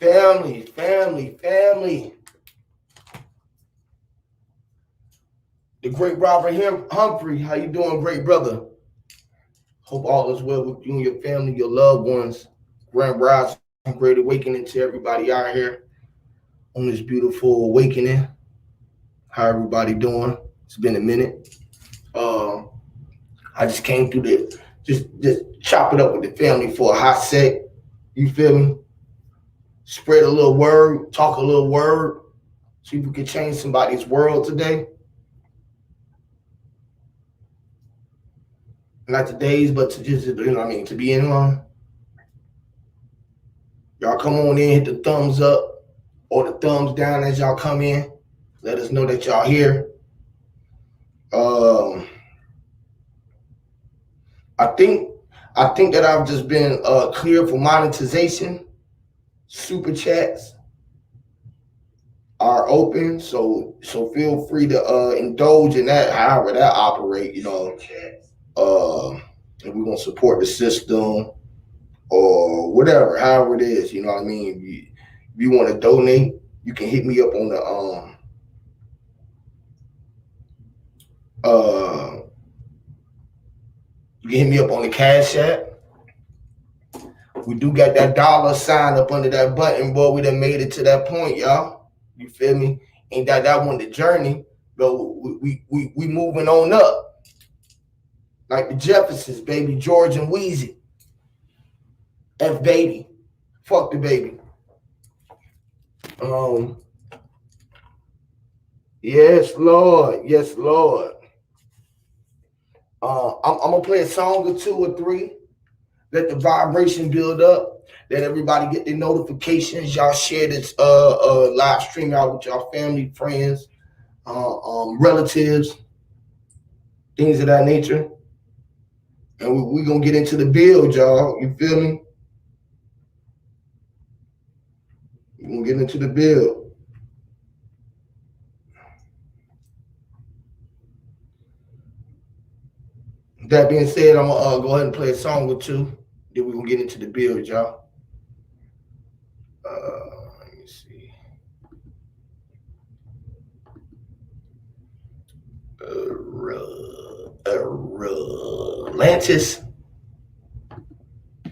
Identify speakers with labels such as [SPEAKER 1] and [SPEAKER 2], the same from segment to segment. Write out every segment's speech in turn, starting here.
[SPEAKER 1] Family, family, family. The great Robert Humphrey, how you doing, great brother? Hope all is well with you and your family, your loved ones. Grand rise, great awakening to everybody out here on this beautiful awakening. How everybody doing? It's been a minute. I just came through the just chop it up with the family for a hot sec. You feel me? Spread a little word, talk a little word, see if we can change somebody's world today. Not today's, but to just, to be in line. Y'all come on in, hit the thumbs up or the thumbs down as y'all come in. Let us know that y'all here. I think that I've just been clear for monetization. Super chats are open, so feel free to indulge in that, however that operate. If we're gonna support the system or whatever, however it is, you know what I mean. If you want to donate, you can hit me up on the you can hit me up on the Cash App. We do got that dollar sign up under that button, boy. We done made it to that point, y'all. You feel me? Ain't that one the journey, but we moving on up. Like the Jeffersons, baby, George and Wheezy. F baby. Fuck the baby. Yes, Lord. Yes, Lord. I'm gonna play a song or two or three. Let the vibration build up. Let everybody get their notifications. Y'all share this live stream out with y'all family, friends, relatives, things of that nature. And we gonna get into the build, y'all. You feel me? We're gonna get into the build. That being said, I'm gonna go ahead and play a song or two. Then we're gonna get into the build, y'all. Let me see.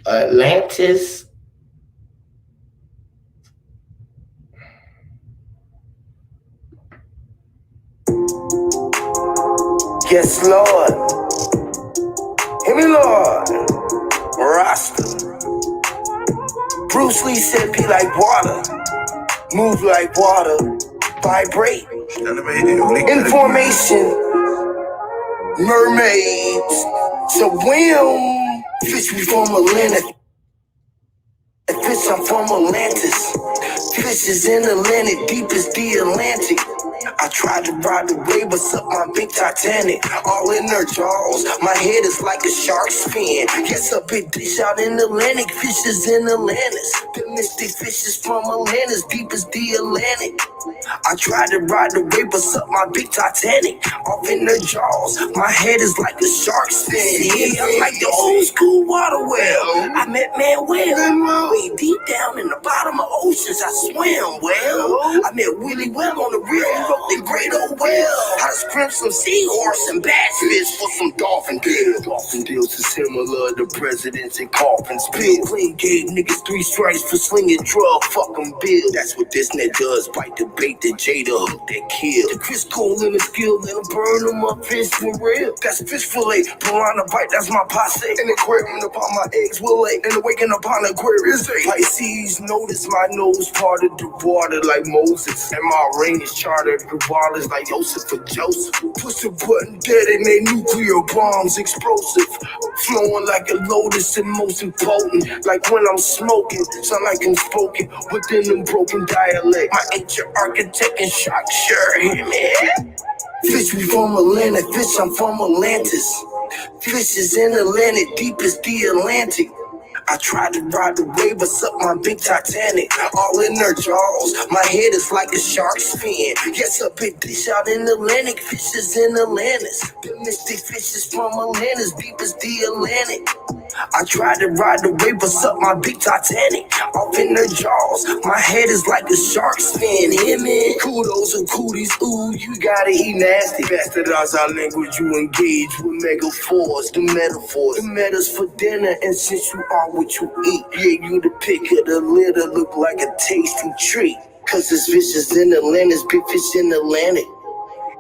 [SPEAKER 1] Atlantis. Yes, Lord. Hear me, Lord. Rasta. Bruce Lee said, be like water. Move like water. Vibrate. Information. Mermaids. Swim. Fish we from Atlantis. Fish I'm from Atlantis. Fish is in Atlantic. Deep as the Atlantic. I tried to ride the wave, but suck my big Titanic. All in her jaws, my head is like a shark's fin. Yes, a big dish out in Atlantic, fishes in Atlantis. The mystic fishes from Atlantis, deep as the Atlantic. I tried to ride the wave, but suck my big Titanic. Off in her jaws, my head is like a shark's fin. Yeah, I'm like the old school water well. I met Manuel, way deep down in the bottom of oceans, I swim well. I met Willie Well on the real, he wrote the great old well. I scrimp some seahorse and bass fish for some dolphin deals. Dolphin deals is similar to presidents and coffins. Bill Clinton gave niggas 3 strikes for slinging drug, fuck 'em Bill. That's what this net does, bite the bait that Jada hook that kill. The Chris Cole in the skill, let 'em burn 'em up, fish for real. That's fish fillet, piranha bite, that's my posse. An aquarium upon my eggs will lay, and waking upon Aquarius. Pisces, notice my nose parted the water like Moses, and my ring is chartered the waters like Joseph for Joseph. Push a button dead and they nuclear bombs explosive, flowing like a lotus and most important. Like when I'm smoking, sound like I'm spoken within them broken dialect. My ancient architect and shock sure, hear me? Fish we from Atlantic, fish I'm from Atlantis. Fish is in Atlantic, deep as the Atlantic. I tried to ride the wave, but suck my big Titanic. All in her jaws, my head is like a shark's fin. Yes, a big dish out in Atlantic, fishes in Atlantis. The mystic fishes from Atlantis, deep as the Atlantic. I tried to ride the wave, but suck my big Titanic off in their jaws. My head is like a shark's fin. Him in kudos and cooties. Ooh, you gotta eat nasty. Bastardize our language, you engage with megaphors, the metaphors, the metas for dinner. And since you are what you eat, yeah, you the pick of the litter, look like a tasty treat. Cause it's vicious in Atlantis, big fish in Atlantic.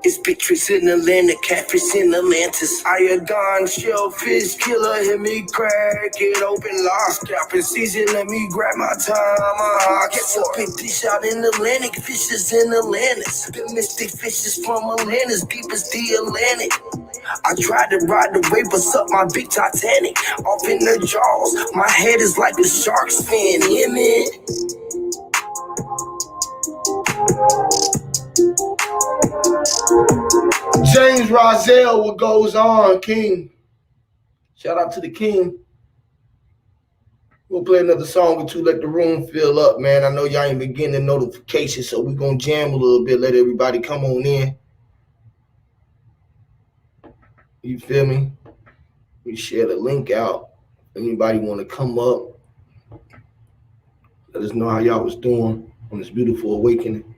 [SPEAKER 1] It's big tricks in Atlantic, catfish in Atlantis. Iodine, shellfish, killer, hit me crack it open, lost scalping season, let me grab my time. Guess a big fish out in Atlantic, fishes in Atlantis. The mystic fishes from Atlantis, deep as the Atlantic. I tried to ride the wave, but suck my big Titanic off in their jaws. My head is like a shark's fin, yeah, man. James Rozelle, what goes on, King? Shout out to the King. We'll play another song or two, let the room fill up, man. I know y'all ain't been getting the notifications, so we're going to jam a little bit, let everybody come on in. You feel me? We share the link out. Anybody want to come up, let us know how y'all was doing on this beautiful awakening.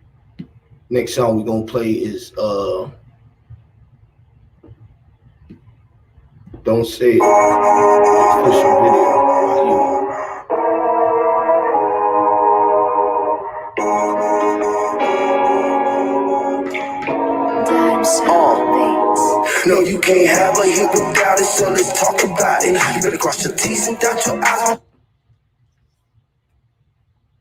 [SPEAKER 1] Next song we're going to play is Don't Say It, official video by you. No, you can't have a hit without it, so let's talk about it. You better cross your T's and dot your I's.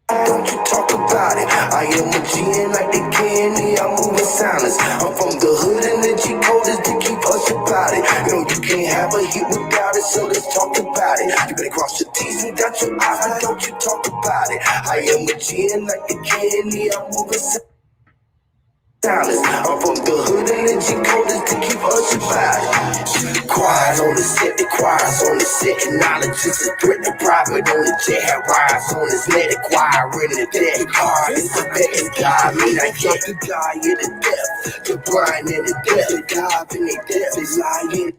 [SPEAKER 1] Don't you talk about it. I am a G and like the candy, I'm moving silence. I'm from the hood and the G code is to keep us about it. No, you can't have a hit without it, so let's talk about it. You better cross your T's and dot your I's, but don't you talk about it. I am a G and like the candy, I'm moving silence. I'm from the hood and the G code is to keep us about it. Quiet on the set, the choirs on the set, and knowledge is a threat. The private on the jet, have wires on his net, acquiring the dead. The car is the best guy, mean I jump the guy in the depth. The blind in the depth, the dive in the depth is lying.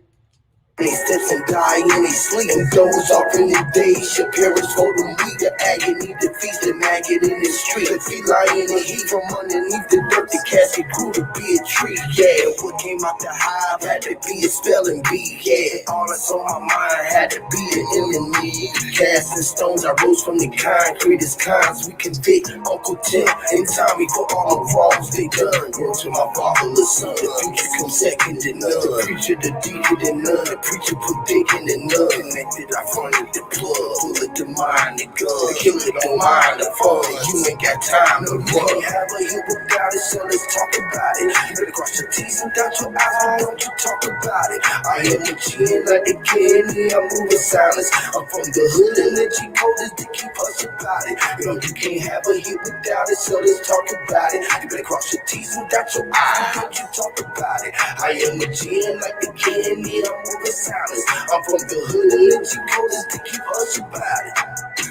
[SPEAKER 1] They steps and die in they sleep and goes off in the days. Your parents told them we the agony, the feast, the maggot in the street. The feline in the heat from underneath the dirt. The casket grew to be a tree, yeah. What came out the hive had to be a spelling bee, yeah. All that's on my mind had to be an enemy. Casting stones, I rose from the concrete as cons we convict. Uncle Tim and Tommy for all the wrongs they done. Grown to my fatherless son. The future comes second to none. The preacher, the deacon, and none. The preacher put dick in the nut. Connected, I fronted the plug. Bullet the mind, the gun. The killer don't mind the fun. You ain't got time to run. You can't have a hit without it, so let's talk about it. You better cross your T's and dot your I's, but don't you talk about it. I am a G and like the candy, I'm moving silence. I'm from the hood and the G code is to keep us about it. You know you can't have a hit without it, so let's talk about it. You better cross your T's and dot your I's, but don't you talk about it. I am a G and like the candy, I'm moving silence. I'm from the hood and the G code is to keep us about it.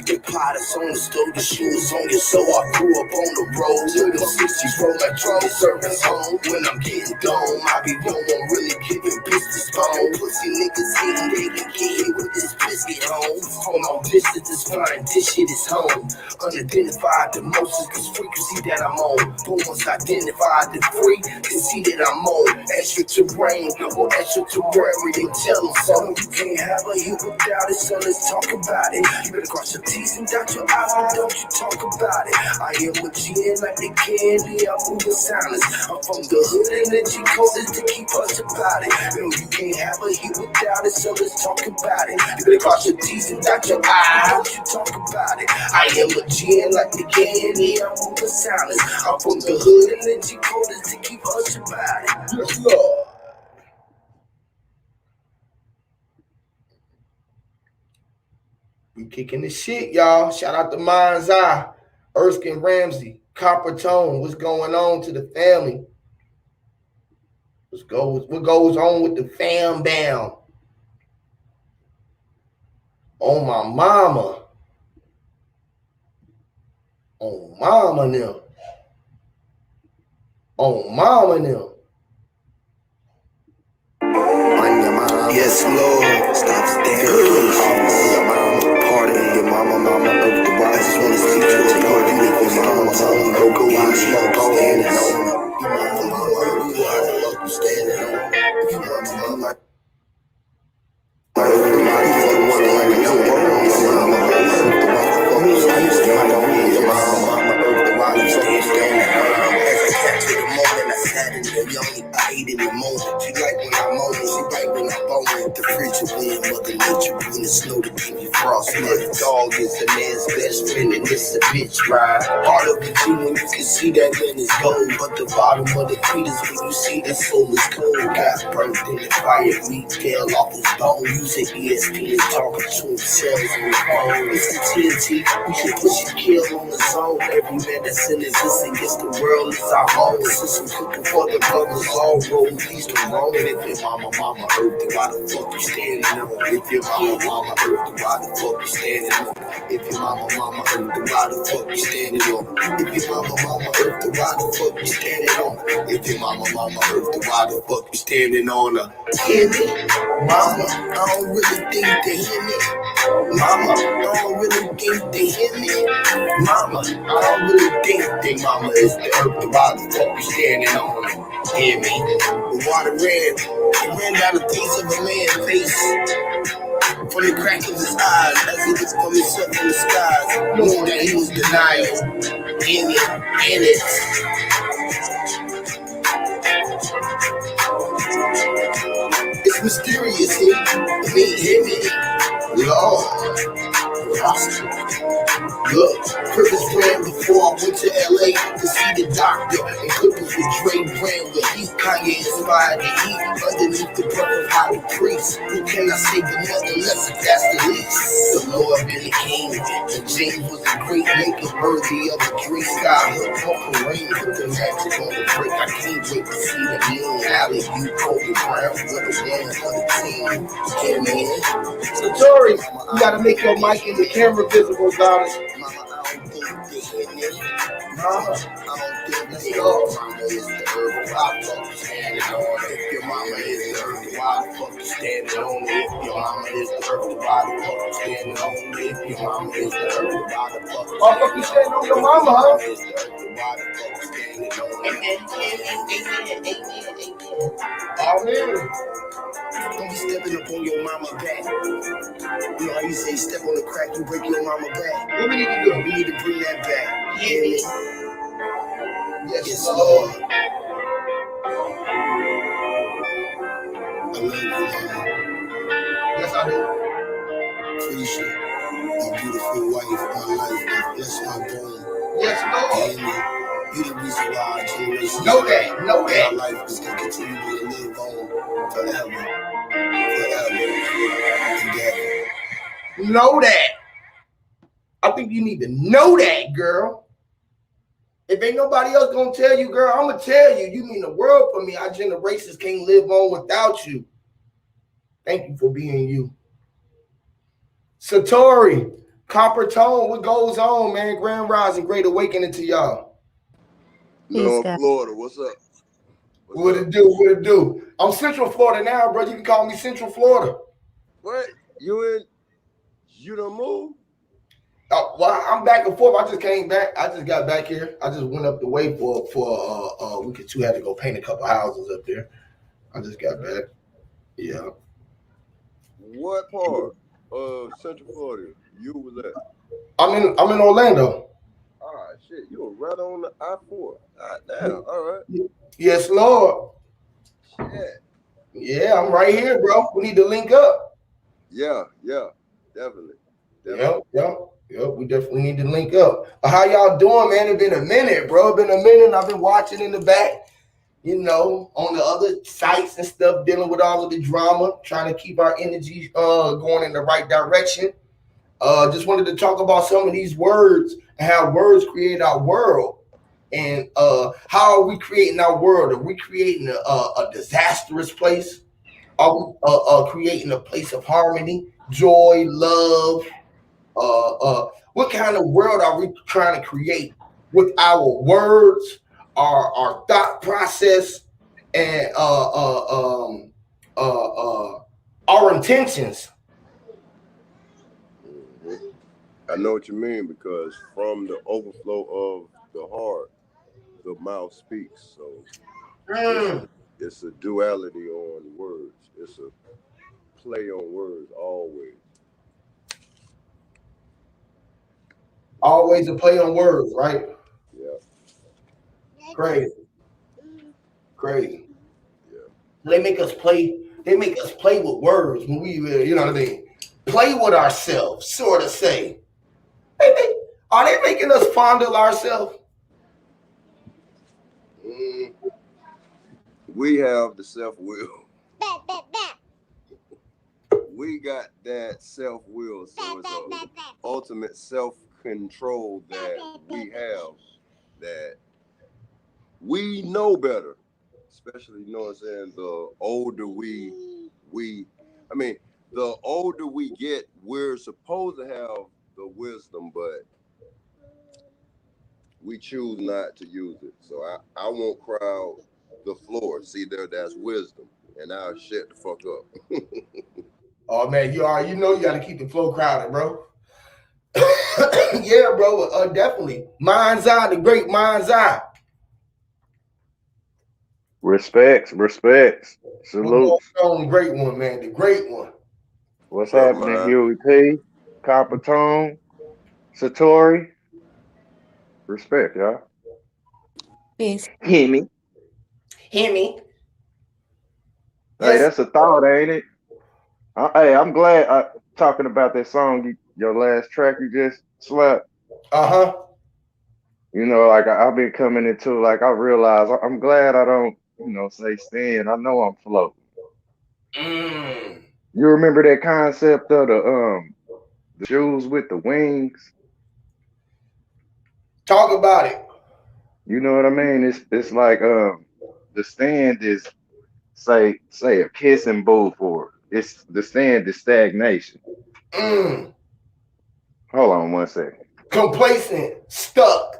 [SPEAKER 1] The pot is on the stove, the shoes on your so I grew up on the road. Look them 60s roll like drums, servants home. When I'm getting dome, I be wrong, I'm really giving business bone. Pussy niggas hating, they can get hit with this biscuit home. Hold on, this is this fine, this shit is home. Unidentified, the most is this frequency that I'm on. But once identified, the free, can see that I'm on. Extra terrain or extra terrarium, tell them so. You can't have a hit without it, so let's talk about it. You better cross your T's and dot your I's, but don't you talk about it. I am a G and like the candy, I'm moving silence. I'm from the hood and the G code is to keep us about it. You know you can't have a hit without it, so let's talk about it. You better cross your T's and dot your I's, don't you talk about it. I am a G and like the candy, I'm moving silence. I'm from the hood and the G code is to keep us about it. Yes, Lord. We kicking the shit, y'all. Shout out to Mind's Eye, Erskine Ramsey, Copper Tone. What's going on to the family? What goes on with the fam bam? On my mama. On mama now. On mama now. Yes, Lord. Stop standing. only bite in the moment. She like when I'm on it, she right when I'm on it. The fridge will win, Mother Nature bring the snow to give you frost. The dog is a man's best friend, and it's a bitch ride. Part of the G when you can see that man is gold, but the bottom of the feet is when you see that soul is cold. Got burnt in the fire, retail off his bone. Using ESP and talking to himself on the phone. It's the TNT, we can push and kill on the zone. Every man that's in existence gets the world is our home. Since I'm cooking for the brothers, all roll these to roll. And if your mama earth, then why the fuck you standing on? If your mama earth, then why the fuck you standing on? If your mama earth, then why the fuck you standing on? If your mama earth, then why the fuck you standing on? If your mama earth, then why the fuck you standing on her? Hear me, mama, I don't really think they hear me. Mama, I don't really think they hear me. Mama, I don't really think they mama is the earth, then why the fuck you standing on her? Hear me, the water ran, it ran down the face of a man's face. From the crack of his eyes, as he looked from himself in the skies, knowing that he was denial. In it. It's mysterious, hear me, Lord. Look, purpose ran before I went to LA to see the doctor. And purpose with Dre ran with he Kanye inspired to eat underneath the breath of high priest. Who can I say but nothing less if that's the least? The Lord been the king, and James was a great maker worthy of a dream. Sky hook, purple rain, put the magic on the break. I can't wait to see the mean alley. You Kobe Brown with a one for the team. Yeah, man. So Tori, you gotta make your mic and the camera visible, darling. Mama, I don't think they hear me. Mama, I don't think they hear me. Mama is the earth, why the fuck you standing on it? If your mama is the earth, why the fuck you standing on it? If your mama is the earth, why the fuck you standing on it? If your mama is the earth, why the fuck you standing on your mama, huh? If your mama is the earth, why the fuck you standing on it? Amen. Don't be stepping up on your mama back. You know how you say step on the crack, you break your mama back. What we need to do? We need to bring that back. Hear me? Yes, Lord. I love you, mama. Yes, I do. Appreciate my beautiful wife, my life, my bless my bone. Yes, Lord. Hear me? You the reason why our generation know that. My life is gonna continue to live on forever. Know that. I think you need to know that, girl. If ain't nobody else gonna tell you, girl, I'm gonna tell you. You mean the world for me. Our generations can't live on without you. Thank you for being you. Satori, Copper Tone, what goes on, man? Grand Rising, great awakening to y'all.
[SPEAKER 2] No, Florida, what's up?
[SPEAKER 1] What it do? I'm Central Florida now, bro. You can call me Central Florida.
[SPEAKER 2] What? You done moved?
[SPEAKER 1] Well, I'm back and forth. I just came back. I just got back here. I just went up the way for we could had to go paint a couple houses up there. I just got back. Yeah.
[SPEAKER 2] What part of Central Florida you was at?
[SPEAKER 1] I'm in Orlando.
[SPEAKER 2] All right, shit. You were right on the I-4. God damn. All right.
[SPEAKER 1] Yes, Lord.
[SPEAKER 2] Shit.
[SPEAKER 1] Yeah, I'm right here, bro. We need to link up.
[SPEAKER 2] Yeah, definitely.
[SPEAKER 1] Yep. We definitely need to link up. But how y'all doing, man? It's been a minute, bro. It's been a minute. I've been watching in the back, you know, on the other sites and stuff, dealing with all of the drama, trying to keep our energy going in the right direction. Just wanted to talk about some of these words and how words create our world. And how are we creating our world? Are we creating a disastrous place? Are we creating a place of harmony, joy, love? What kind of world are we trying to create with our words, our thought process, and our intentions?
[SPEAKER 2] I know what you mean, because from the overflow of the heart, the mouth speaks. So it's a duality on words. It's a play on words always.
[SPEAKER 1] Always a play on words, right?
[SPEAKER 2] Yeah.
[SPEAKER 1] Crazy. Crazy.
[SPEAKER 2] Yeah.
[SPEAKER 1] They make us play. They make us play with words when we, you know what I mean? Play with ourselves, sort of say. Are they making us fondle ourselves?
[SPEAKER 2] We have the self-will. We got that self-will, so it's a ultimate self-control that we have, that we know better. Especially, you know what I'm saying, the older the older we get, we're supposed to have the wisdom, but we choose not to use it. So I won't crowd the floor. See, that's wisdom, and I'll shut the fuck up.
[SPEAKER 1] Oh man, you know you got to keep the flow crowded, bro. Yeah, bro, definitely. Mind's eye, the great mind's eye.
[SPEAKER 3] Respects. Salutes.
[SPEAKER 1] Great one, man, the great one.
[SPEAKER 3] What's
[SPEAKER 2] What's up,
[SPEAKER 3] happening,
[SPEAKER 2] man?
[SPEAKER 3] Huey P? Capitone, Satori? Respect, y'all.
[SPEAKER 4] Peace.
[SPEAKER 3] Hear me?
[SPEAKER 1] Hear me?
[SPEAKER 3] Hey,
[SPEAKER 1] Yes.
[SPEAKER 3] that's a thought, ain't it? Hey, I'm glad talking about that song, your last track you just slapped.
[SPEAKER 1] Uh-huh.
[SPEAKER 3] You know, like I've been coming into, like I realize I'm glad I don't, say stand. I know I'm floating. You remember that concept of the shoes with the wings?
[SPEAKER 1] Talk about it.
[SPEAKER 3] You know what I mean? It's like the stand is say a kissing booth, or it's the stand is stagnation. Hold on one second.
[SPEAKER 1] Complacent, stuck,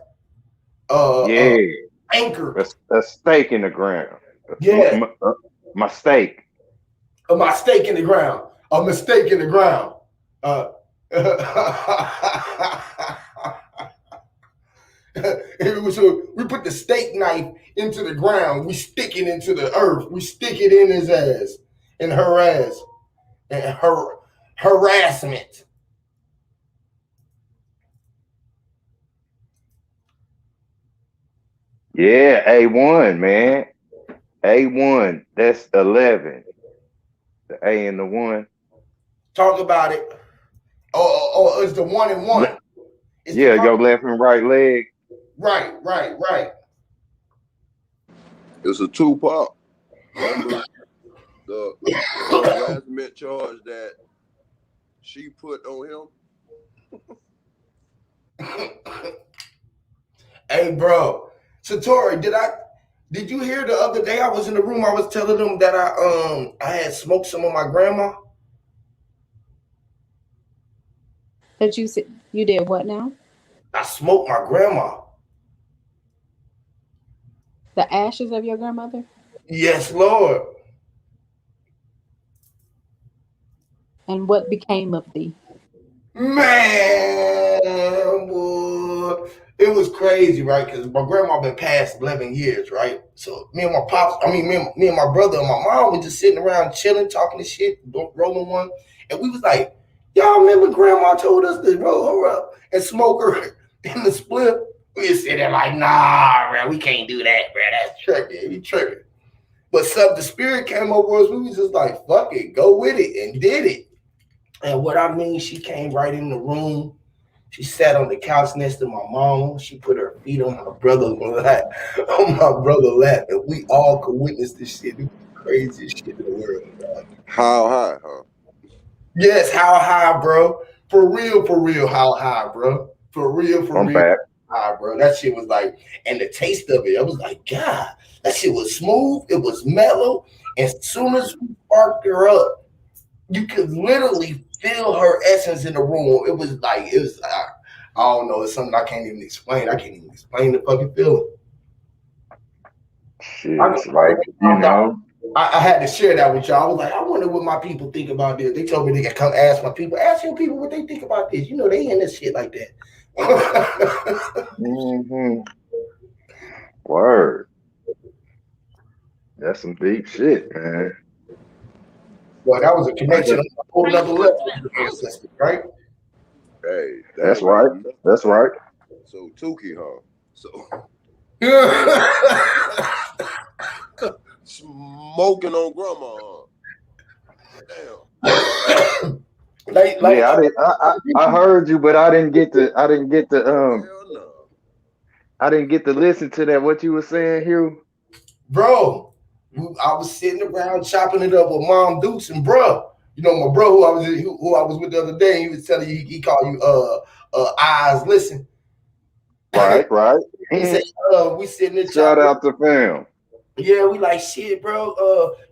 [SPEAKER 3] Yeah,
[SPEAKER 1] anchored.
[SPEAKER 3] a stake in the ground.
[SPEAKER 1] Yeah.
[SPEAKER 3] My stake.
[SPEAKER 1] My stake in the ground. A mistake in the ground. So we put the steak knife into the ground. We stick it into the earth. We stick it in his ass and her ass and her harassment.
[SPEAKER 3] Yeah, A1, man. A1. That's 11. The A and the 1.
[SPEAKER 1] Talk about it. Oh, it's the 1 and 1. It's
[SPEAKER 3] yeah, your left and right leg.
[SPEAKER 1] Right.
[SPEAKER 2] It's a Tupac. Remember the harassment charge that she put on him?
[SPEAKER 1] Hey, bro. Satori, did you hear the other day I was in the room, I was telling them that I had smoked some of my grandma?
[SPEAKER 4] That you said you did what now?
[SPEAKER 1] I smoked my grandma.
[SPEAKER 4] The ashes of your grandmother?
[SPEAKER 1] Yes, Lord.
[SPEAKER 4] And what became of thee?
[SPEAKER 1] Man, boy. It was crazy, right? Because my grandma been passed 11 years, right? So me and my pops, me and my brother and my mom were just sitting around chilling, talking to shit, rolling one. And we was like, y'all remember grandma told us to roll her up and smoke her in the split? We just sit there like, nah, bro, we can't do that, bro. That's tricky. We tripping. But the spirit came over us. We was just like, fuck it, go with it, and did it. And what I mean, she came right in the room. She sat on the couch next to my mom. She put her feet on my brother's lap, and we all could witness this shit. It was the craziest shit in the world, bro.
[SPEAKER 2] How high, huh?
[SPEAKER 1] Yes, how high, bro? For real, how high, bro? For real,
[SPEAKER 3] Back.
[SPEAKER 1] high, bro. That shit was like, and the taste of it, I was like, God, that shit was smooth. It was mellow. As soon as we sparked her up, you could literally feel her essence in the room. It was I don't know. It's something I can't even explain. I can't even explain the fucking feeling.
[SPEAKER 3] Shit, it's like,
[SPEAKER 1] I had to share that with y'all. I was like, I wonder what my people think about this. They told me they could come ask my people. Ask your people what they think about this. You know, they in this shit like that.
[SPEAKER 3] Word. That's some deep shit, man.
[SPEAKER 1] Well, that was a connection on a whole other level, right?
[SPEAKER 2] Hey,
[SPEAKER 3] that's right. That's right.
[SPEAKER 2] So Tuki, huh? So smoking on grandma. Damn.
[SPEAKER 3] Yeah, I heard you, but I didn't get to
[SPEAKER 2] Hell no.
[SPEAKER 3] I didn't get to listen to that. What you were saying, Hugh?
[SPEAKER 1] Bro, I was sitting around chopping it up with Mom Dukes and bro. You know my bro who I was with the other day. He was telling you he called you eyes listen.
[SPEAKER 3] Right.
[SPEAKER 1] He said we sitting there
[SPEAKER 3] Shout
[SPEAKER 1] chopping.
[SPEAKER 3] out to fam.
[SPEAKER 1] Yeah, we like shit, bro.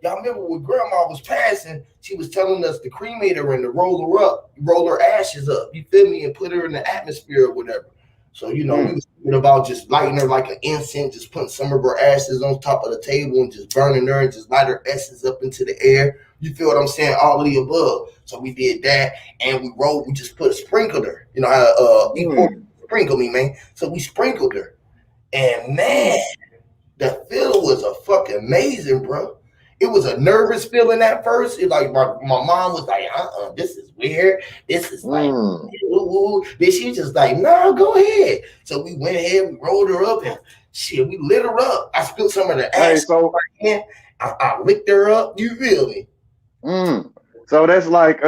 [SPEAKER 1] Y'all remember when grandma was passing, she was telling us to cremate her and to roll her ashes up, you feel me, and put her in the atmosphere or whatever. So, we was thinking about just lighting her like an incense, just putting some of her ashes on top of the table and just burning her and just light her essence up into the air. You feel what I'm saying? All of the above. So we did that and we just sprinkled her. You know how sprinkle me, man. So we sprinkled her. And man, the feeling was a fucking amazing, bro. It was a nervous feeling at first. It like my mom was like, this is weird. This is like, ooh. Then she was just like, no, go ahead. So we went ahead, we rolled her up and shit, we lit her up. I spilled some of the ash.
[SPEAKER 3] Hey,
[SPEAKER 1] I licked her up. You feel me?
[SPEAKER 3] So that's like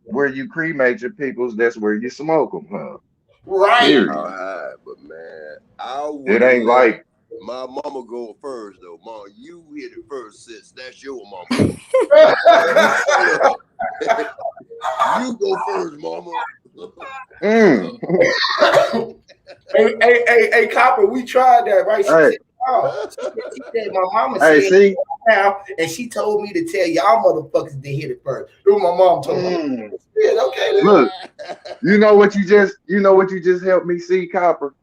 [SPEAKER 3] where you cremate your peoples, that's where you smoke them, huh?
[SPEAKER 1] Right.
[SPEAKER 3] Period.
[SPEAKER 2] All right, but man, I would.
[SPEAKER 3] It ain't like
[SPEAKER 2] my mama go first though. Mom, you hit it first since that's your mama. You go first, mama.
[SPEAKER 1] Hey, Copper, we tried that, right? She said, she said, my mama said now, and she told me to tell y'all motherfuckers to hit it first. That's what my mom told me. Yeah, okay.
[SPEAKER 3] Look, you know what you just helped me see, Copper.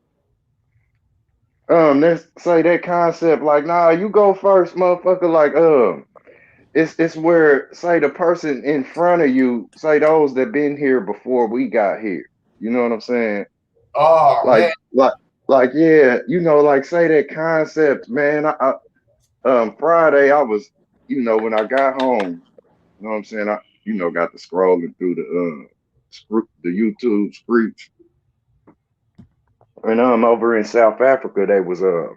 [SPEAKER 3] Let's say that concept, like, nah, you go first, motherfucker. Like, it's where, say, the person in front of you, say those that been here before we got here. You know what I'm saying?
[SPEAKER 1] Oh,
[SPEAKER 3] like,
[SPEAKER 1] man.
[SPEAKER 3] like, yeah, like, say that concept, man. Friday, I was, when I got home, you know what I'm saying? I, got to scrolling through the YouTube streets. And over in South Africa, there was a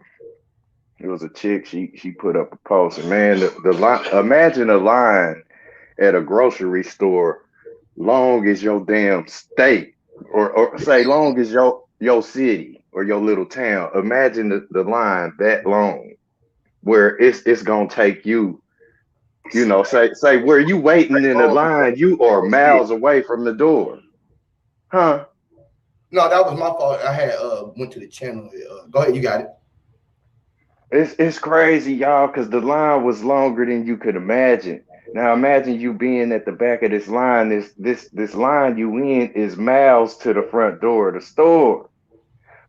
[SPEAKER 3] chick. She put up a post, and man, the line. Imagine a line at a grocery store, long as your damn state, or say long as your city or your little town. Imagine the line that long, where it's gonna take you. Say where you waiting in the line, you are miles away from the door, huh?
[SPEAKER 1] No, that was my fault. I had went to the channel. Go ahead, you got it.
[SPEAKER 3] It's crazy, y'all, because the line was longer than you could imagine. Now imagine you being at the back of this line. This line you in is miles to the front door of the store.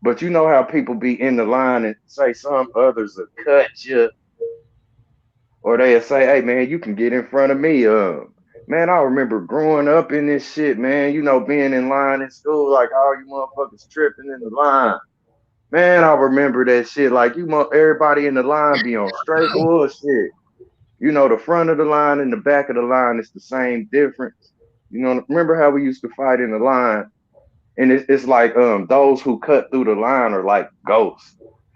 [SPEAKER 3] But you know how people be in the line and say some others will cut you, or they'll say, "Hey man, you can get in front of me." Man, I remember growing up in this shit, man. Being in line in school, like all you motherfuckers tripping in the line. Man, I remember that shit. Like everybody in the line be on straight bullshit. The front of the line and the back of the line is the same difference. Remember how we used to fight in the line? And it's like those who cut through the line are like ghosts,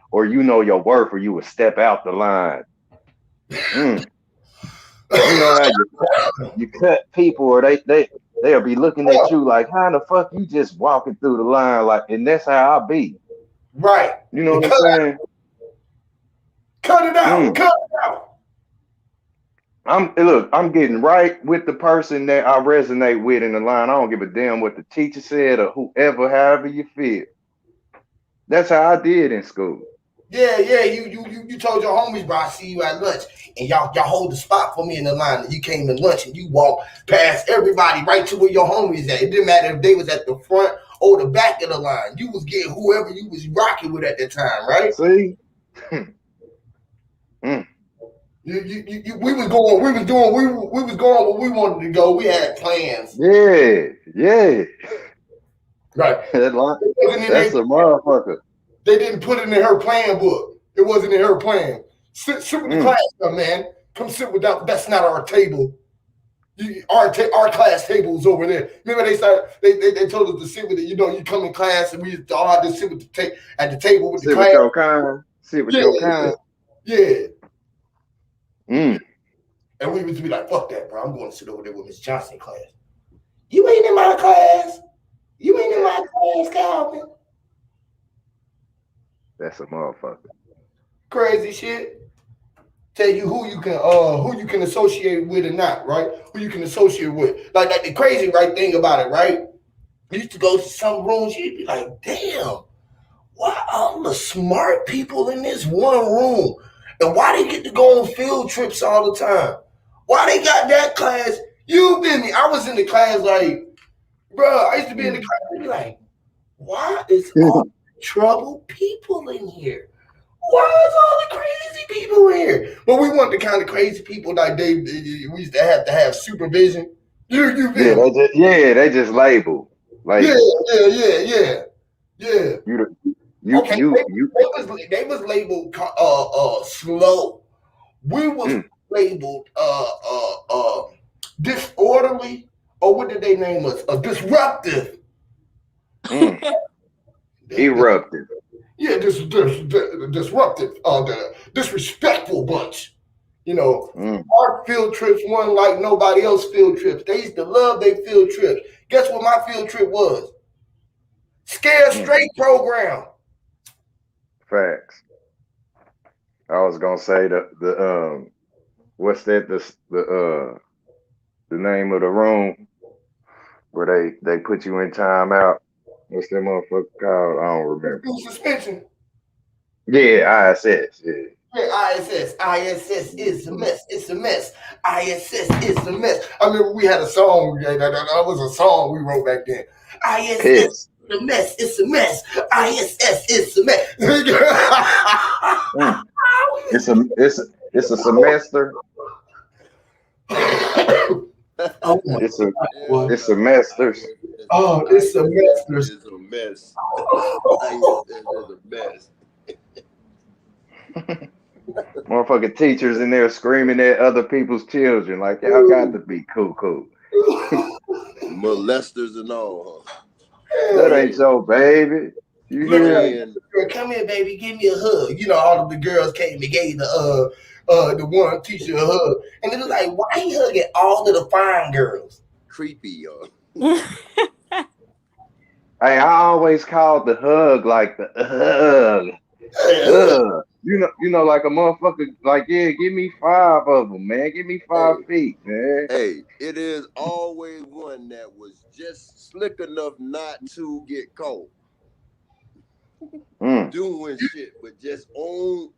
[SPEAKER 3] or your worth, or you would step out the line. You know how you cut people, or they'll be looking at you like, how the fuck you just walking through the line? Like, and that's how I be.
[SPEAKER 1] Right.
[SPEAKER 3] You know what I'm saying?
[SPEAKER 1] Cut it out. Cut it out.
[SPEAKER 3] I'm getting right with the person that I resonate with in the line. I don't give a damn what the teacher said or whoever, however you feel. That's how I did in school.
[SPEAKER 1] Yeah. You told your homies, bro, I see you at lunch, and y'all hold the spot for me in the line. And you came to lunch and you walked past everybody right to where your homies at. It didn't matter if they was at the front or the back of the line. You was getting whoever you was rocking with at that time, right?
[SPEAKER 3] See.
[SPEAKER 1] We was going where we wanted to go. We had plans.
[SPEAKER 3] Yeah.
[SPEAKER 1] Right.
[SPEAKER 3] That's a motherfucker.
[SPEAKER 1] They didn't put it in her plan book. It wasn't in her plan. Sit with the class, man. Come sit with that. That's not our table. Our class table is over there. Remember they told us to sit with it. You come in class and we used to all have to sit with at the table with the class.
[SPEAKER 3] Sit with your kind.
[SPEAKER 1] Yeah.
[SPEAKER 3] Mm.
[SPEAKER 1] And we used to be like, fuck that, bro. I'm going to sit over there with Miss Johnson class. You ain't in my class. You ain't in my class, Calvin.
[SPEAKER 3] That's a motherfucker.
[SPEAKER 1] Crazy shit. Tell you who you can associate with or not, right? Who you can associate with. Like the crazy right thing about it, right? You used to go to some rooms, you'd be like, damn, why all the smart people in this one room? And why they get to go on field trips all the time? Why they got that class? You feel me? I was in the class like, bro, I used to be in the class and be like, why is all the troubled people in here? Why is all the crazy people in here? Well, we want the kind of crazy people like we used to have supervision. You feel me?
[SPEAKER 3] They just label.
[SPEAKER 1] Yeah,
[SPEAKER 3] Label.
[SPEAKER 1] yeah. Okay, they was labeled slow. We was labeled disorderly, or what did they name us? Disruptive.
[SPEAKER 3] Eruptive.
[SPEAKER 1] Yeah, disruptive. The disrespectful bunch. You know, our field trips weren't like nobody else field trips. They used to love their field trips. Guess what my field trip was? Scare Straight program.
[SPEAKER 3] Facts. I was gonna say the what's that the name of the room where they put you in timeout. What's that motherfucker called? I don't remember.
[SPEAKER 1] Suspension.
[SPEAKER 3] Yeah, ISS. Yeah.
[SPEAKER 1] Yeah, ISS. ISS is a mess. It's a mess. ISS is a mess. I remember we had a song. That was a song we wrote back then. ISS is a mess. It's a mess. ISS is a mess.
[SPEAKER 3] It's a semester. It's semesters.
[SPEAKER 1] Oh, it's semesters.
[SPEAKER 2] It's a mess. ISS is a mess.
[SPEAKER 3] Motherfucking teachers in there screaming at other people's children like y'all got to be cool.
[SPEAKER 2] Molesters and all.
[SPEAKER 3] That ain't your baby. You hear me?
[SPEAKER 1] Come here, baby. Give me a hug. You know, all of the girls came and gave the one teacher a hug, and it was like, why he hugging all of the fine girls?
[SPEAKER 2] Creepy, yo.
[SPEAKER 3] Hey, I always called the hug like the hug. You know, like a motherfucker, like, yeah, give me 5 of them, man. Give me 5 feet, man.
[SPEAKER 2] Hey, it is always one that was just slick enough not to get caught doing shit, but just on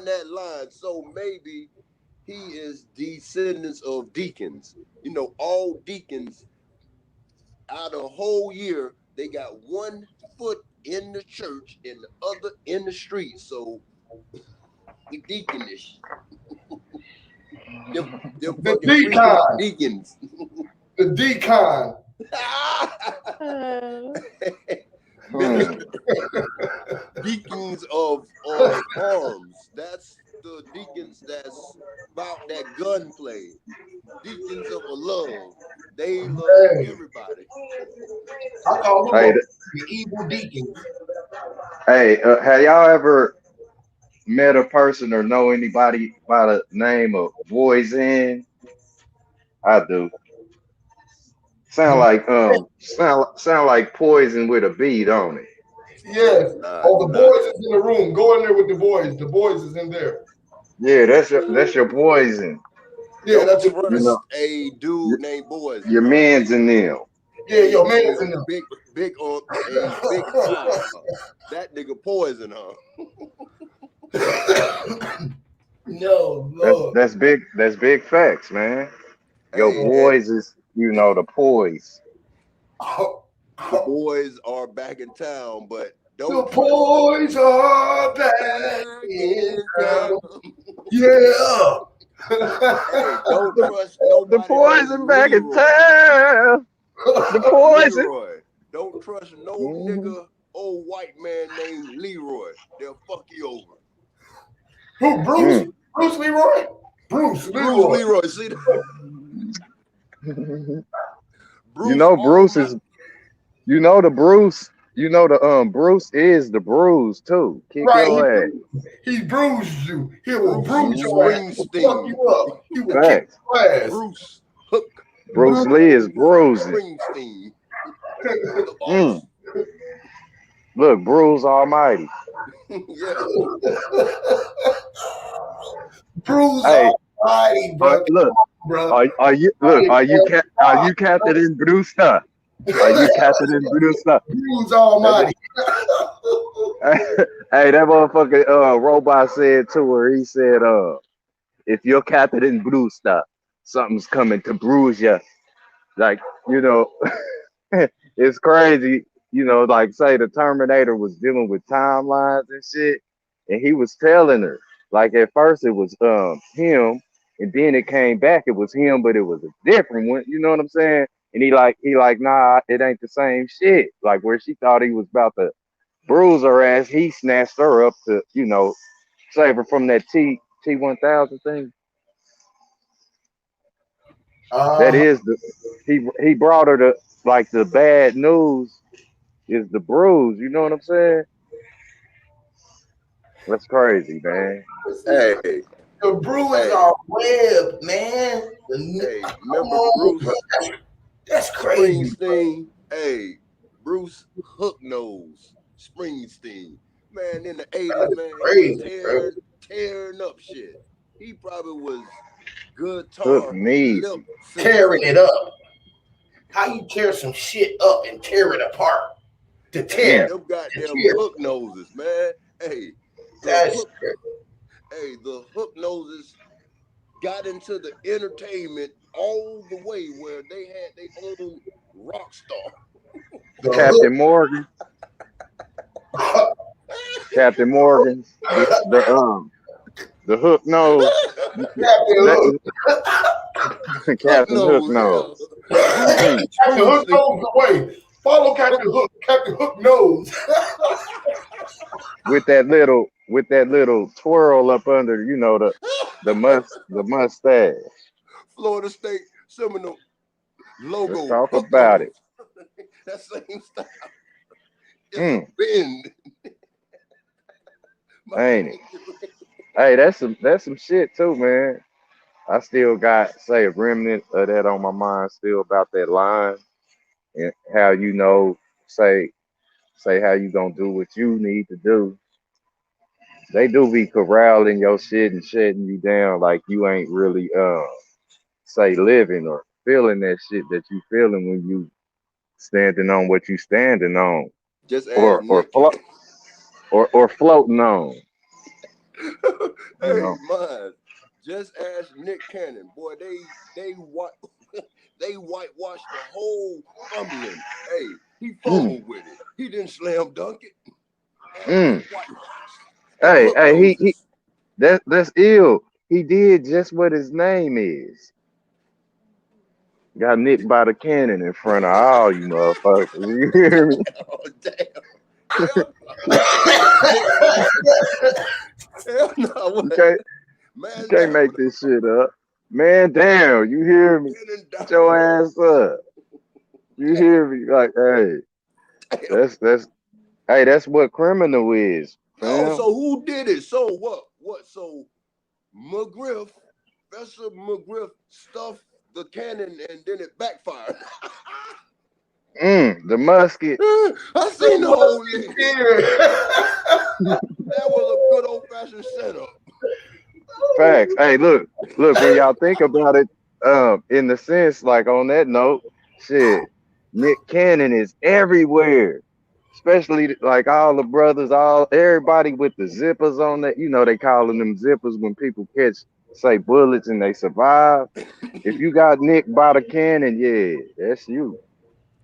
[SPEAKER 2] that line. So maybe he is descendants of deacons. You know, all deacons out of the whole year, they got 1 foot in the church and the other in the street. So we deaconish. Them fucking deacons.
[SPEAKER 1] The decon.
[SPEAKER 2] Deacons of arms. That's the deacons that's about that gunplay. Deacons of love. They love everybody.
[SPEAKER 1] I call them the evil deacons.
[SPEAKER 3] Hey, have y'all ever met a person or know anybody by the name of Poison? I do. Sound like poison with a bead on it.
[SPEAKER 1] Yes. The boys is in the room. Go in there with the boys. The boys is in there.
[SPEAKER 3] Yeah, that's your poison.
[SPEAKER 1] Yeah, that's your
[SPEAKER 2] a dude named Boys.
[SPEAKER 3] Your man's in them.
[SPEAKER 1] Yeah, your man's in them.
[SPEAKER 2] Big five. That nigga Poison, huh?
[SPEAKER 1] No, Lord.
[SPEAKER 3] That's big facts, man. Your boys is, the poise.
[SPEAKER 2] The boys are back in town, but
[SPEAKER 1] the boys are back in town. Yeah.
[SPEAKER 2] Hey, don't trust nobody.
[SPEAKER 3] The poison back in town. The poison.
[SPEAKER 2] Leroy. Don't trust no nigga, old white man named Leroy. They'll fuck you over.
[SPEAKER 1] Who, Bruce? Bruce Leroy? Bruce Leroy.
[SPEAKER 2] See that?
[SPEAKER 3] Bruce is. The Bruce You know the Bruce is the bruise too. Kick
[SPEAKER 1] Right,
[SPEAKER 3] your ass.
[SPEAKER 1] he bruised you. He will
[SPEAKER 2] Bruce
[SPEAKER 1] bruise your ass. He will fuck
[SPEAKER 2] Springsteen.
[SPEAKER 1] you up. He will kick
[SPEAKER 3] Facts.
[SPEAKER 1] your ass.
[SPEAKER 2] Bruce Hook
[SPEAKER 3] Bruce Lee is bruising.
[SPEAKER 2] Springsteen. The
[SPEAKER 3] Mm.
[SPEAKER 2] boss.
[SPEAKER 3] Look, Bruce Almighty.
[SPEAKER 2] Yeah.
[SPEAKER 1] Bruise
[SPEAKER 3] Hey,
[SPEAKER 1] almighty, bro.
[SPEAKER 3] look,
[SPEAKER 1] Bro.
[SPEAKER 3] are you look? Are you Captain Brewster? Are you Captain Brewster?
[SPEAKER 1] Bruise almighty.
[SPEAKER 3] Hey, that motherfucking robot said to her. He said, if you're Captain Brewster, something's coming to bruise you. Like, you know, it's crazy. You know, like say the Terminator was dealing with timelines and shit, and he was telling her like at first it was him, and then it came back it was him, but it was a different one. You know what I'm saying? And he like nah, it ain't the same shit. Like where she thought he was about to bruise her ass, he snatched her up to save her from that T-1000 thing. That
[SPEAKER 1] Uh,
[SPEAKER 3] is the he brought her to like the bad news is the bruise. You know what I'm saying? That's crazy, man.
[SPEAKER 2] Hey,
[SPEAKER 1] the bruise
[SPEAKER 2] hey,
[SPEAKER 1] are web, man.
[SPEAKER 2] hey,
[SPEAKER 1] Come
[SPEAKER 2] remember
[SPEAKER 1] on, bro.
[SPEAKER 2] Bruce
[SPEAKER 1] That's crazy, bro.
[SPEAKER 2] Springsteen? Hey, Bruce Hooknose Springsteen. Man, in the 80s, man, he was
[SPEAKER 1] Crazy, bro.
[SPEAKER 2] tearing up shit. He probably was
[SPEAKER 3] Hook
[SPEAKER 2] guitar lip
[SPEAKER 3] Neezy.
[SPEAKER 1] Tearing
[SPEAKER 2] syncing.
[SPEAKER 1] it up. How you tear some shit up and tear it apart? To
[SPEAKER 2] Hey,
[SPEAKER 1] tear.
[SPEAKER 3] Mm.
[SPEAKER 2] them
[SPEAKER 1] To
[SPEAKER 2] goddamn
[SPEAKER 1] tear.
[SPEAKER 2] hook noses, man. Hey, the
[SPEAKER 1] That's
[SPEAKER 2] hook, the hook noses got into the entertainment all the way where they had their own rock star.
[SPEAKER 1] the
[SPEAKER 3] Captain Morgan.
[SPEAKER 1] hook.
[SPEAKER 3] Captain Morgan. The hook nose.
[SPEAKER 1] Captain
[SPEAKER 3] That
[SPEAKER 1] Hook.
[SPEAKER 2] Hook
[SPEAKER 3] Captain Hook
[SPEAKER 2] nose,
[SPEAKER 3] nose.
[SPEAKER 2] yeah. Bruce
[SPEAKER 3] Mm.
[SPEAKER 1] Captain Hook
[SPEAKER 2] Springsteen.
[SPEAKER 1] knows the way. Follow
[SPEAKER 2] Hook,
[SPEAKER 1] Captain Hook. Captain Hook knows.
[SPEAKER 3] With that little twirl up under, the mustache.
[SPEAKER 2] Florida State Seminole
[SPEAKER 3] Let's
[SPEAKER 2] logo,
[SPEAKER 3] talk
[SPEAKER 2] hook
[SPEAKER 3] about it.
[SPEAKER 2] nose. That same style. It's a
[SPEAKER 3] Mm.
[SPEAKER 2] bend. My
[SPEAKER 3] Ain't it? Hey, that's some shit too, man. I still got say a remnant of that on my mind still about that line and how say how you gonna do what you need to do. They do be corralling your shit and shutting you down like you ain't really say living or feeling that shit that you feeling when you standing on what you standing on
[SPEAKER 2] Just ask
[SPEAKER 3] or
[SPEAKER 2] Nick.
[SPEAKER 3] float or floating on, you
[SPEAKER 2] Hey,
[SPEAKER 3] know.
[SPEAKER 2] man. Just ask Nick Cannon. Boy, they white they whitewashed the whole fumbling. Hey, he
[SPEAKER 3] Mm,
[SPEAKER 2] fumbled with it. He didn't slam dunk it. Everything
[SPEAKER 3] mm.
[SPEAKER 2] whitewashed. Them
[SPEAKER 3] Hey,
[SPEAKER 2] hook
[SPEAKER 3] hey, he
[SPEAKER 2] noses.
[SPEAKER 3] that's ill. He did just what his name is. Got nicked by the cannon in front of all you motherfuckers. You hear me?
[SPEAKER 2] Oh, damn. Hell no. Nick by hell no.
[SPEAKER 3] You
[SPEAKER 2] What?
[SPEAKER 3] can't you
[SPEAKER 2] Man
[SPEAKER 3] can't
[SPEAKER 2] down
[SPEAKER 3] make
[SPEAKER 2] with
[SPEAKER 3] this shit up. Man down, you hear me?
[SPEAKER 2] a cannon
[SPEAKER 3] Get your
[SPEAKER 2] down.
[SPEAKER 3] ass up. You hear me? Like, hey,
[SPEAKER 2] Damn.
[SPEAKER 3] that's hey, that's what criminal is,
[SPEAKER 2] Oh,
[SPEAKER 3] fam.
[SPEAKER 2] so who did it? So what? What? So McGriff, Professor McGriff stuffed the cannon and then it backfired.
[SPEAKER 3] The musket.
[SPEAKER 2] I seen the whole lick. That was a good old fashioned setup.
[SPEAKER 3] Facts. Hey, look, when y'all think about it, in the sense, like on that note, shit, Nick Cannon is everywhere. Especially like all the brothers, all everybody with the zippers on that. You know they calling them zippers when people catch, say, bullets and they survive. If you got Nick by the cannon, yeah, that's you.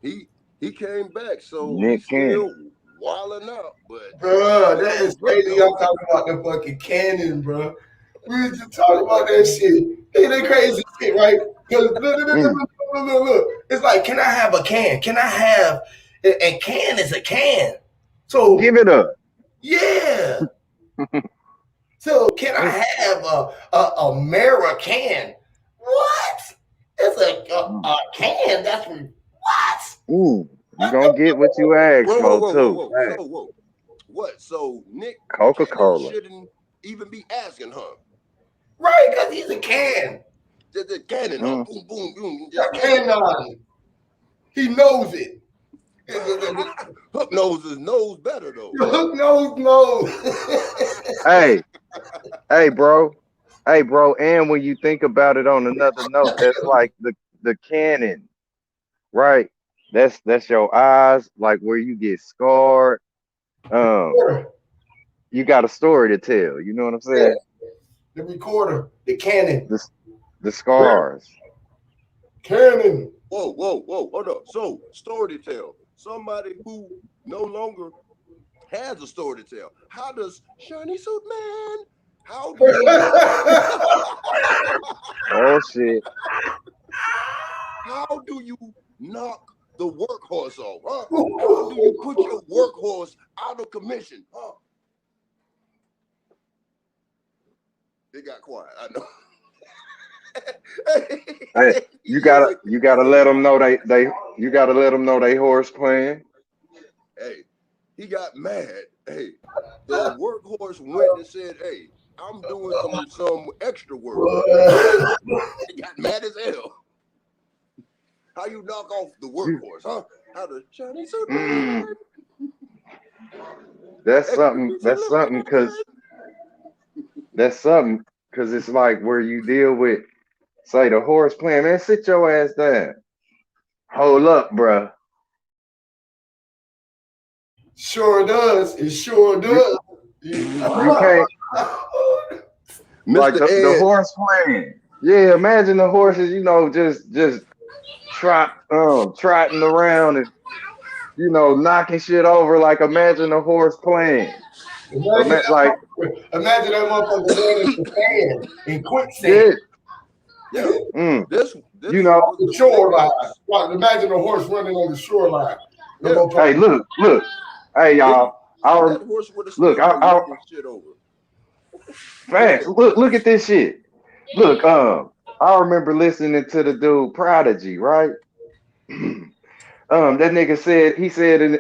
[SPEAKER 2] he he came back, so
[SPEAKER 3] Nick
[SPEAKER 2] he's
[SPEAKER 3] Cannon.
[SPEAKER 2] still wilding out. But
[SPEAKER 1] Bro, that
[SPEAKER 2] them
[SPEAKER 1] is
[SPEAKER 2] hook
[SPEAKER 1] crazy. Y'all
[SPEAKER 2] noses.
[SPEAKER 1] talking about the fucking cannon, bro. We was just talking about that shit. Hey, that crazy shit, right? Because
[SPEAKER 3] Mm,
[SPEAKER 1] look. It's like, can I have a can? Can I have? And can is a can.
[SPEAKER 3] give
[SPEAKER 1] So
[SPEAKER 3] it up.
[SPEAKER 1] yeah. So can I
[SPEAKER 3] Mm,
[SPEAKER 1] have a American? What? It's a
[SPEAKER 3] mm,
[SPEAKER 1] can. That's what?
[SPEAKER 3] mm. You gonna get what you ask
[SPEAKER 2] Whoa,
[SPEAKER 3] for
[SPEAKER 2] whoa, whoa, whoa,
[SPEAKER 3] too.
[SPEAKER 2] whoa.
[SPEAKER 3] Hey,
[SPEAKER 2] So, whoa. What? So Nick Cannon
[SPEAKER 3] Coca-Cola.
[SPEAKER 2] shouldn't even be asking, huh?
[SPEAKER 1] Right, because he's a can.
[SPEAKER 2] The cannon, huh? Boom, boom, boom.
[SPEAKER 1] Got
[SPEAKER 2] Just
[SPEAKER 1] can on him. He knows it.
[SPEAKER 2] Hook noses knows better though.
[SPEAKER 1] The hook knows.
[SPEAKER 3] Hey, hey, bro. And when you think about it on another note, that's like the cannon, right? That's your eyes, like where you get scarred. Um, you got a story to tell. You know what I'm
[SPEAKER 1] Yeah,
[SPEAKER 3] saying?
[SPEAKER 1] the recorder, the cannon.
[SPEAKER 3] The scars.
[SPEAKER 1] Cannon.
[SPEAKER 2] Whoa, whoa, whoa, hold up. So, story to tell. Somebody who no longer has a story to tell. How does Shiny Suit Man? How do you
[SPEAKER 3] Oh shit.
[SPEAKER 2] how do you knock the workhorse off? Huh? How do you put your workhorse out of commission? Huh? It got quiet, I know.
[SPEAKER 3] Hey, you gotta let them know you gotta let them know they horse playing.
[SPEAKER 2] Hey, he got mad. Hey, the workhorse went and said, "Hey, I'm doing some extra work." He got mad as hell. How you knock off the workhorse, huh? How the Chinese
[SPEAKER 3] Mm, that's something. That's something because it's like where you deal with, say, the horse playing. Man, sit your ass down. Hold up, bruh.
[SPEAKER 1] Sure does. It sure does.
[SPEAKER 3] You can't like
[SPEAKER 2] Mr.
[SPEAKER 3] the
[SPEAKER 2] Ed.
[SPEAKER 3] horse playing. Yeah, imagine the horses, just trotting around and knocking shit over. Like imagine a horse playing.
[SPEAKER 1] Imagine
[SPEAKER 3] Like
[SPEAKER 1] that motherfucker running the fan in quicksand.
[SPEAKER 3] yeah,
[SPEAKER 2] Yeah, this
[SPEAKER 3] you know.
[SPEAKER 2] was
[SPEAKER 1] The
[SPEAKER 2] the
[SPEAKER 1] shoreline.
[SPEAKER 2] famous.
[SPEAKER 1] Like, imagine a horse running on the shoreline. The
[SPEAKER 2] Yeah,
[SPEAKER 3] Hey,
[SPEAKER 1] motherfucker.
[SPEAKER 3] look. Hey, y'all.
[SPEAKER 2] that horse would have
[SPEAKER 3] Look.
[SPEAKER 2] still been knocking shit over. Go
[SPEAKER 3] Facts.
[SPEAKER 2] ahead.
[SPEAKER 3] Look at this shit. Look, I remember listening to the dude Prodigy, right? That nigga said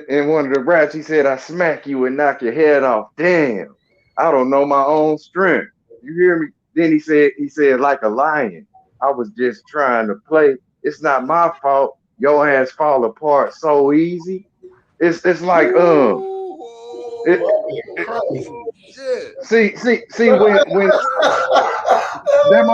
[SPEAKER 3] in one of the raps, he said, I smack you and knock your head off. Damn, I don't know my own strength. You hear me? Then he said, like a lion. I was just trying to play. It's not my fault. Your ass fall apart so easy. It's like it, it
[SPEAKER 2] Shit.
[SPEAKER 3] see when that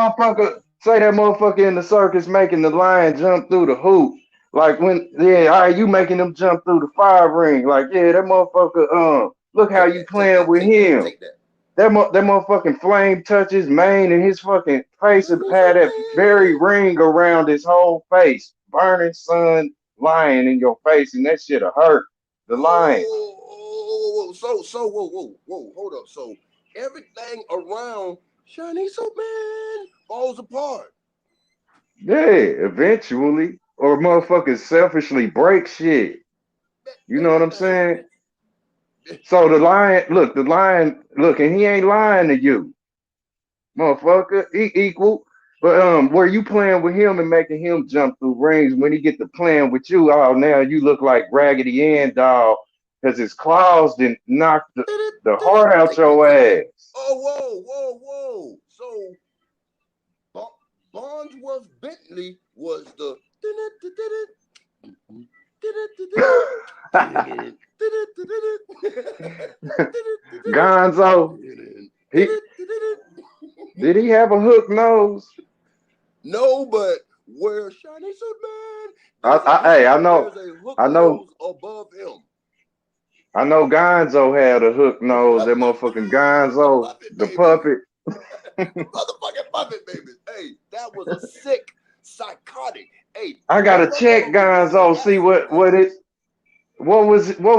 [SPEAKER 3] motherfucker in the circus making the lion jump through the hoop. Like all right, you making them jump through the fire ring. Like, yeah, that motherfucker, look how
[SPEAKER 2] Take
[SPEAKER 3] you
[SPEAKER 2] that, take
[SPEAKER 3] playing
[SPEAKER 2] that,
[SPEAKER 3] with
[SPEAKER 2] take that,
[SPEAKER 3] him.
[SPEAKER 2] take that.
[SPEAKER 3] That motherfucking flame touches mane and his fucking face had that very ring around his whole face. Burning sun lion in your face, and that shit'll hurt. The lion.
[SPEAKER 2] Whoa, hold up. So everything around Shiny Soap Man falls apart.
[SPEAKER 3] Yeah, eventually. Or motherfuckers selfishly break shit. You know what I'm saying? So the lion, look, and he ain't lying to you, motherfucker. He equal. But where you playing with him and making him jump through rings when he get to playing with you, oh now you look like Raggedy Ann doll because his claws didn't knock the heart out
[SPEAKER 2] Take that,
[SPEAKER 3] your
[SPEAKER 2] take that.
[SPEAKER 3] ass.
[SPEAKER 2] Oh, whoa. So Barnsworth Bentley was the
[SPEAKER 3] Gonzo, he did he have a hook nose?
[SPEAKER 2] No, but where Shiny Suit Man,
[SPEAKER 3] Hey,
[SPEAKER 2] there's a hook nose above him.
[SPEAKER 3] I know Gonzo had a hook nose. That motherfucking Gonzo,
[SPEAKER 2] Puppet
[SPEAKER 3] the
[SPEAKER 2] baby.
[SPEAKER 3] puppet.
[SPEAKER 2] Motherfucking puppet baby. Hey, that was a sick, psychotic. Hey,
[SPEAKER 3] I
[SPEAKER 2] that
[SPEAKER 3] gotta check
[SPEAKER 2] motherfucker was
[SPEAKER 3] Gonzo, see
[SPEAKER 2] acid,
[SPEAKER 3] what
[SPEAKER 2] man.
[SPEAKER 3] what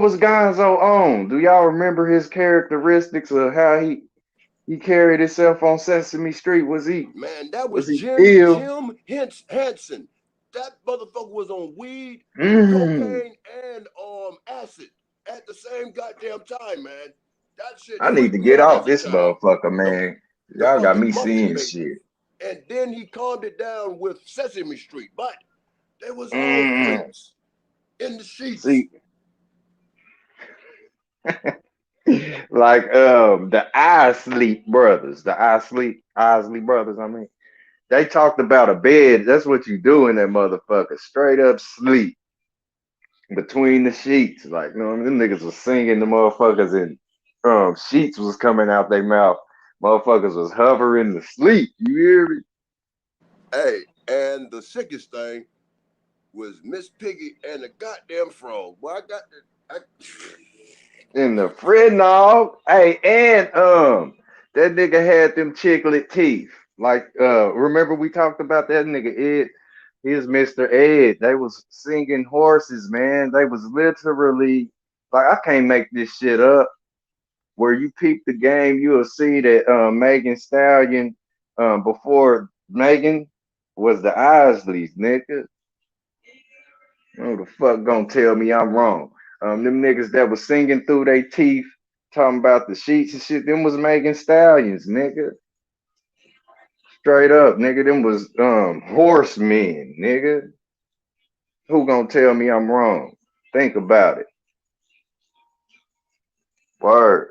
[SPEAKER 3] was Gonzo on? Do y'all remember his characteristics of how he carried himself on Sesame Street?
[SPEAKER 2] Man, that
[SPEAKER 3] Was
[SPEAKER 2] was
[SPEAKER 3] he
[SPEAKER 2] Jim
[SPEAKER 3] ill?
[SPEAKER 2] Hansen. That motherfucker was on weed,
[SPEAKER 3] Mm,
[SPEAKER 2] cocaine, and acid at the same goddamn time, man. That shit
[SPEAKER 3] I need to
[SPEAKER 2] freaked me
[SPEAKER 3] get
[SPEAKER 2] out
[SPEAKER 3] off
[SPEAKER 2] as a
[SPEAKER 3] this
[SPEAKER 2] child.
[SPEAKER 3] motherfucker,
[SPEAKER 2] The
[SPEAKER 3] man.
[SPEAKER 2] the
[SPEAKER 3] Y'all got
[SPEAKER 2] fucking
[SPEAKER 3] me
[SPEAKER 2] Muppet
[SPEAKER 3] seeing
[SPEAKER 2] Baby.
[SPEAKER 3] shit.
[SPEAKER 2] And then he calmed it down with Sesame Street. But they was all
[SPEAKER 3] Mm,
[SPEAKER 2] freaks. in the sheets.
[SPEAKER 3] See, like the Isley brothers, Isley brothers. I mean, they talked about a bed. That's what you do in that motherfucker. Straight up sleep between the sheets. Like, you know, what I mean? Them niggas was singing the motherfuckers and sheets was coming out their mouth. Motherfuckers was hovering to sleep. You hear me?
[SPEAKER 2] Hey, and the sickest thing was Miss Piggy and the goddamn frog. Boy,
[SPEAKER 3] In the Frednog. Hey, and that nigga had them chiclet teeth. Like, remember we talked about that nigga Ed? Here's Mr. Ed. They was singing horses, man. They was literally like, I can't make this shit up. Where you peep the game, you'll see that Megan Stallion, before Megan, was the Isleys, nigga. Who the fuck gonna tell me I'm wrong? Them niggas that was singing through their teeth, talking about the sheets and shit, them was Megan Stallions, nigga. Straight up, nigga. Them was horsemen, nigga. Who gonna tell me I'm wrong? Think about it. Word.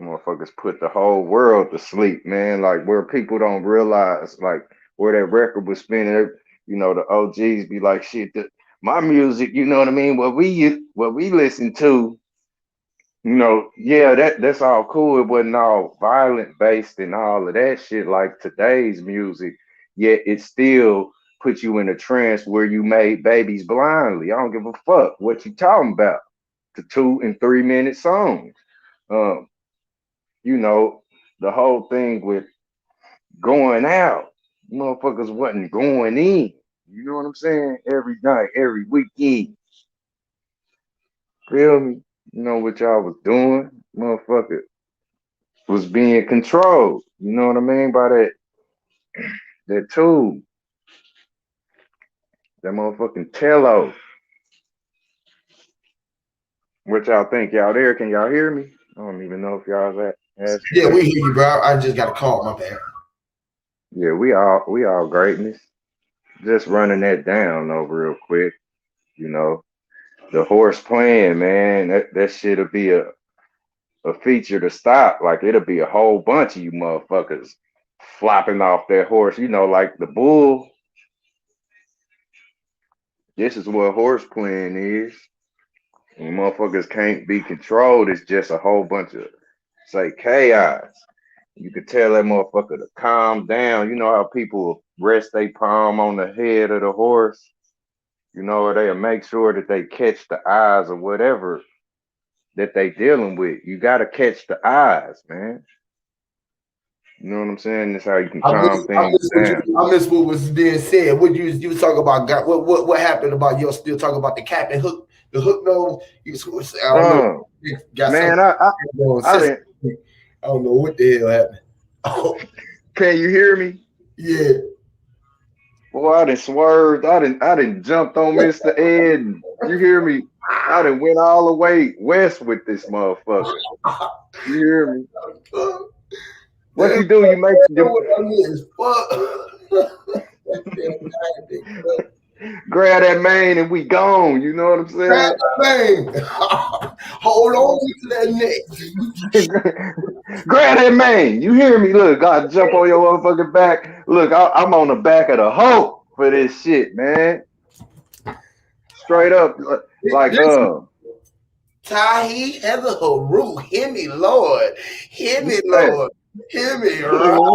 [SPEAKER 3] Motherfuckers put the whole world to sleep, man. Like where people don't realize, like where that record was spinning. You know, the OGs be like, shit. My music, you know what I mean? What we listen to, you know, yeah, that's all cool. It wasn't all violent based and all of that shit like today's music. Yet it still puts you in a trance where you made babies blindly. I don't give a fuck what you talking about. The 2 and 3 minute songs. You know, the whole thing with going out, motherfuckers wasn't going in. You know what I'm saying? Every night, every weekend. Feel me? You know what y'all was doing? Motherfucker was being controlled. You know what I mean by that tool. That motherfucking tello. What y'all think? Y'all there? Can y'all hear me? I don't even know if y'all's at.
[SPEAKER 1] Yeah, we hear you, bro. I just got a call, my bad.
[SPEAKER 3] Yeah, we all greatness. Just running that down though real quick. You know, the horse playing, man, that shit'll be a feature to stop. Like it'll be a whole bunch of you motherfuckers flopping off that horse. You know, like the bull. This is what horse playing is. When motherfuckers can't be controlled, it's just a whole bunch of, say, chaos. You could tell that motherfucker to calm down. You know how people rest their palm on the head of the horse? You know, or they'll make sure that they catch the eyes or whatever that they dealing with. You got to catch the eyes, man. You know what I'm saying? That's how you can calm things down.
[SPEAKER 1] I miss what was being said. What you was talking about? What happened about you still talking about the cap and hook, the hook nose? I don't know.
[SPEAKER 3] Man, I didn't.
[SPEAKER 1] I don't know what the hell happened. Oh.
[SPEAKER 3] Can you hear me?
[SPEAKER 1] Yeah.
[SPEAKER 3] Boy, I done swerved. I done jumped on Mr. Ed. You hear me? I done went all the way west with this motherfucker. You hear me? What you do? You make grab that mane and we gone. You know what I'm saying?
[SPEAKER 1] Grab that mane. Hold on to that
[SPEAKER 3] neck. Grab that mane. You hear me? Look, God, jump on your motherfucking back. Look, I'm on the back of the hoe for this shit, man. Straight up, like
[SPEAKER 1] Tahi Heather Haru, hear me, Lord. Hear me, Lord. Hear me, right?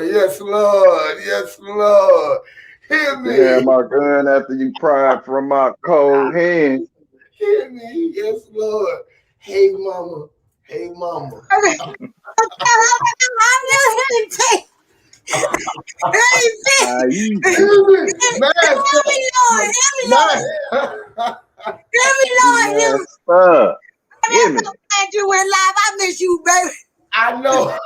[SPEAKER 1] Yes, Lord. Yes, Lord. Hear me.
[SPEAKER 3] Yeah, my gun after you pried from my cold hands.
[SPEAKER 1] Hear me. Yes, Lord. Hey, mama. Hey, mama.
[SPEAKER 5] You went live. I miss you, baby.
[SPEAKER 1] I know.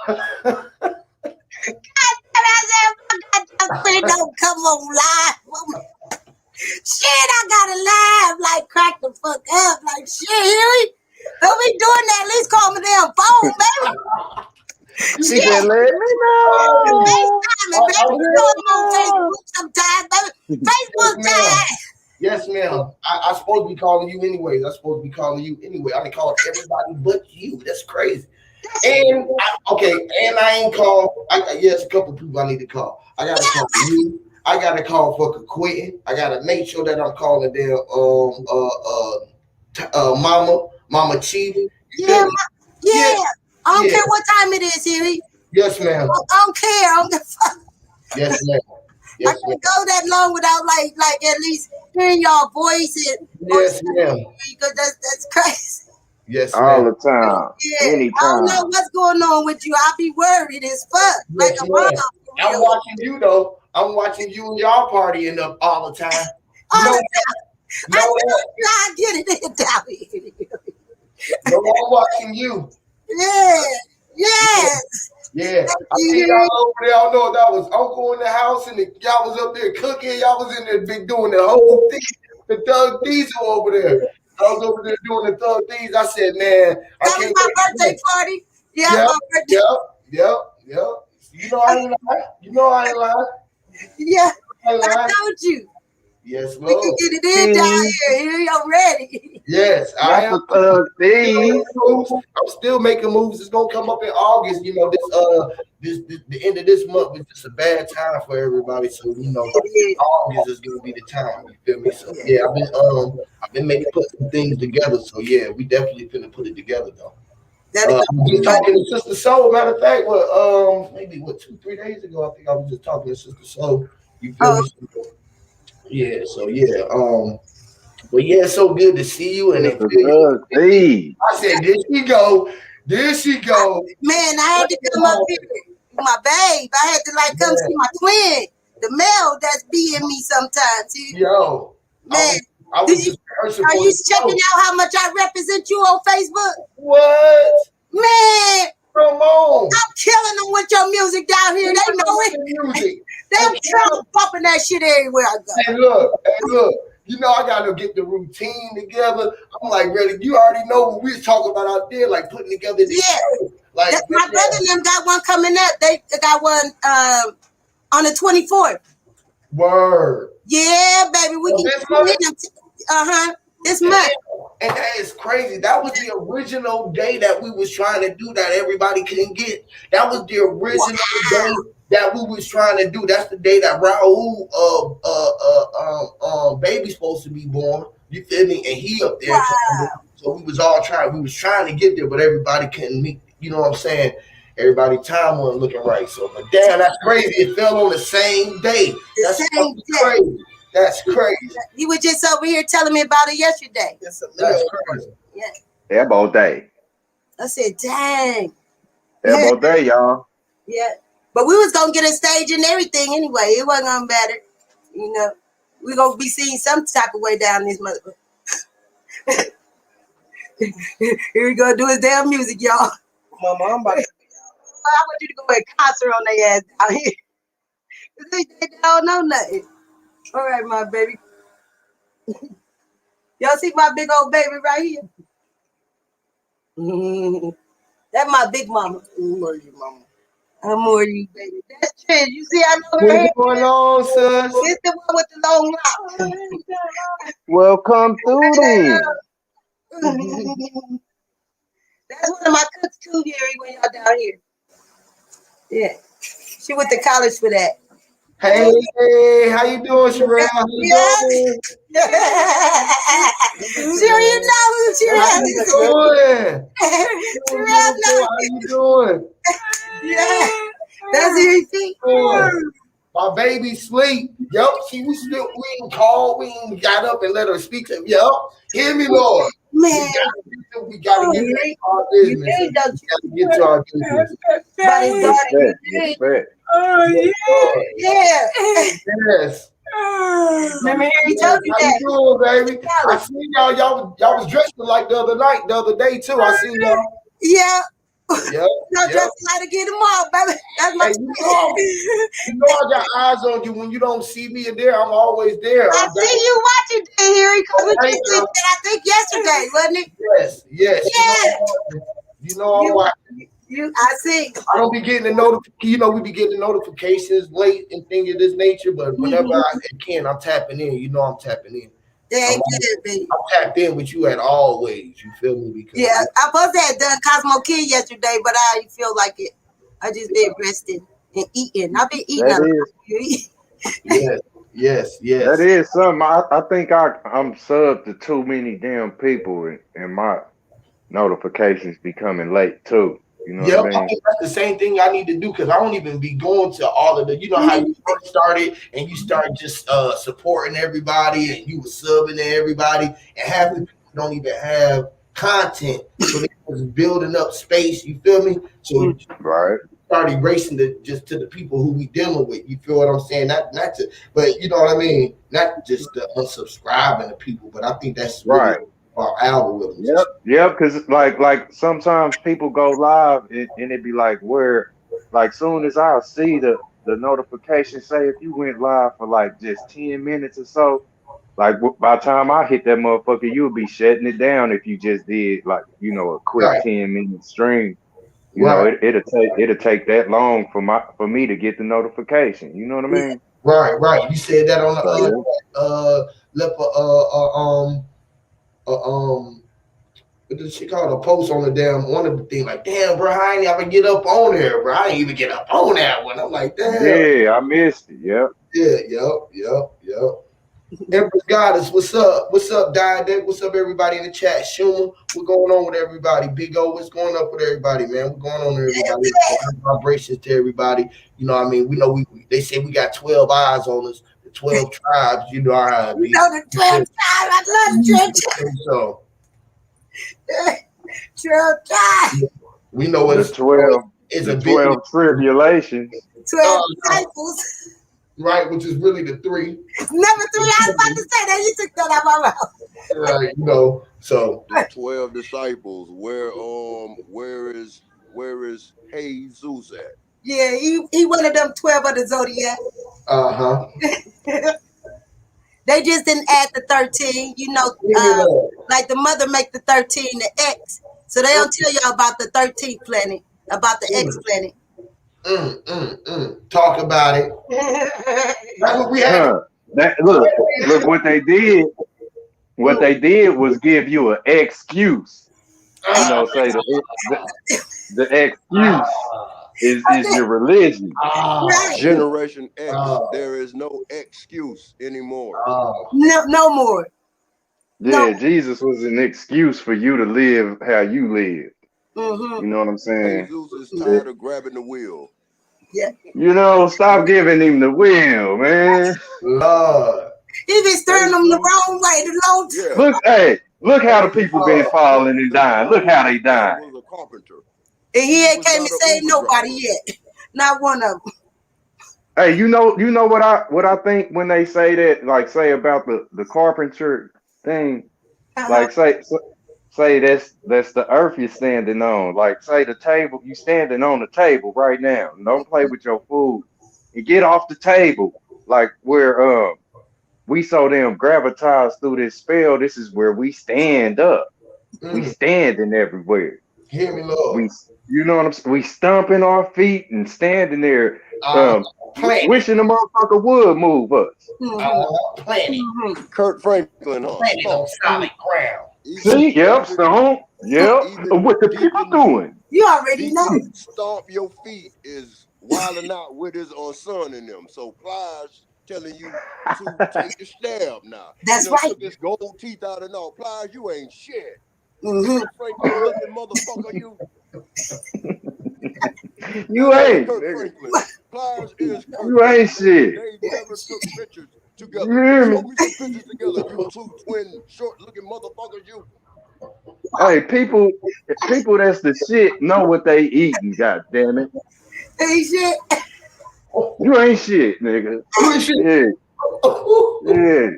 [SPEAKER 5] Don't come on live. Shit, I gotta laugh, like crack the fuck up, like shit, Huey. Don't be doing that. At least call me damn phone, baby.
[SPEAKER 3] She said, let me know.
[SPEAKER 5] FaceTime, baby. You know I'm on Facebook. Facebook time.
[SPEAKER 6] Yes, ma'am. I supposed to be calling you anyways. I done called everybody but you. That's crazy. And I ain't called. Yes, a couple people I need to call. I gotta call you. I gotta call fucking quitting. I gotta make sure that I'm calling their mama cheating.
[SPEAKER 5] Yeah. I don't care what time it is, Harry.
[SPEAKER 6] Yes, ma'am.
[SPEAKER 5] I don't care. I don't give a fuck.
[SPEAKER 6] Yes, ma'am.
[SPEAKER 5] I can't go that long without like at least hearing y'all voice and
[SPEAKER 6] yes, ma'am.
[SPEAKER 5] Because that's crazy.
[SPEAKER 6] Yes,
[SPEAKER 3] all
[SPEAKER 6] ma'am.
[SPEAKER 3] the time.
[SPEAKER 5] Yeah.
[SPEAKER 3] Anytime.
[SPEAKER 5] I don't know what's going on with you. I'll be worried as fuck.
[SPEAKER 6] Yes,
[SPEAKER 5] like a mom.
[SPEAKER 6] I'm watching you though. I'm watching you and y'all partying up all the time.
[SPEAKER 5] I get it in down here.
[SPEAKER 6] No, I'm watching you.
[SPEAKER 5] Yeah. Yes.
[SPEAKER 6] Yeah, I see y'all over there. I don't know if that was Uncle in the house and y'all was up there cooking. Y'all was in there doing the whole thing, the Thug Diesel over there. I was over there doing the Thug Diesel. I said, man,
[SPEAKER 5] that was my birthday party. Yeah, my birthday.
[SPEAKER 6] Yep. You know I ain't lying.
[SPEAKER 5] Yeah, I told you.
[SPEAKER 6] Yes, Lord.
[SPEAKER 5] We can get it in down here. Here y'all ready.
[SPEAKER 6] Yes, I am. I'm still making moves. It's gonna come up in August. You know, this the end of this month is just a bad time for everybody. So August is gonna be the time. You feel me? So yeah, I've been maybe putting some things together. So yeah, we definitely finna put it together though. I'm just talking to Sister Soul. Matter of fact, maybe 2-3 days ago, I think I was just talking to Sister Soul. You feel me? Yeah, so yeah, but yeah, it's so good to see you. And I said, there she go.
[SPEAKER 5] Man, I had to come up here with my babe. I had to come see my twin, the male that's being me sometimes.
[SPEAKER 6] Yo,
[SPEAKER 5] man, are you checking out how much I represent you on Facebook?
[SPEAKER 6] What?
[SPEAKER 5] Man,
[SPEAKER 6] come on!
[SPEAKER 5] I'm killing them with your music down here. They know it. They're bumping that shit everywhere I go.
[SPEAKER 6] Hey, look. You know, I got to get the routine together. I'm like, ready. You already know what we was talking about out there, like putting together this show. Like,
[SPEAKER 5] my brother and them got one coming up. They got one on the 24th.
[SPEAKER 6] Word.
[SPEAKER 5] Yeah, baby. We can get them. This month.
[SPEAKER 6] And that is crazy. That was the original day that we was trying to do that everybody couldn't get. That was the original day that we was trying to do. That's the day that Raul baby's supposed to be born. You feel me? And he up there.
[SPEAKER 5] Wow.
[SPEAKER 6] So we was all trying. We was trying to get there, but everybody couldn't meet. You know what I'm saying? Everybody time wasn't looking right. So, but damn, that's crazy. It fell on the same day. That's crazy. That's crazy.
[SPEAKER 5] He was just over here telling me about it yesterday.
[SPEAKER 6] That's crazy.
[SPEAKER 3] Yeah. About day.
[SPEAKER 5] I said, dang.
[SPEAKER 3] About day, y'all.
[SPEAKER 5] Yeah. But we was gonna get a stage and everything anyway. It wasn't gonna matter. You know, we gonna be seen some type of way down this mother. Here we go do his damn music, y'all.
[SPEAKER 6] Mama, I want
[SPEAKER 5] you to go and concert on their ass down here. They don't know nothing. All right, my baby. Y'all see my big old baby right here? That's my big mama.
[SPEAKER 6] Who are you, mama?
[SPEAKER 5] I'm more you, baby. That's Trish. You see, I know her.
[SPEAKER 6] What's going on, sis?
[SPEAKER 5] It's the one with the long locks.
[SPEAKER 3] Welcome through then.
[SPEAKER 5] That's one of my cooks too, Gary, when y'all down here. Yeah. She went to college for that.
[SPEAKER 6] Hey, how you doing, Sherelle? How you doing?
[SPEAKER 5] Sure, you know, Sherelle.
[SPEAKER 6] How you doing? How you doing?
[SPEAKER 5] Yeah, that's everything.
[SPEAKER 6] My baby sleep. Yup, we ain't called, we ain't got up and let her speak. Yup, hear me, Lord.
[SPEAKER 5] Man,
[SPEAKER 6] we gotta get to our business. We gotta get to our business.
[SPEAKER 5] Yeah.
[SPEAKER 6] Yes.
[SPEAKER 5] Remember, he told you that.
[SPEAKER 6] How you doing, baby? I seen y'all was dressing like the other day too. I seen y'all.
[SPEAKER 5] Yeah.
[SPEAKER 6] Yep.
[SPEAKER 5] Dressing like to get them all, baby. That's my
[SPEAKER 6] you know I got eyes on you. When you don't see me there, I'm always there.
[SPEAKER 5] I see you watching, Harry, because we just did that, I think yesterday, wasn't it?
[SPEAKER 6] Yes. You know I'm watching.
[SPEAKER 5] I see.
[SPEAKER 6] I don't be getting the notification. We be getting the notifications late and things of this nature. But whenever I can, I'm tapping in. I'm tapping in.
[SPEAKER 5] Yeah,
[SPEAKER 6] I'm
[SPEAKER 5] good, baby.
[SPEAKER 6] tapped in with you at all ways. You feel me? Because
[SPEAKER 5] I supposed to have done Cosmo Kid yesterday, but I didn't feel like it. I just been resting and eating. I've been eating a lot.
[SPEAKER 6] Yes.
[SPEAKER 3] That is something. I think I'm sub to too many damn people, and my notifications becoming late too. You know
[SPEAKER 6] Yep,
[SPEAKER 3] what I
[SPEAKER 6] I
[SPEAKER 3] mean?
[SPEAKER 6] think that's the same thing I need to do because I don't even be going to all of the. You know how you first started and you start just supporting everybody and you were subbing to everybody, and half the people don't even have content, so they was building up space. You feel me? So
[SPEAKER 3] Right.
[SPEAKER 6] start erasing just to the people who we dealing with. You feel what I'm saying? Not to, but you know what I mean. Not just the unsubscribing to people, but I think that's really
[SPEAKER 3] Right.
[SPEAKER 6] our algorithms.
[SPEAKER 3] Yep. Because like sometimes people go live and it be like soon as I see the notification say if you went live for like just 10 minutes or so, like by the time I hit that motherfucker, you'll be shutting it down if you just did like a quick
[SPEAKER 6] Right.
[SPEAKER 3] 10-minute stream.
[SPEAKER 6] Right.
[SPEAKER 3] It'll take that long for me to get the notification. You know what I mean?
[SPEAKER 6] Right. You said that on the what did she call it? A post on the damn one of the things like, damn, bro, I ain't ever get up on there, bro. I ain't even get up on that one. I'm like, damn.
[SPEAKER 3] Yeah, I missed it. Yep.
[SPEAKER 6] Yeah, yep. Empress Goddess, what's up? What's up, Diadec? What's up, everybody in the chat? Schumer, what's going on with everybody? Big O, what's going up with everybody, man? What's going on with everybody? Vibrations to everybody. You know what I mean? We know they say we got 12 eyes on us, the 12 tribes. You know how it be.
[SPEAKER 5] The 12 tribes. I love the 12 tribes.
[SPEAKER 6] So
[SPEAKER 5] 12 tribes.
[SPEAKER 6] we know it's
[SPEAKER 3] 12.
[SPEAKER 6] It's
[SPEAKER 3] the
[SPEAKER 6] a
[SPEAKER 3] 12 tribulations.
[SPEAKER 5] 12 disciples.
[SPEAKER 6] Right, which is really the 3.
[SPEAKER 5] Number 3, I was about to say that. You took that out my mouth.
[SPEAKER 6] Right, so
[SPEAKER 2] the 12 disciples. Where is Jesus at?
[SPEAKER 5] Yeah, he one of them 12 of the zodiac. They just didn't add the 13. Like the mother make the 13 the X. So they don't tell y'all about the 13th planet, about the X planet.
[SPEAKER 6] Talk about it. That's what we had.
[SPEAKER 3] Look what they did. What they did was give you an excuse. Say the excuse is your religion.
[SPEAKER 2] Generation X. There is no excuse anymore.
[SPEAKER 5] No more.
[SPEAKER 3] Yeah, Jesus was an excuse for you to live how you live. You know what I'm saying?
[SPEAKER 2] Jesus is tired of grabbing the wheel.
[SPEAKER 5] Yeah.
[SPEAKER 3] Stop giving him the wheel, man.
[SPEAKER 6] Lord.
[SPEAKER 5] He been stirring them the wrong way the long
[SPEAKER 3] time. Look how the people been falling and dying. Look how they died.
[SPEAKER 2] He was a carpenter.
[SPEAKER 5] And he ain't came and saved nobody yet. Not one of them.
[SPEAKER 3] Hey, you know what I think when they say that, like say about the carpenter thing, like say that's the earth you're standing on. Like say the table, you standing on the table right now. Don't play with your food. And get off the table. Like where we so damn gravitas through this spell, this is where we stand up. We standing everywhere.
[SPEAKER 6] Hear me, Lord.
[SPEAKER 3] You know what I'm saying? We stomping our feet and standing there, wishing the motherfucker would move us.
[SPEAKER 6] Planning.
[SPEAKER 2] Kurt Franklin, huh?
[SPEAKER 6] Planning on solid ground.
[SPEAKER 3] See, Stone. What the people doing?
[SPEAKER 5] You already know.
[SPEAKER 2] Stomp your feet is wilding out with his son in them. So Plies telling you to take the stab now.
[SPEAKER 5] That's right.
[SPEAKER 2] Took his gold teeth out and all. Plies, you ain't shit. Franklin looking motherfucker, you.
[SPEAKER 3] You ain't.
[SPEAKER 2] Plies is Kurt.
[SPEAKER 3] You ain't shit.
[SPEAKER 2] They never took pictures together.
[SPEAKER 3] You hear me?
[SPEAKER 2] Show me some pictures together. You two twin short-looking motherfuckers, you.
[SPEAKER 3] Hey, people that's the shit know what they eating, god damn it.
[SPEAKER 5] Ain't shit.
[SPEAKER 3] You ain't shit, nigga. Yeah.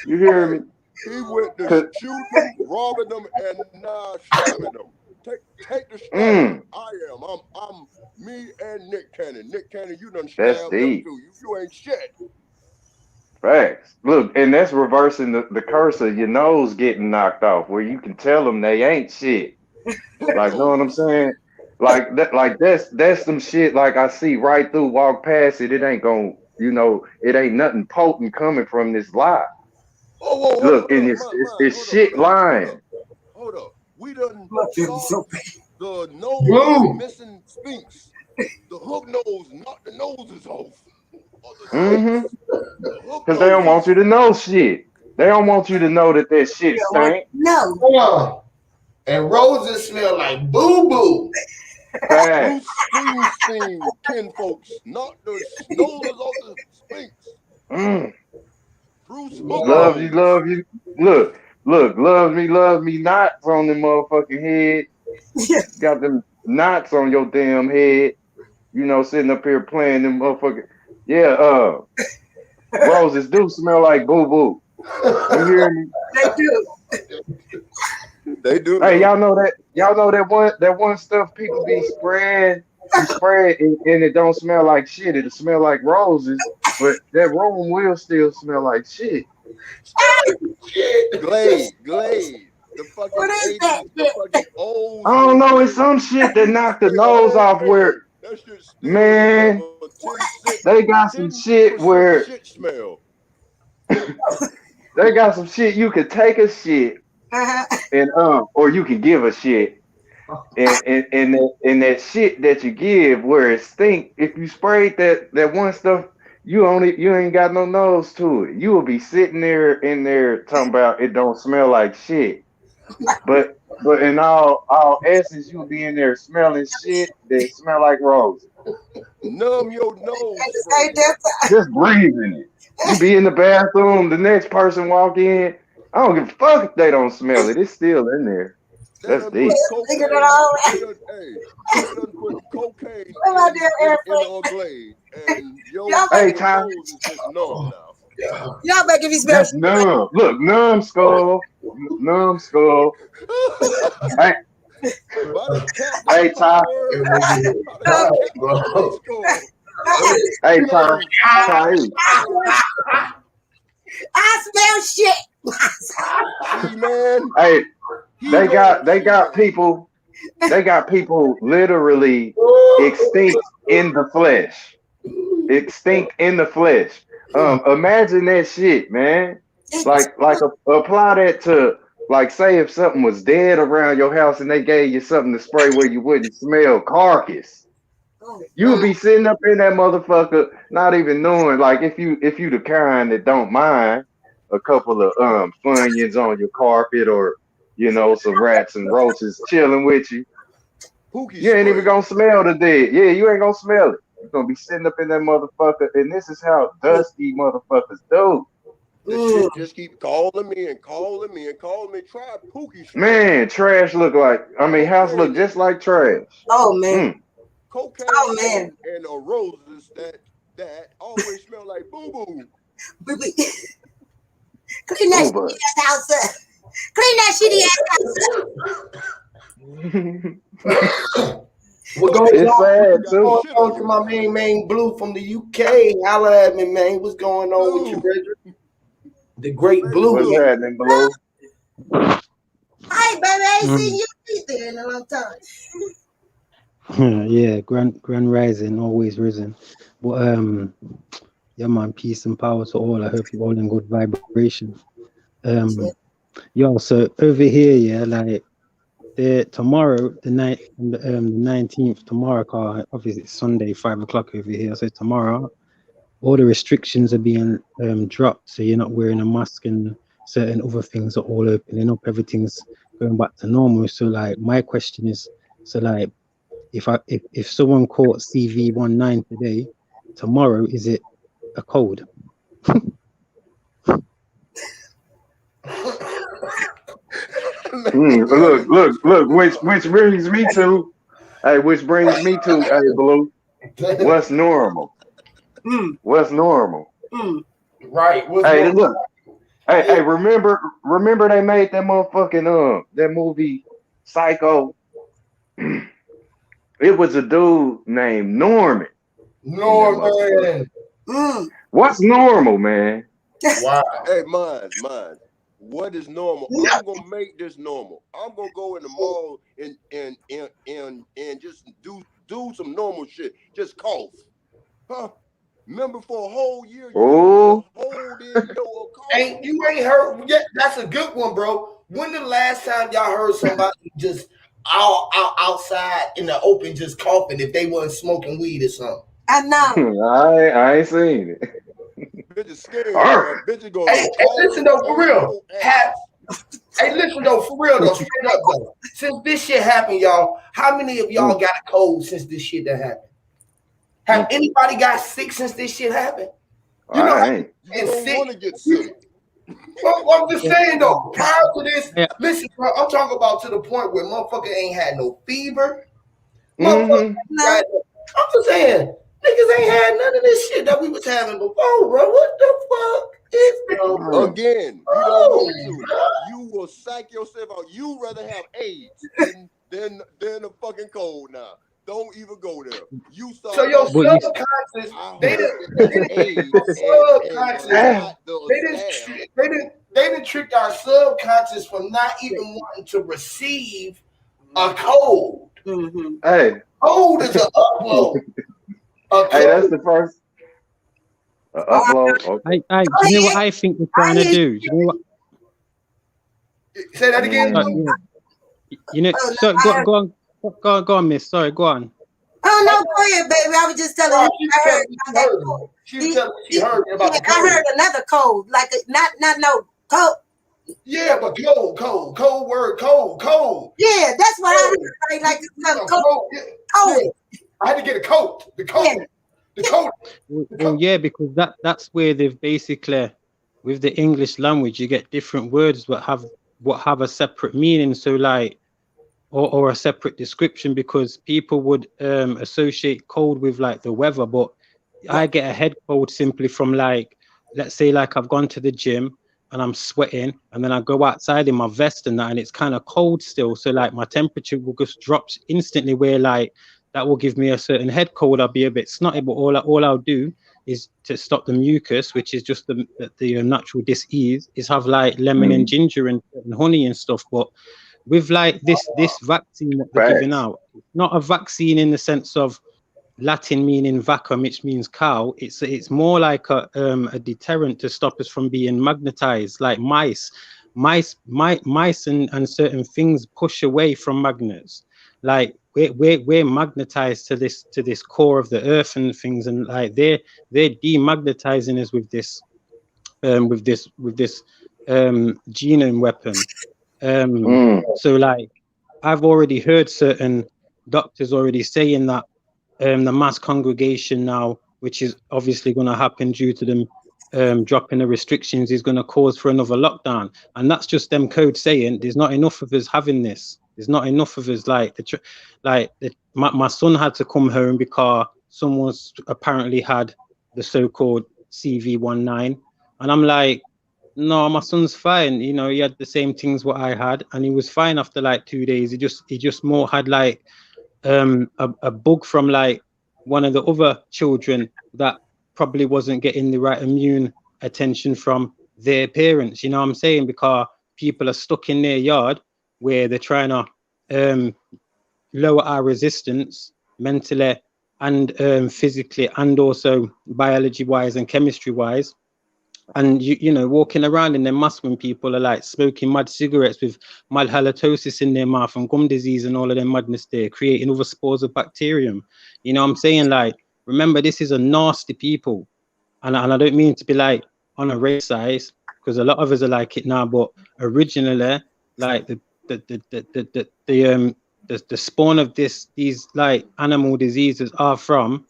[SPEAKER 3] You hear me?
[SPEAKER 2] He went to shooting them, robbing them, and now stabbing them. Take the stab. I am. I'm me and Nick Cannon. Nick Cannon, you done stabbed them too. You ain't shit.
[SPEAKER 3] Facts. Look, and that's reversing the curse of your nose getting knocked off, where you can tell them they ain't shit. Like, know what I'm saying? Like that, like that's some shit. Like I see right through, walk past it. It ain't gonna, it ain't nothing potent coming from this lie.
[SPEAKER 2] Oh,
[SPEAKER 3] Look, and it's shit lying.
[SPEAKER 2] Hold up. We done
[SPEAKER 5] Motherfucker, so
[SPEAKER 2] thought the nose was missing Sphinx. The hook nose knocked the noses off.
[SPEAKER 3] Mm-hmm. Because they don't want you to know shit. They don't want you to know that shit stank.
[SPEAKER 5] No.
[SPEAKER 6] Hold on. And roses smell like boo boo.
[SPEAKER 3] Facts.
[SPEAKER 2] Bruce Springsteen kinfolks knocked the noses off the Sphinx.
[SPEAKER 3] Mm.
[SPEAKER 2] Bruce
[SPEAKER 3] Love you, love you. Look, love me knots on the motherfucking head. Got them knots on your damn head. Sitting up here playing them motherfucking. Yeah, roses do smell like boo boo. You hear me?
[SPEAKER 5] They do.
[SPEAKER 2] They do.
[SPEAKER 3] Hey, y'all know that one stuff people be spraying. You spray it and it don't smell like shit. It'll smell like roses, but that room will still smell like shit.
[SPEAKER 2] Glade. The fucking
[SPEAKER 5] What is
[SPEAKER 2] 80s,
[SPEAKER 5] that?
[SPEAKER 2] the fucking old.
[SPEAKER 3] I don't know. It's some shit that knocked the nose off where,
[SPEAKER 2] that shit still
[SPEAKER 3] man, they got some shit where
[SPEAKER 2] shit smell.
[SPEAKER 3] they got some shit you could take a shit and or you can give a shit. And that shit that you give where it stink, if you sprayed that one stuff, you ain't got no nose to it. You will be sitting there in there talking about it don't smell like shit. But in all essence, you'll be in there smelling shit that smell like roses.
[SPEAKER 2] Numb your nose.
[SPEAKER 3] Just breathing it. You be in the bathroom, the next person walk in. I don't give a fuck if they don't smell it. It's still in there. That's deep.
[SPEAKER 2] Hey, they done put cocaine in a glade, and
[SPEAKER 3] hey, Ty.
[SPEAKER 2] nose is just numb now.
[SPEAKER 5] Y'all making me smell.
[SPEAKER 3] That's numb. Look, numb skull. Hey, hey, Ty. Hey, Ty.
[SPEAKER 5] I smell shit.
[SPEAKER 2] See, man.
[SPEAKER 3] Hey, they got people literally extinct in the flesh. Imagine that shit, man. Like apply that to, like, say if something was dead around your house and they gave you something to spray where you wouldn't smell carcass. You would be sitting up in that motherfucker, not even knowing. Like if you the kind that don't mind a couple of funyuns on your carpet, or some rats and roaches chilling with you, you ain't even gonna smell the dead. Yeah, you ain't gonna smell it. You're gonna be sitting up in that motherfucker, and this is how dusty motherfuckers do.
[SPEAKER 2] The shit just keep calling me. Try Pookie spray.
[SPEAKER 3] Man, trash look like. House look just like trash.
[SPEAKER 5] Oh man.
[SPEAKER 2] Cocaine and roses that always smell like boo boo.
[SPEAKER 5] Clean that shitty ass house up. Clean that shitty ass house up.
[SPEAKER 6] We're going on to my main Blue from the UK. Holla at me, man. What's going on with you, Bridget? The great Blue.
[SPEAKER 3] What's happening, Blue?
[SPEAKER 5] Hi, baby. I ain't seen you either in a long time.
[SPEAKER 7] Yeah, grand rising, always risen. But yeah, man, peace and power to all. I hope you're all in good vibration. So over here, yeah, like tomorrow, the 19th, tomorrow, obviously it's Sunday, 5 o'clock over here. So tomorrow, all the restrictions are being dropped. So you're not wearing a mask, and certain other things are all opening up. Everything's going back to normal. So like, my question is, so like, if someone caught CV19 today, tomorrow, is it a code?
[SPEAKER 3] Look, which brings me to, hey, Blue, what's normal? What's normal?
[SPEAKER 6] Right.
[SPEAKER 3] Hey, look. Hey, remember they made that motherfucking that movie Psycho? It was a dude named Norman. What's normal, man?
[SPEAKER 6] Wow.
[SPEAKER 2] Hey, mine. what is normal?
[SPEAKER 5] No.
[SPEAKER 2] I'm gonna make this normal. I'm gonna go in the mall and just do some normal shit. Just cough. Huh? Remember for a whole year you had to hold in your cough.
[SPEAKER 6] You ain't heard yet. That's a good one, bro. When the last time y'all heard somebody just outside in the open just coughing if they wasn't smoking weed or something?
[SPEAKER 5] I know.
[SPEAKER 3] I ain't seen it.
[SPEAKER 2] Bitch is scared, bro. Bitch is going
[SPEAKER 6] Hey, listen though, for real. Hey, listen though, for real though, straight up though. Since this shit happened, y'all, how many of y'all got a cold since this shit that happened? Have anybody got sick since this shit happened? You know,
[SPEAKER 3] I ain't.
[SPEAKER 2] You don't want to get sick.
[SPEAKER 6] I'm just saying though, prior to this, listen, bro, I'm talking about to the point where motherfucker ain't had no fever. Motherfucker, I'm just saying, niggas ain't had none of this shit that we was having before, bro. What the fuck is going
[SPEAKER 2] Again, you don't want to. You will psych yourself out. You rather have AIDS than a fucking cold now. Don't even go there. You saw
[SPEAKER 6] so your subconscious, they didn't trick our subconscious from not even wanting to receive a cold.
[SPEAKER 3] Hey,
[SPEAKER 6] cold is an upload.
[SPEAKER 3] Hey, that's the first upload.
[SPEAKER 7] Okay. Do you know what I think we're trying to do? Do you know what?
[SPEAKER 6] Say that again.
[SPEAKER 7] You know, so go on, miss. Sorry, go on.
[SPEAKER 5] Oh no, go ahead, baby. I was just telling you. I heard about that cold.
[SPEAKER 6] She heard about the cold.
[SPEAKER 5] I heard another cold, like not no cold.
[SPEAKER 6] Yeah, but cold word, cold.
[SPEAKER 5] Yeah, that's what I heard. Like cold.
[SPEAKER 6] Yeah. I had to get a coat. The coat. Yeah. The coat.
[SPEAKER 7] Well, yeah, because that's where they've basically, with the English language, you get different words that have a separate meaning. So like, or a separate description, because people would associate cold with like the weather, but I get a head cold simply from like, let's say like I've gone to the gym and I'm sweating, and then I go outside in my vest and that, and it's kind of cold still. So like my temperature will just drop instantly, where like that will give me a certain head cold. I'll be a bit snotty, but all I'll do is to stop the mucus, which is just the natural dis-ease, is have like lemon and ginger and honey and stuff. But with like this vaccine that they're giving out, not a vaccine in the sense of Latin meaning vacum, which means cow. It's more like a deterrent to stop us from being magnetized, like mice and certain things push away from magnets. Like we're magnetized to this core of the earth and things, and like they're demagnetizing us with this genome weapon. So like I've already heard certain doctors already saying that the mass congregation now, which is obviously going to happen due to them dropping the restrictions, is going to cause for another lockdown. And that's just them code saying there's not enough of us having this. There's not enough of us. My son had to come home because someone's apparently had the so-called CV19, and I'm like, no, my son's fine. You know, he had the same things what I had, and he was fine after like 2 days. He just more had like a bug from like one of the other children that probably wasn't getting the right immune attention from their parents. You know what I'm saying? Because people are stuck in their yard where they're trying to lower our resistance mentally and physically, and also biology wise and chemistry wise. And you know, walking around in their mask when people are like smoking mad cigarettes with mad halitosis in their mouth and gum disease and all of them madness there, creating other spores of bacterium. You know what I'm saying? Like, remember, this is a nasty people, and I don't mean to be like on a race size, because a lot of us are like it now, but originally, like the spawn of these like animal diseases are from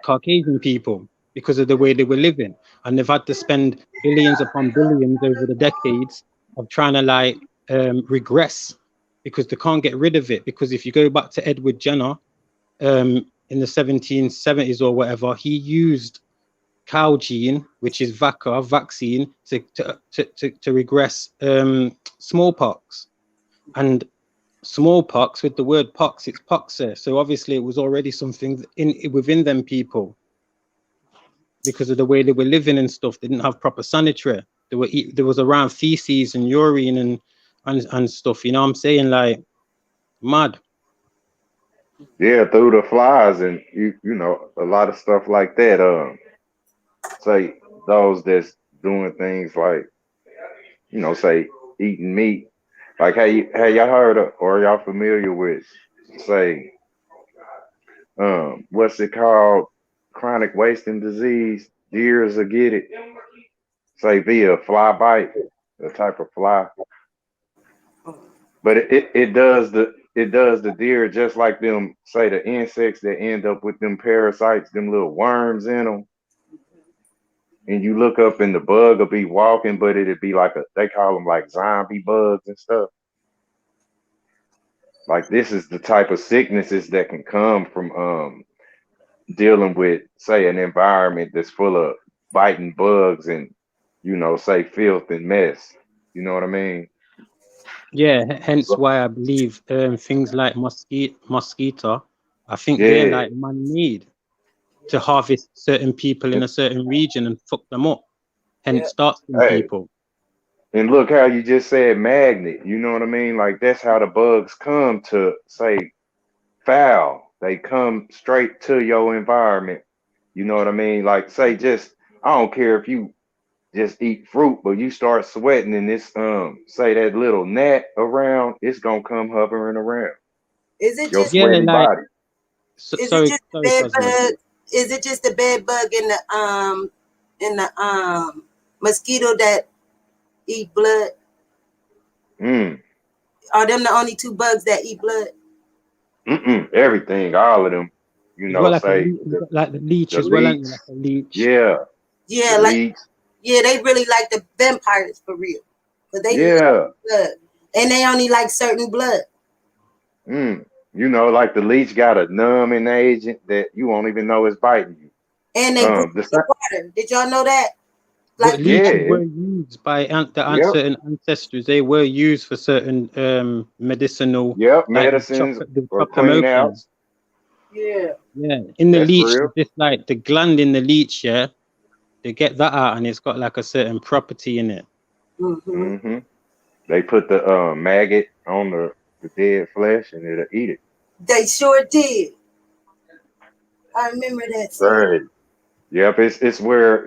[SPEAKER 7] Caucasian people, because of the way they were living, and they've had to spend billions upon billions over the decades of trying to like regress, because they can't get rid of it. Because if you go back to Edward Jenner in the 1770s or whatever, he used cow gene, which is vaccine, to regress smallpox. And smallpox, with the word pox, it's poxa. So obviously it was already something within them people, because of the way they were living and stuff. They didn't have proper sanitary. there was around feces and urine and stuff. You know what I'm saying? Like mad.
[SPEAKER 3] Yeah, through the flies and you know a lot of stuff like that. Say those that's doing things like say eating meat. Like have y'all heard of, or y'all familiar with say what's it called? Chronic wasting disease. Deers will get it. Say via fly bite, a type of fly. But it does the deer just like them, say the insects that end up with them parasites, them little worms in them. And you look up and the bug will be walking, but it'd be like they call them like zombie bugs and stuff. Like this is the type of sicknesses that can come from dealing with, say, an environment that's full of biting bugs and say filth and mess. You know what I mean?
[SPEAKER 7] Yeah, hence why I believe things like mosquito, I think they're
[SPEAKER 3] Yeah.
[SPEAKER 7] like man-made to harvest certain people in a certain region and fuck them up. Hence starts in
[SPEAKER 3] Hey,
[SPEAKER 7] people.
[SPEAKER 3] and look how you just said magnet. You know what I mean? Like that's how the bugs come to say foul. They come straight to your environment. You know what I mean? Like say just I don't care if you just eat fruit, but you start sweating and this say that little gnat around, it's gonna come hovering around
[SPEAKER 5] Is it
[SPEAKER 3] your
[SPEAKER 5] just
[SPEAKER 7] Yeah,
[SPEAKER 3] sweaty
[SPEAKER 7] like
[SPEAKER 3] body.
[SPEAKER 5] is it
[SPEAKER 7] sorry,
[SPEAKER 5] just the
[SPEAKER 7] sorry,
[SPEAKER 5] bed
[SPEAKER 7] Cosmo.
[SPEAKER 5] bug? Is it just the bed bug in the mosquito that eat blood?
[SPEAKER 3] Mm.
[SPEAKER 5] Are them the only two bugs that eat blood?
[SPEAKER 3] Everything, all of them,
[SPEAKER 7] You got like
[SPEAKER 3] say
[SPEAKER 7] you got like the leech
[SPEAKER 3] the
[SPEAKER 7] as well,
[SPEAKER 3] leech.
[SPEAKER 7] and like a leech.
[SPEAKER 3] Yeah,
[SPEAKER 5] Yeah,
[SPEAKER 3] the
[SPEAKER 5] like
[SPEAKER 3] leech.
[SPEAKER 5] they really like the vampires for real, but they love
[SPEAKER 3] Yeah.
[SPEAKER 5] blood, and they only like certain blood.
[SPEAKER 3] Like the leech got a numbing agent that you won't even know is biting you.
[SPEAKER 5] And they breathe
[SPEAKER 3] The
[SPEAKER 5] the water. Did y'all know that?
[SPEAKER 7] But
[SPEAKER 5] Like
[SPEAKER 7] leeches
[SPEAKER 3] yeah,
[SPEAKER 7] were used by
[SPEAKER 3] yep,
[SPEAKER 7] certain ancestors. They were used for certain medicinal,
[SPEAKER 3] yep,
[SPEAKER 7] like
[SPEAKER 3] medicines
[SPEAKER 7] they
[SPEAKER 3] or
[SPEAKER 7] chop them
[SPEAKER 3] clean
[SPEAKER 7] open.
[SPEAKER 3] outs.
[SPEAKER 5] yeah.
[SPEAKER 7] Yeah, in the
[SPEAKER 3] That's
[SPEAKER 7] leech,
[SPEAKER 3] real.
[SPEAKER 7] just like the gland in the leech, yeah, they get that out and it's got like a certain property in it.
[SPEAKER 5] Mm-hmm.
[SPEAKER 3] hmm They put the maggot on the dead flesh and it'll eat it.
[SPEAKER 5] They sure did. I remember that song.
[SPEAKER 3] Right. Yep, it's where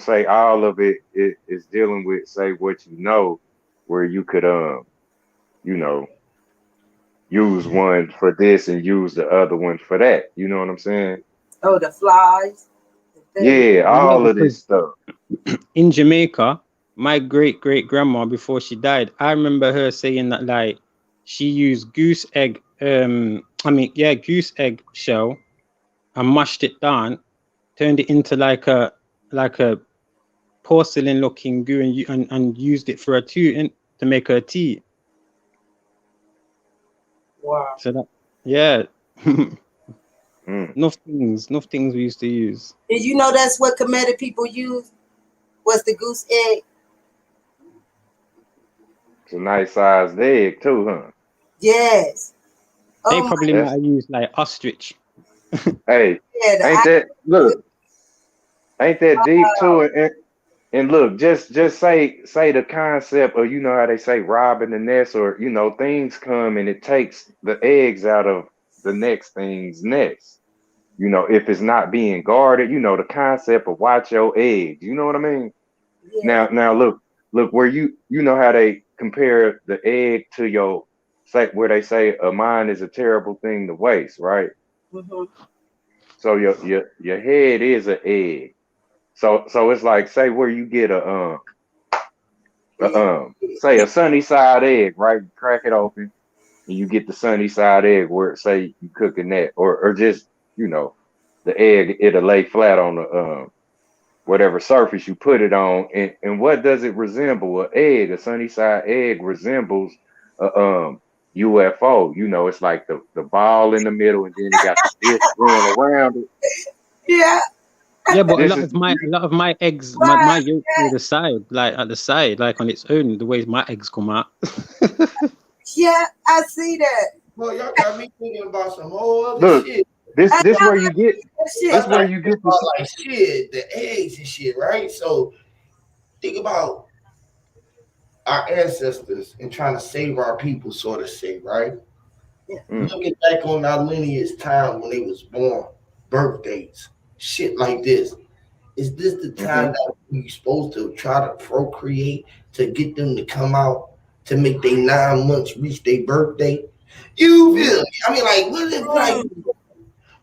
[SPEAKER 3] say all of it is dealing with say what where you could you know use one for this and use the other one for that. You know what I'm saying?
[SPEAKER 5] Oh, the flies. The thing.
[SPEAKER 3] Yeah,
[SPEAKER 7] Yeah,
[SPEAKER 3] all of
[SPEAKER 7] because
[SPEAKER 3] this stuff.
[SPEAKER 7] in Jamaica, my great grandma before she died, I remember her saying that like she used goose egg, goose egg shell and mashed it down, turned it into like a porcelain looking goo and used it for a tea and to make her tea.
[SPEAKER 5] Wow.
[SPEAKER 7] So that yeah.
[SPEAKER 3] Mm.
[SPEAKER 7] enough things we used to use.
[SPEAKER 5] Did you know that's what Kemetic people use? Was the goose egg?
[SPEAKER 3] It's a nice sized egg too, huh?
[SPEAKER 5] Yes.
[SPEAKER 7] They
[SPEAKER 5] Oh my.
[SPEAKER 7] probably might
[SPEAKER 3] That's
[SPEAKER 7] have used like ostrich.
[SPEAKER 3] hey,
[SPEAKER 5] Yeah.
[SPEAKER 3] ain't that look? Ain't that deep to it? And look, just say the concept of how they say robbing the nest or things come and it takes the eggs out of the next thing's nest. If it's not being guarded, the concept of watch your eggs. You know what I mean?
[SPEAKER 5] Yeah.
[SPEAKER 3] Now look where you know how they compare the egg to your say where they say a mind is a terrible thing to waste, right?
[SPEAKER 5] Mm-hmm.
[SPEAKER 3] So your head is an egg. So it's like say where you get say a sunny side egg, right? You crack it open and you get the sunny side egg where say you cooking that or just the egg it'll lay flat on the whatever surface you put it on, and what does it resemble? An egg, a sunny side egg resembles a UFO. It's like the ball in the middle, and then it got the disc going around it.
[SPEAKER 5] Yeah.
[SPEAKER 7] Yeah, but a
[SPEAKER 3] This
[SPEAKER 7] lot
[SPEAKER 3] is
[SPEAKER 7] of my eggs, my yolk to the side, like at the side, like on its own, the way my eggs come out.
[SPEAKER 5] Yeah. I see that.
[SPEAKER 6] Well, y'all got me thinking about some whole other
[SPEAKER 3] look.
[SPEAKER 6] shit.
[SPEAKER 3] This where you get this
[SPEAKER 5] Shit.
[SPEAKER 3] where you get
[SPEAKER 6] About
[SPEAKER 3] the
[SPEAKER 6] like shit, the eggs and shit, right? So think about our ancestors and trying to save our people, sort of say, right?
[SPEAKER 3] Mm.
[SPEAKER 6] Looking back on our lineage time when they was born, birth dates, shit like this. Is this the time that we supposed to try to procreate to get them to come out to make their 9 months reach their birthday? You feel me? I mean, like, what is like?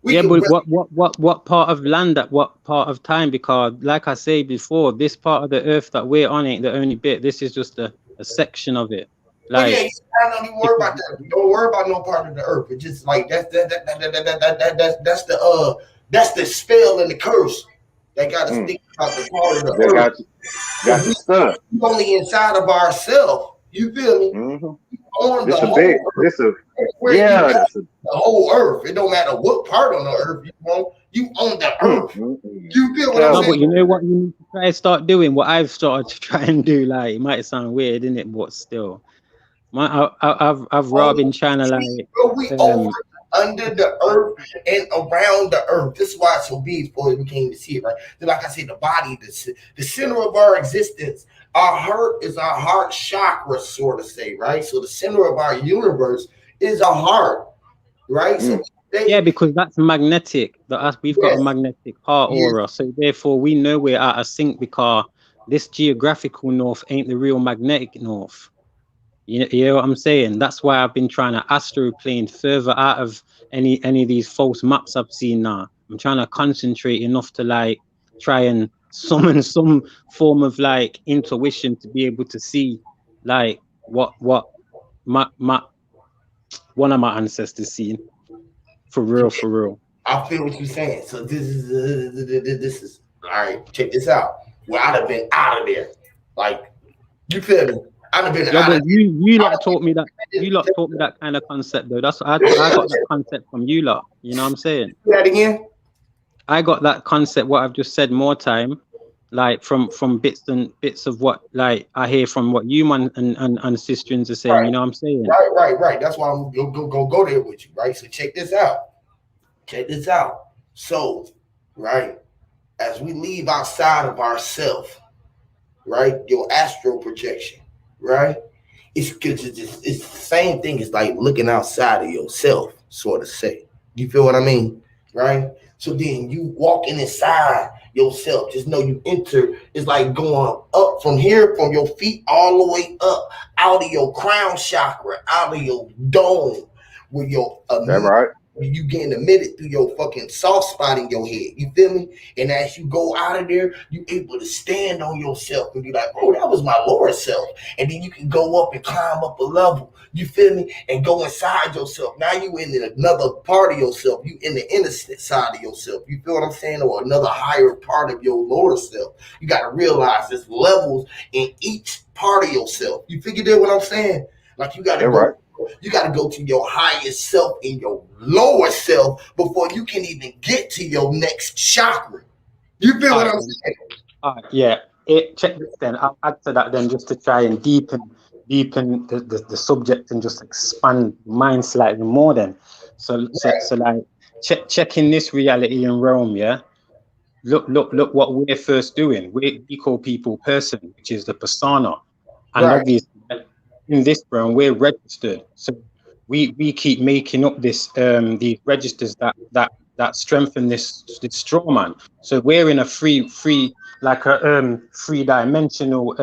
[SPEAKER 7] Yeah, but what part of land at what part of time? Because like I say before, this part of the earth that we're on ain't the only bit. This is just a section of it.
[SPEAKER 6] Well, yeah,
[SPEAKER 7] Like,
[SPEAKER 6] I don't even worry about that. Don't worry about no part of the earth. It's just like that's the spell and the curse that got to stick out the part of the
[SPEAKER 3] They
[SPEAKER 6] earth.
[SPEAKER 3] got you stuck.
[SPEAKER 6] We only inside of ourselves. You feel me? On
[SPEAKER 3] This
[SPEAKER 6] the
[SPEAKER 3] a
[SPEAKER 6] whole
[SPEAKER 3] big.
[SPEAKER 6] earth,
[SPEAKER 3] This a
[SPEAKER 6] where
[SPEAKER 3] yeah.
[SPEAKER 6] you got the whole earth. It don't matter what part on the earth you on. You own the earth. You feel what I'm
[SPEAKER 7] no,
[SPEAKER 6] saying?
[SPEAKER 7] but you know what you need to try and start doing. What I've started to try and do. Like, it might sound weird, isn't it? But still, I've rather been trying to
[SPEAKER 6] we over under the earth and around the earth. This is why it's so big for we can't even see it, right? So like I said, the body, the center of our existence, our heart is our heart chakra, sort of say, right? So the center of our universe is our heart, right? So
[SPEAKER 7] yeah, because that's magnetic. We've got a magnetic heart aura, so therefore we know we're out of sync because this geographical north ain't the real magnetic north. You know what I'm saying? That's why I've been trying to astroplane further out of any of these false maps I've seen now. I'm trying to concentrate enough to like try and summon some form of like intuition to be able to see like what my one of my ancestors seen. For real.
[SPEAKER 6] I feel what you're saying. So this is all right. Check this out. Well, I'd have been out of there. Like, you feel me? I'd have been out
[SPEAKER 7] but
[SPEAKER 6] of there.
[SPEAKER 7] you lot taught me that. You lot taught me that kind of concept though. That's I got that concept from you lot. You know what I'm saying?
[SPEAKER 6] Say that again.
[SPEAKER 7] I got that concept. What I've just said more time, like from bits of what like I hear from what you man and sisterins are saying.
[SPEAKER 6] Right.
[SPEAKER 7] You know what I'm saying?
[SPEAKER 6] Right. That's why I'm go there with you. Right. So check this out. So, right, as we leave outside of ourself, right, your astral projection, right, it's the same thing as like looking outside of yourself, sort of say. You feel what I mean? Right? So then you walking inside yourself, just know you enter, it's like going up from here, from your feet all the way up, out of your crown chakra, out of your dome, with your
[SPEAKER 3] That's right.
[SPEAKER 6] You getting emitted through your fucking soft spot in your head. You feel me? And as you go out of there, you able to stand on yourself and be like, oh, that was my lower self. And then you can go up and climb up a level. You feel me? And go inside yourself. Now you in another part of yourself. You in the innocent side of yourself. You feel what I'm saying? Or another higher part of your lower self. You got to realize there's levels in each part of yourself. You figured out what I'm saying? Like you got to go.
[SPEAKER 3] Right.
[SPEAKER 6] You got to go to your highest self in your lower self before you can even get to your next chakra. You feel what I'm saying?
[SPEAKER 7] Yeah. Check this then. I'll add to that then just to try and deepen the subject and just expand mind slightly more then. So like checking this reality in Rome, yeah. Look what we're first doing. We call people person, which is the persona. And obviously in this realm we're registered. So we keep making up this these registers that strengthen this straw man. So we're in a free like a three-dimensional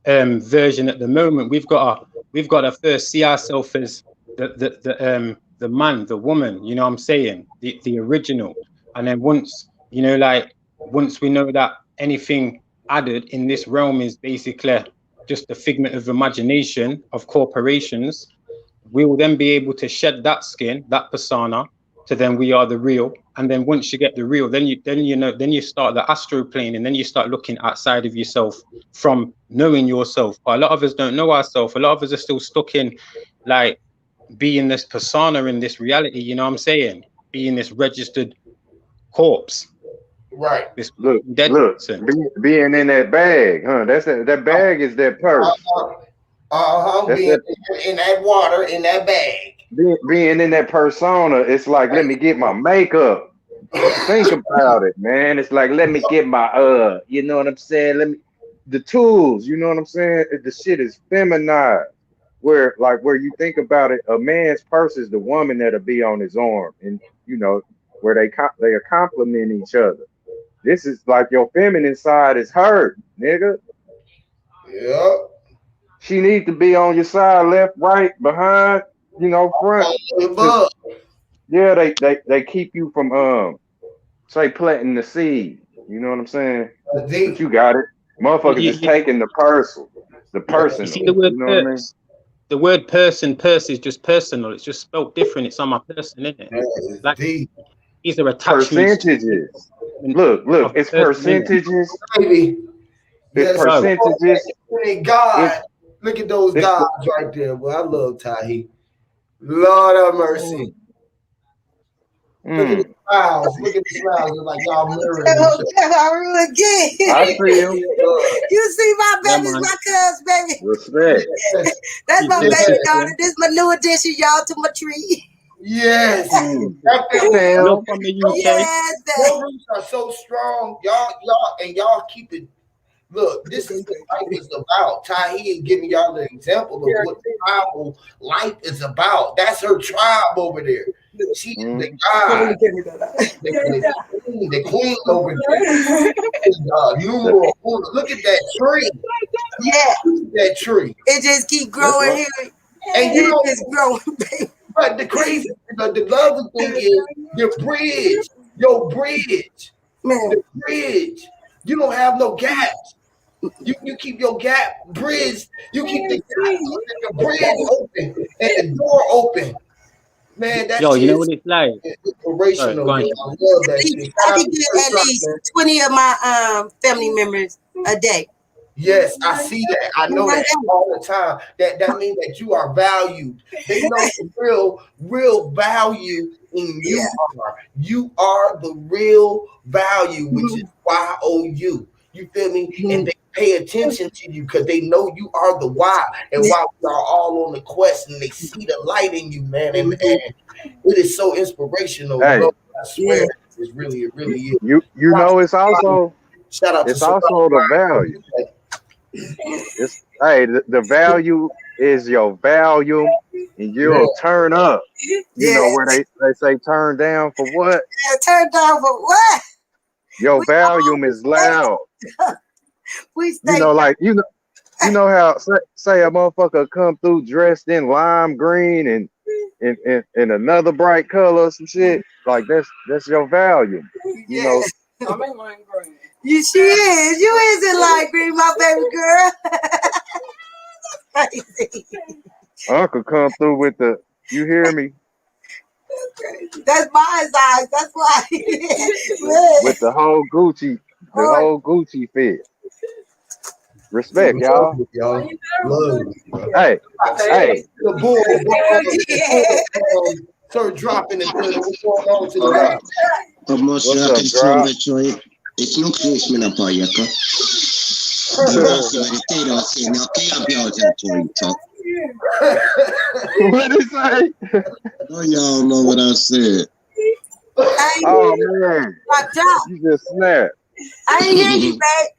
[SPEAKER 7] version at the moment. We've got to first see ourselves as the man, the woman, you know what I'm saying, the original. And then once we know that anything added in this realm is basically just a figment of imagination of corporations, we will then be able to shed that skin, that persona, to then we are the real. And then once you get the real, then you start the astral plane, and then you start looking outside of yourself from knowing yourself. But a lot of us don't know ourselves. A lot of us are still stuck in like being this persona in this reality, you know what I'm saying? Being this registered corpse.
[SPEAKER 6] Right.
[SPEAKER 7] This
[SPEAKER 3] Look,
[SPEAKER 7] person.
[SPEAKER 3] Being in that bag, huh? That bag is that purse.
[SPEAKER 6] Being in that water, in that bag.
[SPEAKER 3] Being in that persona, it's like, let me get my makeup. Think about it, man. It's like, let me get my you know what I'm saying? the tools. You know what I'm saying? The shit is feminized. Where you think about it, a man's purse is the woman that'll be on his arm, and you know where they complement each other. This is like your feminine side is hurt, nigga.
[SPEAKER 6] Yeah.
[SPEAKER 3] She needs to be on your side, left, right, behind, you know, front. Yeah, they keep you from say planting the seed. You know what I'm saying? But you got it. Motherfuckers is taking the personal.
[SPEAKER 7] You see the word
[SPEAKER 3] you know what I mean?
[SPEAKER 7] The word purse is just personal. It's just spelled different. It's on my person, isn't it? Like these are attachments.
[SPEAKER 3] Percentages. Look, it's percentages.
[SPEAKER 6] Baby.
[SPEAKER 3] It's percentages.
[SPEAKER 6] God. Look at those gods right there. Well, I love Tahi. Lord have mercy. Look at the smiles. Look at the smiles. It's like y'all mirroring each other.
[SPEAKER 5] Again.
[SPEAKER 3] I see him.
[SPEAKER 5] You see my baby's my cuz, baby.
[SPEAKER 3] Respect.
[SPEAKER 5] That's my baby daughter. This is my new addition, y'all, to my tree.
[SPEAKER 6] Yes.
[SPEAKER 7] Look from the UK.
[SPEAKER 5] Yes,
[SPEAKER 6] your roots are so strong. Y'all keep it. Look, this is what life is about. Tahi is giving y'all the example of what tribal life is about. That's her tribe over there. She's the god, the queen over there. Look at that tree.
[SPEAKER 5] Yeah,
[SPEAKER 6] that tree.
[SPEAKER 5] It just keep growing here,
[SPEAKER 6] and you know
[SPEAKER 5] it's growing, baby.
[SPEAKER 6] But the crazy, the lovely thing is your bridge,
[SPEAKER 5] man.
[SPEAKER 6] The bridge. You don't have no gaps. You keep your gap bridge. You keep the bridge open and the door open. Man, that's
[SPEAKER 7] you know what it's like?
[SPEAKER 6] Inspirational. I love that shit.
[SPEAKER 5] I can get at least 20 of my family members a day.
[SPEAKER 6] Yes, I see that. I know that all the time. That means that you are valued. They know the real value in you are. You are the real value, which is YOU. You feel me? And they pay attention to you because they know you are the why. And why we are all on the quest and they see the light in you, man. And it is so inspirational.
[SPEAKER 3] Hey.
[SPEAKER 6] Bro. I swear, it really is.
[SPEAKER 3] You know, it's also
[SPEAKER 6] shout out.
[SPEAKER 3] It's also the value. The value is your value, and you'll turn up. You know where they say turn down for what?
[SPEAKER 5] Yeah, turn down for what?
[SPEAKER 3] Your volume is loud. You know, like you know how say a motherfucker come through dressed in lime green and another bright color or some shit. Like that's your volume. You know.
[SPEAKER 5] I'm in lime green. She is. You is in lime green, my baby girl. Crazy.
[SPEAKER 3] Uncle come through with the. You hear me?
[SPEAKER 5] That's my eyes. That's why.
[SPEAKER 3] With the whole Gucci, whole Gucci fit. Respect, y'all. Hey.
[SPEAKER 6] The bull. So dropping it. What's going on to the
[SPEAKER 3] What's up, Drop?
[SPEAKER 8] It's no Christmas up here,
[SPEAKER 3] What did he say?
[SPEAKER 8] Oh, y'all know what I said.
[SPEAKER 3] Oh man, you just snapped.
[SPEAKER 5] I ain't hear you, babe.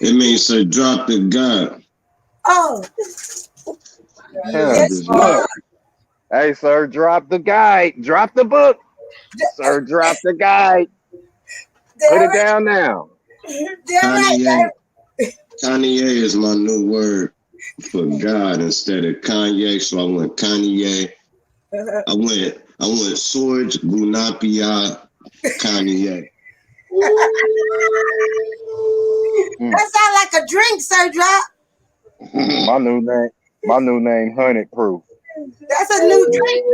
[SPEAKER 8] It means to drop the gun.
[SPEAKER 5] Oh.
[SPEAKER 3] Hey, sir, drop the guide. Drop the book. Sir, drop the guide. Put it down now.
[SPEAKER 8] Kanye is my new word for God instead of Kanye, so I went Kanye. I went Swords Gunapia Kanye.
[SPEAKER 5] That sounds like a drink, Sir Drop.
[SPEAKER 3] My new name, 100 Proof.
[SPEAKER 5] That's a new drink.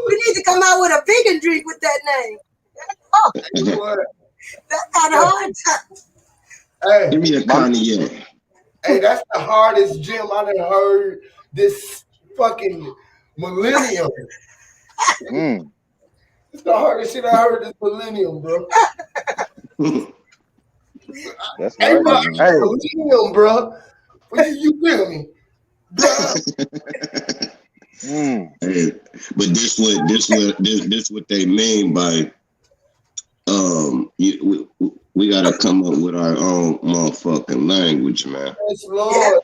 [SPEAKER 5] We need to come out with a vegan drink with that name. Oh, that's kind of hard.
[SPEAKER 6] Hey,
[SPEAKER 8] give me a Kanye.
[SPEAKER 6] Hey, that's the hardest gym I done heard this fucking millennium. It's the hardest shit I heard this millennium, bro.
[SPEAKER 3] That's right.
[SPEAKER 6] Millennium, bro. You feel me?
[SPEAKER 8] Hey, but this what they mean by we gotta come up with our own motherfucking language, man.
[SPEAKER 6] Yes, Lord.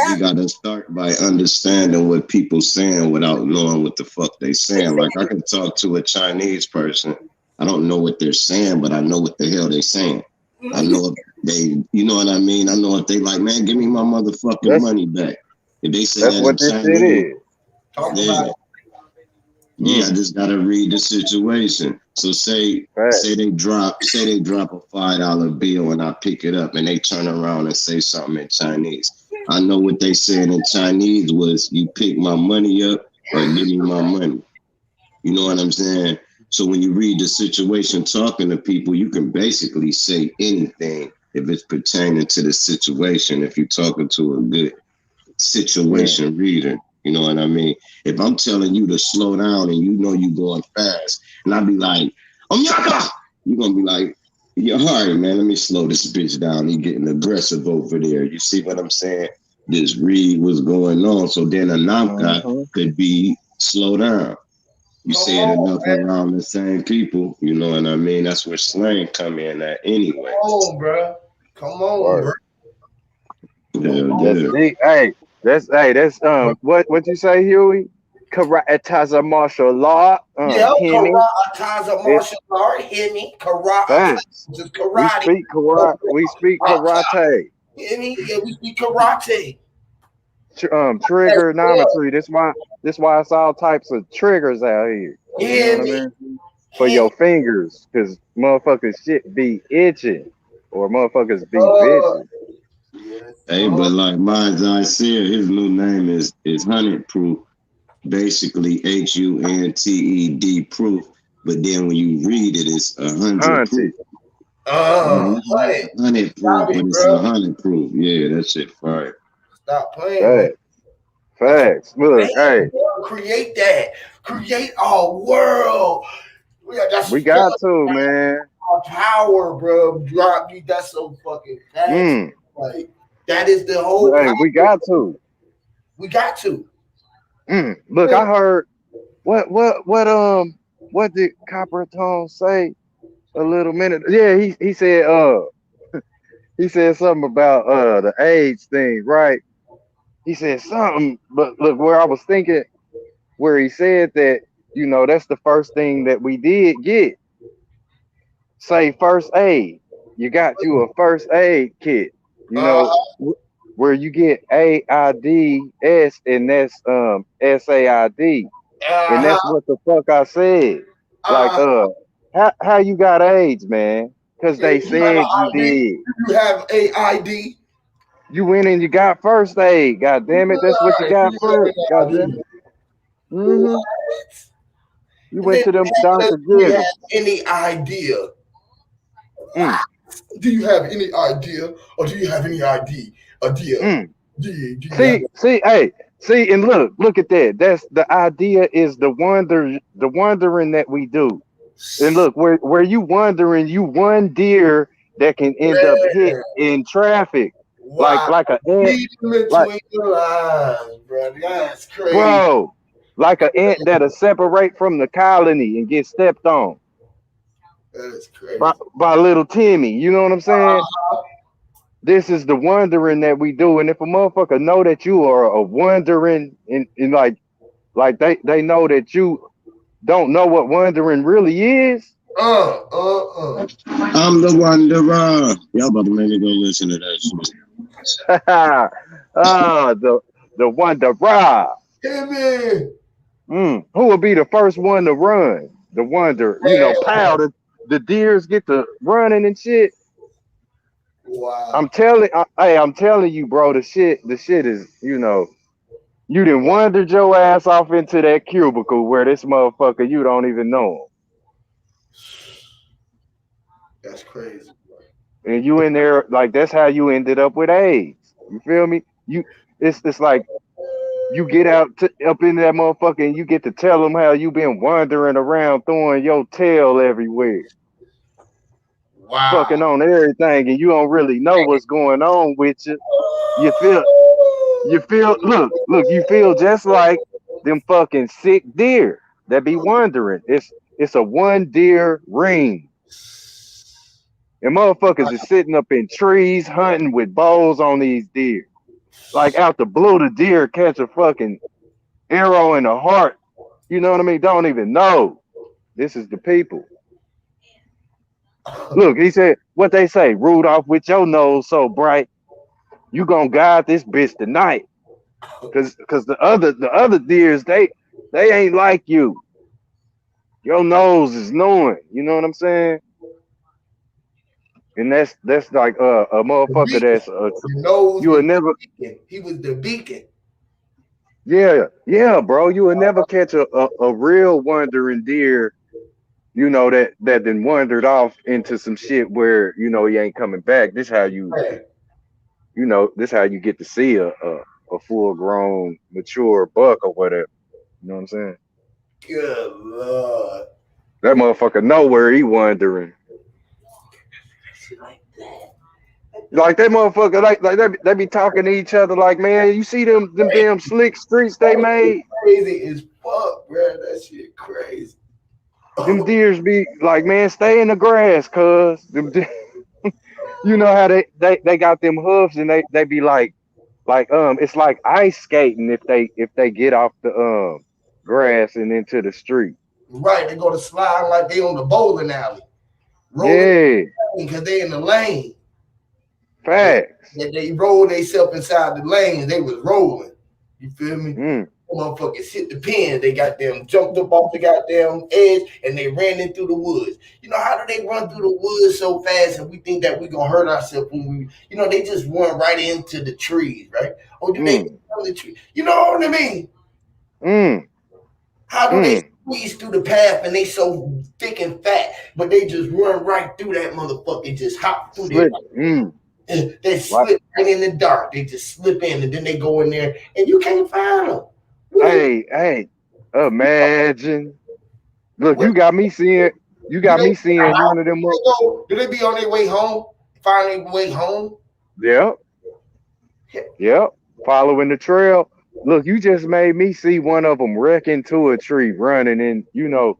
[SPEAKER 8] We gotta start by understanding what people saying without knowing what the fuck they saying. Like I can talk to a Chinese person, I don't know what they're saying, but I know what the hell they saying. I know if they, you know what I mean. I know if they like, man, give me my motherfucking money back. If they say
[SPEAKER 3] That's
[SPEAKER 8] that
[SPEAKER 3] what
[SPEAKER 8] in
[SPEAKER 3] this shit
[SPEAKER 8] Chinese,
[SPEAKER 3] is.
[SPEAKER 6] Talk about it.
[SPEAKER 8] yeah, I just gotta read the situation. So say they drop a $5 bill and I pick it up and they turn around and say something in Chinese. I know what they said in Chinese was you pick my money up or give me my money. You know what I'm saying? So when you read the situation talking to people, you can basically say anything if it's pertaining to the situation, if you're talking to a good situation reader. You know what I mean? If I'm telling you to slow down and you know you're going fast, and I be like, Omyaka, you're gonna be like, yeah, all right, man, let me slow this bitch down. He getting aggressive over there. You see what I'm saying? Just read what's going on. So then a Namka could be slow down. You say it enough around the same people, you know what I mean? That's where slang come in at anyway.
[SPEAKER 6] Come on, bro. Come on, bro.
[SPEAKER 3] That's what you say, Huey? Karate a martial law.
[SPEAKER 6] Karate a martial art. Hear me? Karate. Just karate.
[SPEAKER 3] We speak karate.
[SPEAKER 6] Hear me? Yeah, we speak karate.
[SPEAKER 3] Trigonometry. This why it's all types of triggers out here. You know what I mean? For your fingers, because motherfuckers shit be itching or motherfuckers be vicious.
[SPEAKER 8] Hey, but like mine's I see his new name is 100 proof, basically HUNTED proof. But then when you read it, it's 100 proof. 100 proof, but it's 100 proof. Yeah, that shit fire.
[SPEAKER 6] Stop playing.
[SPEAKER 3] Facts. Look, hey.
[SPEAKER 6] Create that. Create our world.
[SPEAKER 3] We got to, man.
[SPEAKER 6] Our power, bro. Drop you. That's so fucking fast. Like that is the whole.
[SPEAKER 3] Hey, we got to.
[SPEAKER 6] We got to.
[SPEAKER 3] Look, I heard what did Copper Tone say a little minute? Yeah, he said he said something about the AIDS thing, right? He said something, but look where I was thinking, where he said that, you know, that's the first thing that we did get. Say first aid. You got you a first aid kit, you know, where you get AIDS and that's SAID. And that's what the fuck I said. Like, how you got AIDS, man? Because they said you did.
[SPEAKER 6] You have AID.
[SPEAKER 3] You went and you got first aid. God damn it, that's what you got first. God damn it. You went to them Dr.
[SPEAKER 6] Do you have any idea? Do you have any idea, or do you have any idea?
[SPEAKER 3] See, and look at that. That's the idea is the wondering that we do. And look, where you wondering, you one deer that can end up hit in traffic.
[SPEAKER 6] Wow.
[SPEAKER 3] Like an ant.
[SPEAKER 6] Between the lines, bro. That's crazy.
[SPEAKER 3] Bro, like an ant that'll separate from the colony and get stepped on.
[SPEAKER 6] That is crazy.
[SPEAKER 3] By little Timmy. You know what I'm saying? This is the wondering that we do. And if a motherfucker know that you are a wondering in like they know that you don't know what wondering really is.
[SPEAKER 8] I'm the wanderer. Y'all about to make me go listen to that shit.
[SPEAKER 3] The wanderer. Who will be the first one to run? The wonder, you know, pow, the deers get to running and shit.
[SPEAKER 6] Wow.
[SPEAKER 3] I'm telling you, bro, the shit is, you know, you done wandered your ass off into that cubicle where this motherfucker, you don't even know him.
[SPEAKER 6] That's crazy.
[SPEAKER 3] And you in there, like, that's how you ended up with AIDS. You feel me? It's like you get up in that motherfucker and you get to tell them how you been wandering around throwing your tail everywhere. fucking on everything, and you don't really know what's going on with you. You feel, look, you feel just like them fucking sick deer that be wandering. It's a one deer ring. And motherfuckers is sitting up in trees hunting with bows on these deer. Like out the blue, the deer catch a fucking arrow in the heart. You know what I mean? Don't even know. This is the people. Look, he said, what they say, Rudolph, with your nose so bright, you gonna guide this bitch tonight. Cause the other deers, they ain't like you. Your nose is knowing. You know what I'm saying? And that's like a motherfucker that's
[SPEAKER 6] nose
[SPEAKER 3] you would never.
[SPEAKER 6] He was the beacon.
[SPEAKER 3] Yeah, bro. You would never catch a real wandering deer, you know, that then wandered off into some shit where, you know, he ain't coming back. This how you this how you get to see a full grown mature buck or whatever. You know what I'm saying?
[SPEAKER 6] Good Lord.
[SPEAKER 3] That motherfucker know where he wandering. Like that motherfucker, like they be talking to each other like, man, you see them damn slick streets they made?
[SPEAKER 6] Crazy as fuck, bro. That shit crazy.
[SPEAKER 3] Them deers be like, man, stay in the grass, cuz. You know how they got them hoofs and they be like it's like ice skating if they get off the grass and into the street.
[SPEAKER 6] Right, they go to slide like they on the bowling alley.
[SPEAKER 3] Yeah.
[SPEAKER 6] Because they in the lane.
[SPEAKER 3] Facts.
[SPEAKER 6] They rolled themselves inside the lane and they was rolling. You feel me? Motherfuckers hit the pin. They got them jumped up off the goddamn edge and they ran in through the woods. You know, how do they run through the woods so fast and we think that we gonna hurt ourselves when we, you know, they just run right into the trees, right? Or do they the tree? You know what I mean? How do they squeeze through the path and they so thick and fat, but they just run right through that motherfucker and just hop through there? They slip right in the dark. They just slip in and then they go in there and you can't find them.
[SPEAKER 3] Hey, imagine. Look, you got me seeing one of them.
[SPEAKER 6] Do they be on their way home? Find their way home?
[SPEAKER 3] Yep. Following the trail. Look, you just made me see one of them wreck into a tree running and, you know,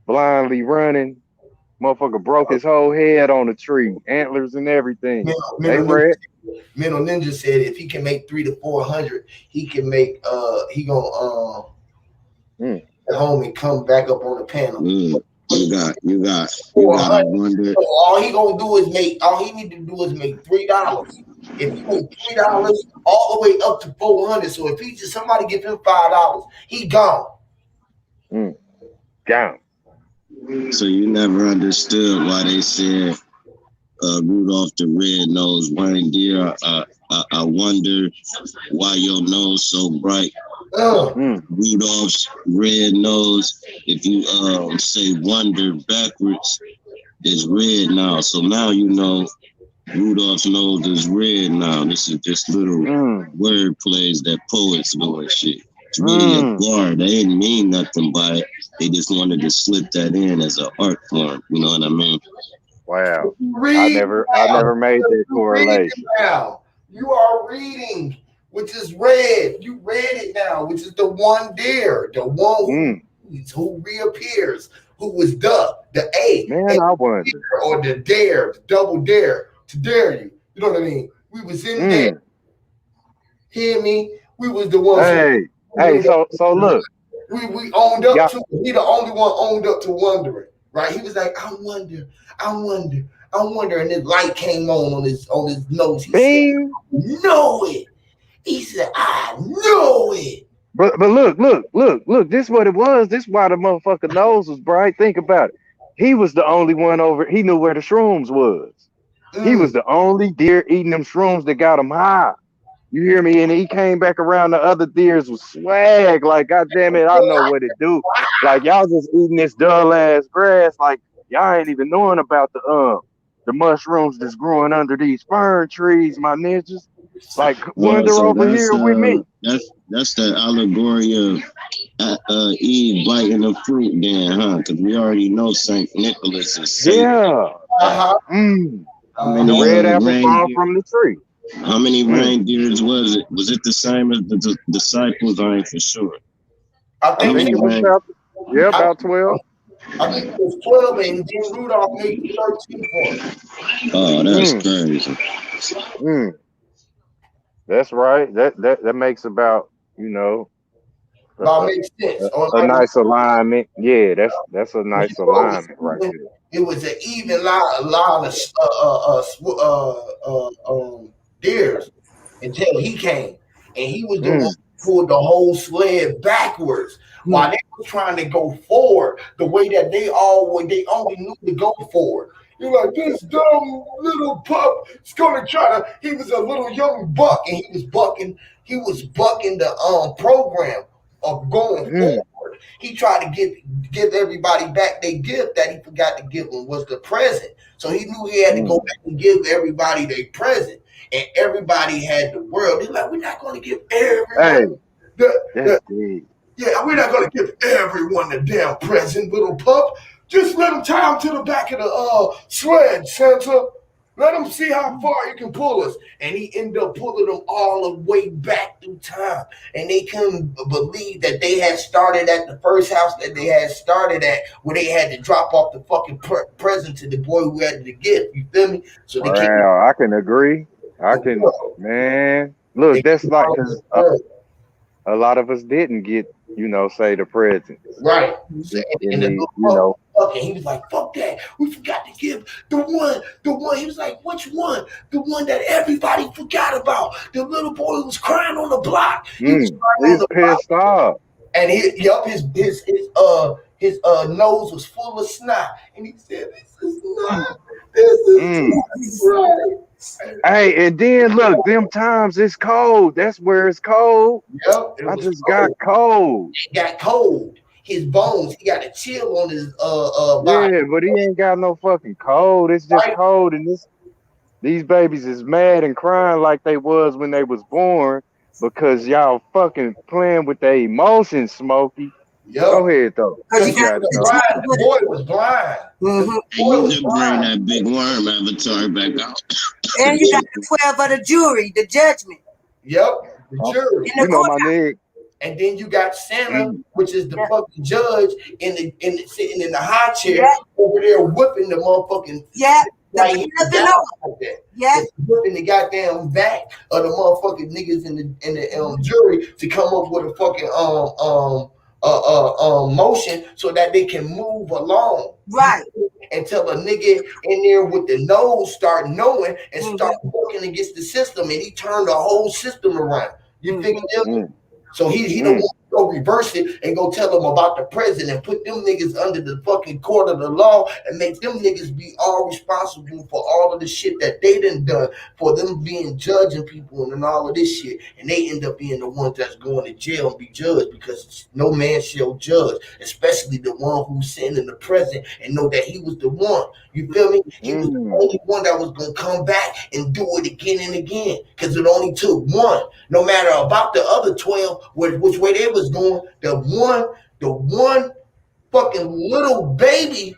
[SPEAKER 3] blindly running. Motherfucker broke his whole head on the tree, antlers and everything.
[SPEAKER 6] Mental Ninja said if he can make 300 to 400, he can make he gonna at home and come back up on the panel.
[SPEAKER 8] You got wonder.
[SPEAKER 6] So all he gonna do is all he need to do is make $3. If he make $3 all the way up to 400, so if he just somebody give him $5, he gone.
[SPEAKER 3] Gone.
[SPEAKER 8] So you never understood why they said Rudolph the red-nosed reindeer. I wonder why your nose so bright. Rudolph's red nose. If you say wonder backwards, it's red now. So now you know Rudolph's nose is red now. This is just little word plays that poets do and shit. It's really a bar. They didn't mean nothing by it. They just wanted to slip that in as an art form. You know what I mean?
[SPEAKER 3] Wow. I never made that correlation.
[SPEAKER 6] Now. You are reading, which is red. You read it now, which is the one deer, the one who reappears, who was the A.
[SPEAKER 3] Man, I wonder.
[SPEAKER 6] Or the dare, the double dare, to dare you. You know what I mean? We was in there. Hear me? We was the ones.
[SPEAKER 3] Hey, so look.
[SPEAKER 6] We owned up to it. He the only one owned up to wondering, right? He was like, I wonder. And his light came on his nose. He said, know it. He said, I know it.
[SPEAKER 3] But look, this is what it was. This is why the motherfucker nose was bright. Think about it. He was the only one he knew where the shrooms was. He was the only deer eating them shrooms that got him high. You hear me? And he came back around the other deers with swag. Like, God damn it, I know what it do. Like, y'all just eating this dull ass grass. Like, y'all ain't even knowing about the mushrooms that's growing under these fern trees, my ninjas. Like, wander over here with me.
[SPEAKER 8] That's the allegory of Eve biting the fruit then, huh? Because we already know St. Nicholas is Satan. How many
[SPEAKER 3] The red apple fall
[SPEAKER 8] reindeer?
[SPEAKER 3] from the tree.
[SPEAKER 8] How many reindeers was it? Was it the same as the disciples? I ain't for sure.
[SPEAKER 6] I
[SPEAKER 3] I
[SPEAKER 6] think
[SPEAKER 3] think it was about 12.
[SPEAKER 6] I think it was 12, and then Rudolph made 13 for him.
[SPEAKER 8] Oh, that's crazy.
[SPEAKER 3] That's right. That makes about, you know,
[SPEAKER 6] Makes sense.
[SPEAKER 3] a nice alignment. Yeah, that's a nice alignment right there.
[SPEAKER 6] It was an even line of deers until he came, and he was the one who pulled the whole sled backwards while they were trying to go forward the way that they only knew to go forward. You're like, this dumb little pup is gonna try to. He was a little young buck, and he was bucking the program of going forward. He tried to give everybody back their gift that he forgot to give them was the present. So he knew he had to go back and give everybody their present. And everybody had the world. They're like, we're not going to give everyone we're not going to give everyone the damn present, little pup. Just let them tie him to the back of the sled, Santa. Let them see how far you can pull us. And he ended up pulling them all the way back through time. And they couldn't believe that they had started at the first house that they had started at, where they had to drop off the fucking present to the boy who had the gift. You feel me? So they
[SPEAKER 3] I can agree. Man. Look, that's like, because a lot of us didn't get, say the presents.
[SPEAKER 6] Right.
[SPEAKER 3] And
[SPEAKER 6] he was like, fuck that. We forgot to give the one. He was like, which one? The one that everybody forgot about. The little boy who was crying on the block.
[SPEAKER 3] He's pissed off.
[SPEAKER 6] And his nose was full of snot. And he said, this is right.
[SPEAKER 3] Hey, and then look, them times it's cold. That's where it's cold.
[SPEAKER 6] Yep,
[SPEAKER 3] I just got cold.
[SPEAKER 6] It got cold. His bones, he got a chill on his body.
[SPEAKER 3] Yeah, but he ain't got no fucking cold. It's just cold, and these babies is mad and crying like they was when they was born because y'all fucking playing with their emotions, Smokey.
[SPEAKER 6] Yep.
[SPEAKER 3] Go ahead though.
[SPEAKER 6] The boy was blind.
[SPEAKER 8] You just bring that big worm avatar back out.
[SPEAKER 5] And you got the 12 of the jury, the judgment.
[SPEAKER 6] Yep, the jury.
[SPEAKER 3] You know my nigga.
[SPEAKER 6] And then you got Santa, which is the fucking judge, sitting in the high chair over there whipping the motherfucking whipping the goddamn back of the motherfucking niggas in the jury to come up with a fucking motion so that they can move along.
[SPEAKER 5] Right.
[SPEAKER 6] Until a nigga in there with the nose start knowing and start working against the system, and he turned the whole system around. You think so he don't want to go reverse it and go tell them about the president and put them niggas under the fucking court of the law and make them niggas be all responsible for all of the shit that they done for them being judging people and all of this shit. And they end up being the ones that's going to jail and be judged because no man shall judge, especially the one who's sitting in the present and know that he was the one. You feel me? He was the only one that was going to come back and do it again and again because it only took one. No matter about the other 12, which way they was going, the one fucking little baby,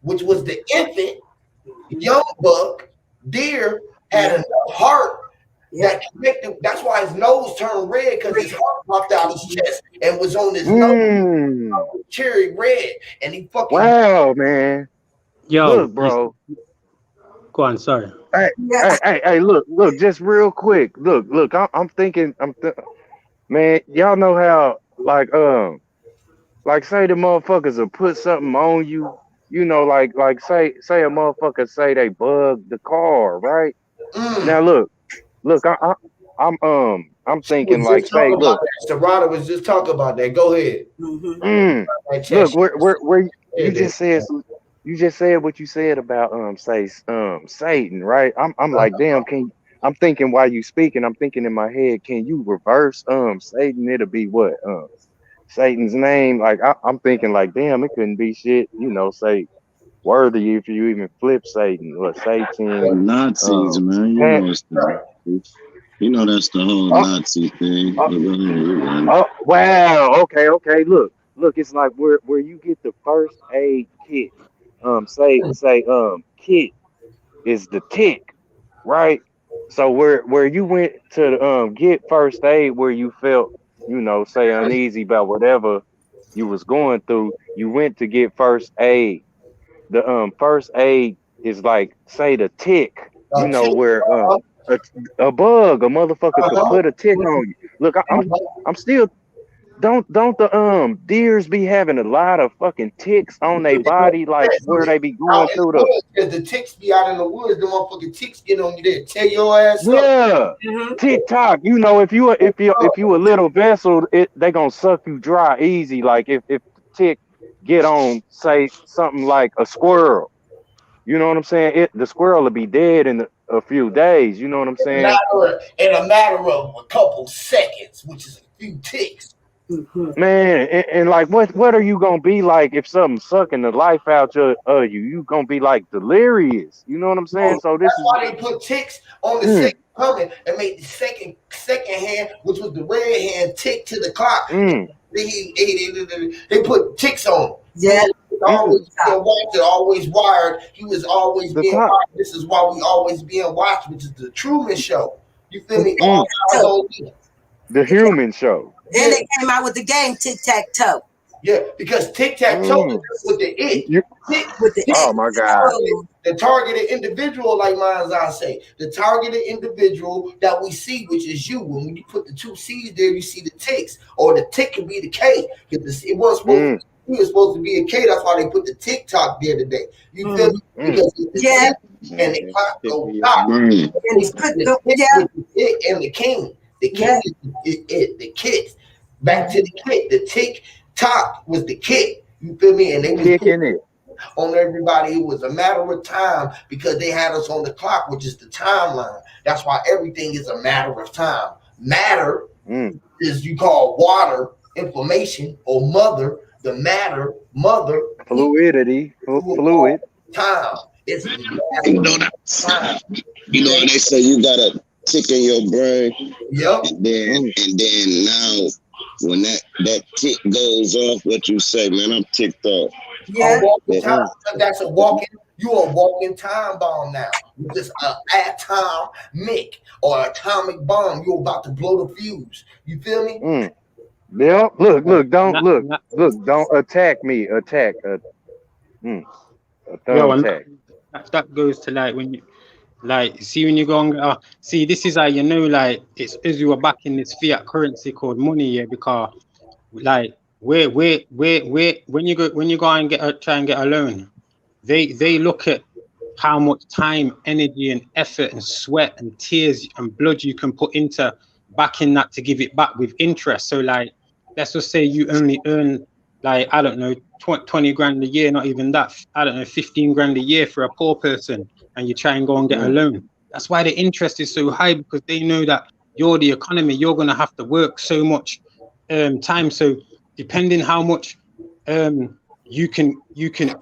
[SPEAKER 6] which was the infant, young buck, deer, had enough heart that connected. That's why his nose turned red because his heart popped out his chest and was on his nose, cherry red. And he fucking
[SPEAKER 3] man.
[SPEAKER 7] Yo,
[SPEAKER 3] look, bro.
[SPEAKER 7] Go on, sorry.
[SPEAKER 3] Hey, look, just real quick. Look, I'm thinking, man, y'all know how, like say the motherfuckers will put something on you, like say a motherfucker say they bugged the car, right? Now look, I'm thinking like say, look,
[SPEAKER 6] Sarada was just talking about that. Go ahead.
[SPEAKER 3] Look, where you just said you just said what you said about Satan, right? I'm like, damn, I'm thinking while you speaking, I'm thinking in my head, can you reverse Satan? It'll be what? Satan's name. Like I'm thinking like, damn, it couldn't be shit, say worthy if you even flip Satan or Satan.
[SPEAKER 8] Nazis, man. You know that's the whole Nazi thing.
[SPEAKER 3] Oh wow, okay. Look, it's like where you get the first aid kit say kit is the tick, right? So where you went to get first aid, where you felt, say uneasy about whatever you was going through, you went to get first aid. The first aid is like, say, the tick, where a, a bug, a motherfucker could put a tick on you. Look, I'm still, don't the deers be having a lot of fucking ticks on their body, like where they be going
[SPEAKER 6] Out in
[SPEAKER 3] through
[SPEAKER 6] the
[SPEAKER 3] the
[SPEAKER 6] woods, because the ticks be out in the woods, the motherfucking ticks get on you there, tear your ass up.
[SPEAKER 3] yeah. TikTok, if you a little vessel, they gonna suck you dry easy. Like if the tick get on, say something like a squirrel, you know what I'm saying? The squirrel will be dead in a few days. You know what I'm saying?
[SPEAKER 6] In a matter of a couple seconds, which is a few ticks.
[SPEAKER 3] Man, and like what are you gonna be like if something sucking the life out of you? You gonna be like delirious. You know what I'm saying? So this
[SPEAKER 6] That's
[SPEAKER 3] is
[SPEAKER 6] why they put ticks on the second coming and made the second hand, which was the red hand, tick to the clock. They put ticks on.
[SPEAKER 5] Yeah.
[SPEAKER 6] Always wired. He was always
[SPEAKER 3] the
[SPEAKER 6] being
[SPEAKER 3] top.
[SPEAKER 6] watched. This is why we always being watched, which is the Truman Show. You feel me?
[SPEAKER 3] The human show.
[SPEAKER 5] Then they came out with the game tic-tac-toe.
[SPEAKER 6] Yeah, because tic-tac-toe with the it.
[SPEAKER 3] Oh my God.
[SPEAKER 6] The targeted individual, like mine, I say, the targeted individual that we see, which is you. When you put the two C's there, you see the ticks, or the tick can be the K. Because it was supposed to be a K. That's why they put the TikTok there today. You feel me? Because and the clock goes top. And the king. The king is the kit. Back to the kit. The tick-tock was the kit. You feel me? And they was
[SPEAKER 3] kicking it
[SPEAKER 6] on everybody. It was a matter of time because they had us on the clock, which is the timeline. That's why everything is a matter of time. Matter is you call water, information, or mother. The matter, mother,
[SPEAKER 3] fluidity, fluid.
[SPEAKER 6] Time. It's time.
[SPEAKER 8] You know how they say you got a tick in your brain.
[SPEAKER 6] Yep.
[SPEAKER 8] And then now when that tick goes off, what you say, man, I'm ticked off.
[SPEAKER 5] Yeah.
[SPEAKER 6] That's a walking. You a walking time bomb now. You're just an atomic or atomic bomb. You're about to blow the fuse. You feel me?
[SPEAKER 3] Yeah. Look. Don't attack me. Attack. A thumb attack.
[SPEAKER 7] That goes to like when you. Like, see, when you go on, see, this is how you know, like, it's as you were back in this fiat currency called money, yeah, because, like, where, when you go and try and get a loan, they look at how much time, energy, and effort, and sweat, and tears, and blood you can put into backing that to give it back with interest. So, like, let's just say you only earn, like, I don't know, 20 grand a year, not even that, I don't know, 15 grand a year for a poor person, and you try and go and get a loan. That's why the interest is so high, because they know that you're the economy, you're going to have to work so much time. So depending how much you can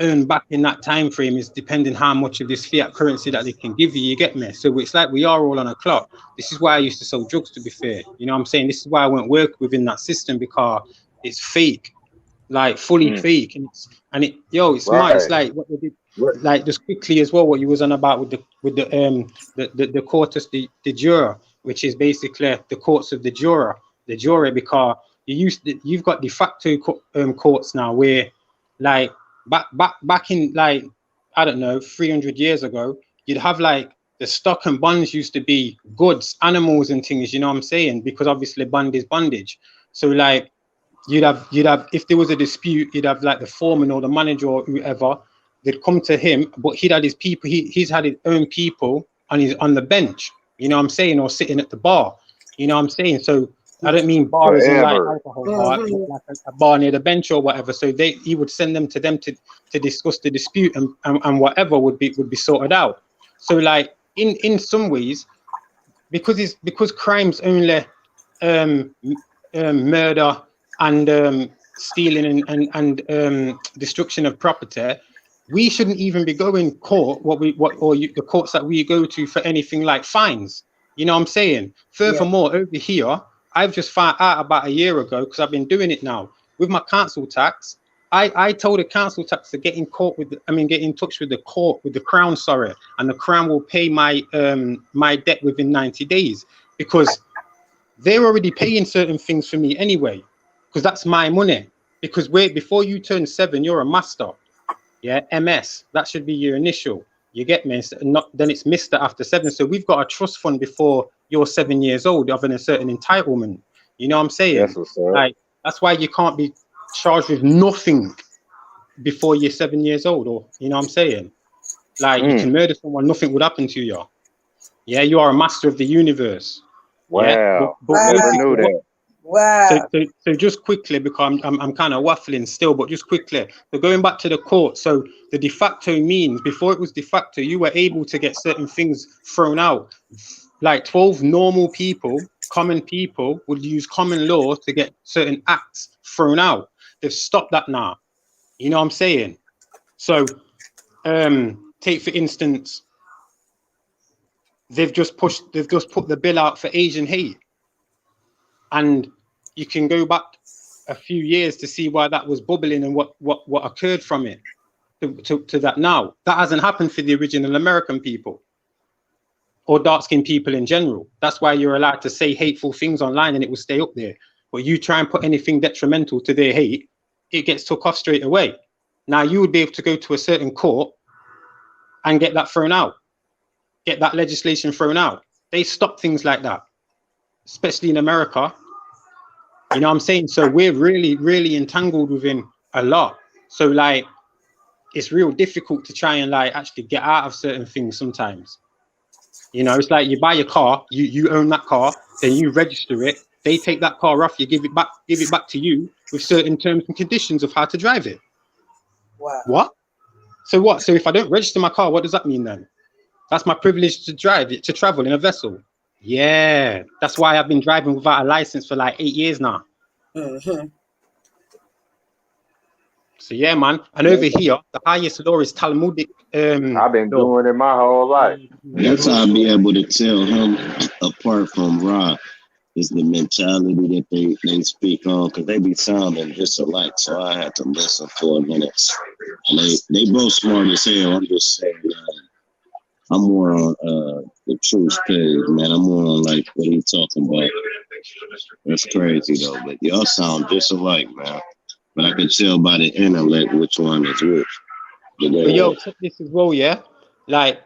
[SPEAKER 7] earn back in that time frame is depending how much of this fiat currency that they can give you. You get me? So it's like we are all on a clock. This is why I used to sell drugs, to be fair. You know what I'm saying? This is why I won't work within that system, because it's fake, like fully fake. It's mad. It's like what they did. Like, just quickly as well, what you was on about with the courts de jure, which is basically the courts of the juror, because you've got de facto courts now, where like back in, like, I don't know, 300 years ago, you'd have like the stock and bonds used to be goods, animals and things, you know what I'm saying? Because obviously bond is bondage. So like you'd have if there was a dispute, you'd have like the foreman or the manager or whoever. They'd come to him, but he'd had his people. He's had his own people on the bench. You know what I'm saying, or sitting at the bar. You know what I'm saying. So I don't mean bar as in like alcohol bar, like a bar near the bench or whatever. So he would send them to discuss the dispute and whatever would be sorted out. So like in some ways, because crimes only murder and stealing and destruction of property. We shouldn't even be going court. The courts that we go to for anything like fines. You know what I'm saying? Furthermore, over here, I've just found out about a year ago, because I've been doing it now with my council tax. I told the council tax to get in touch with the court, with the crown, sorry, and the crown will pay my my debt within 90 days, because they're already paying certain things for me anyway, because that's my money. Because before you turn 7, you're a master. Yeah, MS. That should be your initial. You get me? Then it's Mr. after 7. So we've got a trust fund before you're 7 years old, of a certain entitlement. You know what I'm saying?
[SPEAKER 3] That's what's up.
[SPEAKER 7] Like, that's why you can't be charged with nothing before you're 7 years old, or you know what I'm saying? Like, you can murder someone, nothing would happen to you. Yeah, you are a master of the universe.
[SPEAKER 3] Wow.
[SPEAKER 7] Yeah? But
[SPEAKER 3] I never knew that.
[SPEAKER 5] Wow.
[SPEAKER 7] So just quickly, because I'm kind of waffling still, but just quickly. So going back to the court, so the de facto means, before it was de facto, you were able to get certain things thrown out. Like 12 normal people, common people, would use common law to get certain acts thrown out. They've stopped that now. You know what I'm saying? So take for instance, they've just put the bill out for Asian hate. And you can go back a few years to see why that was bubbling and what occurred from it to that now. That hasn't happened for the original American people or dark-skinned people in general. That's why you're allowed to say hateful things online and it will stay up there. But you try and put anything detrimental to their hate, it gets took off straight away. Now you would be able to go to a certain court and get that thrown out, get that legislation thrown out. They stop things like that, especially in America. You know what I'm saying? So we're really, really entangled within a lot. So like, it's real difficult to try and like actually get out of certain things sometimes. You know, it's like you buy a car, you own that car, then you register it. They take that car off you, give it back to you with certain terms and conditions of how to drive it.
[SPEAKER 5] Wow.
[SPEAKER 7] What? So what? So if I don't register my car, what does that mean then? That's my privilege to drive it, to travel in a vessel. Yeah, that's why I've been driving without a license for like 8 years now.
[SPEAKER 5] Mm-hmm.
[SPEAKER 7] So yeah, man. And over here, the highest law is Talmudic.
[SPEAKER 3] I've been
[SPEAKER 7] law.
[SPEAKER 3] doing it my whole life.
[SPEAKER 8] That's how I be able to tell him apart from Rob, is the mentality that they speak on, because they be sounding just alike. So I had to listen for a minute. And they both smart as hell. I'm just saying, I'm more on the truth page, man. I'm more on like what he talking about. That's crazy though, but y'all sound just alike, man. But I can tell by the intellect which one is which.
[SPEAKER 7] But yo, check this as well, yeah? Like,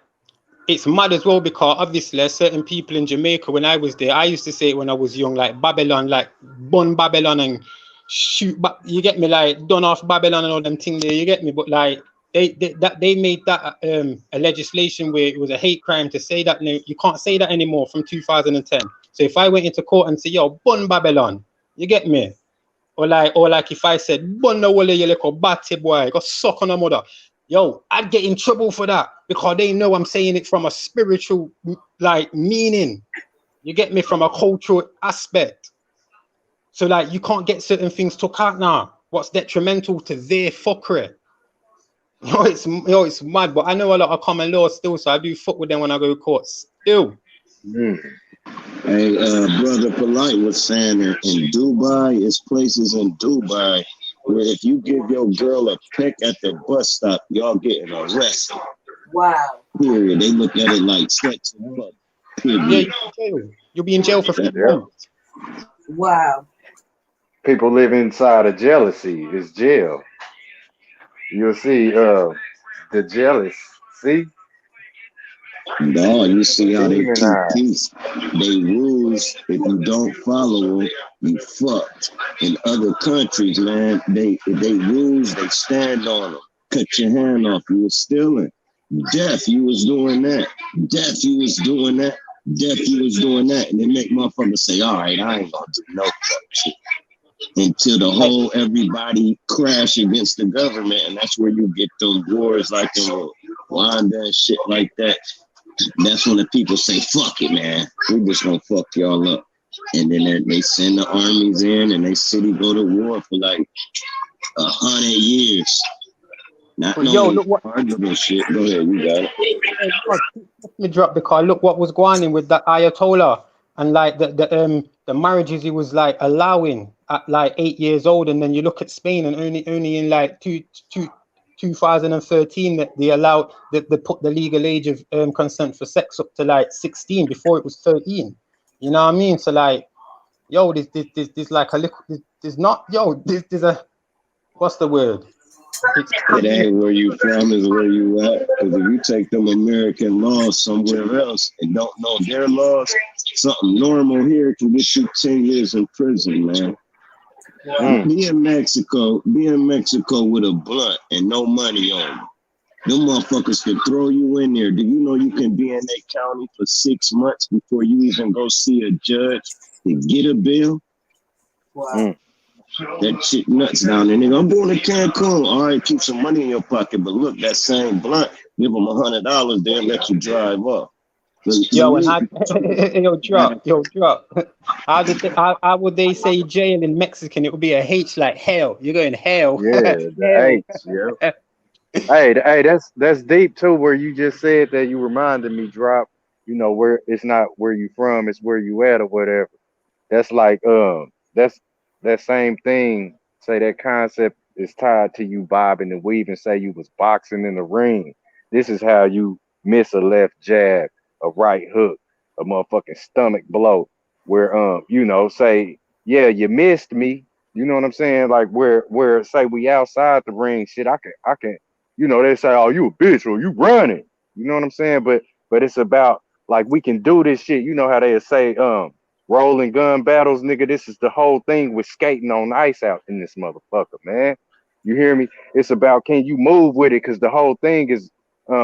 [SPEAKER 7] it's mad as well, because obviously certain people in Jamaica, when I was there, I used to say it when I was young, like Babylon, like burn Babylon and shoot back, you get me, like done off Babylon and all them things there, you get me? But like, they made that a legislation where it was a hate crime to say that. You can't say that anymore from 2010. So if I went into court and say, yo, burn Babylon, you get me? Or like if I said, burn the whole of you like a batty boy, go suck on a mother. Yo, I'd get in trouble for that, because they know I'm saying it from a spiritual like meaning. You get me? From a cultural aspect. So like, you can't get certain things took out now. What's detrimental to their fuckery? It's mad, but I know a lot of common law still, so I do fuck with them when I go to court still.
[SPEAKER 8] Hey, Brother Polite was saying that in Dubai, it's places in Dubai where if you give your girl a peck at the bus stop, y'all getting arrested.
[SPEAKER 5] Wow.
[SPEAKER 8] Period. They look at it like sex and fuck. Period.
[SPEAKER 7] Yeah, you'll be in jail for 3 months.
[SPEAKER 5] Wow.
[SPEAKER 3] People live inside of jealousy. It's jail. You'll see the jealous. See?
[SPEAKER 8] No, you see how they keep peace. They rules, if you don't follow them, you fucked. In other countries, man, they rules, they stand on them. Cut your hand off, you was stealing. Death, you was doing that. Death, you was doing that. Death, you was doing that. And they make motherfuckers say, all right, I ain't gonna do no fuck shit. Until the whole everybody crash against the government, and that's where you get those wars like in Rwanda and shit like that. That's when the people say, fuck it, man. We just gonna fuck y'all up. And then they send the armies in and they city go to war for like 100 years. Not
[SPEAKER 7] yo, look what
[SPEAKER 8] shit. Go ahead, you got it.
[SPEAKER 7] Let me drop, because look what was going on with that Ayatollah and like the the marriages he was like allowing at like 8 years old, and then you look at Spain and only in like 2013 that they allowed that they put the legal age of consent for sex up to like 16. Before it was 13. You know what I mean? So like, yo, there's like a little, there's not, yo, there's a, what's the word?
[SPEAKER 8] It ain't where you from, is where you at. Because if you take them American laws somewhere else and don't know their laws, something normal here can get you 10 years in prison, man. Be in Mexico with a blunt and no money on you. Them motherfuckers can throw you in there. Do you know you can be in that county for 6 months before you even go see a judge to get a bill?
[SPEAKER 5] Wow.
[SPEAKER 8] That shit nuts down there, nigga. I'm going to Cancun. All right, keep some money in your pocket, but look, that same blunt, give them $100, they'll let you drive off.
[SPEAKER 7] Yo, and drop. How would they say jail in Mexican? It would be a H like hell. You're going hell.
[SPEAKER 3] Yeah, the H, yeah. Hey, that's deep too. Where you just said that, you reminded me, Drop. You know, where it's not where you from, it's where you at or whatever. That's like that's that same thing. Say that concept is tied to you bobbing and weaving. Say you was boxing in the ring. This is how you miss a left jab, a right hook, a motherfucking stomach blow. Where you know, say, yeah, you missed me. You know what I'm saying? Like where say we outside the ring, shit, I can, you know, they say, oh, you a bitch or you running. You know what I'm saying? But it's about like we can do this shit. You know how they say rolling gun battles, nigga. This is the whole thing with skating on ice out in this motherfucker, man. You hear me? It's about, can you move with it? Because the whole thing is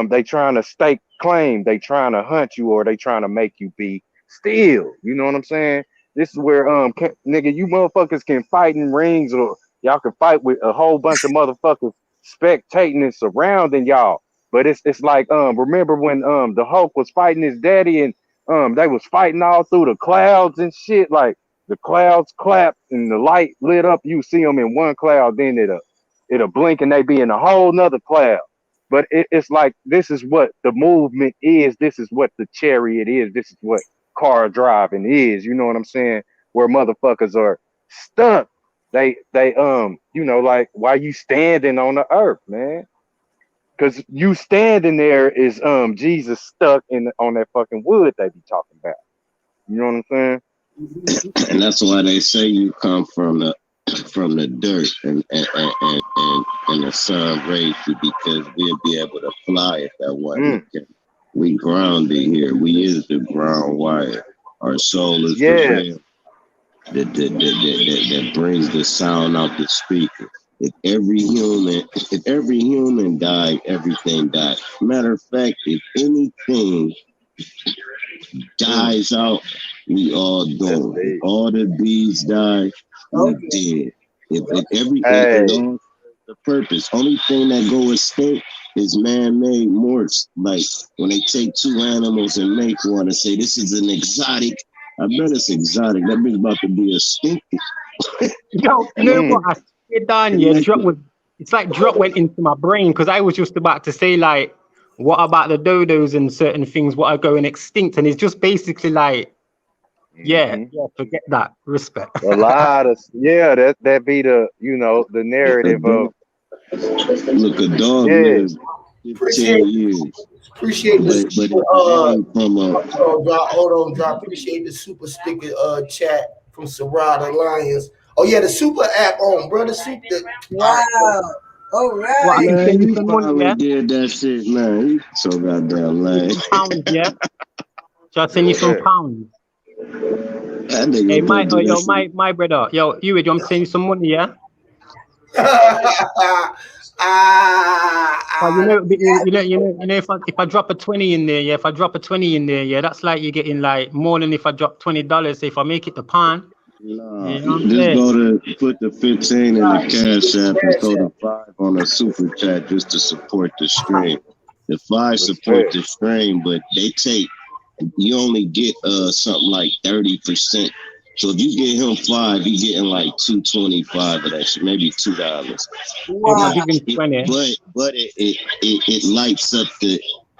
[SPEAKER 3] they trying to stake claim, they trying to hunt you, or they trying to make you be still. You know what I'm saying? This is where nigga, you motherfuckers can fight in rings, or y'all can fight with a whole bunch of motherfuckers spectating and surrounding y'all. But it's like remember when the Hulk was fighting his daddy, and they was fighting all through the clouds and shit. Like the clouds clapped and the light lit up. You see them in one cloud, then it'll blink and they be in a whole nother cloud. But it's like, this is what the movement is. This is what the chariot is. This is what car driving is. You know what I'm saying? Where motherfuckers are stuck. They you know, like, why you standing on the earth, man? Because you standing there is Jesus stuck on that fucking wood they be talking about. You know what I'm saying?
[SPEAKER 8] And that's why they say you come from the dirt and the sun raised you, because we'll be able to fly if that way. We grounded here. We is the ground wire. Our soul is the veil that brings the sound out the speaker. If every human died, everything died. Matter of fact, if anything dies out, we all gone. If all the bees die, we dead. If everything, the purpose, only thing that go extinct is man-made morphs. Like when they take two animals and make one and say this is an exotic. I bet it's exotic. That bitch about to be extinct.
[SPEAKER 7] Yo, you know what? I said done. Yeah, it's like drop went into my brain, because I was just about to say, like, what about the dodos and certain things what are going extinct? And it's just basically like, yeah, forget that. Respect.
[SPEAKER 3] A lot of that be the, you know, the narrative of
[SPEAKER 8] look, a dog lives 10 years.
[SPEAKER 6] Appreciate this.
[SPEAKER 8] Hold
[SPEAKER 6] on, Drop. Appreciate the super sticker chat from Sarada Lions. Oh yeah, the super app on, brother.
[SPEAKER 5] Wow. All right.
[SPEAKER 8] Man, you finally did that shit, man. You so goddamn lame.
[SPEAKER 7] Pounds, yeah. Just send you some pounds. Hey, my brother. Yo, you want to send you some money, yeah? You know, if I drop a 20 in there, if I drop a 20 in there, that's like you're getting like more than if I drop $20. So if I make it the pound,
[SPEAKER 8] just go to put the 15 in the cash app and go to 5 on a super chat just to support the stream. The 5 support the stream, but you only get something like 30%. So if you get him 5, you getting like $2.25 of that shit, maybe $2.
[SPEAKER 5] Wow.
[SPEAKER 8] But it lights up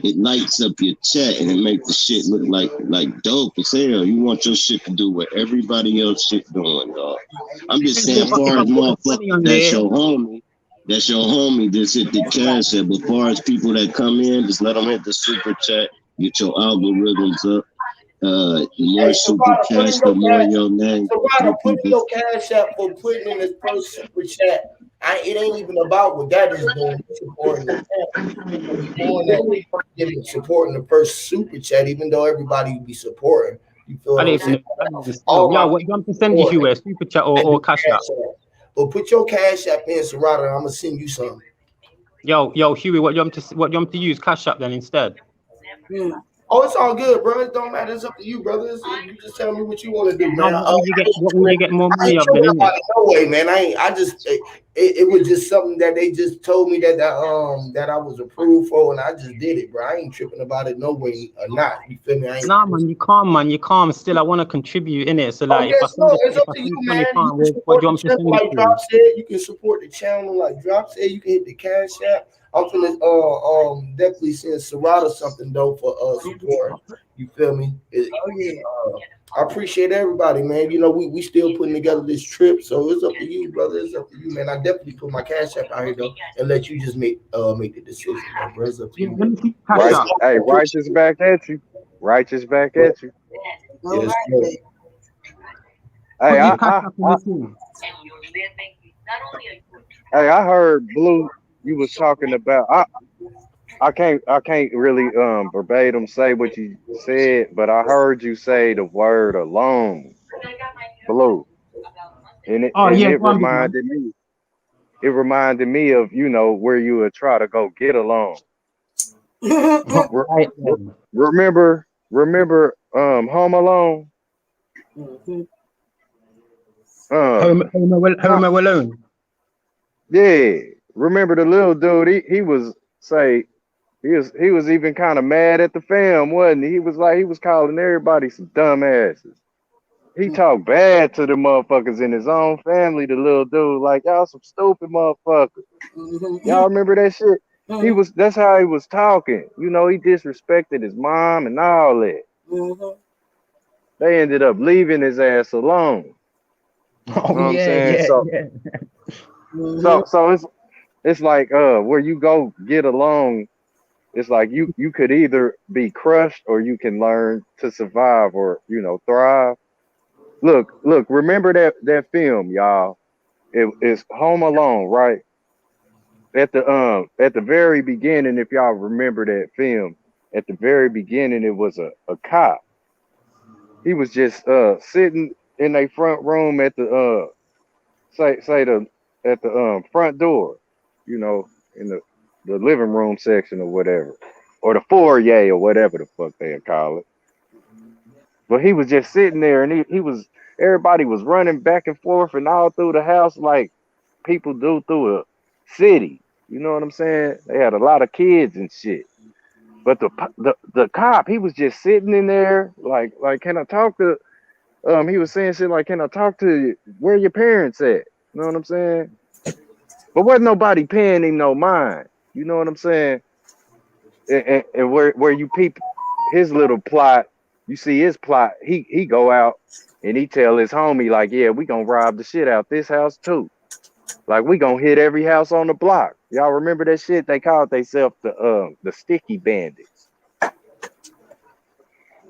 [SPEAKER 8] it lights up your chat and it makes the shit look like dope as hell. You want your shit to do what everybody else shit doing, dog. I'm just saying, as far as motherfucker, that's your homie, just hit the cash app. But as far as people that come in, just let them hit the super chat, get your algorithms up. The more super chats, the more your name.
[SPEAKER 6] Put in your cash app for putting in this first super chat. It ain't even about what that is doing. Supporting the doing supporting the first super chat, even though everybody will be supporting. You feel what I'm saying?
[SPEAKER 9] Yo, what you want to send you, Huey? Super chat or cash app?
[SPEAKER 6] But put your cash app in, Serrata. I'm gonna send you something.
[SPEAKER 9] Yo, Huey, what you want to use cash app then instead?
[SPEAKER 6] Oh, it's all good, bro. It don't matter. It's up to you, brothers. You just tell me what you want to do, man.
[SPEAKER 9] What would you get more money of than
[SPEAKER 6] no way, man. It was just something that they just told me that I was approved for, and I just did it, bro. I ain't tripping about it no way or not. You feel me?
[SPEAKER 9] Nah, man, you calm. Still, I want to contribute in it. So, like,
[SPEAKER 6] it's up to you, man.
[SPEAKER 9] What do you want to send
[SPEAKER 6] like
[SPEAKER 9] it
[SPEAKER 6] Drop said, you can support the channel. Like Drop said, you can hit the cash app. I'm finna definitely send Serrata something though for support. You feel me? I appreciate everybody, man. You know, we still putting together this trip, so it's up to you, brother. It's up to you, man. I definitely put my cash app out here though, and let you just make the decision, bro. It's up to you.
[SPEAKER 3] Hey, righteous back at you. Righteous back at you.
[SPEAKER 6] Yes,
[SPEAKER 3] hey, I heard Blue. You was talking about. I can't really verbatim say what you said, but I heard you say the word alone, Blue, and it reminded me. It reminded me of where you would try to go get along. Remember Home Alone.
[SPEAKER 9] Home Alone.
[SPEAKER 3] Yeah, remember the little dude? He was even kind of mad at the fam, wasn't he? He was calling everybody some dumbasses. He talked bad to the motherfuckers in his own family. The little dude, like, y'all some stupid motherfuckers. Y'all remember that shit? That's how he was talking. He disrespected his mom and all that. They ended up leaving his ass alone.
[SPEAKER 9] Oh, yeah.
[SPEAKER 3] So it's like where you go get along, it's like you could either be crushed or you can learn to survive or thrive. Look, remember that film, y'all. It's Home Alone, right? At the very beginning, if y'all remember that film, at the very beginning it was a cop. He was just sitting in a front room at the at the front door, in the living room section or whatever, or the foyer or whatever the fuck they call it. But he was just sitting there, and everybody was running back and forth and all through the house like people do through a city. You know what I'm saying? They had a lot of kids and shit. But the cop, he was just sitting in there like can I talk to? He was saying shit like, can I talk to you? Where your parents at? You know what I'm saying? But wasn't nobody paying him no mind. You know what I'm saying? And where you peep his little plot, you see his plot. He go out and he tell his homie like, yeah, we gonna rob the shit out this house too. Like we gonna hit every house on the block. Y'all remember that shit? They called themselves the Sticky Bandits.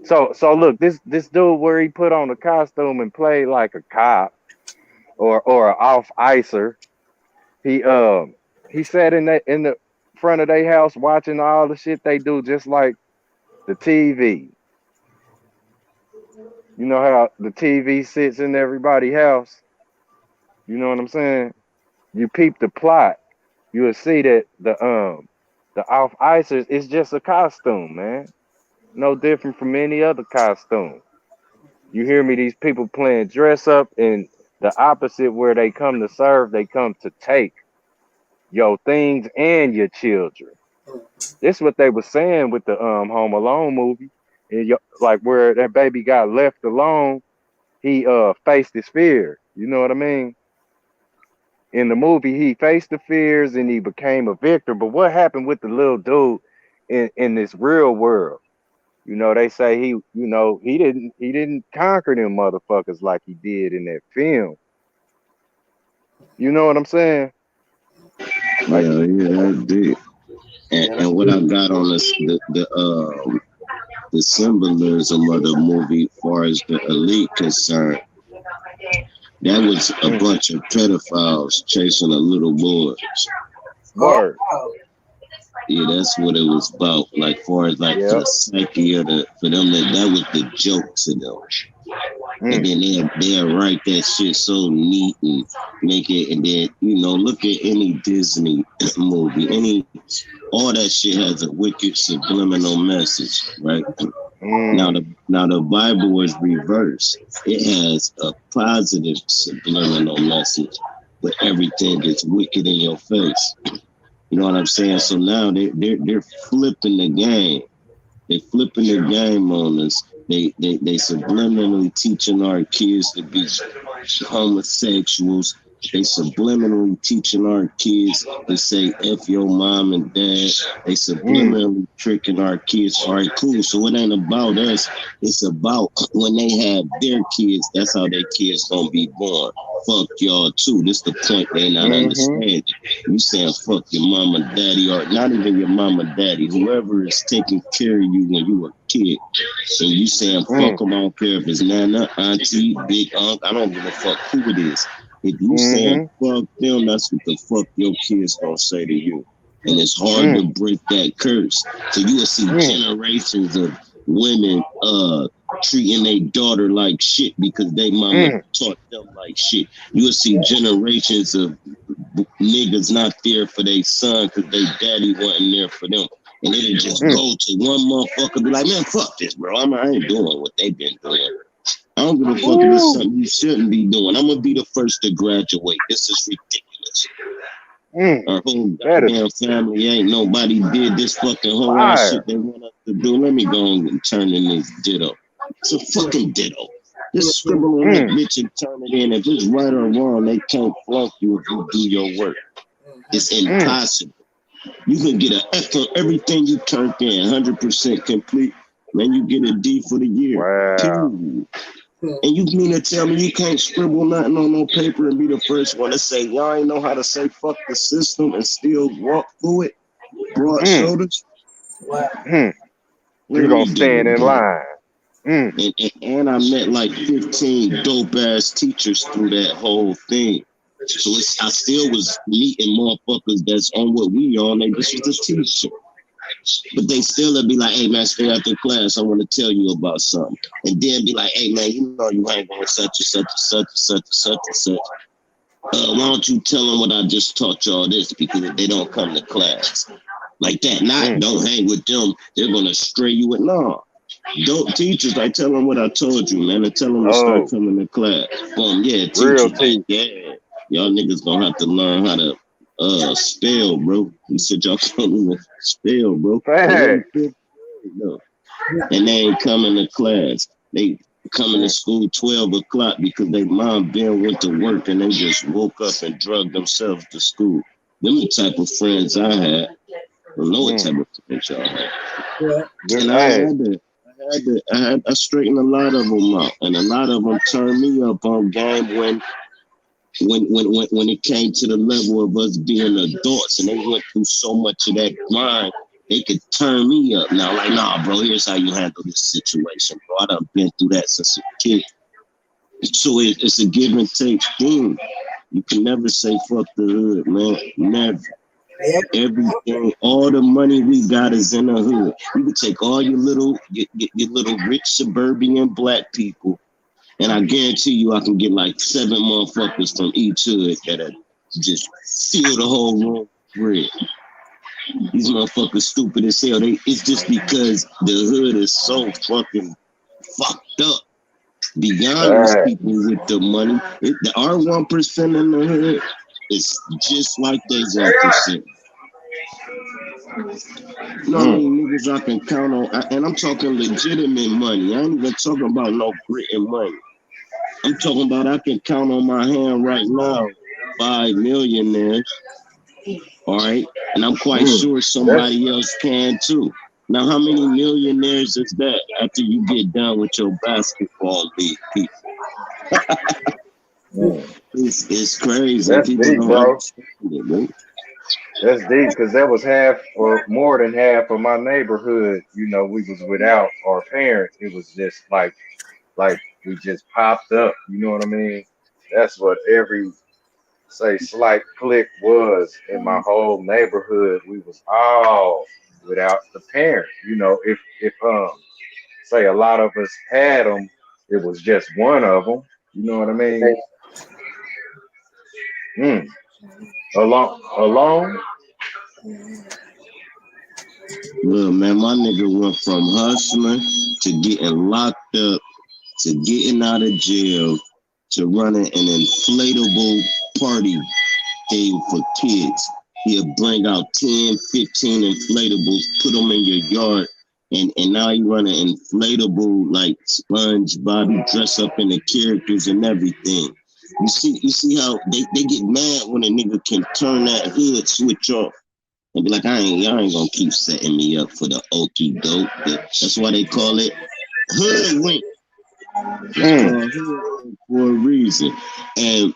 [SPEAKER 3] So look, this dude where he put on a costume and played like a cop or an off icer. He sat in the front of their house watching all the shit they do, just like the TV. You know how the TV sits in everybody's house? You know what I'm saying? You peep the plot, you will see that the off icers is just a costume, man. No different from any other costume. You hear me? These people playing dress up, and the opposite where they come to serve, they come to take your things and your children. This is what they were saying with the Home Alone movie, and like where that baby got left alone, he faced his fear. You know what I mean? In the movie, he faced the fears and he became a victor. But what happened with the little dude? in this real world. You know, they say he didn't conquer them motherfuckers like he did in that film. You know what I'm saying? Like,
[SPEAKER 8] Yeah, that's deep. And what I got on this the symbolism of the movie, as far as the elite concerned, that was a bunch of pedophiles chasing a little boy.
[SPEAKER 3] word.
[SPEAKER 8] Yeah, that's what it was about. Like, far as like for the psyche of for them, that was the joke to them. And then they'll write that shit so neat and make it, and then look at any Disney movie, all that shit has a wicked subliminal message, right? Now the Bible is reversed. It has a positive subliminal message, but everything is wicked in your face. You know what I'm saying? So now they're flipping the game. They flipping the game on us. They subliminally teaching our kids to be homosexuals. They subliminally teaching our kids to say F your mom and dad. They subliminally tricking our kids. All right, cool. So it ain't about us. It's about when they have their kids, that's how their kids gonna be born. Fuck y'all too. This the point they not understanding. You saying fuck your mama, daddy, or not even your mama, daddy, whoever is taking care of you when you were a kid. And you saying fuck them, I don't care if it's nana, auntie, big uncle, I don't give a fuck who it is. If you saying fuck them, that's what the fuck your kids gonna say to you. And it's hard to break that curse. So you will see generations of women treating their daughter like shit because they mama taught them like shit. You will see generations of niggas not there for their son because their daddy wasn't there for them. And it'll just go to one motherfucker be like, man, fuck this, bro. I ain't doing what they been doing. I don't give a fuck if it's something you shouldn't be doing. I'm gonna be the first to graduate. This is ridiculous. Our whole goddamn family ain't nobody did this fucking whole ass shit they want us to do. Let me go and turn in this ditto. It's a fucking ditto. Just scribble on that bitch and turn it in. If it's right or wrong, they can't flunk you if you do your work. It's impossible. You can get an F on everything you turned in, 100% complete. Man, you get a D for the year.
[SPEAKER 3] Wow.
[SPEAKER 8] And you mean to tell me you can't scribble nothing on no paper and be the first one to say, y'all ain't know how to say fuck the system and still walk through it? Broad shoulders?
[SPEAKER 3] You're going to stand in line.
[SPEAKER 8] And I met like 15 dope-ass teachers through that whole thing. So I still was meeting motherfuckers that's on what we on. They just was a teacher. But they still would be like, hey, man, stay after class. I want to tell you about something. And then be like, hey, man, you know you ain't going such and such and such and such and such and such. Why don't you tell them what I just taught y'all this? Because if they don't come to class like that, don't hang with them. They're going to stray you with, no. Dope teachers, I tell them what I told you, man. I tell them to start coming to class. Boom, yeah, teachers, like, yeah. Y'all niggas gonna have to learn how to spell, bro. You said y'all can't even spell, bro. And they ain't coming to class. They coming to school 12 o'clock because they mom Ben went to work and they just woke up and drugged themselves to school. Them the type of friends I had. I don't know what type of friends y'all had. And I straightened a lot of them out, and a lot of them turned me up on game when it came to the level of us being adults, and they went through so much of that grind, they could turn me up now. Like, nah, bro, here's how you handle this situation, bro. I done been through that since a kid. So it's a give and take thing. You can never say fuck the hood, man. Never. Everything, all the money we got is in the hood. You can take all your little rich suburban black people, and I guarantee you I can get like 7 motherfuckers from each hood that'll just fill the whole room with bread. These motherfuckers stupid as hell. It's just because the hood is so fucking fucked up. Beyond these people with the money, our 1% in the hood is just like they 1%. You know what I mean? Niggas I can count on, and I'm talking legitimate money. I ain't even talking about no written money. I'm talking about I can count on my hand right now 5 millionaires All right, and I'm quite sure somebody else can too. Now, how many millionaires is that after you get done with your basketball league people? It's crazy.
[SPEAKER 3] That's
[SPEAKER 8] People
[SPEAKER 3] deep,
[SPEAKER 8] don't
[SPEAKER 3] bro.
[SPEAKER 8] understand it, man.
[SPEAKER 3] That's deep because that was half or more than half of my neighborhood. You know, we was without our parents. It was just like we just popped up. You know what I mean? That's what every say slight click was in my whole neighborhood. We was all without the parent. You know, if say a lot of us had them, it was just one of them. You know what I mean? Alone.
[SPEAKER 8] Look, man, my nigga went from hustling to getting locked up to getting out of jail to running an inflatable party thing for kids. He'll bring out 10, 15 inflatables, put them in your yard, and now he run an inflatable like SpongeBob. He dress up in the characters and everything. You see how they get mad when a nigga can turn that hood switch off and be like, y'all ain't gonna keep setting me up for the okie doke. That's why they call it hoodwink. It's called hoodwink for a reason. And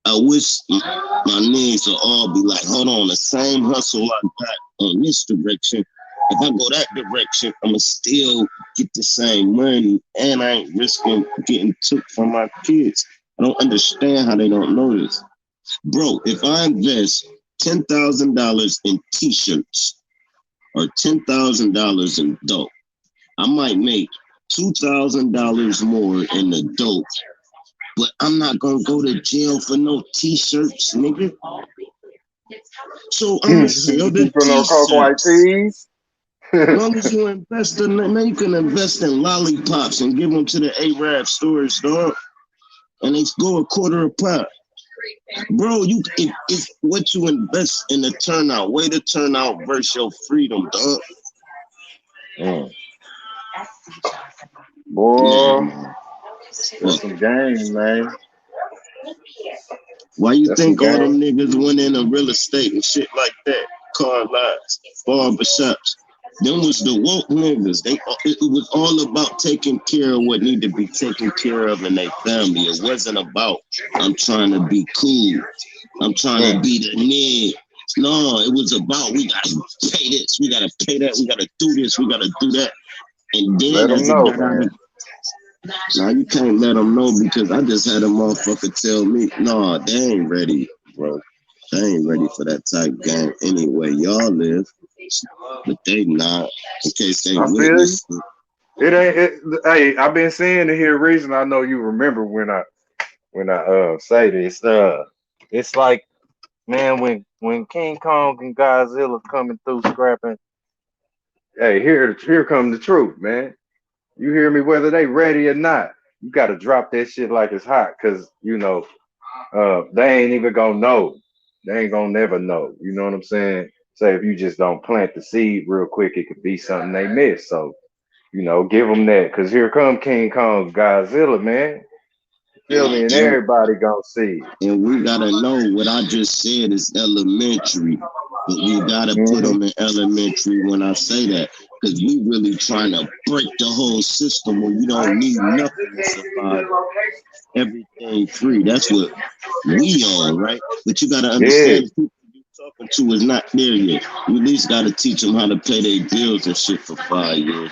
[SPEAKER 8] I wish my niggas would all be like, hold on, the same hustle I got on this direction. If I go that direction, I'ma still get the same money and I ain't risking getting took from my kids. I don't understand how they don't know this. Bro, if I invest $10,000 in t-shirts or $10,000 in dope, I might make $2,000 more in the dope, but I'm not gonna go to jail for no t-shirts, nigga. So I'm gonna sell the
[SPEAKER 3] You put on coke white
[SPEAKER 8] t-shirts.
[SPEAKER 3] tees.
[SPEAKER 8] As long as you invest in that, man, you can invest in lollipops and give them to the Arab stores, dog, and they go a quarter a pop. Bro, it's what you invest in the turnout, way to turn out versus your freedom, dog.
[SPEAKER 3] Boy,
[SPEAKER 8] Man,
[SPEAKER 3] that's some game, man.
[SPEAKER 8] why you
[SPEAKER 3] That's some
[SPEAKER 8] think all them
[SPEAKER 3] game.
[SPEAKER 8] niggas went into real estate and shit like that? Car lots, barber shops. Them was the woke niggas. It was all about taking care of what needed to be taken care of in their family. It wasn't about I'm trying to be cool. I'm trying to be the nigga. No, it was about we gotta pay this, we gotta pay that, we gotta do this, we gotta do that. And
[SPEAKER 3] Let
[SPEAKER 8] then
[SPEAKER 3] them
[SPEAKER 8] as it
[SPEAKER 3] know,
[SPEAKER 8] got out
[SPEAKER 3] man.
[SPEAKER 8] of now you can't let them know because I just had a motherfucker tell me, no, they ain't ready, bro. They ain't ready for that type game anyway. Y'all live, but they not. In case they
[SPEAKER 3] I feel you.
[SPEAKER 8] witness it.
[SPEAKER 3] It ain't. Hey, I've been saying it here. Reason I know you remember when I say this. It's like, man, when King Kong and Godzilla coming through scrapping. Hey, here come the truth, man. You hear me? Whether they ready or not, you got to drop that shit like it's hot, cause they ain't even gonna know. They ain't gonna never know. You know what I'm saying? Say if you just don't plant the seed real quick, it could be something they miss. So give them that, cause here come King Kong, Godzilla, man. Feel me? And
[SPEAKER 8] And,
[SPEAKER 3] everybody gonna see it.
[SPEAKER 8] and we gotta know what I just said is elementary, but we gotta put them in elementary when I say that, because we really trying to break the whole system where you don't need nothing to survive. Everything free. That's what we on, right? But you gotta
[SPEAKER 3] Yeah.
[SPEAKER 8] understand, the people you talking to is not there yet. You at least gotta teach them how to pay their bills and shit for 5 years.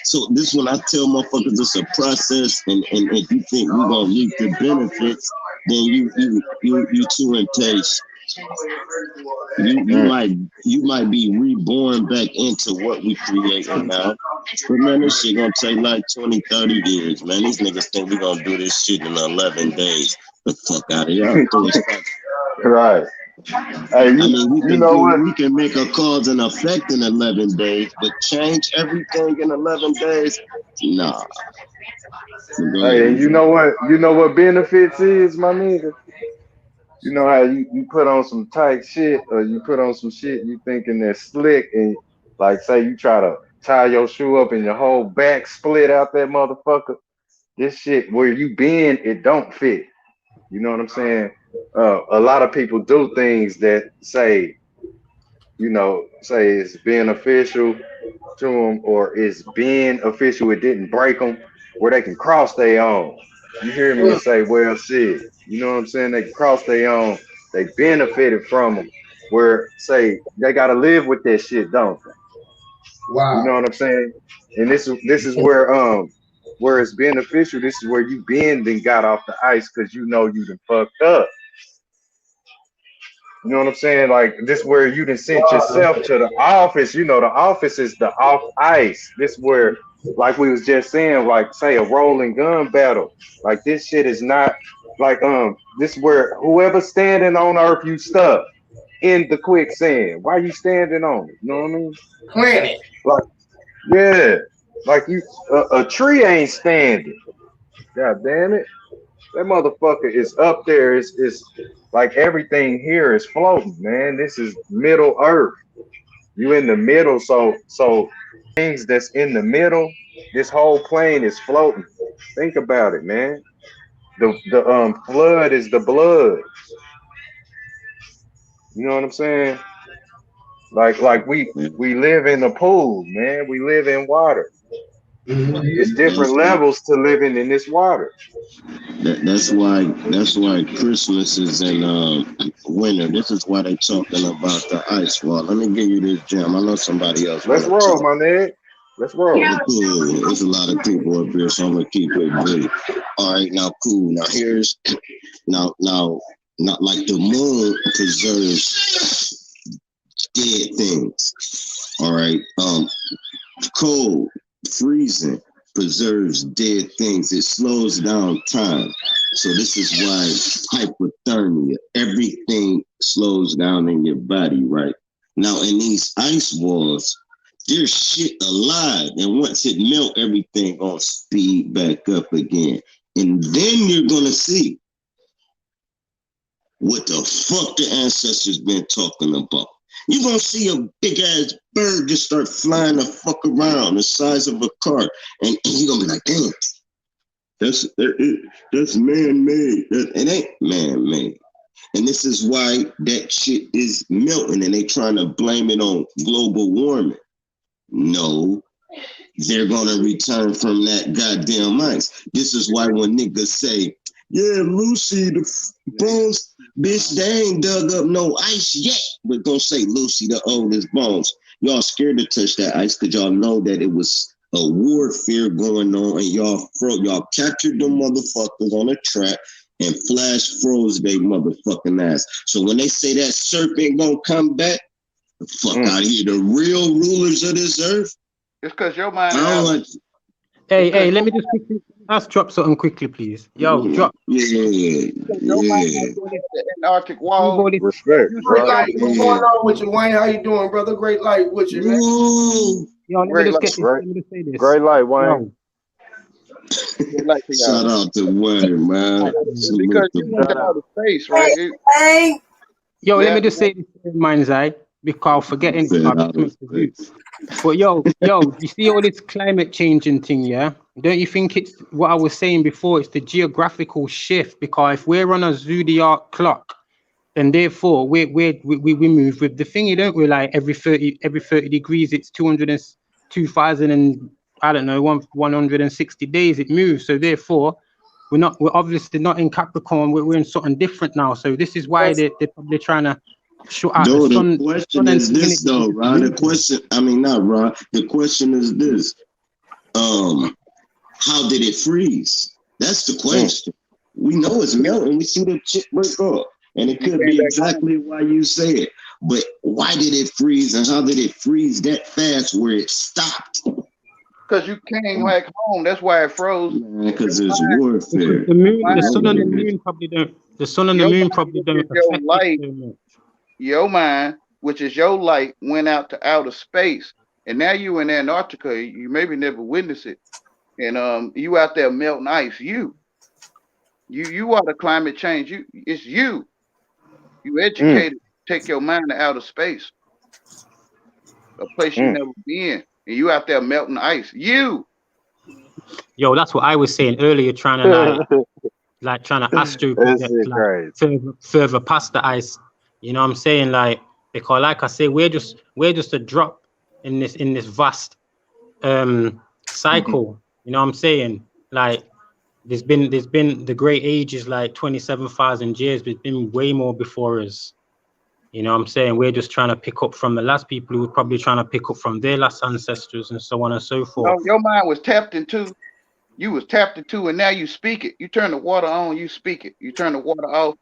[SPEAKER 8] So this when I tell motherfuckers it's a process, and if you think we gonna reap the benefits, then you too impatient. You might be reborn back into what we creating now. But man, this shit gonna take like 20, 30 years, man. These niggas think we gonna do this shit in 11 days. The fuck out of here.
[SPEAKER 3] Right. Hey,
[SPEAKER 8] I mean,
[SPEAKER 3] you know what?
[SPEAKER 8] we can make a cause and effect in 11 days, but change everything in 11 days? Nah. Go
[SPEAKER 3] Hey, and
[SPEAKER 8] ahead,
[SPEAKER 3] you know what benefits is, my nigga? You know how you put on some tight shit, or you put on some shit you thinking that's slick, and like say you try to tie your shoe up and your whole back split out that motherfucker. This shit where you bend, it don't fit. You know what I'm saying? a lot of people do things that say, say it's beneficial to them or it's being official. It didn't break them, where they can cross their own. You hear me and say, well, shit. You know what I'm saying? They can cross their own. They benefited from them. Where say they got to live with that shit, don't they? You know
[SPEAKER 6] Wow.
[SPEAKER 3] what I'm saying? And this is where it's beneficial. This is where you bend and got off the ice because you know you done fucked up. You know what I'm saying? Like this where you done sent yourself to the office. You know, the office is the off ice. This where, like we was just saying, like say a rolling gun battle. Like this shit is not like this where whoever standing on earth you stuck in the quicksand. Why you standing on it? You know what I mean?
[SPEAKER 6] Planet.
[SPEAKER 3] Like yeah, like you a tree ain't standing. God damn it. That motherfucker is up there. It's like everything here is floating, man. This is Middle Earth. You in the middle, so things that's in the middle, this whole plane is floating. Think about it, man. The flood is the blood. You know what I'm saying? Like we live in the pool, man. We live in water. It's different
[SPEAKER 8] That's
[SPEAKER 3] levels to living in this water.
[SPEAKER 8] that's why Christmas is in winter. This is why they talking about the ice wall. Let me give you this gem. I know somebody else want
[SPEAKER 3] Let's
[SPEAKER 8] to
[SPEAKER 3] roll,
[SPEAKER 8] talk.
[SPEAKER 3] my nigga. Let's roll.
[SPEAKER 8] Cool. There's a lot of people up here, so I'm gonna keep it brief. All right, now cool. Now here's now not like the moon preserves dead things. All right. Cold, freezing preserves dead things. It slows down time. So this is why hypothermia, everything slows down in your body, right? Now in these ice walls, there's shit alive. And once it melt, everything gonna speed back up again. And then you're gonna see what the fuck the ancestors been talking about. You're gonna see a big ass bird just start flying the fuck around the size of a car, and you're gonna be like, damn, that's man-made. It ain't man-made. And this is why that shit is melting, and they trying to blame it on global warming. No, they're gonna return from that goddamn ice. This is why when niggas say, yeah, Lucy, the bones, bitch, they ain't dug up no ice yet. But don't say Lucy, the oldest bones. Y'all scared to touch that ice because y'all know that it was a warfare going on, and y'all captured them motherfuckers on a trap and flash froze they motherfucking ass. So when they say that serpent gonna come back, the fuck out of here. The real rulers of this earth.
[SPEAKER 10] It's because your mind.
[SPEAKER 9] Hey, let me just quickly drop something quickly, please. Yo, drop.
[SPEAKER 8] Yeah.
[SPEAKER 10] Antarctic wall.
[SPEAKER 3] Respect.
[SPEAKER 6] Great light. What's going on with you, Wayne? How you doing, brother? Great light with you, man.
[SPEAKER 9] Yo, let me just get this. Let me just say this.
[SPEAKER 3] Great light, Wayne.
[SPEAKER 8] Shout out to Wayne, man.
[SPEAKER 10] Because you went out of space, right?
[SPEAKER 5] Hey.
[SPEAKER 9] Yo, let me just say this in mind's eye, because forgetting but yo, you see all this climate changing thing, yeah? Don't you think it's what I was saying before? It's the geographical shift, because if we're on a zodiac clock, then therefore we move with the thingy, don't we? Like every 30 degrees, it's 2,000 and I don't know, 160 days it moves. So therefore, we're obviously not in Capricorn. We're in something different now. So this is why they're probably trying to shut out the sun.
[SPEAKER 8] The question is this, though, Ron. The question, not Ron. The question is this: how did it freeze? That's the question. We know it's melting. We see the shit break off, and it could be exactly why you say it. But why did it freeze, and how did it freeze that fast where it stopped?
[SPEAKER 10] Because you came back home. That's why it froze.
[SPEAKER 8] Because it's warfare.
[SPEAKER 9] The sun and the moon probably don't. The sun and the moon probably don't affect
[SPEAKER 10] light. Your mind, which is your light, went out to outer space, and now you in Antarctica. You maybe never witnessed it, and you out there melting ice. You are the climate change. It's you. You educated. Take your mind to outer space, a place you never been. And you out there melting ice. You.
[SPEAKER 9] Yo, that's what I was saying earlier, trying to like like trying to astro
[SPEAKER 3] That
[SPEAKER 9] project
[SPEAKER 3] shit
[SPEAKER 9] like
[SPEAKER 3] crazy.
[SPEAKER 9] further past the ice. You know what I'm saying? Like, because like I say, we're just a drop in this vast cycle. You know what I'm saying? Like, there's been the great ages, like 27,000 years, but it's been way more before us. You know what I'm saying? We're just trying to pick up from the last people who were probably trying to pick up from their last ancestors and so on and so forth.
[SPEAKER 10] No, your mind was tapped into. You was tapped into, and now you speak it. You turn the water on, you speak it. You turn the water off,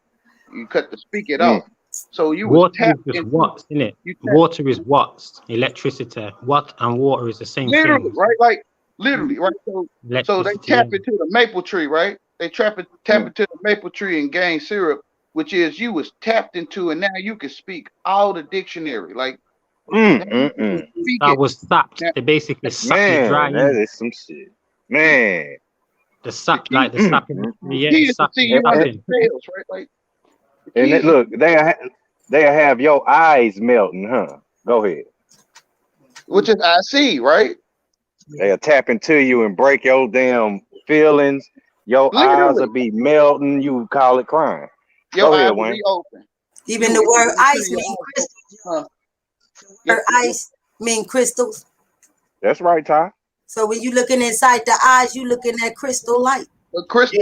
[SPEAKER 10] you cut the speak it off. So you was
[SPEAKER 9] Water is
[SPEAKER 10] tapped
[SPEAKER 9] just
[SPEAKER 10] into.
[SPEAKER 9] watts, isn't it? Water is watts. Electricity. Watt and water is the same
[SPEAKER 10] Literally,
[SPEAKER 9] thing.
[SPEAKER 10] right? Like literally, right? So they
[SPEAKER 9] Electricity,
[SPEAKER 10] tap
[SPEAKER 9] yeah.
[SPEAKER 10] into the maple tree, right? They tap into the maple tree and gain syrup, which is you was tapped into, and now you can speak all the dictionary. Like now you can speak
[SPEAKER 9] I
[SPEAKER 10] it.
[SPEAKER 9] was sapped.
[SPEAKER 10] Now,
[SPEAKER 9] They basically sapped the dry.
[SPEAKER 3] Man, that is some shit. Man.
[SPEAKER 9] The sap, like the sap in the tree, yeah,
[SPEAKER 10] key
[SPEAKER 9] the
[SPEAKER 10] is to
[SPEAKER 9] sap
[SPEAKER 10] see
[SPEAKER 9] in
[SPEAKER 10] you
[SPEAKER 9] the
[SPEAKER 10] under
[SPEAKER 9] tapping.
[SPEAKER 10] the scales, right? Like the
[SPEAKER 3] And
[SPEAKER 10] key
[SPEAKER 3] it, look, they have your eyes melting, huh? Go ahead.
[SPEAKER 10] which is I see, right?
[SPEAKER 3] They'll tap into you and break your damn feelings. Your eyes
[SPEAKER 10] Literally.
[SPEAKER 3] will be melting. You call it crying.
[SPEAKER 10] Your
[SPEAKER 3] Go
[SPEAKER 10] eyes
[SPEAKER 3] ahead,
[SPEAKER 10] will
[SPEAKER 3] Wayne.
[SPEAKER 10] be open.
[SPEAKER 5] Even the word ice
[SPEAKER 10] your
[SPEAKER 5] mean
[SPEAKER 10] eyes
[SPEAKER 5] crystals.
[SPEAKER 10] Huh?
[SPEAKER 5] Word ice mean crystals.
[SPEAKER 3] That's right, Ty.
[SPEAKER 5] So when you looking inside the eyes, you looking at crystal light.
[SPEAKER 10] But crystal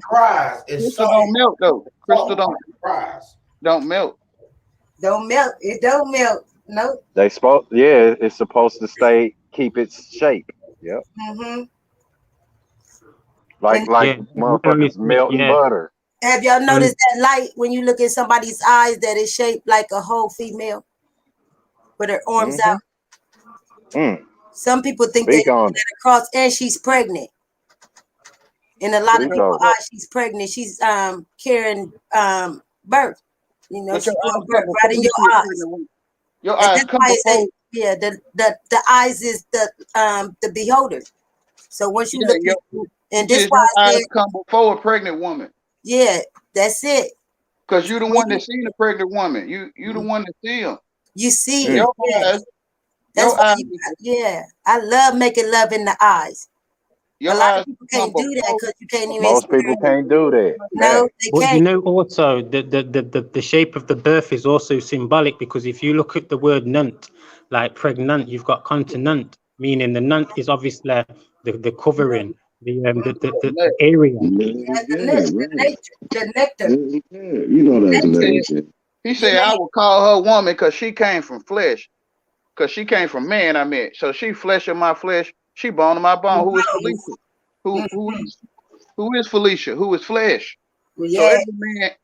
[SPEAKER 6] cries.
[SPEAKER 10] Crystal don't melt though. Crystal don't melt.
[SPEAKER 5] Don't melt. It don't melt. No.
[SPEAKER 3] They it's supposed to keep its shape. Yep.
[SPEAKER 5] Mm-hmm.
[SPEAKER 3] Like motherfuckers melting butter.
[SPEAKER 5] Have y'all noticed that light when you look in somebody's eyes that is shaped like a whole female with her arms out? Some people think that across, and she's pregnant. In a lot of people's eyes, she's pregnant. She's carrying birth. You know, she's doing birth right in your eyes.
[SPEAKER 10] Your eyes come before.
[SPEAKER 5] Yeah, the eyes is the beholder. So once you look at, and this why
[SPEAKER 10] eyes come before a pregnant woman.
[SPEAKER 5] Yeah, that's it.
[SPEAKER 10] Because you're the one that seen a pregnant woman. You the one that see them.
[SPEAKER 5] You see
[SPEAKER 10] your eyes.
[SPEAKER 5] That's why I love making love in the eyes. A lot of people can't do that because you can't even.
[SPEAKER 3] Most people can't do that.
[SPEAKER 5] No, they
[SPEAKER 9] but
[SPEAKER 5] can't.
[SPEAKER 9] You know, also the shape of the birth is also symbolic, because if you look at the word nunt, like pregnant, you've got continent, meaning the nunt is obviously the covering, the area.
[SPEAKER 5] The nectar.
[SPEAKER 8] You know that's nature.
[SPEAKER 10] He said, I would call her woman because she came from flesh. Because she came from man, I meant. So she flesh of my flesh, she bone of my bone. Who is Felicia? Who is Felicia? Who is flesh?
[SPEAKER 5] Yeah.
[SPEAKER 10] So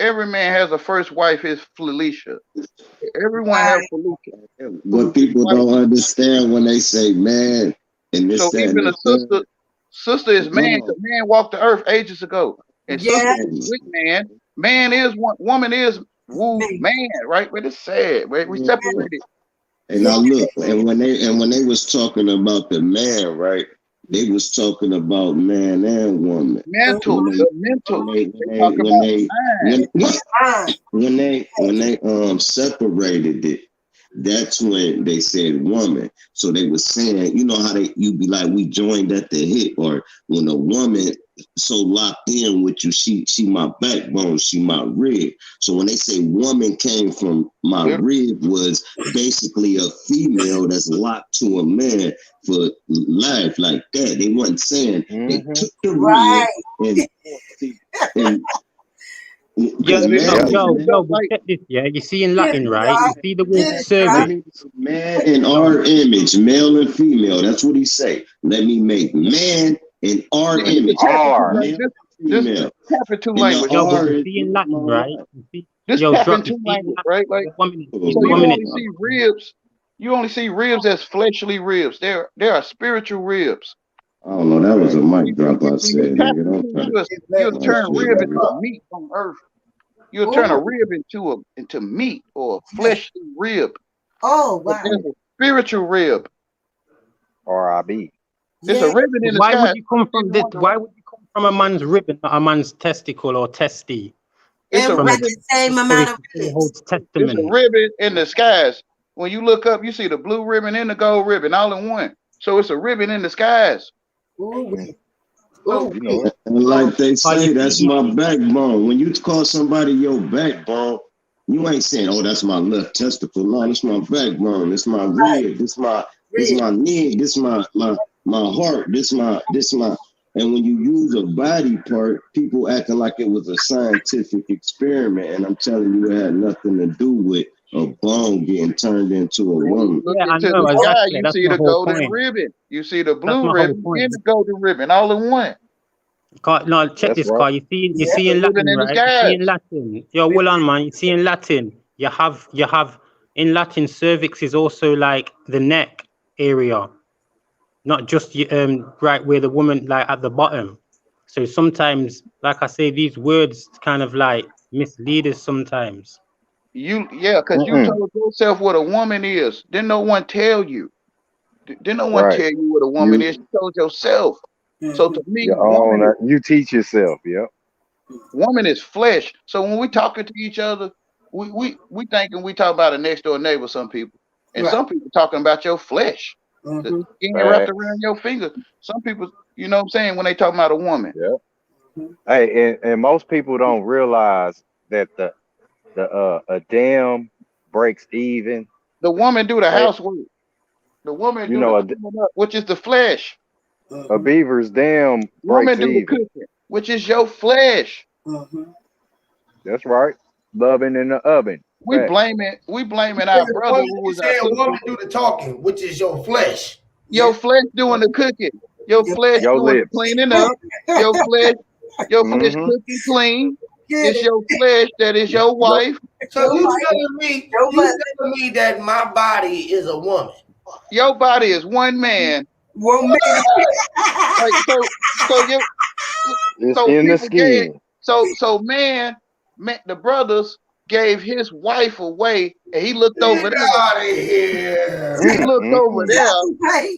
[SPEAKER 10] every man has a first wife, is Felicia. Everyone has Felicia.
[SPEAKER 8] What people don't understand when they say man, and this
[SPEAKER 10] so even a sister is man, because man walked the earth ages ago. And sister is with man. Man is one, woman is man, right? But it's sad. We separated.
[SPEAKER 8] And now look, and when they was talking about the man, right? They was talking about man and woman.
[SPEAKER 10] Mental.
[SPEAKER 8] When they separated it, that's when they said woman. So they were saying, you know how you be like, we joined at the hip, or when a woman so locked in with you, she my backbone, she my rib. So when they say woman came from my rib, was basically a female that's locked to a man for life, like that. They wasn't saying they took the rib and
[SPEAKER 9] Yo, but check this, yeah. You see in Latin, right? You see the word service.
[SPEAKER 8] Man in our image, male and female. That's what he say. Let me make man in our image.
[SPEAKER 10] This happened to language.
[SPEAKER 9] Yo, but you see in Latin, right?
[SPEAKER 10] This happened to language, right? Like, so you only see ribs. You only see ribs as fleshly ribs. There are spiritual ribs.
[SPEAKER 8] I don't know. That was a mic drop I said.
[SPEAKER 10] You'll turn rib into meat on earth. You'll turn a rib into meat or a fleshly rib.
[SPEAKER 5] Oh, wow.
[SPEAKER 10] But there's a spiritual rib.
[SPEAKER 3] RIB.
[SPEAKER 10] It's a ribbon in the
[SPEAKER 9] why
[SPEAKER 10] sky.
[SPEAKER 9] Would you come from this? Why would you come from a man's ribbon, not a man's testicle or testy?
[SPEAKER 10] It's a ribbon.
[SPEAKER 5] The same amount of ribs.
[SPEAKER 10] It's a ribbon in the skies. When you look up, you see the blue ribbon and the gold ribbon all in one. So it's a ribbon in the skies.
[SPEAKER 5] Ooh.
[SPEAKER 10] So,
[SPEAKER 3] You know it.
[SPEAKER 8] And like they say, that's
[SPEAKER 9] you
[SPEAKER 8] my backbone. When you call somebody your backbone, you ain't saying, "Oh, that's my left testicle." No, that's my backbone. It's my rib. This my knee. This my heart. This my. And when you use a body part, people acting like it was a scientific experiment, and I'm telling you, it had nothing to do with a bone getting turned into a woman.
[SPEAKER 10] look
[SPEAKER 9] yeah, I
[SPEAKER 10] into
[SPEAKER 9] know
[SPEAKER 10] the sky,
[SPEAKER 9] exactly.
[SPEAKER 10] you
[SPEAKER 9] That's
[SPEAKER 10] see
[SPEAKER 9] my
[SPEAKER 10] the
[SPEAKER 9] whole
[SPEAKER 10] golden
[SPEAKER 9] point.
[SPEAKER 10] ribbon. You see the
[SPEAKER 9] That's
[SPEAKER 10] blue
[SPEAKER 9] my whole
[SPEAKER 10] ribbon
[SPEAKER 9] point.
[SPEAKER 10] and the golden ribbon all in one.
[SPEAKER 9] No, check
[SPEAKER 3] That's
[SPEAKER 9] this,
[SPEAKER 3] right.
[SPEAKER 9] Carl. You see
[SPEAKER 10] The
[SPEAKER 9] in
[SPEAKER 10] ribbon
[SPEAKER 9] Latin,
[SPEAKER 10] in the
[SPEAKER 9] right? You see in
[SPEAKER 10] skies.
[SPEAKER 9] Latin. Yo, hold on, man. You see in Latin. You have in Latin, cervix is also like the neck area, not just right where the woman like at the bottom. So sometimes, like I say, these words kind of like mislead us sometimes.
[SPEAKER 10] Because you told yourself what a woman is. Didn't no one tell you. Didn't no one
[SPEAKER 3] Right.
[SPEAKER 10] tell you what a woman is. You told yourself. So to me,
[SPEAKER 3] Your own. You teach yourself. Yep.
[SPEAKER 10] woman is flesh. So when we talking to each other, we thinking we talk about a next door neighbor. Some people, and some people talking about your flesh, the skin wrapped around your finger. Some people, you know what I'm saying, when they talking about a woman.
[SPEAKER 3] Yeah. Hey, and most people don't realize that a dam breaks even.
[SPEAKER 10] The woman do the
[SPEAKER 3] Hey,
[SPEAKER 10] housework. The woman
[SPEAKER 3] you
[SPEAKER 10] do the
[SPEAKER 3] know,
[SPEAKER 10] cleaning up, which is the flesh.
[SPEAKER 3] a beaver's dam breaks
[SPEAKER 10] Woman do the
[SPEAKER 3] even.
[SPEAKER 10] cooking, which is your flesh.
[SPEAKER 3] That's right. Loving in the oven.
[SPEAKER 10] We
[SPEAKER 3] Fact.
[SPEAKER 10] blaming our brother who was our sister.
[SPEAKER 6] Woman do the talking, which is your flesh.
[SPEAKER 10] Your flesh doing the cooking. Your flesh
[SPEAKER 3] Your
[SPEAKER 10] doing the
[SPEAKER 3] lips.
[SPEAKER 10] cleaning up. Your flesh cooking clean. It's your flesh that is your wife.
[SPEAKER 6] So you telling me that my body is a woman?
[SPEAKER 10] Your body is one man.
[SPEAKER 5] Woman.
[SPEAKER 10] Like so
[SPEAKER 3] It's in the skin.
[SPEAKER 10] man, the brothers gave his wife away, and he looked over there.
[SPEAKER 6] Out of here.
[SPEAKER 10] He looked over there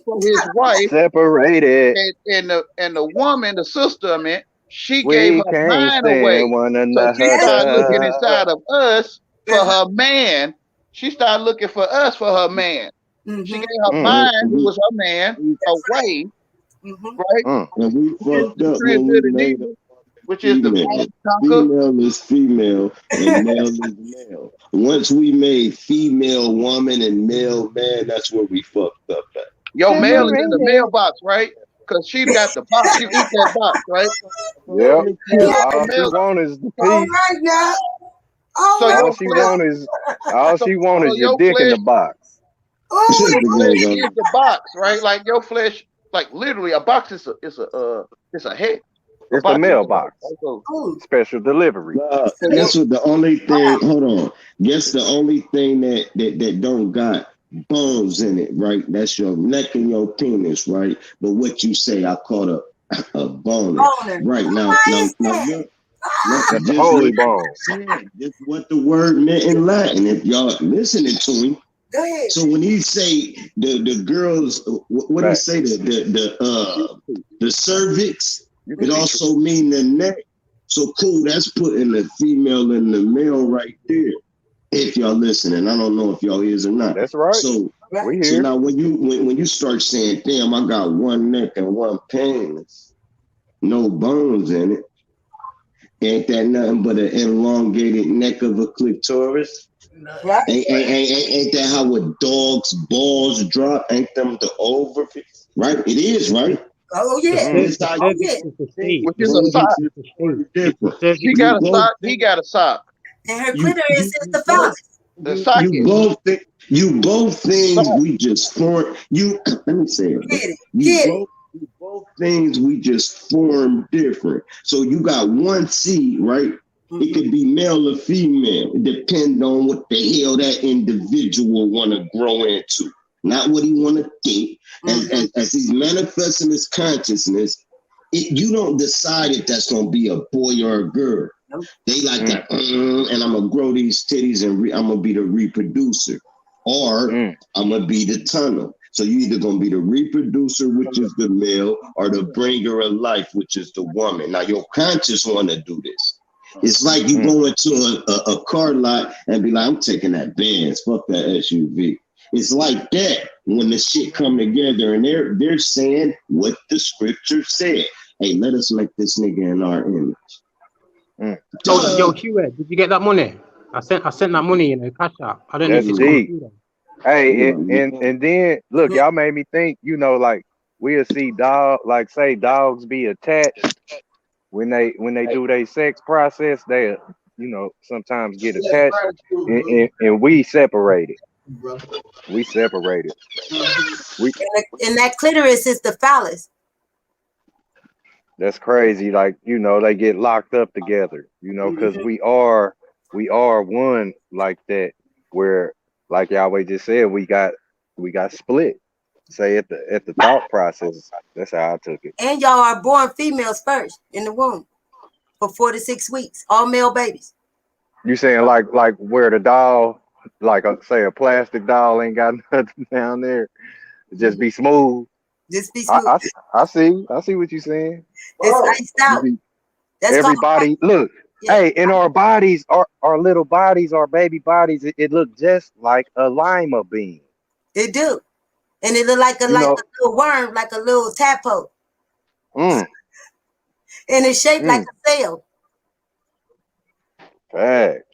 [SPEAKER 10] for his wife.
[SPEAKER 3] Separated.
[SPEAKER 10] And the woman, the sister, she
[SPEAKER 3] We
[SPEAKER 10] gave her
[SPEAKER 3] can't
[SPEAKER 10] mind away.
[SPEAKER 3] stand one
[SPEAKER 10] So she started looking
[SPEAKER 3] another.
[SPEAKER 10] inside of us for her man. She started looking for us for her man. She gave her mind, who was her man, away. Right?
[SPEAKER 8] And we fucked up when we made it.
[SPEAKER 10] Which is the
[SPEAKER 8] female is female and male is male. Once we made female woman and male man, that's where we fucked up at.
[SPEAKER 10] Your mail is in the mailbox, right? Because she got the box. She eat that box, right?
[SPEAKER 3] Yep. All she want is the
[SPEAKER 5] All
[SPEAKER 3] piece.
[SPEAKER 5] right now.
[SPEAKER 3] All she want is your dick in the box.
[SPEAKER 10] Is the box, right? Like your flesh, like literally a box is a head.
[SPEAKER 3] It's the mailbox. Special delivery.
[SPEAKER 8] That's what the only thing. Hold on. Guess the only thing that don't got bones in it, right? That's your neck and your penis, right? But what you say, I caught a bone. Right now,
[SPEAKER 3] That's the holy bone.
[SPEAKER 8] Just what the word meant in Latin. If y'all listening to him.
[SPEAKER 5] Go ahead.
[SPEAKER 8] So when he say the girls, what he say the cervix, it also mean the neck. So cool, that's putting the female and the male right there. If y'all listening, I don't know if y'all is or not.
[SPEAKER 3] That's right.
[SPEAKER 8] So now when you start saying, damn, I got one neck and one penis, no bones in it, ain't that nothing but an elongated neck of a clitoris?
[SPEAKER 5] Right.
[SPEAKER 8] Ain't that how a dog's balls drop? Ain't them the ovaries? Right? It is, right?
[SPEAKER 5] Oh yeah.
[SPEAKER 10] Which is a sock. She got a sock. He got a sock.
[SPEAKER 5] And her clitoris is the fox.
[SPEAKER 10] The socket.
[SPEAKER 8] You both things we just formed. Let me say it. You both things we just formed different. So you got one seed, right? It could be male or female. It depends on what the hell that individual want to grow into. Not what he want to think. As he's manifesting his consciousness, you don't decide if that's going to be a boy or a girl. They like that, and I'm going to grow these titties and I'm going to be the reproducer. Or I'm going to be the tunnel. So you either going to be the reproducer, which is the male, or the bringer of life, which is the woman. Now, your conscious want to do this. It's like you go into a car lot and be like, I'm taking that Benz, fuck that SUV. It's like that when the shit come together and they're saying what the scripture said. hey, let us make this nigga in our image.
[SPEAKER 9] Yo, Hugh, did you get that money? I sent that money in a cash out. I don't know if it's come through then.
[SPEAKER 3] Hey, and then look, y'all made me think, you know, like we'll see say dogs be attached when they do their sex process, they, you know, sometimes get attached and we separated. We separated.
[SPEAKER 5] And that clitoris is the phallus.
[SPEAKER 3] That's crazy. Like, you know, they get locked up together, you know, because we are one like that, where like Yahweh just said, we got split. Say at the thought process. That's how I took it.
[SPEAKER 5] And y'all are born females first in the womb for 4 to 6 weeks, all male babies.
[SPEAKER 3] You saying like where the doll, like say a plastic doll ain't got nothing down there, just be smooth.
[SPEAKER 5] Just be smooth.
[SPEAKER 3] I see what you're saying.
[SPEAKER 5] It's iced out.
[SPEAKER 3] That's everybody look. Yeah. Hey, in our bodies, our little bodies, our baby bodies, it look just like a lima bean.
[SPEAKER 5] It do, and it look like a little worm, like a little tadpole. And it's shaped like a sail.
[SPEAKER 3] Facts.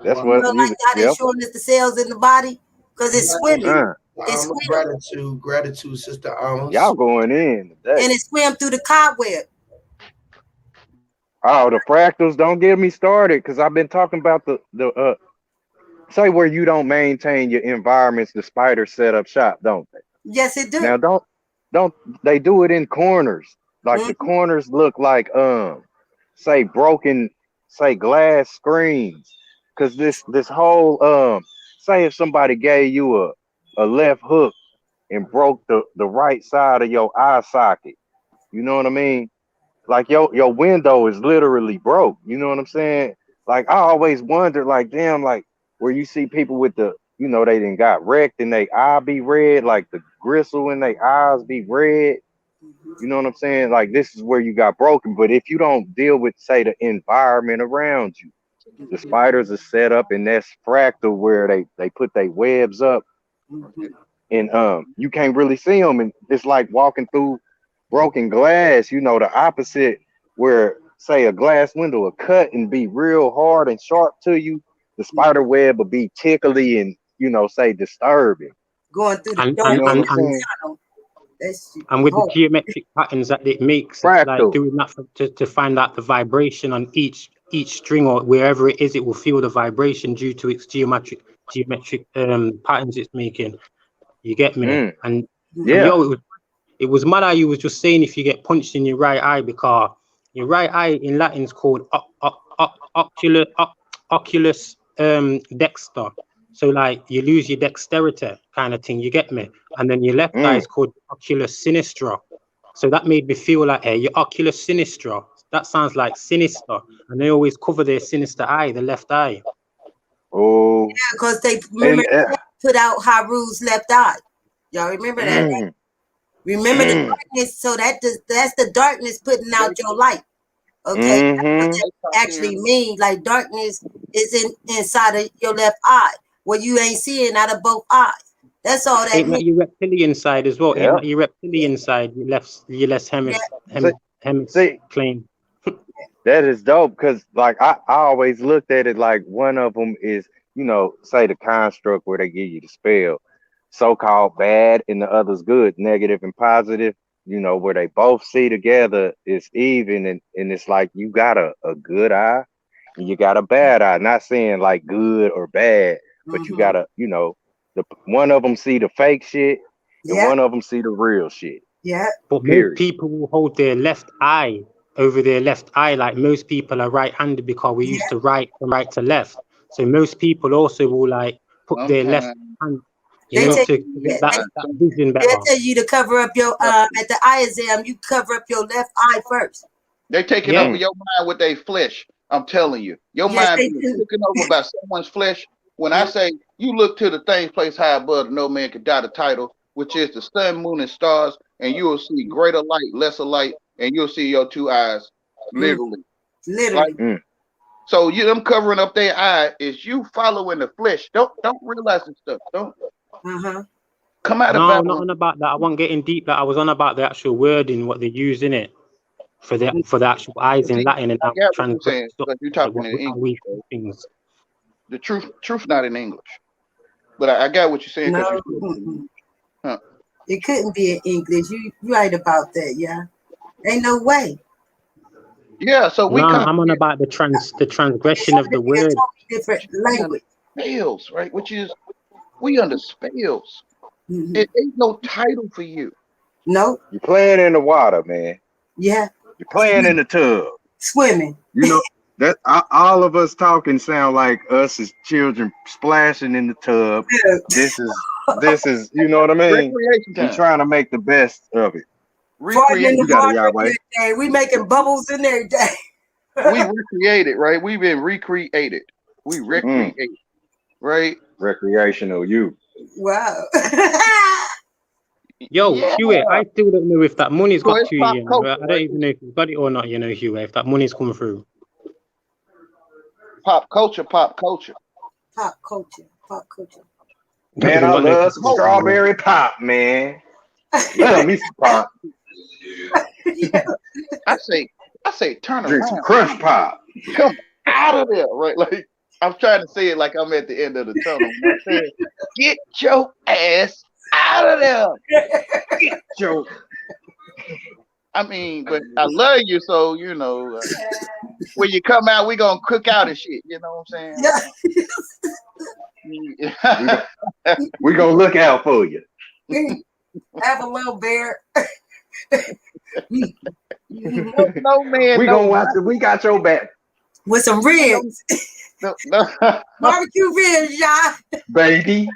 [SPEAKER 3] That's what.
[SPEAKER 5] Like how they're showing us the cells in the body, because it's swimming. It's
[SPEAKER 6] swimming. Gratitude, Sister Alma.
[SPEAKER 3] Y'all going in today.
[SPEAKER 5] And it swim through the cobweb.
[SPEAKER 3] Oh, the fractals, don't get me started, because I've been talking about the say where you don't maintain your environments, the spiders set up shop, don't they?
[SPEAKER 5] Yes, it do.
[SPEAKER 3] Now don't they do it in corners? Like the corners look like say broken, say glass screens. Cause this whole say if somebody gave you a left hook and broke the right side of your eye socket, you know what I mean? Like your window is literally broke. You know what I'm saying? Like I always wonder, like, damn, like where you see people with the, you know, they done got wrecked and they eye be red, like the gristle in their eyes be red. You know what I'm saying? Like this is where you got broken. But if you don't deal with, say, the environment around you, the spiders are set up in that fractal where they put their webs up, and you can't really see them, and it's like walking through broken glass. You know, the opposite, where say a glass window will cut and be real hard and sharp to you, the spider web will be tickly and, you know, say disturbing.
[SPEAKER 5] Going through the
[SPEAKER 9] and with the geometric patterns that it makes, like doing that to find out the vibration on each string or wherever it is, it will feel the vibration due to its geometric patterns it's making. You get me? And yo, it was mad how you was just saying if you get punched in your right eye, because your right eye in Latin is called oculus dexter. So like you lose your dexterity kind of thing, you get me? And then your left eye is called oculus sinistra. So that made me feel like, hey, your oculus sinistra, that sounds like sinister. And they always cover their sinister eye, the left eye.
[SPEAKER 5] Oh. Yeah, because they put out Haru's left eye. Y'all remember that? Right? Remember the darkness, so that's the darkness putting out your light. Okay, that's what that actually means. Like darkness is inside of your left eye, where you ain't seeing out of both eyes. That's all that
[SPEAKER 9] means. Ain't that your reptilian side as well? Ain't that your reptilian side? Your left hemisphere claim.
[SPEAKER 3] That is dope, because like I always looked at it like one of them is, you know, say the construct where they give you the spell, so-called bad, and the other's good, negative and positive, you know, where they both see together is even, and it's like you got a good eye and you got a bad eye. Not saying like good or bad, but you gotta, you know, one of them see the fake shit and one of them see the real shit.
[SPEAKER 5] Yeah.
[SPEAKER 9] But most people will hold their left eye over their left eye. Like most people are right-handed because we used to write from right to left. So most people also will like put their left hand, you know, to get that vision better.
[SPEAKER 5] They tell you to cover up your at the eye exam, you cover up your left eye first.
[SPEAKER 10] They taking over your mind with their flesh. I'm telling you, your mind is looking over by someone's flesh. When I say you look to the things placed high above, no man can doubt the title, which is the sun, moon, and stars, and you will see greater light, lesser light, and you'll see your two eyes, literally.
[SPEAKER 5] Literally.
[SPEAKER 10] So you them covering up their eye is you following the flesh. Don't realize this stuff. Don't come out of
[SPEAKER 9] no, not on about that. I wasn't getting deep. That I was on about the actual wording, what they use in it. for the actual eyes in Latin, and
[SPEAKER 10] I
[SPEAKER 9] now
[SPEAKER 10] get what
[SPEAKER 9] trying
[SPEAKER 10] you're
[SPEAKER 9] to
[SPEAKER 10] saying,
[SPEAKER 9] stop
[SPEAKER 10] but you're
[SPEAKER 9] like
[SPEAKER 10] talking in
[SPEAKER 9] how
[SPEAKER 10] English.
[SPEAKER 9] we
[SPEAKER 10] Right?
[SPEAKER 9] things.
[SPEAKER 10] The truth not in English. But I got what you're saying because
[SPEAKER 5] No,
[SPEAKER 10] you huh.
[SPEAKER 5] it couldn't be in English. You right about that, yeah. Ain't no way.
[SPEAKER 10] Yeah, so we
[SPEAKER 9] No,
[SPEAKER 10] come
[SPEAKER 9] I'm on about the transgression of the word.
[SPEAKER 5] Different language.
[SPEAKER 10] spells, right? Which is we under spells. It ain't no title for you.
[SPEAKER 5] No.
[SPEAKER 3] You're playing in the water, man.
[SPEAKER 5] Yeah.
[SPEAKER 3] You're playing in the tub.
[SPEAKER 5] Swimming.
[SPEAKER 3] You know that all of us talking sound like us as children splashing in the tub. This is you know what I mean?
[SPEAKER 10] Recreation time.
[SPEAKER 3] We're trying to make the best of it.
[SPEAKER 10] Recreate.
[SPEAKER 5] We making bubbles in every day.
[SPEAKER 10] We recreated, right? We've been recreated. We recreate, right?
[SPEAKER 3] Recreational you.
[SPEAKER 5] Wow.
[SPEAKER 9] Yo, Huey, I still don't know if that money's
[SPEAKER 10] So
[SPEAKER 9] got
[SPEAKER 10] it's
[SPEAKER 9] to
[SPEAKER 10] pop
[SPEAKER 9] you.
[SPEAKER 10] culture,
[SPEAKER 9] I don't
[SPEAKER 10] right?
[SPEAKER 9] even know if you've got it or not, you know, Huey, if that money's coming through.
[SPEAKER 10] Pop culture.
[SPEAKER 5] Pop culture.
[SPEAKER 3] Man, I love some strawberry pop, man. Love me some pop.
[SPEAKER 10] I say turn
[SPEAKER 3] Drink
[SPEAKER 10] around.
[SPEAKER 3] some Crush Pop.
[SPEAKER 10] Come out of there, right? Like I'm trying to say it like I'm at the end of the tunnel. I'm saying, get your ass out of there. Get your. I mean, but I love you, so you know. When you come out, we gonna cook out and shit. You know what I'm saying?
[SPEAKER 3] We gonna look out for you.
[SPEAKER 5] Have a little bear.
[SPEAKER 10] No man.
[SPEAKER 3] We gonna watch it. We got your back.
[SPEAKER 5] With some ribs.
[SPEAKER 10] No.
[SPEAKER 5] Barbecue ribs, y'all.
[SPEAKER 3] Baby,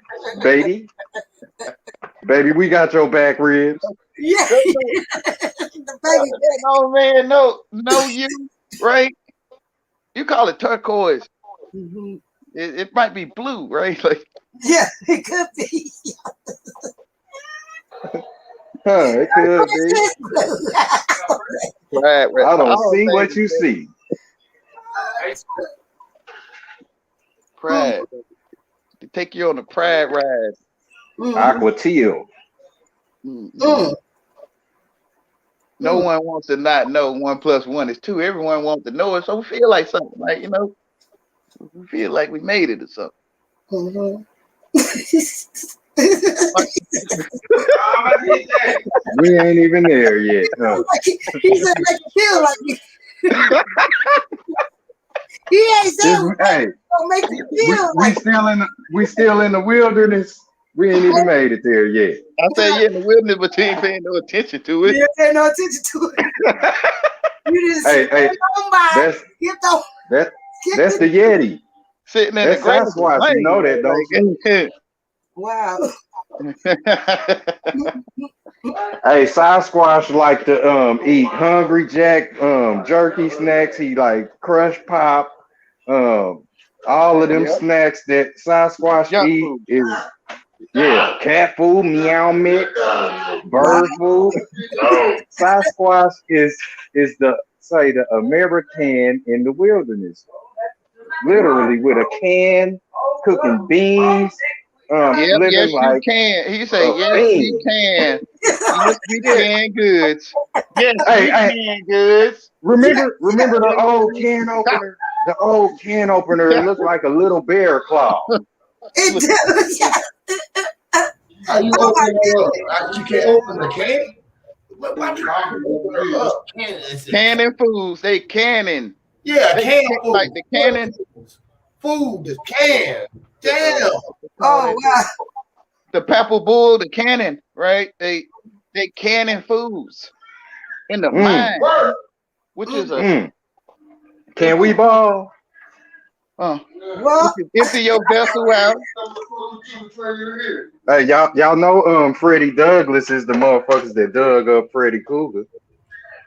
[SPEAKER 3] we got your back ribs.
[SPEAKER 5] Yeah.
[SPEAKER 10] No man, no you, right? You call it turquoise. It might be blue, right? Like
[SPEAKER 5] yeah, it could be.
[SPEAKER 3] It could be.
[SPEAKER 10] Right.
[SPEAKER 3] I don't see what you see.
[SPEAKER 10] Pride. To take you on a pride ride.
[SPEAKER 3] Aqua teal.
[SPEAKER 10] No one wants to not know 1 + 1 is 2. Everyone wants to know it, so we feel like something, like, you know, we feel like we made it or something.
[SPEAKER 3] We ain't even there yet. No.
[SPEAKER 5] He said make it feel like it. He ain't saying make it feel like
[SPEAKER 3] we still in the wilderness. We ain't even made it there yet.
[SPEAKER 10] I say you're in the wilderness, but you ain't paying no attention to it.
[SPEAKER 5] You ain't paying no attention to it. You just
[SPEAKER 3] that's the Yeti.
[SPEAKER 10] Sitting in
[SPEAKER 3] that's
[SPEAKER 10] the grass.
[SPEAKER 3] Sasquatch. You know that, don't you?
[SPEAKER 5] Wow.
[SPEAKER 3] Hey, Sasquatch like to eat Hungry Jack jerky snacks. He like Crush Pop. All of them snacks that Sasquatch eat is cat food, meow mix, bird food. Sasquatch is the American in the wilderness. Literally with a can, cooking beans.
[SPEAKER 10] Yes, you can. He said, yes, we can. Yes, we can goods. Yes, we can goods.
[SPEAKER 3] Remember the old can opener? The old can opener looked like a little bear claw.
[SPEAKER 5] It does.
[SPEAKER 6] How you open it up? You can't open the can? Why you open it up?
[SPEAKER 10] Canning foods. They canning.
[SPEAKER 6] Yeah, can food.
[SPEAKER 10] Like the canning.
[SPEAKER 6] Food is canned. Damn.
[SPEAKER 5] Oh, wow.
[SPEAKER 10] The Pepper Bull, the cannon, right? They canning foods in the mind, which is a.
[SPEAKER 3] Can we ball?
[SPEAKER 10] Empty your vessel out.
[SPEAKER 3] Hey, y'all know Freddie Douglass is the motherfuckers that dug up Freddy Krueger.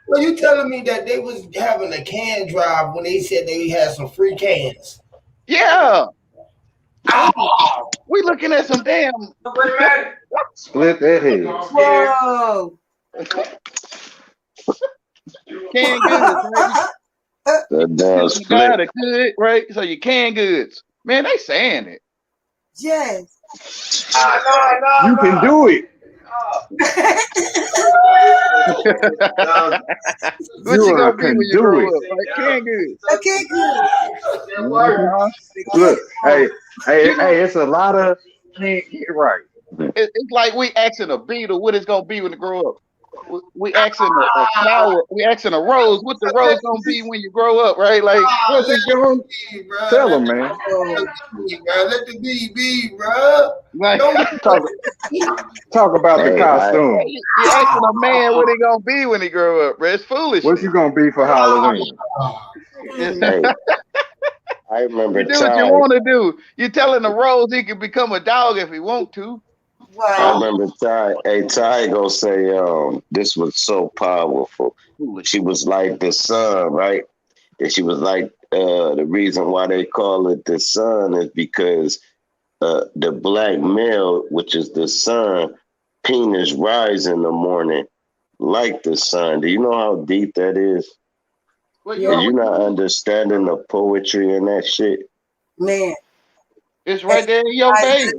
[SPEAKER 6] Well, you telling me that they was having a can drive when they said they had some free cans?
[SPEAKER 10] Yeah. We looking at some damn
[SPEAKER 3] split that head.
[SPEAKER 5] Whoa.
[SPEAKER 10] Canned goods, right?
[SPEAKER 8] That damn split.
[SPEAKER 10] Good, right? So you canned goods. Man, they saying it.
[SPEAKER 5] Yes.
[SPEAKER 3] You can do it.
[SPEAKER 10] What you gonna be when you grow up? Like can good.
[SPEAKER 5] Okay, good.
[SPEAKER 3] Look, hey, it's a lot of can't get right.
[SPEAKER 10] It's like we asking a beetle what it's gonna be when it grow up. We asking a flower, we asking a rose what the rose gonna be when you grow up, right? Like
[SPEAKER 3] What's he doing? Tell him, man.
[SPEAKER 6] Let the be, bro.
[SPEAKER 10] Like,
[SPEAKER 3] talk about the costume.
[SPEAKER 10] You asking a man what he gonna be when he grow up, bro. It's foolish.
[SPEAKER 3] What you gonna be for Halloween?
[SPEAKER 8] I remember
[SPEAKER 10] you do what you want to do. You telling the rose he can become a dog if he want to.
[SPEAKER 8] I remember Ty gonna say, this was so powerful. She was like the sun, right? And she was like, the reason why they call it the sun is because the black male, which is the sun, penis rise in the morning like the sun. Do you know how deep that is? Are you not understanding the poetry in that shit?
[SPEAKER 5] Man.
[SPEAKER 10] It's right there in your face.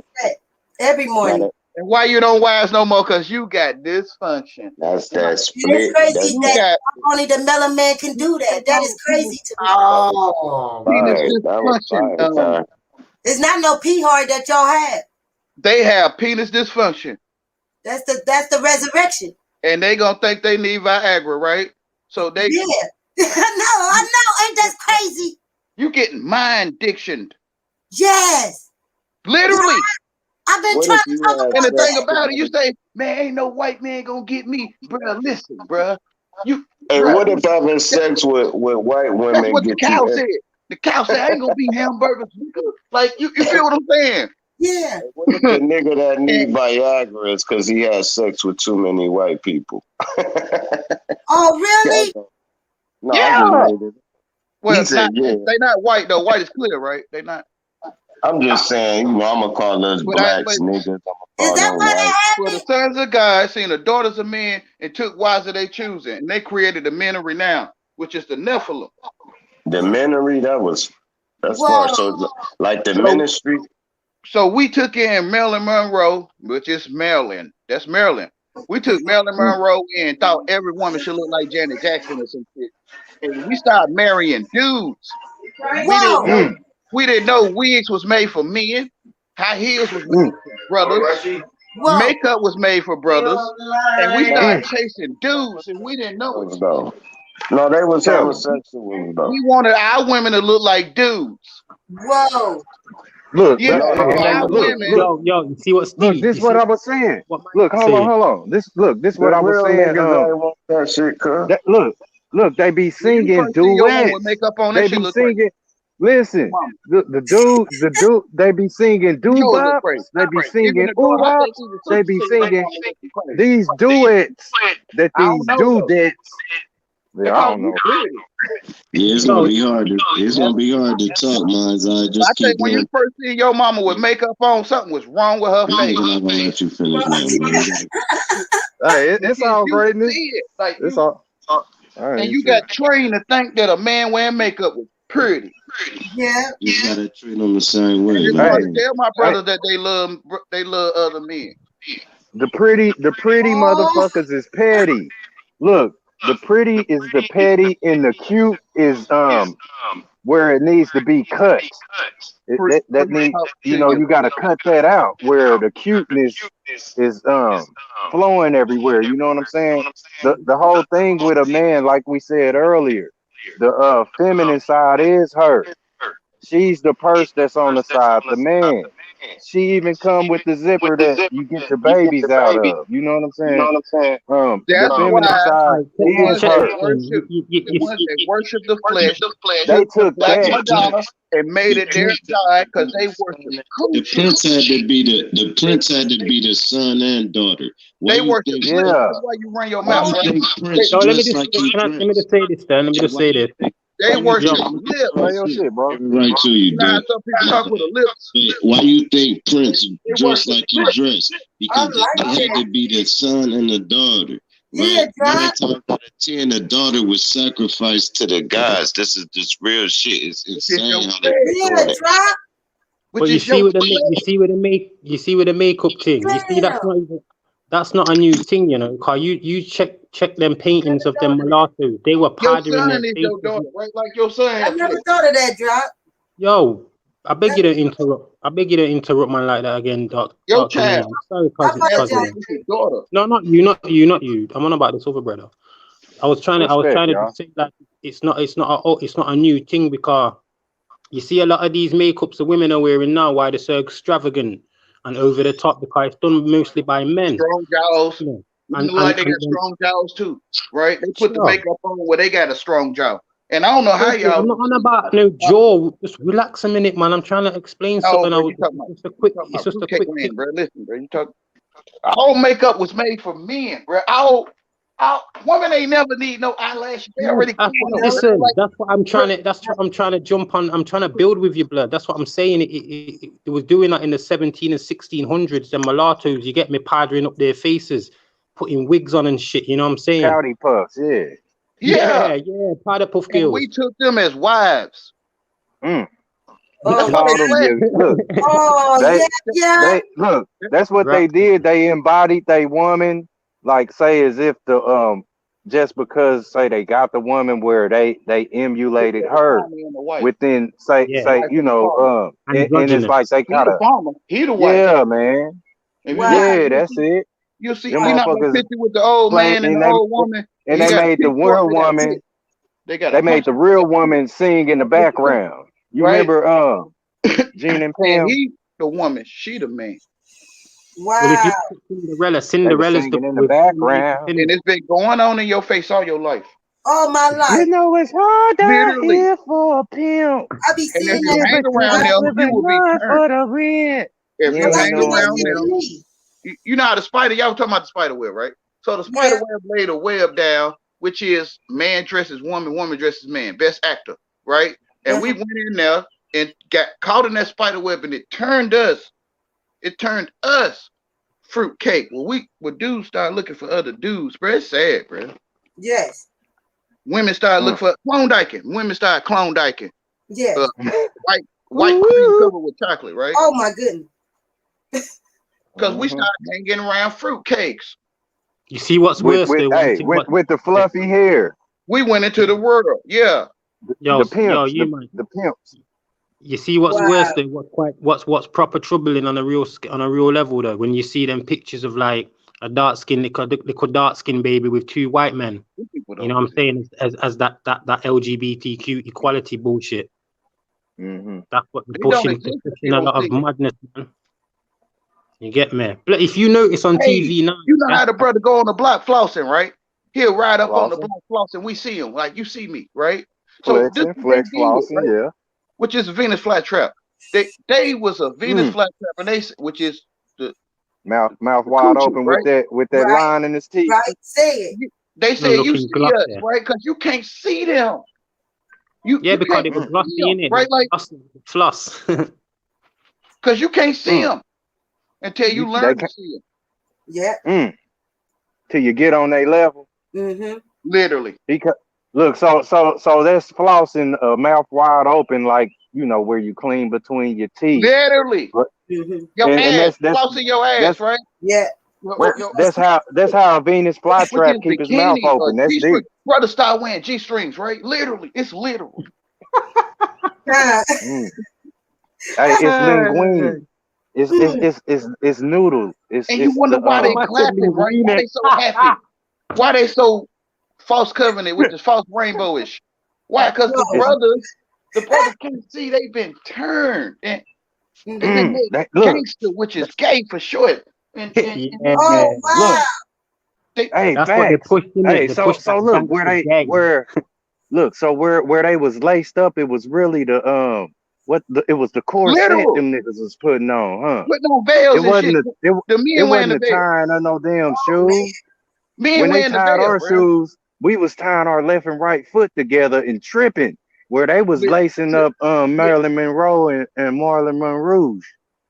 [SPEAKER 5] Every morning.
[SPEAKER 10] And why you don't wise no more? Because you got dysfunction.
[SPEAKER 8] That's that split.
[SPEAKER 5] It's crazy that only the melon man can do that. That is crazy to me.
[SPEAKER 10] Penis dysfunction.
[SPEAKER 5] It's not no pee hard that y'all have.
[SPEAKER 10] They have penis dysfunction.
[SPEAKER 5] That's the resurrection.
[SPEAKER 10] And they gonna think they need Viagra, right? So they
[SPEAKER 5] I know. Ain't that crazy?
[SPEAKER 10] You getting mind dictioned.
[SPEAKER 5] Yes.
[SPEAKER 10] Literally.
[SPEAKER 5] I've been trying to talk about
[SPEAKER 10] and the thing about it, you say, man, ain't no white man gonna get me. Bro, listen, bro.
[SPEAKER 8] What if having sex with white women?
[SPEAKER 10] That's what the cow said. The cow said, I ain't gonna be hamburgers. Like, you feel what I'm saying?
[SPEAKER 5] Yeah.
[SPEAKER 8] What if the nigga that need Viagra is because he has sex with too many white people?
[SPEAKER 5] Oh, really?
[SPEAKER 8] No,
[SPEAKER 10] yeah. Well,
[SPEAKER 8] said,
[SPEAKER 10] they not white though. White is clear, right? They not.
[SPEAKER 8] I'm just saying, I'm gonna call us blacks niggas. I'm gonna call them white.
[SPEAKER 10] Well, the sons of God seen the daughters of men and took wives of their choosing, and they created the men of renown, which is the Nephilim.
[SPEAKER 8] The menagerie, that's far. So like the ministry.
[SPEAKER 10] So we took in Marilyn Monroe, which is Maryland. That's Maryland. We took Marilyn Monroe in and thought every woman should look like Janet Jackson or some shit. And we started marrying dudes. We didn't know wigs was made for men. High heels was made for brothers. Makeup was made for brothers. And we started chasing dudes, and we didn't know it.
[SPEAKER 8] No, they was homosexual though.
[SPEAKER 10] We wanted our women to look like dudes.
[SPEAKER 5] Whoa.
[SPEAKER 3] Look,
[SPEAKER 10] yeah,
[SPEAKER 3] look,
[SPEAKER 9] yo, you see what Steve?
[SPEAKER 3] Look, this is what I was saying. Look, hold on. This what I was saying. Look, they be singing duets. They be singing. Listen, the dude, they be singing doo-bops. They be singing ooh-bops. They be singing these duets that these dudettes. I don't know.
[SPEAKER 8] Yeah, it's gonna be hard. It's gonna be hard to talk, man.
[SPEAKER 10] I think when you first see your mama with makeup on, something was wrong with her face.
[SPEAKER 8] I'm not gonna let you finish, man.
[SPEAKER 3] Hey, it's all great. It's all.
[SPEAKER 10] And you got trained to think that a man wearing makeup was pretty.
[SPEAKER 5] Yeah.
[SPEAKER 8] You gotta treat them the same way.
[SPEAKER 10] I just want to tell my brothers that they love other men.
[SPEAKER 3] The pretty motherfuckers is petty. Look, the pretty is the petty, and the cute is where it needs to be cut. That needs, you got to cut that out where the cuteness is flowing everywhere. You know what I'm saying? The whole thing with a man, like we said earlier, the feminine side is her. She's the purse that's on the side. The man. She even come with the zipper that you get your babies out of. You know what I'm saying? The feminine side is her.
[SPEAKER 10] They worship the flesh.
[SPEAKER 3] They took that
[SPEAKER 10] and made it their god because they worship.
[SPEAKER 8] The prince had to be the son and daughter.
[SPEAKER 10] They worship. Yeah. That's why you run your mouth.
[SPEAKER 9] So let me just say this. Then let me just say this.
[SPEAKER 10] They worship lips.
[SPEAKER 8] Right to you, dude.
[SPEAKER 10] Some people talk with a lips.
[SPEAKER 8] Why you think Prince dressed like he dressed? Because it had to be the son and the daughter. Right? 9 times out of 10, the daughter was sacrificed to the gods. This is just real shit. It's insane how they doing it.
[SPEAKER 9] But you see with the makeup thing. You see that's not even. That's not a new thing, you know. Cause you check them paintings of them mulattoes. They were
[SPEAKER 10] Your
[SPEAKER 9] powdering their
[SPEAKER 10] son is
[SPEAKER 9] faces.
[SPEAKER 10] your daughter, right? Like your son
[SPEAKER 5] I
[SPEAKER 10] has
[SPEAKER 5] never
[SPEAKER 10] flipped.
[SPEAKER 5] thought of that, Drop.
[SPEAKER 9] Yo, I beg you to interrupt. I beg you to interrupt man like that again,
[SPEAKER 10] Your
[SPEAKER 9] Dr. Mia.
[SPEAKER 10] child
[SPEAKER 9] I'm sorry,
[SPEAKER 5] I
[SPEAKER 9] cousin.
[SPEAKER 10] has
[SPEAKER 5] apologize.
[SPEAKER 10] flipped with your daughter.
[SPEAKER 9] No, not you, not you, not you. I'm on about this other brother. I was trying
[SPEAKER 3] Respect,
[SPEAKER 9] to
[SPEAKER 3] y'all.
[SPEAKER 9] say that it's not a new thing, because you see a lot of these makeups the women are wearing now, why they're so extravagant and over the top, because it's done mostly by men.
[SPEAKER 10] Strong jaws.
[SPEAKER 9] You know?
[SPEAKER 10] Women like they got strong jaws too, right? They put the makeup on where they got a strong jaw. And I don't know how y'all.
[SPEAKER 9] I'm not on about no jaw. Just relax a minute, man. I'm trying to explain something.
[SPEAKER 10] Bro, it's just a quick thing, bro. Listen, bro. You talk. All makeup was made for men, bro. All women ain't never need no eyelashes. They already
[SPEAKER 9] listen. That's what I'm trying to. That's what I'm trying to jump on. I'm trying to build with you, blood. That's what I'm saying. It was doing that in the 17 and 1600s. The mulattoes, you get me, powdering up their faces, putting wigs on and shit. You know what I'm saying?
[SPEAKER 3] Pouty puffs, yeah.
[SPEAKER 10] Yeah,
[SPEAKER 9] powder puff
[SPEAKER 10] and
[SPEAKER 9] girls.
[SPEAKER 10] we took them as wives.
[SPEAKER 3] Mm.
[SPEAKER 10] That's why they
[SPEAKER 3] Look, look, that's what they did. They embodied they woman, like say as if the just because say they got the woman where they emulated her within say you know and it's like they kind of
[SPEAKER 10] he the wife.
[SPEAKER 3] Yeah, man. Yeah, that's it.
[SPEAKER 10] You see, you know the picture with the old man and the old woman,
[SPEAKER 3] and they made the real woman. They made the real woman sing in the background. You remember Gene and Pam?
[SPEAKER 10] And he the woman, she the man.
[SPEAKER 5] Wow.
[SPEAKER 9] Well, if you Cinderella's
[SPEAKER 3] in the background,
[SPEAKER 10] and it's been going on in your face all your life.
[SPEAKER 5] All my life.
[SPEAKER 3] You know it's hard out here for a pimp.
[SPEAKER 5] I be seeing
[SPEAKER 10] and if you hang around them, you will be turned. If you hang around them, you know how the spider, y'all talking about the spider web, right? So the spider web laid a web down, which is man dresses woman, woman dresses man, best actor, right? And we went in there and got caught in that spider web, and it turned us fruitcake. When dudes start looking for other dudes, bro, it's sad, bro.
[SPEAKER 5] Yes.
[SPEAKER 10] Women start looking for Klondiking. Women start Klondiking.
[SPEAKER 5] Yeah.
[SPEAKER 10] White cream covered with chocolate, right?
[SPEAKER 5] Oh my goodness.
[SPEAKER 10] Because we started hanging around fruitcakes.
[SPEAKER 9] You see what's worse?
[SPEAKER 3] With the fluffy hair.
[SPEAKER 10] We went into the world. Yeah.
[SPEAKER 3] The pimps.
[SPEAKER 9] You see what's worse though? What's proper troubling on a real level though? When you see them pictures of like a dark skin, little dark skin baby with two white men. You know what I'm saying? As that LGBTQ equality bullshit.
[SPEAKER 3] Mm-hmm.
[SPEAKER 9] That's what pushing a lot of madness, man. You get me? But if you notice on TV now,
[SPEAKER 10] you know how the brother go on the block flossing, right? He'll ride up on the block flossing. We see him, like you see me, right? So this flex flossing, right? Yeah. Which is a Venus flytrap. They was a Venus flytrap, and which is the
[SPEAKER 3] mouth wide open, right? with that line in his teeth.
[SPEAKER 5] Right, say it.
[SPEAKER 10] They say you see us, right? Because you can't see them.
[SPEAKER 9] Because it was glossy in it,
[SPEAKER 10] right? Like
[SPEAKER 9] floss.
[SPEAKER 10] Because you can't see them until you learn to see them.
[SPEAKER 5] Yeah.
[SPEAKER 3] Till you get on their level.
[SPEAKER 5] Mm-hmm.
[SPEAKER 10] Literally.
[SPEAKER 3] Because look, so that's flossing, mouth wide open, like you know where you clean between your teeth.
[SPEAKER 10] Literally. Your ass,
[SPEAKER 3] that's
[SPEAKER 10] flossing your ass, right?
[SPEAKER 5] Yeah.
[SPEAKER 3] That's how a Venus flytrap keep his mouth open. That's deep.
[SPEAKER 10] Brother start wearing G-strings, right? Literally, it's literal.
[SPEAKER 3] Hey, it's linguine. It's noodle.
[SPEAKER 10] And you wonder why they clapping, right? Why they so happy? Why they so false covenant with this false rainbowish? Why? Because the brothers can't see they've been turned and they've been made gangster, which is gay for short.
[SPEAKER 5] Oh wow!
[SPEAKER 3] Look, that's what they pushed in it. So look where they was laced up. It was really the it was the corset them niggas was putting on, huh?
[SPEAKER 10] Putting on veils.
[SPEAKER 3] It wasn't it wasn't the tying of no damn shoes. When they tied our shoes, we was tying our left and right foot together and tripping. Where they was lacing up Marilyn Monroe and Marlon Monroe.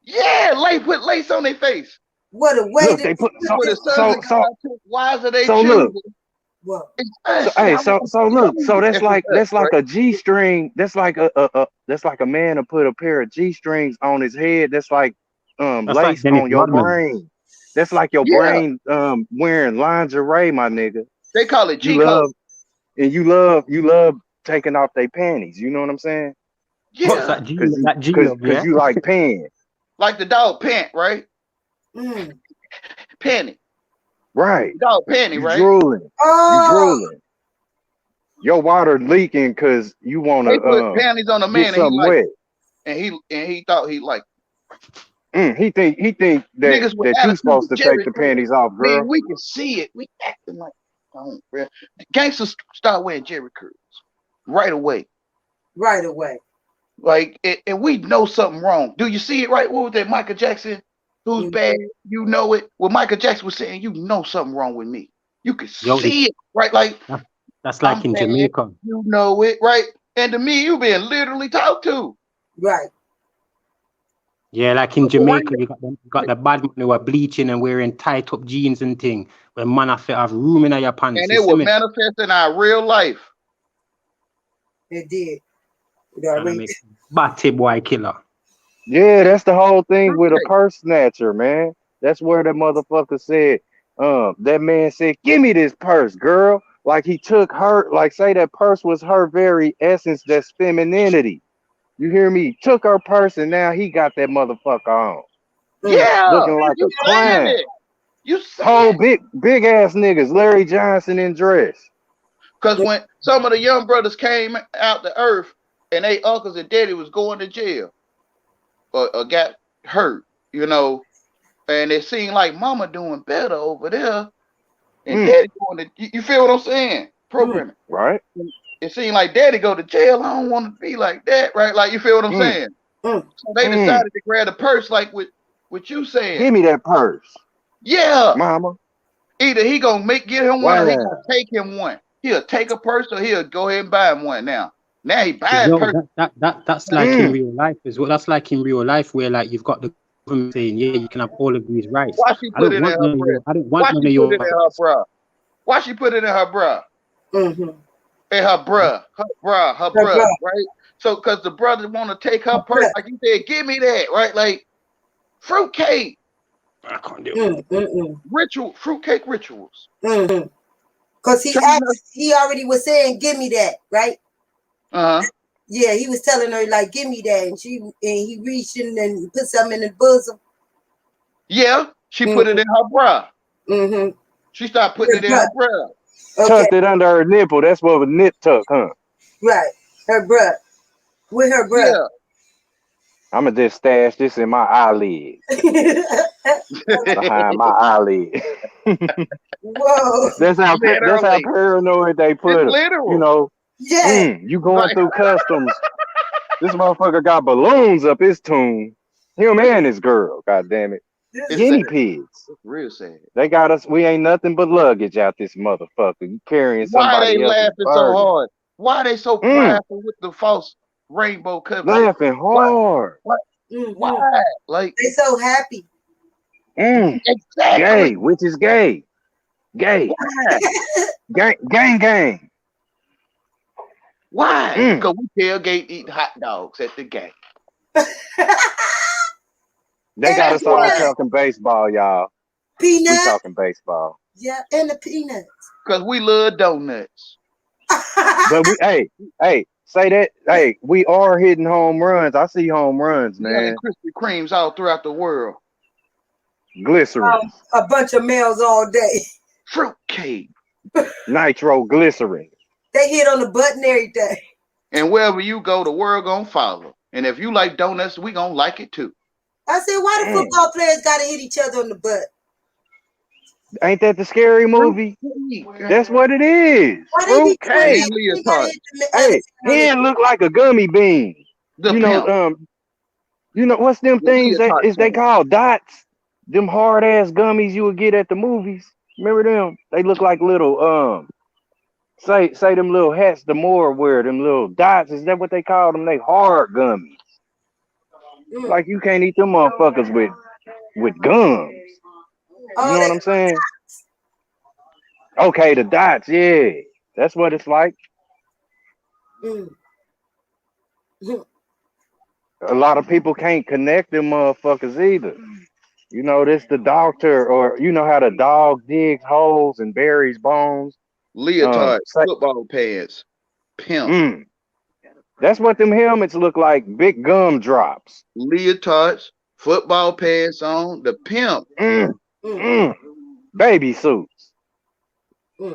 [SPEAKER 10] Yeah, put lace on their face.
[SPEAKER 5] What a way
[SPEAKER 3] look, they put
[SPEAKER 10] why are they
[SPEAKER 3] choosing?
[SPEAKER 5] Well,
[SPEAKER 3] So that's like a G-string. That's like a man to put a pair of G-strings on his head. That's like lace on your brain. That's like your
[SPEAKER 10] Yeah,
[SPEAKER 3] brain wearing lingerie, my nigga.
[SPEAKER 10] they call it
[SPEAKER 3] You
[SPEAKER 10] G code.
[SPEAKER 3] love and you love taking off their panties. You know what I'm saying?
[SPEAKER 9] What's
[SPEAKER 10] Yeah,
[SPEAKER 9] that G?
[SPEAKER 3] Cause you
[SPEAKER 9] That G
[SPEAKER 3] cause
[SPEAKER 9] love,
[SPEAKER 3] cause
[SPEAKER 9] yeah.
[SPEAKER 3] you like pants.
[SPEAKER 10] like the dog pant, right?
[SPEAKER 5] Mm.
[SPEAKER 10] Penny,
[SPEAKER 3] Right.
[SPEAKER 10] dog penny,
[SPEAKER 3] You
[SPEAKER 10] right?
[SPEAKER 3] drooling. You
[SPEAKER 5] Oh,
[SPEAKER 3] drooling. Your water leaking because you wanna
[SPEAKER 10] They put panties on a
[SPEAKER 3] get
[SPEAKER 10] man, and he
[SPEAKER 3] something
[SPEAKER 10] like,
[SPEAKER 3] wet.
[SPEAKER 10] and he thought he like.
[SPEAKER 3] He think that
[SPEAKER 10] Niggas with
[SPEAKER 3] that you
[SPEAKER 10] attitude
[SPEAKER 3] supposed
[SPEAKER 10] with
[SPEAKER 3] to take
[SPEAKER 10] Jerry
[SPEAKER 3] the
[SPEAKER 10] curls.
[SPEAKER 3] panties off,
[SPEAKER 10] Man,
[SPEAKER 3] girl.
[SPEAKER 10] we can see it. We acting like, oh, bro. Gangsters start wearing Jerry curls right away.
[SPEAKER 5] right away.
[SPEAKER 10] Like, and we know something wrong. Do you see it right? What was that Michael Jackson? Who's
[SPEAKER 5] Mm.
[SPEAKER 10] bad? You know it. What Michael Jackson was saying, you know something wrong with me. You can
[SPEAKER 9] Yo,
[SPEAKER 10] see it, right? Like,
[SPEAKER 9] that's
[SPEAKER 10] I'm
[SPEAKER 9] like in
[SPEAKER 10] bad.
[SPEAKER 9] Jamaica.
[SPEAKER 10] You know it, right? And to me, you being literally talked to.
[SPEAKER 5] Right.
[SPEAKER 9] Yeah, like in
[SPEAKER 10] So why
[SPEAKER 9] Jamaica, you got the bad man who are bleaching and wearing tight up jeans and thing. Where man have to have room in your pants.
[SPEAKER 10] and
[SPEAKER 9] You
[SPEAKER 10] it
[SPEAKER 9] see
[SPEAKER 10] will
[SPEAKER 9] me?
[SPEAKER 10] manifest in our real life.
[SPEAKER 5] It did. It
[SPEAKER 9] And I
[SPEAKER 5] already.
[SPEAKER 9] make batty boy killer.
[SPEAKER 3] Yeah, that's the whole thing with a
[SPEAKER 10] Okay.
[SPEAKER 3] purse snatcher, man. That's where the motherfucker said, that man said, "Give me this purse, girl." Like he took her, like say that purse was her very essence, that's femininity. You hear me? Took her purse and now he got that motherfucker on,
[SPEAKER 5] Mm.
[SPEAKER 10] Yeah,
[SPEAKER 3] looking like
[SPEAKER 10] you
[SPEAKER 3] a
[SPEAKER 10] saying
[SPEAKER 3] clown.
[SPEAKER 10] it. You
[SPEAKER 3] Whole
[SPEAKER 10] saying
[SPEAKER 3] big ass niggas, Larry Johnson in dress.
[SPEAKER 10] because when some of the young brothers came out the earth and they uncles and daddy was going to jail or got hurt, and it seemed like mama doing better over there and
[SPEAKER 3] Mm,
[SPEAKER 10] daddy going to, you feel what I'm saying?
[SPEAKER 5] Mm.
[SPEAKER 10] Programming.
[SPEAKER 3] right?
[SPEAKER 10] It seemed like daddy go to jail. I don't want to be like that, right? Like, you feel what I'm
[SPEAKER 3] Mm,
[SPEAKER 10] saying?
[SPEAKER 5] Mm.
[SPEAKER 10] So they
[SPEAKER 3] mm.
[SPEAKER 10] decided to grab a purse like what you saying.
[SPEAKER 3] Give me that purse,
[SPEAKER 10] Yeah.
[SPEAKER 3] mama.
[SPEAKER 10] Either he gonna get him one or he
[SPEAKER 3] Wow.
[SPEAKER 10] gonna take him one. He'll take a purse or he'll go ahead and buy him one now. Now he buying
[SPEAKER 9] Yo,
[SPEAKER 10] purse.
[SPEAKER 9] that's like in
[SPEAKER 3] Mm,
[SPEAKER 9] real life as well. That's like in real life where like you've got the government saying, yeah, you can have all of these rights.
[SPEAKER 10] Why she put it in her breast?
[SPEAKER 9] I don't
[SPEAKER 10] Why
[SPEAKER 9] want none
[SPEAKER 10] she
[SPEAKER 9] of
[SPEAKER 10] put it in
[SPEAKER 9] your
[SPEAKER 10] her bra? Why she put it in her bra?
[SPEAKER 5] Mm-hmm.
[SPEAKER 10] In her bra, her
[SPEAKER 5] Her
[SPEAKER 10] bra,
[SPEAKER 5] bra.
[SPEAKER 10] right? So, cause the brother want to take her
[SPEAKER 5] Her
[SPEAKER 10] purse,
[SPEAKER 5] bra.
[SPEAKER 10] like you said, give me that, right? Like fruitcake
[SPEAKER 9] I can't do it.
[SPEAKER 10] fruitcake rituals.
[SPEAKER 5] Mm-hmm. Cause he
[SPEAKER 10] Telling her,
[SPEAKER 5] asked, he already was saying, "Give me that," right?
[SPEAKER 10] uh-huh.
[SPEAKER 5] Yeah, he was telling her like, "Give me that," and he reached in and put something in the bosom.
[SPEAKER 10] Yeah, she put it
[SPEAKER 5] Mm-hmm.
[SPEAKER 10] in her bra.
[SPEAKER 5] Mm-hmm.
[SPEAKER 10] She started putting
[SPEAKER 5] Her
[SPEAKER 10] it in
[SPEAKER 5] bra.
[SPEAKER 10] her bra.
[SPEAKER 5] Okay,
[SPEAKER 3] tucked it under her nipple. That's what a nip tuck, huh?
[SPEAKER 5] right. Her bra. With her bra.
[SPEAKER 10] Yeah.
[SPEAKER 3] I'ma just stash this in my eyelid, behind my eyelid.
[SPEAKER 5] Whoa.
[SPEAKER 3] That's how
[SPEAKER 10] Literally.
[SPEAKER 3] paranoid they
[SPEAKER 10] It's
[SPEAKER 3] put them. You
[SPEAKER 10] literal.
[SPEAKER 3] know,
[SPEAKER 5] Yeah.
[SPEAKER 3] you going
[SPEAKER 10] Like,
[SPEAKER 3] through customs. This motherfucker got balloons up his tomb. Him and his girl. God damn it.
[SPEAKER 10] it's sad.
[SPEAKER 3] Guinea pigs.
[SPEAKER 10] It's real sad.
[SPEAKER 3] They got us. We ain't nothing but luggage out this motherfucker. You carrying
[SPEAKER 10] Why they
[SPEAKER 3] somebody else's
[SPEAKER 10] laughing so
[SPEAKER 3] burden.
[SPEAKER 10] hard? Why they so
[SPEAKER 3] Mm,
[SPEAKER 10] prideful with the false rainbow covenant?
[SPEAKER 3] laughing
[SPEAKER 10] Why?
[SPEAKER 3] hard.
[SPEAKER 10] What? Why?
[SPEAKER 5] Mm-hmm.
[SPEAKER 10] Like,
[SPEAKER 5] They so happy.
[SPEAKER 3] Mm,
[SPEAKER 10] exactly.
[SPEAKER 3] gay, which is gay. Gay.
[SPEAKER 10] Why?
[SPEAKER 3] Gang.
[SPEAKER 10] Why?
[SPEAKER 3] Mm.
[SPEAKER 10] Because we tailgate eating hot dogs at the game.
[SPEAKER 3] They
[SPEAKER 5] And
[SPEAKER 3] got
[SPEAKER 10] That's
[SPEAKER 3] us all
[SPEAKER 10] why.
[SPEAKER 3] talking baseball, y'all. We
[SPEAKER 5] peanut.
[SPEAKER 3] talking baseball.
[SPEAKER 5] Yeah, and the peanuts.
[SPEAKER 10] Because we love donuts.
[SPEAKER 3] But hey, say that. Hey, we are hitting home runs. I see home runs,
[SPEAKER 10] Yeah, and
[SPEAKER 3] man.
[SPEAKER 10] Krispy Kremes all throughout the world.
[SPEAKER 3] Glycerin,
[SPEAKER 5] A bunch of males all day.
[SPEAKER 10] Fruitcake.
[SPEAKER 3] nitroglycerin.
[SPEAKER 5] They hit on the butt and everything.
[SPEAKER 10] And wherever you go, the world gonna follow. And if you like donuts, we gonna like it too.
[SPEAKER 5] I said, why the
[SPEAKER 3] Mm.
[SPEAKER 5] football players gotta hit each other on the butt?
[SPEAKER 3] Ain't that the scary movie?
[SPEAKER 10] Fruitcake.
[SPEAKER 3] That's what it is.
[SPEAKER 5] Why they be doing
[SPEAKER 3] Fruitcake.
[SPEAKER 10] And
[SPEAKER 5] that? They gotta
[SPEAKER 10] leotard.
[SPEAKER 5] hit the
[SPEAKER 3] Hey,
[SPEAKER 5] elephant on
[SPEAKER 3] he
[SPEAKER 5] the
[SPEAKER 3] didn't look like a gummy bean.
[SPEAKER 10] The
[SPEAKER 3] You
[SPEAKER 10] pimp.
[SPEAKER 3] know, what's them
[SPEAKER 10] The
[SPEAKER 3] things that
[SPEAKER 10] leotard
[SPEAKER 3] is they
[SPEAKER 10] pimp.
[SPEAKER 3] called dots? Them hard ass gummies you would get at the movies. Remember them? They look like little say them little hats the more wear, them little dots. Is that what they call them? They hard gummies. Like you can't eat them motherfuckers with gums. You
[SPEAKER 5] Oh,
[SPEAKER 3] know what I'm saying? Okay, the dots, yeah. That's what it's like. A lot of people can't connect them motherfuckers either. You know, this the doctor, or you know how the dog digs holes and buries bones.
[SPEAKER 10] Leotard,
[SPEAKER 3] Say,
[SPEAKER 10] football pants, pimp.
[SPEAKER 3] That's what them helmets look like, big gumdrops.
[SPEAKER 10] Leotards, football pants on, the pimp.
[SPEAKER 3] Baby suits.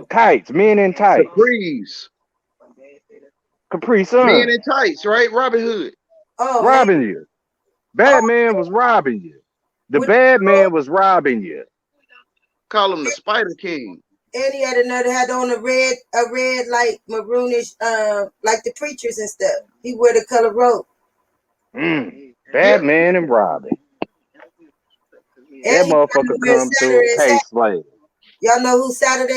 [SPEAKER 3] Tights, men in tights. Capri Sun.
[SPEAKER 10] Men in tights, right? Robin Hood.
[SPEAKER 5] Oh,
[SPEAKER 3] robbing you. Batman was robbing you. The bad man was robbing you.
[SPEAKER 10] Call him the Spider King.
[SPEAKER 5] And he had another had on a red like maroonish, like the preachers and stuff. He wear the color robe.
[SPEAKER 3] Batman and Robin. That motherfucker come to a case later.
[SPEAKER 5] Y'all know who Saturn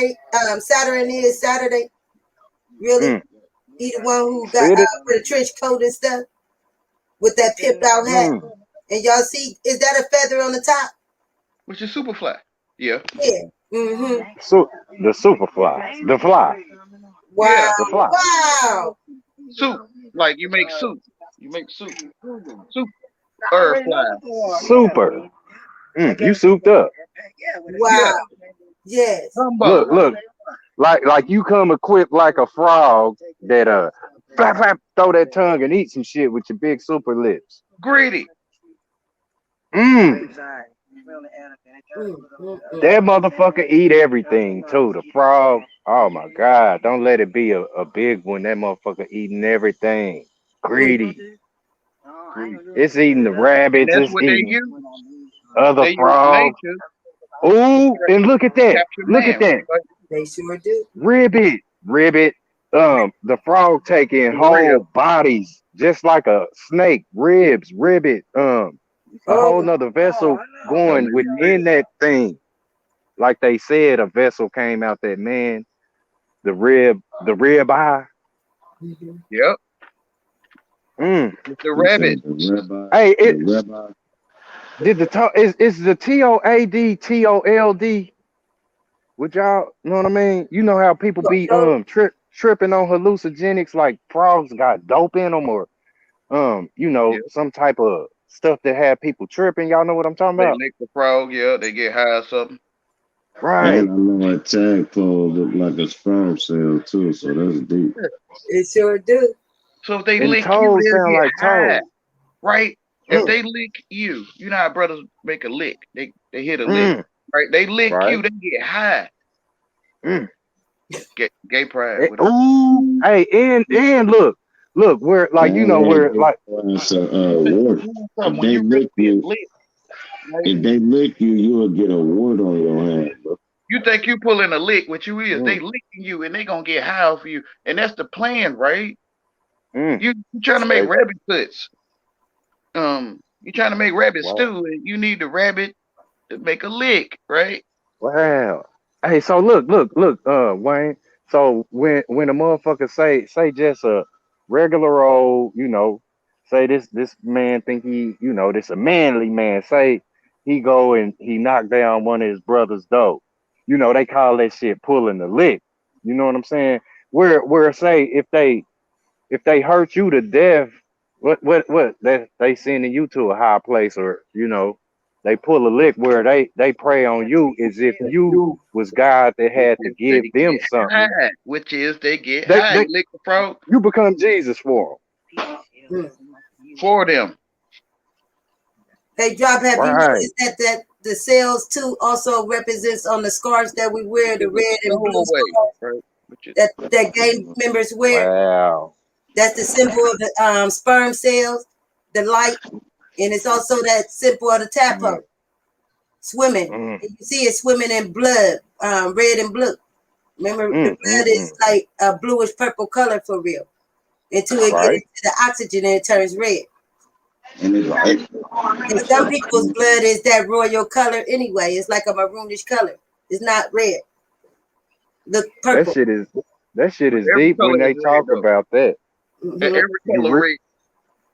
[SPEAKER 5] is? Saturday? Really? He the one who got with a trench coat and stuff with that pimped out hat. And y'all see, is that a feather on the top?
[SPEAKER 10] Which is Superfly. Yeah.
[SPEAKER 5] Yeah. Mm-hmm.
[SPEAKER 3] So the Superfly, the fly.
[SPEAKER 5] Wow.
[SPEAKER 10] Yeah,
[SPEAKER 3] the fly.
[SPEAKER 5] Wow.
[SPEAKER 10] Soup. Like you make soup. You make soup. Soup. Fly.
[SPEAKER 3] Super. You souped up.
[SPEAKER 5] Wow. Yes.
[SPEAKER 3] Look. Like you come equipped like a frog that flap flap throw that tongue and eat some shit with your big super lips.
[SPEAKER 10] Greedy.
[SPEAKER 3] That motherfucker eat everything too. The frog. Oh my God. Don't let it be a big one. That motherfucker eating everything. Greedy. It's eating the rabbits.
[SPEAKER 10] That's
[SPEAKER 3] It's
[SPEAKER 10] what
[SPEAKER 3] eating
[SPEAKER 10] they use.
[SPEAKER 3] other frogs. Ooh, and look at that. Look at that.
[SPEAKER 5] They sure do.
[SPEAKER 3] Ribbit. The frog taking whole bodies just like a snake. Ribs, ribbit. A whole nother vessel going within that thing. Like they said, a vessel came out that man. The rib eye.
[SPEAKER 10] Yep. The rabbit.
[SPEAKER 3] Hey, did is the TOAD TOLD? Would y'all know what I mean? You know how people be tripping on hallucinogenics, like frogs got dope in them, or some type of stuff that have people tripping. Y'all know what I'm talking about?
[SPEAKER 10] They lick the frog, they get high or something.
[SPEAKER 3] Right.
[SPEAKER 8] And I know a tadpole look like a sperm cell too, so that's deep.
[SPEAKER 5] It sure do.
[SPEAKER 10] So if they lick you, they'll get high, right? If they lick you, you know how brothers make a lick. They hit a lick, right? They lick you, they get high. Get gay pride.
[SPEAKER 3] Ooh, hey, and look, where like where like
[SPEAKER 8] if they lick you, if they lick you, you'll get a wart on your hand, bro.
[SPEAKER 10] You think you pulling a lick? What you is? They licking you, and they gonna get high off you, and that's the plan, right? You trying to make rabbit foots. You trying to make rabbit stew, and you need the rabbit to make a lick, right?
[SPEAKER 3] Wow. Hey, so look, Wayne. So when a motherfucker say just a regular old, say this man think he, this a manly man. Say he go and he knock down one of his brother's door. They call that shit pulling the lick. You know what I'm saying? Where say if they hurt you to death, what that they sending you to a high place, or they pull a lick where they prey on you as if you was God that had to give them something.
[SPEAKER 10] High, which is they get high. You lick the frog.
[SPEAKER 3] You become Jesus for
[SPEAKER 10] them. For them.
[SPEAKER 5] Hey, Drop, have you noticed that the cells too also represents on the scarves that we wear, the red and blue scarves that gang members wear?
[SPEAKER 3] Wow.
[SPEAKER 5] That's the symbol of the sperm cells, the light, and it's also that symbol of the tadpole swimming. You see it swimming in blood, red and blue. Remember, the blood is like a bluish purple color for real. Until it gets into the oxygen and it turns red. And some people's blood is that royal color anyway. It's like a maroonish color. It's not red. Look purple.
[SPEAKER 3] That shit is deep when they talk about that.
[SPEAKER 10] Every color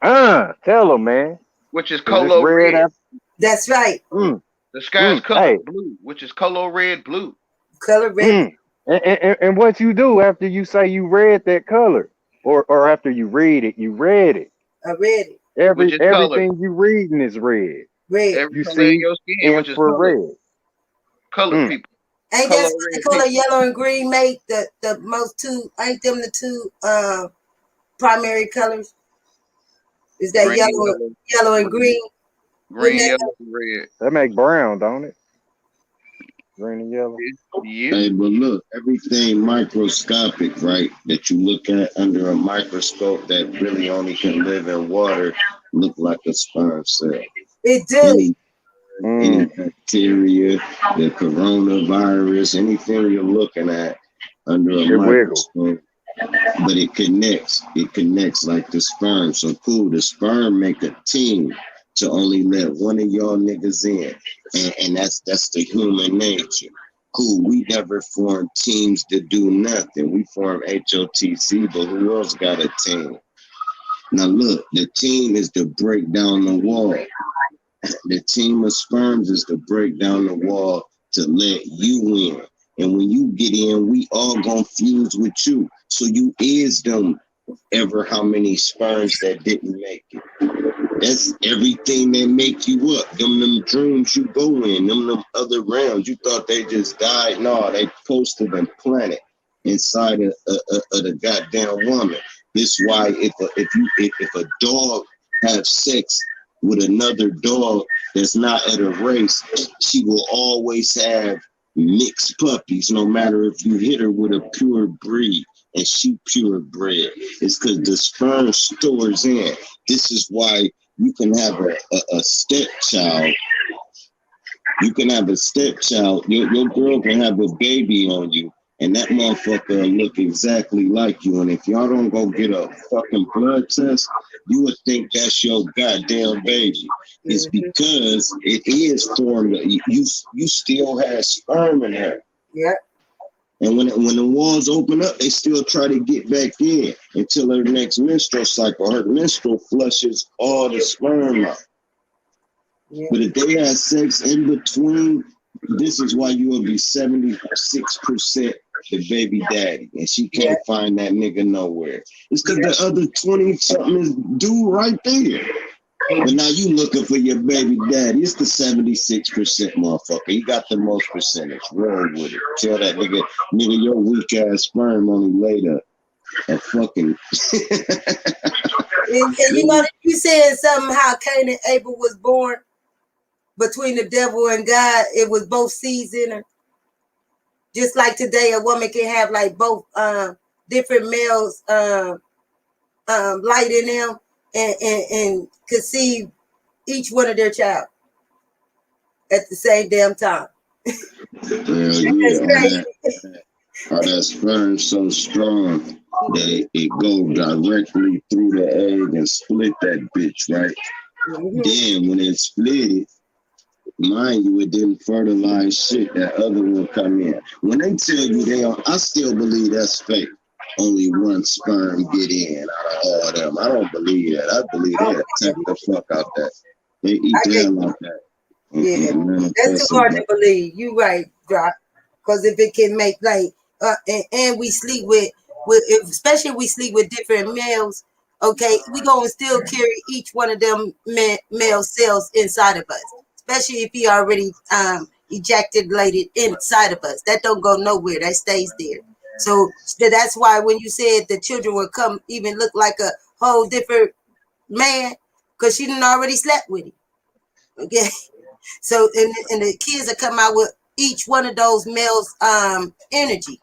[SPEAKER 10] red.
[SPEAKER 3] Tell them, man.
[SPEAKER 10] Which is color red.
[SPEAKER 5] That's right.
[SPEAKER 10] The sky's color blue, which is color red blue.
[SPEAKER 5] Color red.
[SPEAKER 3] And what you do after you say you read that color, or after you read it, you read it.
[SPEAKER 5] I read it.
[SPEAKER 3] Everything you reading is red.
[SPEAKER 5] Red.
[SPEAKER 10] Every
[SPEAKER 3] You
[SPEAKER 10] color in
[SPEAKER 3] see
[SPEAKER 10] your skin, which is color.
[SPEAKER 3] infrared.
[SPEAKER 10] Color people.
[SPEAKER 5] Ain't
[SPEAKER 10] Color
[SPEAKER 5] that's what they
[SPEAKER 10] red
[SPEAKER 5] call
[SPEAKER 10] people.
[SPEAKER 5] a yellow and green make the most two? Ain't them the two primary colors? Is that
[SPEAKER 10] Green,
[SPEAKER 5] yellow and green?
[SPEAKER 10] green, yellow, and red.
[SPEAKER 3] That make brown, don't it? Green and yellow.
[SPEAKER 10] Yeah.
[SPEAKER 8] Hey, but look, everything microscopic, right? That you look at under a microscope that really only can live in water, look like a sperm cell.
[SPEAKER 5] It do.
[SPEAKER 8] Any bacteria, the coronavirus, anything you're looking at under a microscope, but it connects. It connects like the sperm. So cool, the sperm make a team to only let one of y'all niggas in, and that's the human nature. Cool, we never form teams to do nothing. We form HOTC, but who else got a team? Now look, the team is to break down the wall. The team of sperms is to break down the wall to let you in. And when you get in, we all gonna fuse with you. So you is them ever how many sperms that didn't make it. That's everything that make you up. Them dreams you go in, them other realms. You thought they just died. No, they posted and planted inside of the goddamn woman. This why if a dog have sex with another dog that's not at a race, she will always have mixed puppies, no matter if you hit her with a pure breed and she purebred. It's because the sperm stores in. This is why you can have a stepchild. You can have a stepchild. Your girl can have a baby on you, and that motherfucker look exactly like you. And if y'all don't go get a fucking blood test, you would think that's your goddamn baby. It's because it is formed. You still have sperm in her.
[SPEAKER 5] Yeah.
[SPEAKER 8] And when the walls open up, they still try to get back in until her next menstrual cycle. Her menstrual flushes all the sperm out. Yeah. But if they have sex in between, this is why you will be 76% the baby daddy, and she can't find that nigga nowhere. It's because the other 20-something is due right there. But now you looking for your baby daddy. It's the 76% motherfucker. He got the most percentage. Roll with it. Tell that nigga, your weak ass sperm only laid a fucking.
[SPEAKER 5] and you know, you said something how Cain and Abel was born between the devil and God. It was both seeds in her. Just like today, a woman can have like both different males light in them and conceive each one of their child at the same damn time.
[SPEAKER 8] That sperm so strong that it go directly through the egg and split that bitch, right? Then when it split it, mind you, it didn't fertilize shit. That other one come in. When they tell you I still believe that's fake. Only one sperm get in out of all them. I don't believe that. I believe they attack the fuck out that. They eat the hell out that.
[SPEAKER 5] Yeah, that's too hard to believe. You right, Doc. Because if it can make like, and we sleep with especially if we sleep with different males. Okay, we gonna still carry each one of them male cells inside of us. Especially if he already ejaculated inside of us. That don't go nowhere. That stays there. So that's why when you said the children will come even look like a whole different man, because she done already slept with him. Okay. So and the kids will come out with each one of those males energy.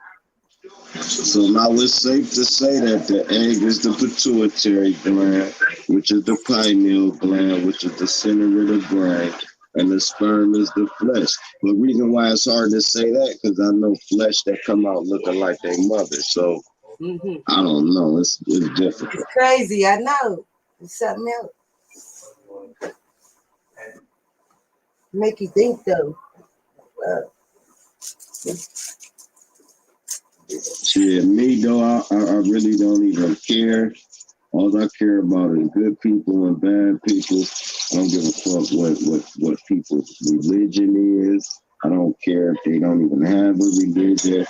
[SPEAKER 8] So now it's safe to say that the egg is the pituitary gland, which is the pineal gland, which is the center of the brain, and the sperm is the flesh. But the reason why it's hard to say that, because I know flesh that come out looking like their mother. So I don't know. It's difficult.
[SPEAKER 5] It's crazy. I know. It's something else. Make you think though.
[SPEAKER 8] Shit, me though, I really don't even care. All I care about is good people and bad people. I don't give a fuck what people's religion is. I don't care if they don't even have a religion.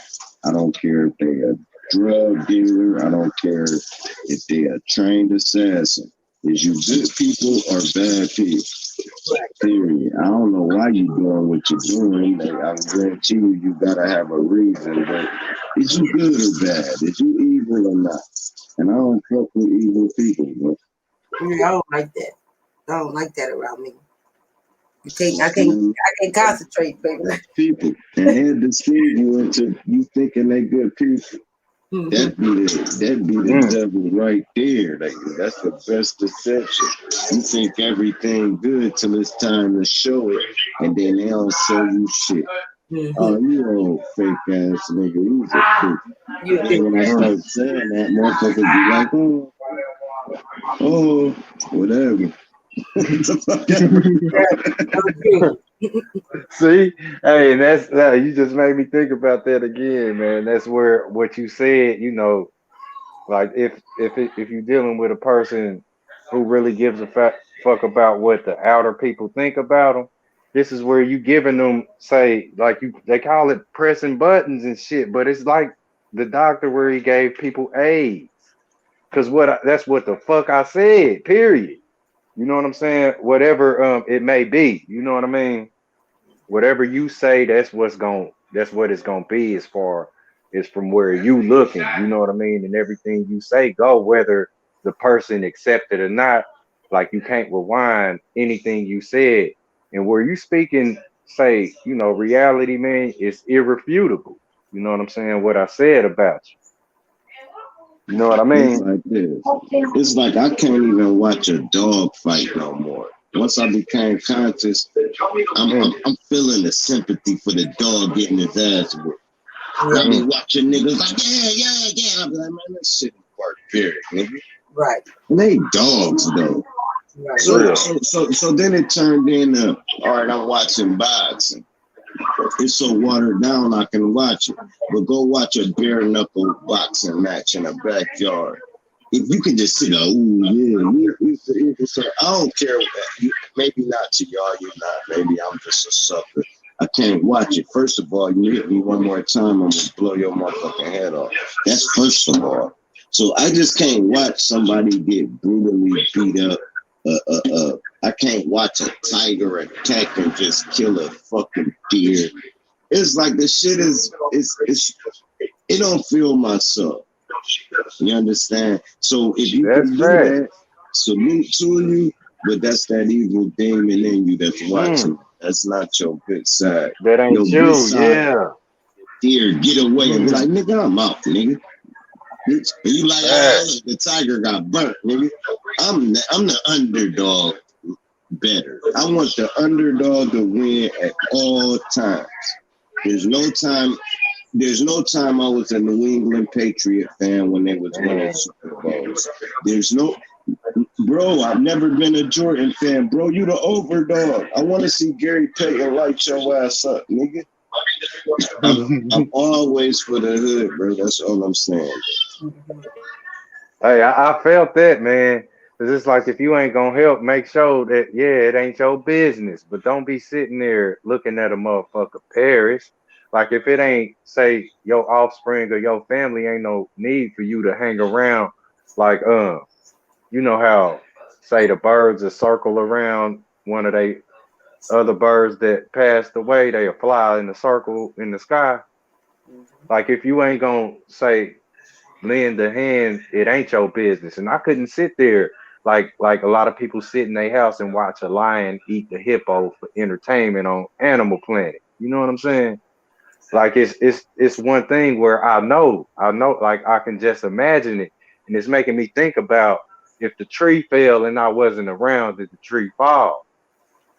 [SPEAKER 8] I don't care if they're a drug dealer. I don't care if they're a trained assassin. Is you good people or bad people? Period. I don't know why you doing what you're doing. Like, I guarantee you gotta have a reason. But is you good or bad? Is you evil or not? And I don't fuck with evil people, bro.
[SPEAKER 5] Yeah, I don't like that. I don't like that around me. I can't concentrate, baby.
[SPEAKER 8] People and head deceive you into you thinking they good people.
[SPEAKER 5] Mm-hmm.
[SPEAKER 8] That be the devil right there. Like, that's the best deception. You think everything good till it's time to show it, and then they don't show you shit. Mm-hmm. Oh, you old fake ass nigga, you's a bitch. And when I start saying that, motherfuckers be like, oh, whatever.
[SPEAKER 3] See, hey, and that's you just made me think about that again, man. That's where what you said, you know, like if you're dealing with a person who really gives a fuck about what the outer people think about them, this is where you giving them, say, like they call it pressing buttons and shit, but it's like the doctor where he gave people AIDS, because that's what the fuck I said. Period. You know what I'm saying? Whatever it may be, you know what I mean? Whatever you say, that's what it's gonna be as far as from where you looking, you know what I mean? And everything you say go, whether the person accept it or not, like you can't rewind anything you said. And where you speaking, say, you know, reality, man, is irrefutable. You know what I'm saying? What I said about you. You know what I mean?
[SPEAKER 8] It's like this. It's like I can't even watch a dog fight no more. Once I became conscious, I'm feeling the sympathy for the dog getting his ass whipped. I be watching niggas like, yeah. I be like, man, that shit work, period, nigga.
[SPEAKER 5] Right.
[SPEAKER 8] And they dogs though. Right. So then it turned into, all right, I'm watching boxing. It's so watered down I can watch it. But go watch a bare knuckle boxing match in a backyard. If you can just sit there, I don't care. Maybe not to y'all, you're not. Maybe I'm just a sucker. I can't watch it. First of all, you hit me one more time, I'm gonna blow your motherfucking head off. That's first of all. So I just can't watch somebody get brutally beat up. I can't watch a tiger attack and just kill a fucking deer. It's like the shit it don't feel my soul. You understand? So if you can do that, salute to you, but that's that evil demon in you that's watching. That's not your good side.
[SPEAKER 3] That ain't
[SPEAKER 8] your
[SPEAKER 3] you, yeah.
[SPEAKER 8] Deer, get away and be like, nigga, I'm out, nigga. And you like, the tiger got burnt, nigga. I'm the underdog better. I want the underdog to win at all times. There's no time I was a New England Patriot fan when they was winning Super Bowls. Bro, I've never been a Jordan fan. Bro, you the overdog. I want to see Gary Payton light your ass up, nigga. I'm always for the hood, bro. That's all I'm saying.
[SPEAKER 3] Hey, I felt that, man. Cause it's like if you ain't gonna help, make sure that it ain't your business. But don't be sitting there looking at a motherfucker perish. Like if it ain't, say, your offspring or your family, ain't no need for you to hang around. Like you know how, say, the birds will circle around one of they other birds that passed away, they'll fly in a circle in the sky. Like if you ain't gonna, say, lend a hand, it ain't your business. And I couldn't sit there like a lot of people sit in their house and watch a lion eat the hippo for entertainment on Animal Planet. You know what I'm saying? Like it's one thing where I know, like I can just imagine it, and it's making me think about if the tree fell and I wasn't around, did the tree fall?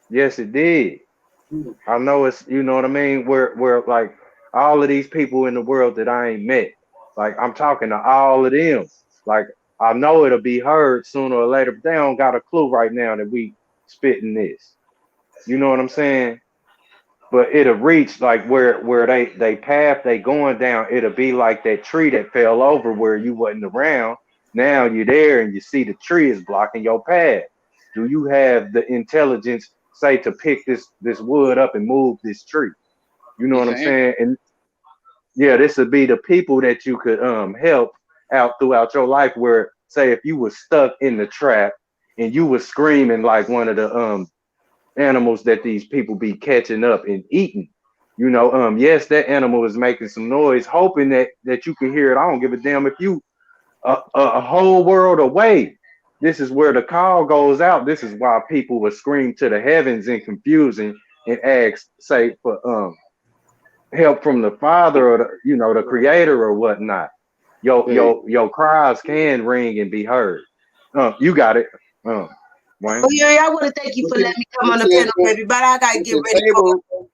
[SPEAKER 3] Yes, it did. I know it's, you know what I mean, where like all of these people in the world that I ain't met, like I'm talking to all of them. Like I know it'll be heard sooner or later, but they don't got a clue right now that we spitting this. You know what I'm saying? But it'll reach like where they path they going down, it'll be like that tree that fell over where you wasn't around. Now you're there and you see the tree is blocking your path. Do you have the intelligence, say, to pick this wood up and move this tree? You know what I'm saying? And yeah, this would be the people that you could help out throughout your life, where, say, if you were stuck in the trap and you were screaming like one of the animals that these people be catching up and eating. You know, yes, that animal is making some noise, hoping that you can hear it. I don't give a damn if you a whole world away. This is where the call goes out. This is why people would scream to the heavens in confusion and ask, say, for help from the Father or the Creator or whatnot. Your cries can ring and be heard. You got it, Wayne.
[SPEAKER 5] Oh yeah, I want to thank you for letting me come on the panel, baby. But I gotta get ready
[SPEAKER 10] Abel,
[SPEAKER 5] for.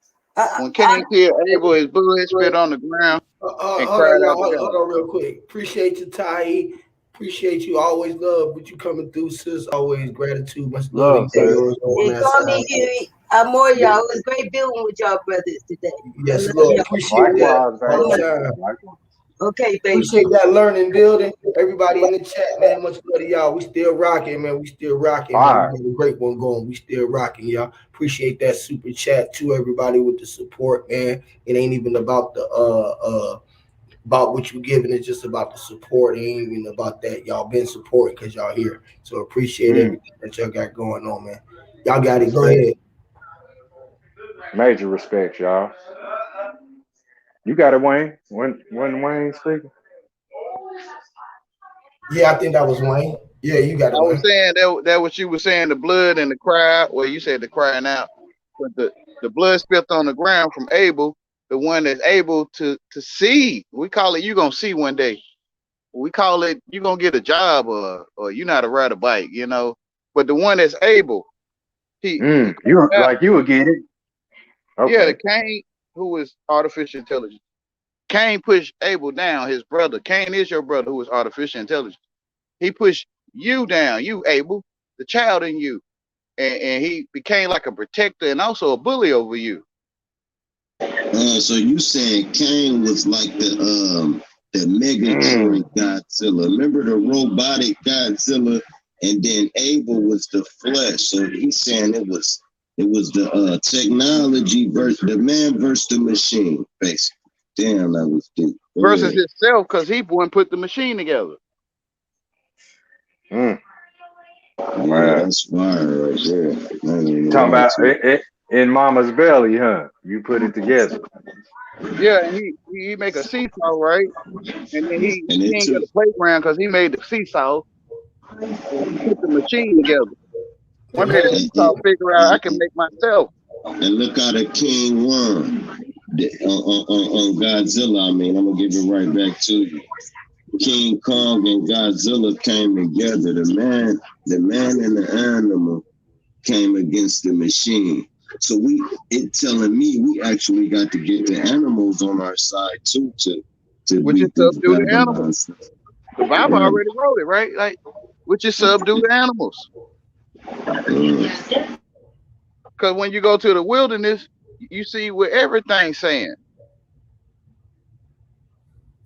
[SPEAKER 10] when Cain killed Abel, his blood spit on the ground and
[SPEAKER 6] Hold
[SPEAKER 10] cried
[SPEAKER 6] on,
[SPEAKER 10] out
[SPEAKER 6] y'all.
[SPEAKER 10] to
[SPEAKER 6] Hold
[SPEAKER 10] God.
[SPEAKER 6] on real quick. Appreciate you, Ty. Appreciate you. Always love what you coming through, sis. Always gratitude. Much love to
[SPEAKER 3] Love, sis.
[SPEAKER 6] you. On that
[SPEAKER 5] Call
[SPEAKER 6] side.
[SPEAKER 5] me Huey. I'm more y'all. It was great building with y'all brothers today.
[SPEAKER 6] Yes, Lord. Appreciate that
[SPEAKER 3] Likewise,
[SPEAKER 6] all the
[SPEAKER 3] baby.
[SPEAKER 6] time.
[SPEAKER 5] Okay, baby.
[SPEAKER 6] Appreciate that learning building. Everybody in the chat, man. Much love to y'all. We still rocking, man. We still rocking, man. We got a great one going. We still rocking, y'all. Appreciate that super chat to everybody with the support, man. It ain't even about the about what you giving. It's just about the support. It ain't even about that. Y'all been supporting because y'all here. So appreciate everything that y'all got going on, man. Y'all got it. Go ahead.
[SPEAKER 3] Major respect, y'all. You got it, Wayne. When Wayne speaking?
[SPEAKER 6] Yeah, I think that was Wayne. Yeah, you got it,
[SPEAKER 10] I was
[SPEAKER 6] Wayne.
[SPEAKER 10] saying that what you were saying, the blood and the cry. Well, you said the crying out, but the blood spilled on the ground from Abel, the one that's able to see. We call it you gonna see one day. We call it you gonna get a job or you know how to ride a bike, you know. But the one that's able, he
[SPEAKER 3] You like you would get it. Okay.
[SPEAKER 10] Yeah, the Cain, who is artificial intelligence. Cain pushed Abel down, his brother. Cain is your brother who is artificial intelligence. He pushed you down, you Abel, the child in you. And he became like a protector and also a bully over you.
[SPEAKER 8] So you saying Cain was like the Megatron Godzilla. Remember the robotic Godzilla? And then Abel was the flesh. So he's saying it was the technology versus the man versus the machine, basically. Damn, that was deep.
[SPEAKER 10] Versus himself, because he wouldn't put the machine together.
[SPEAKER 8] Yeah, that's fire right there.
[SPEAKER 3] Talking about it in mama's belly, huh? You put it together.
[SPEAKER 10] Yeah, and he make a seesaw, right? And then he didn't get a playground because he made the seesaw and he put the machine together. One day the seesaw figure out I can make myself.
[SPEAKER 8] And look how the king won on Godzilla. I mean, I'm gonna give it right back to you. King Kong and Godzilla came together. The man and the animal came against the machine. So it telling me we actually got to get the animals on our side too to
[SPEAKER 10] which is
[SPEAKER 8] beat this
[SPEAKER 10] subdue the animals.
[SPEAKER 8] nonsense.
[SPEAKER 10] The Bible already wrote it, right? Like, which is subdue the animals. Because when you go to the wilderness, you see what everything's saying.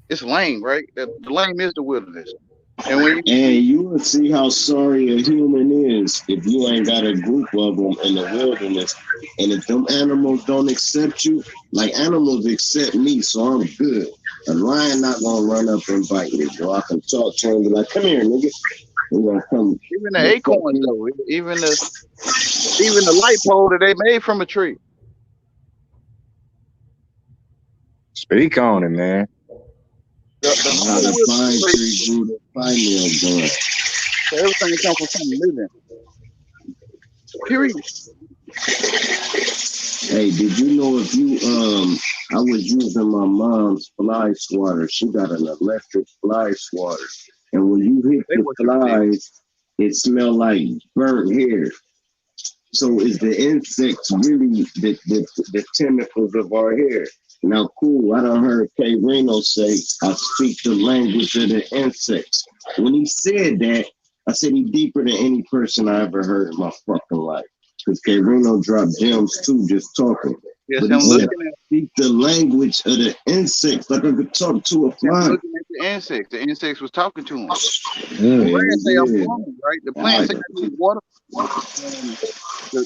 [SPEAKER 10] It's lame, right? The lame is the wilderness. And when
[SPEAKER 8] you will see how sorry a human is if you ain't got a group of them in the wilderness. And if them animals don't accept you, like animals accept me, so I'm good. A lion not gonna run up and bite me, bro. I can talk to him and be like, come here, nigga. Come,
[SPEAKER 10] even the acorns, though, even the light pole that they made from a tree.
[SPEAKER 3] Speak on it, man.
[SPEAKER 10] The
[SPEAKER 8] pine tree grew the pineal gland.
[SPEAKER 10] So everything comes from something living. Period.
[SPEAKER 8] Hey, did you know if you I was using my mom's fly swatter. She got an electric fly swatter. And when you hit the flies, it smell like burnt hair. So is the insects really the tentacles of our hair? Now, cool, I done heard K. Reno say, I speak the language of the insects. When he said that, I said he deeper than any person I ever heard in my fucking life. Because K. Reno dropped gems too, just talking.
[SPEAKER 10] Yes,
[SPEAKER 8] but he said, speak the language of the insects, like I could talk to a fly.
[SPEAKER 10] I'm looking at the insects. The insects was talking to him. The plants say I'm growing, right? The plants say I need water. The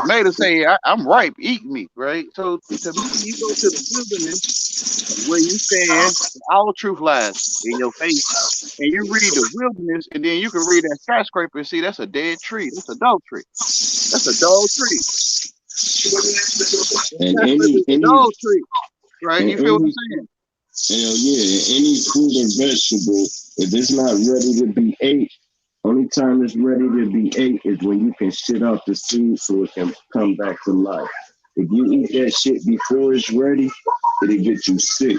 [SPEAKER 10] tomatoes say I'm ripe, eat me, right? So to me, you go to the wilderness where you stand, all truth lies in your face. And you read the wilderness, and then you can read that skyscraper and see that's a dead tree. That's a dog tree. That's a dog tree.
[SPEAKER 8] And
[SPEAKER 10] That's a dog tree, right? You feel what I'm saying?
[SPEAKER 8] Hell yeah, any fruit and vegetable, if it's not ready to be ate, only time it's ready to be ate is when you can shit out the seed so it can come back to life. If you eat that shit before it's ready, it'll get you sick.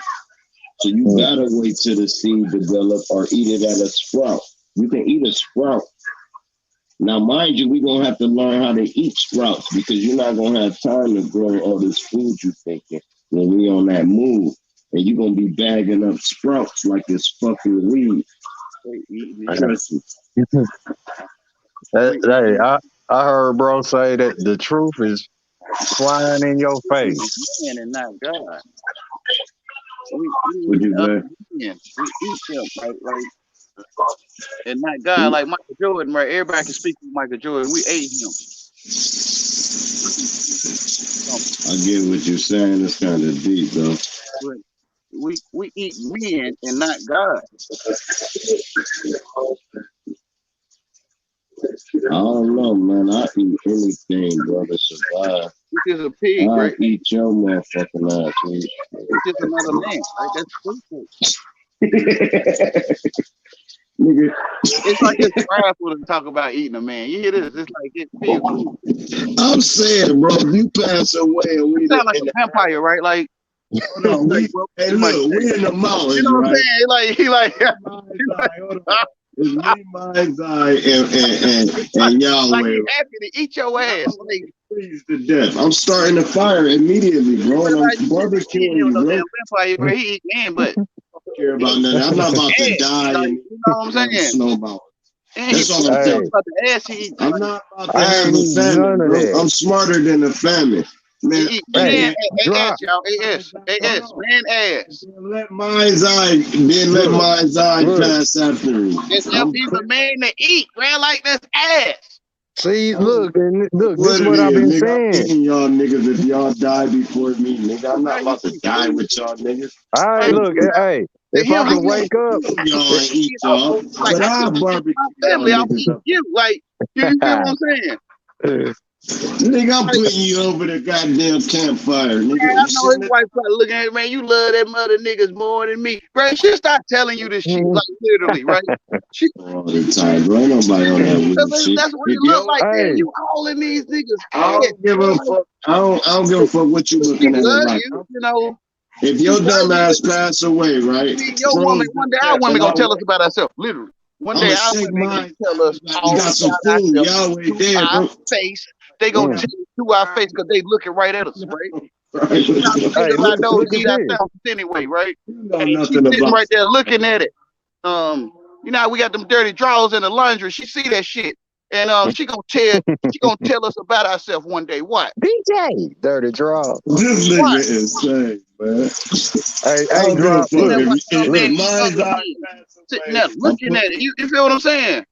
[SPEAKER 8] So you gotta wait till the seed develop or eat it at a sprout. You can eat a sprout. Now, mind you, we're gonna have to learn how to eat sprouts because you're not gonna have time to grow all this food you thinking when we on that move. And you're gonna be bagging up sprouts like this fucking weed.
[SPEAKER 11] Hey, I heard bro say that the truth is flying in your face.
[SPEAKER 10] Man and not God. We
[SPEAKER 8] What
[SPEAKER 10] eat
[SPEAKER 8] you say?
[SPEAKER 10] them, like, and not God, like Michael Jordan, right? Everybody can speak to Michael Jordan. We ate him.
[SPEAKER 8] I get what you're saying. It's kind of deep, though.
[SPEAKER 10] But we eat men and not God.
[SPEAKER 8] I don't know, man. I eat anything, bro, to survive.
[SPEAKER 10] This is a pig,
[SPEAKER 8] I'll
[SPEAKER 10] right?
[SPEAKER 8] eat your motherfucking ass.
[SPEAKER 10] It's just another man, right? That's stupid.
[SPEAKER 8] Nigga.
[SPEAKER 10] It's like it's prideful to talk about eating a man. You hear this? It's like it feels cool.
[SPEAKER 8] I'm saying, bro, you pass away and we
[SPEAKER 10] You sound like a vampire, right? Like,
[SPEAKER 8] no, we, hey, look, we in the mountains,
[SPEAKER 10] you know what I'm
[SPEAKER 8] right?
[SPEAKER 10] saying? He like
[SPEAKER 8] It's me, Mind's Eye, and Yahweh.
[SPEAKER 10] like he's happy to eat your ass. Like,
[SPEAKER 8] freeze to death. I'm starting the fire immediately, bro. And I'm barbecuing you, bro.
[SPEAKER 10] Vampire, bro. He eat man, but
[SPEAKER 8] I don't care about nothing. I'm not about to die.
[SPEAKER 10] Like,
[SPEAKER 8] and
[SPEAKER 10] you know what I'm saying?
[SPEAKER 8] Snowball.
[SPEAKER 10] That's
[SPEAKER 8] all I'm saying.
[SPEAKER 10] About the ass he eat.
[SPEAKER 8] I'm not about to have a famine, bro. I'm smarter than a famine. Man,
[SPEAKER 10] ass, y'all. AS, man, ass.
[SPEAKER 8] Let Mind's Eye, pass after me.
[SPEAKER 10] He's a man to eat, man. Like that's ass.
[SPEAKER 11] See, look, this is what I've been saying.
[SPEAKER 8] Y'all niggas, if y'all die before me, nigga, I'm not about to die with y'all niggas.
[SPEAKER 11] All right, look, hey, if I can wake up,
[SPEAKER 8] y'all eat y'all, but I'll barbecue
[SPEAKER 10] family. I'll eat you, like you know what I'm saying.
[SPEAKER 8] Nigga, I'm putting you over the goddamn campfire, nigga.
[SPEAKER 10] Man, I know his wife probably looking at it, man. You love that mother niggas more than me, bro. She'll start telling you this shit, like literally, right?
[SPEAKER 8] All the time, bro. Ain't nobody on that with shit.
[SPEAKER 10] That's what it look like, man. You all in these niggas.
[SPEAKER 8] I don't give a fuck. I don't give a fuck what you looking at. Like,
[SPEAKER 10] you know.
[SPEAKER 8] If your dumb ass pass away, right?
[SPEAKER 10] Your woman, one day our woman gonna tell us about herself, literally. One day our woman gonna tell us all
[SPEAKER 8] got some food, y'all ain't there, bro.
[SPEAKER 10] Face. They gonna tell you to our face because they looking right at us, right?
[SPEAKER 8] Hey,
[SPEAKER 10] I know eat ourselves anyway, right?
[SPEAKER 8] You know
[SPEAKER 10] And
[SPEAKER 8] nothing
[SPEAKER 10] she's sitting
[SPEAKER 8] about
[SPEAKER 10] right there looking at it. You know how we got them dirty drawers in the laundry. She see that shit. And she gonna tell us about ourselves one day. What?
[SPEAKER 11] DJ, dirty draw.
[SPEAKER 8] This nigga is insane, man.
[SPEAKER 11] Hey, drop.
[SPEAKER 10] Sitting there looking at it. You feel what I'm saying?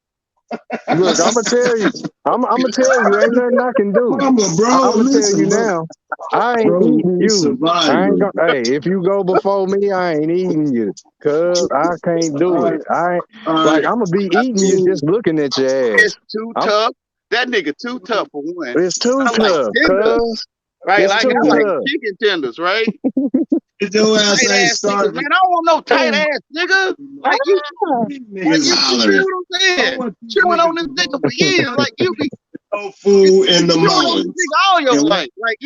[SPEAKER 11] Look, I'm gonna tell you. I'm gonna tell you. Ain't nothing I can do. I'm gonna tell you now. I ain't eating you. I ain't gonna, hey, if you go before me, I ain't eating you. Cause I can't do it. I'm gonna be eating you just looking at your ass.
[SPEAKER 10] It's too tough. That nigga too tough for one.
[SPEAKER 11] It's too tough. Cuz.
[SPEAKER 10] Right, like chicken tenders, right?
[SPEAKER 8] Your ass ain't starving.
[SPEAKER 10] Man, I don't want no tight ass nigga. Like you feel what I'm saying? Chewing on this nigga for years, like you be
[SPEAKER 8] no food in the morning.
[SPEAKER 10] All your life, like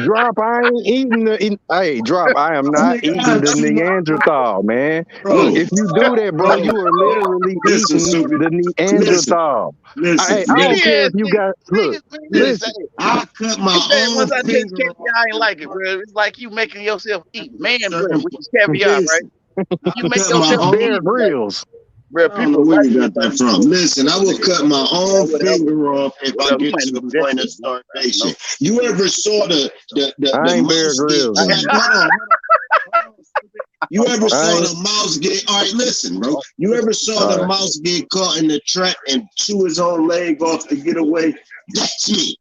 [SPEAKER 11] Drop. I ain't eating the. Hey, Drop. I am not eating the Neanderthal, man. Look, if you do that, bro, you are literally eating the Neanderthal. Hey, I don't care if you got. Look, listen.
[SPEAKER 8] I cut my own finger.
[SPEAKER 10] I ain't like it, bro. It's like you making yourself eat man bread, which is caviar, right? You make yourself
[SPEAKER 11] Bear Grylls.
[SPEAKER 10] Bro,
[SPEAKER 8] people where you got that from. Listen, I will cut my own finger off if I get to the point of starvation. You ever saw the
[SPEAKER 11] I ain't Bear Grylls.
[SPEAKER 8] You ever saw the mouse get? All right, listen, bro. You ever saw the mouse get caught in the trap and chew his own leg off to get away? That's me.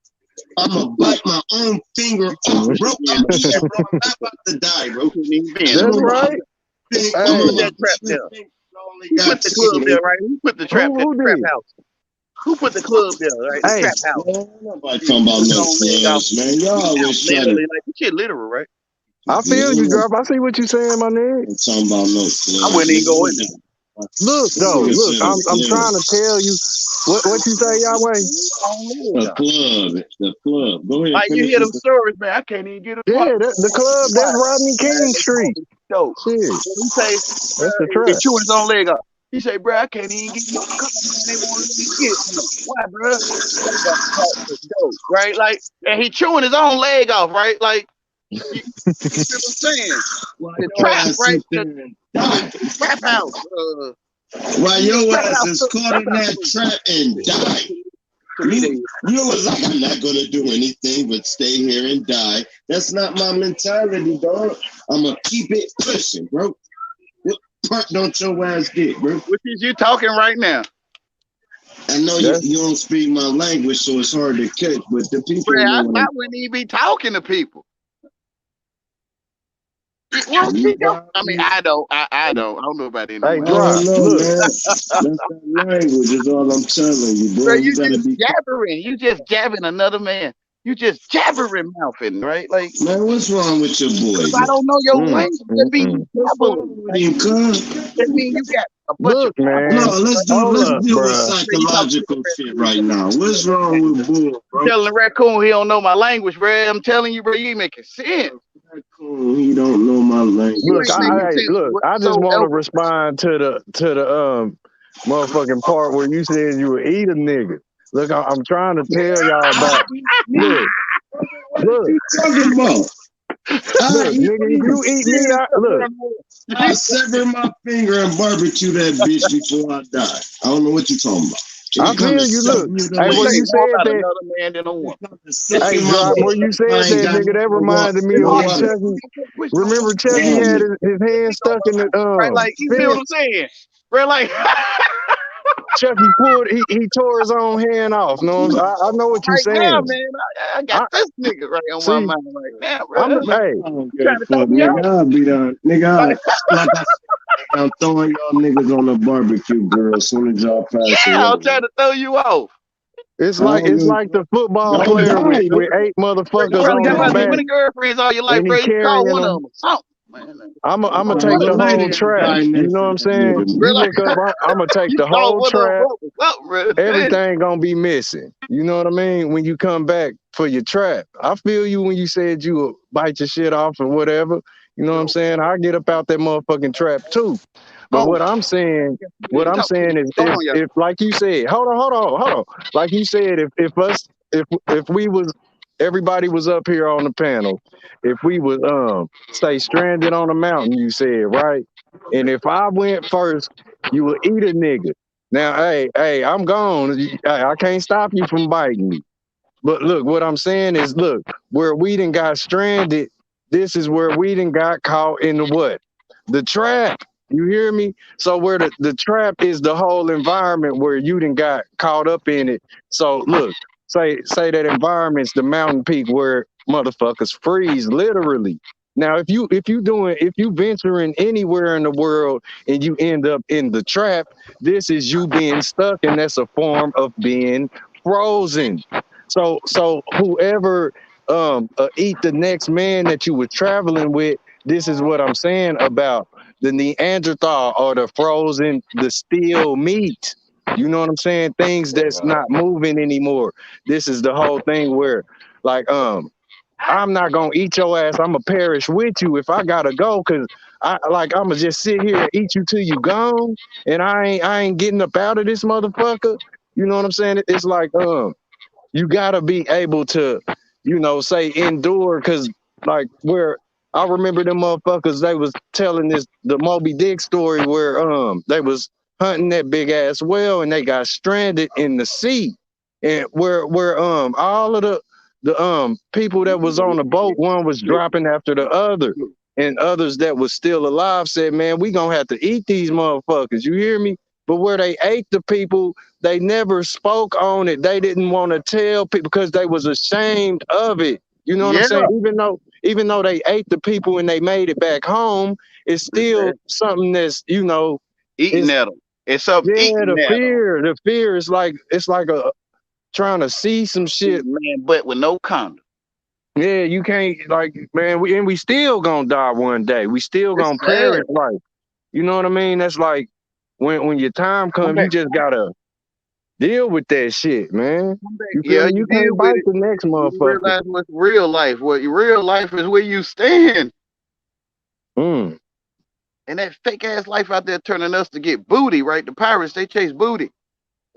[SPEAKER 8] I'm gonna bite my own finger off, bro. I'm here, bro. I'm not about to die, bro.
[SPEAKER 11] That's right.
[SPEAKER 12] Who put that trap there? Who put the club there, right? Who put the trap at the trap house? Who put the club there, right? The trap house.
[SPEAKER 8] Nobody talking about no clubs, man. Y'all always trying to.
[SPEAKER 12] Like this shit literal, right?
[SPEAKER 11] I feel you, Drop. I see what you saying, my nigga.
[SPEAKER 8] I'm talking about no clubs.
[SPEAKER 12] I wouldn't even go in there.
[SPEAKER 11] Look, though, look, I'm trying to tell you what you say, Yahweh.
[SPEAKER 8] The club. Go ahead.
[SPEAKER 12] Like you hear them stories, man. I can't even get a
[SPEAKER 11] Yeah, the club. That's Rodney King Street.
[SPEAKER 12] Dope.
[SPEAKER 11] Shit.
[SPEAKER 12] He say,
[SPEAKER 11] that's the trap.
[SPEAKER 12] He chewing his own leg off. He say, bro, I can't even get no car. They want to get why, bro? Right, like, and he chewing his own leg off, right? Like, you know what I'm saying? The trap, right? The trap house.
[SPEAKER 8] Why your ass is caught in that trap and die? You was like, I'm not gonna do anything but stay here and die. That's not my mentality, dog. I'm gonna keep it pushing, bro. What part don't your ass get, bro?
[SPEAKER 12] Which is you talking right now?
[SPEAKER 8] I know you don't speak my language, so it's hard to catch. But the people,
[SPEAKER 12] I wouldn't even be talking to people. Well, I mean, I don't know about it.
[SPEAKER 11] Hey, Drop,
[SPEAKER 8] look. That's that language is all I'm telling you, bro.
[SPEAKER 12] Bro, you just jabbering. You just jabbing another man. You just jabbering mouthing, right? Like,
[SPEAKER 8] man, what's wrong with your boy?
[SPEAKER 12] I don't know your language. That means that means you got a bunch of
[SPEAKER 11] man.
[SPEAKER 8] No, let's do a psychological shit right now. What's wrong with bull, bro?
[SPEAKER 12] I'm telling the raccoon he don't know my language, bro. I'm telling you, bro, you ain't making sense.
[SPEAKER 8] He don't know my language.
[SPEAKER 11] Look, I just want to respond to the motherfucking part where you said you would eat a nigga. Look, I'm trying to tell y'all about. Look.
[SPEAKER 8] What you talking about?
[SPEAKER 11] Look, nigga, if you eat me, look.
[SPEAKER 8] I sever my finger and barbecue that bitch before I die. I don't know what you talking about.
[SPEAKER 11] I feel you. Look, hey, when you said that, hey, Drop, when you said that, nigga, that reminded me of Chucky. Remember, Chucky had his hand stuck in the
[SPEAKER 12] right, like you see what I'm saying? Right, like
[SPEAKER 11] Chucky he tore his own hand off. No, I know what you're saying.
[SPEAKER 12] Now, man, I got this nigga right on my mind right now, bro.
[SPEAKER 8] I'll be done, nigga. I'm throwing y'all niggas on the barbecue grill as soon as y'all pass.
[SPEAKER 12] Yeah, I'm trying to throw you off.
[SPEAKER 11] It's like the football player with 8 motherfuckers on his back.
[SPEAKER 12] Many girlfriends all your life, bro. You call one of them.
[SPEAKER 11] I'm gonna take the whole trap. You know what I'm saying? You look up, I'm gonna take the whole trap. Everything gonna be missing. You know what I mean? When you come back for your trap. I feel you when you said you would bite your shit off or whatever. You know what I'm saying? I get up out that motherfucking trap too. But what I'm saying is if like you said, hold on. Like you said, if we was everybody was up here on the panel, if we would stay stranded on a mountain, you said, right? And if I went first, you would eat a nigga. Now, hey, I'm gone. I can't stop you from biting me. But look, what I'm saying is, look, where we done got stranded, this is where we done got caught in the what? The trap. You hear me? So where the trap is the whole environment where you done got caught up in it. So look, say that environment's the mountain peak where motherfuckers freeze, literally. Now, if you venturing anywhere in the world and you end up in the trap, this is you being stuck, and that's a form of being frozen. So whoever eat the next man that you were traveling with, this is what I'm saying about the Neanderthal or the frozen, the steel meat. You know what I'm saying? Things that's not moving anymore. This is the whole thing where, like, I'm not gonna eat your ass. I'm gonna perish with you if I gotta go, cause I'm gonna just sit here and eat you till you gone, and I ain't getting up out of this motherfucker. You know what I'm saying? It's like you gotta be able to, say endure, cause like where I remember them motherfuckers, they was telling the Moby Dick story where they was hunting that big ass whale and they got stranded in the sea, and where all of the people that was on the boat, one was dropping after the other, and others that was still alive said, man, we gonna have to eat these motherfuckers. You hear me? But where they ate the people, they never spoke on it. They didn't want to tell people because they was ashamed of it. You know what I'm saying? Even though they ate the people and they made it back home, it's still something that's, you know,
[SPEAKER 12] eating at them. It's something eating
[SPEAKER 11] the
[SPEAKER 12] at them.
[SPEAKER 11] The fear is like it's like a trying to see some shit,
[SPEAKER 12] man, but with no condom.
[SPEAKER 11] Yeah, you can't like, man. We still gonna die one day. We still gonna perish. Like, you know what I mean? That's like when your time comes, you just gotta deal with that shit, man. You feel me? You can't
[SPEAKER 12] deal with
[SPEAKER 11] bite
[SPEAKER 12] it.
[SPEAKER 11] the next
[SPEAKER 12] You
[SPEAKER 11] motherfucker.
[SPEAKER 12] realize what's real life. What real life is where you stand.
[SPEAKER 11] And
[SPEAKER 12] that fake ass life out there turning us to get booty, right? The pirates, they chase booty.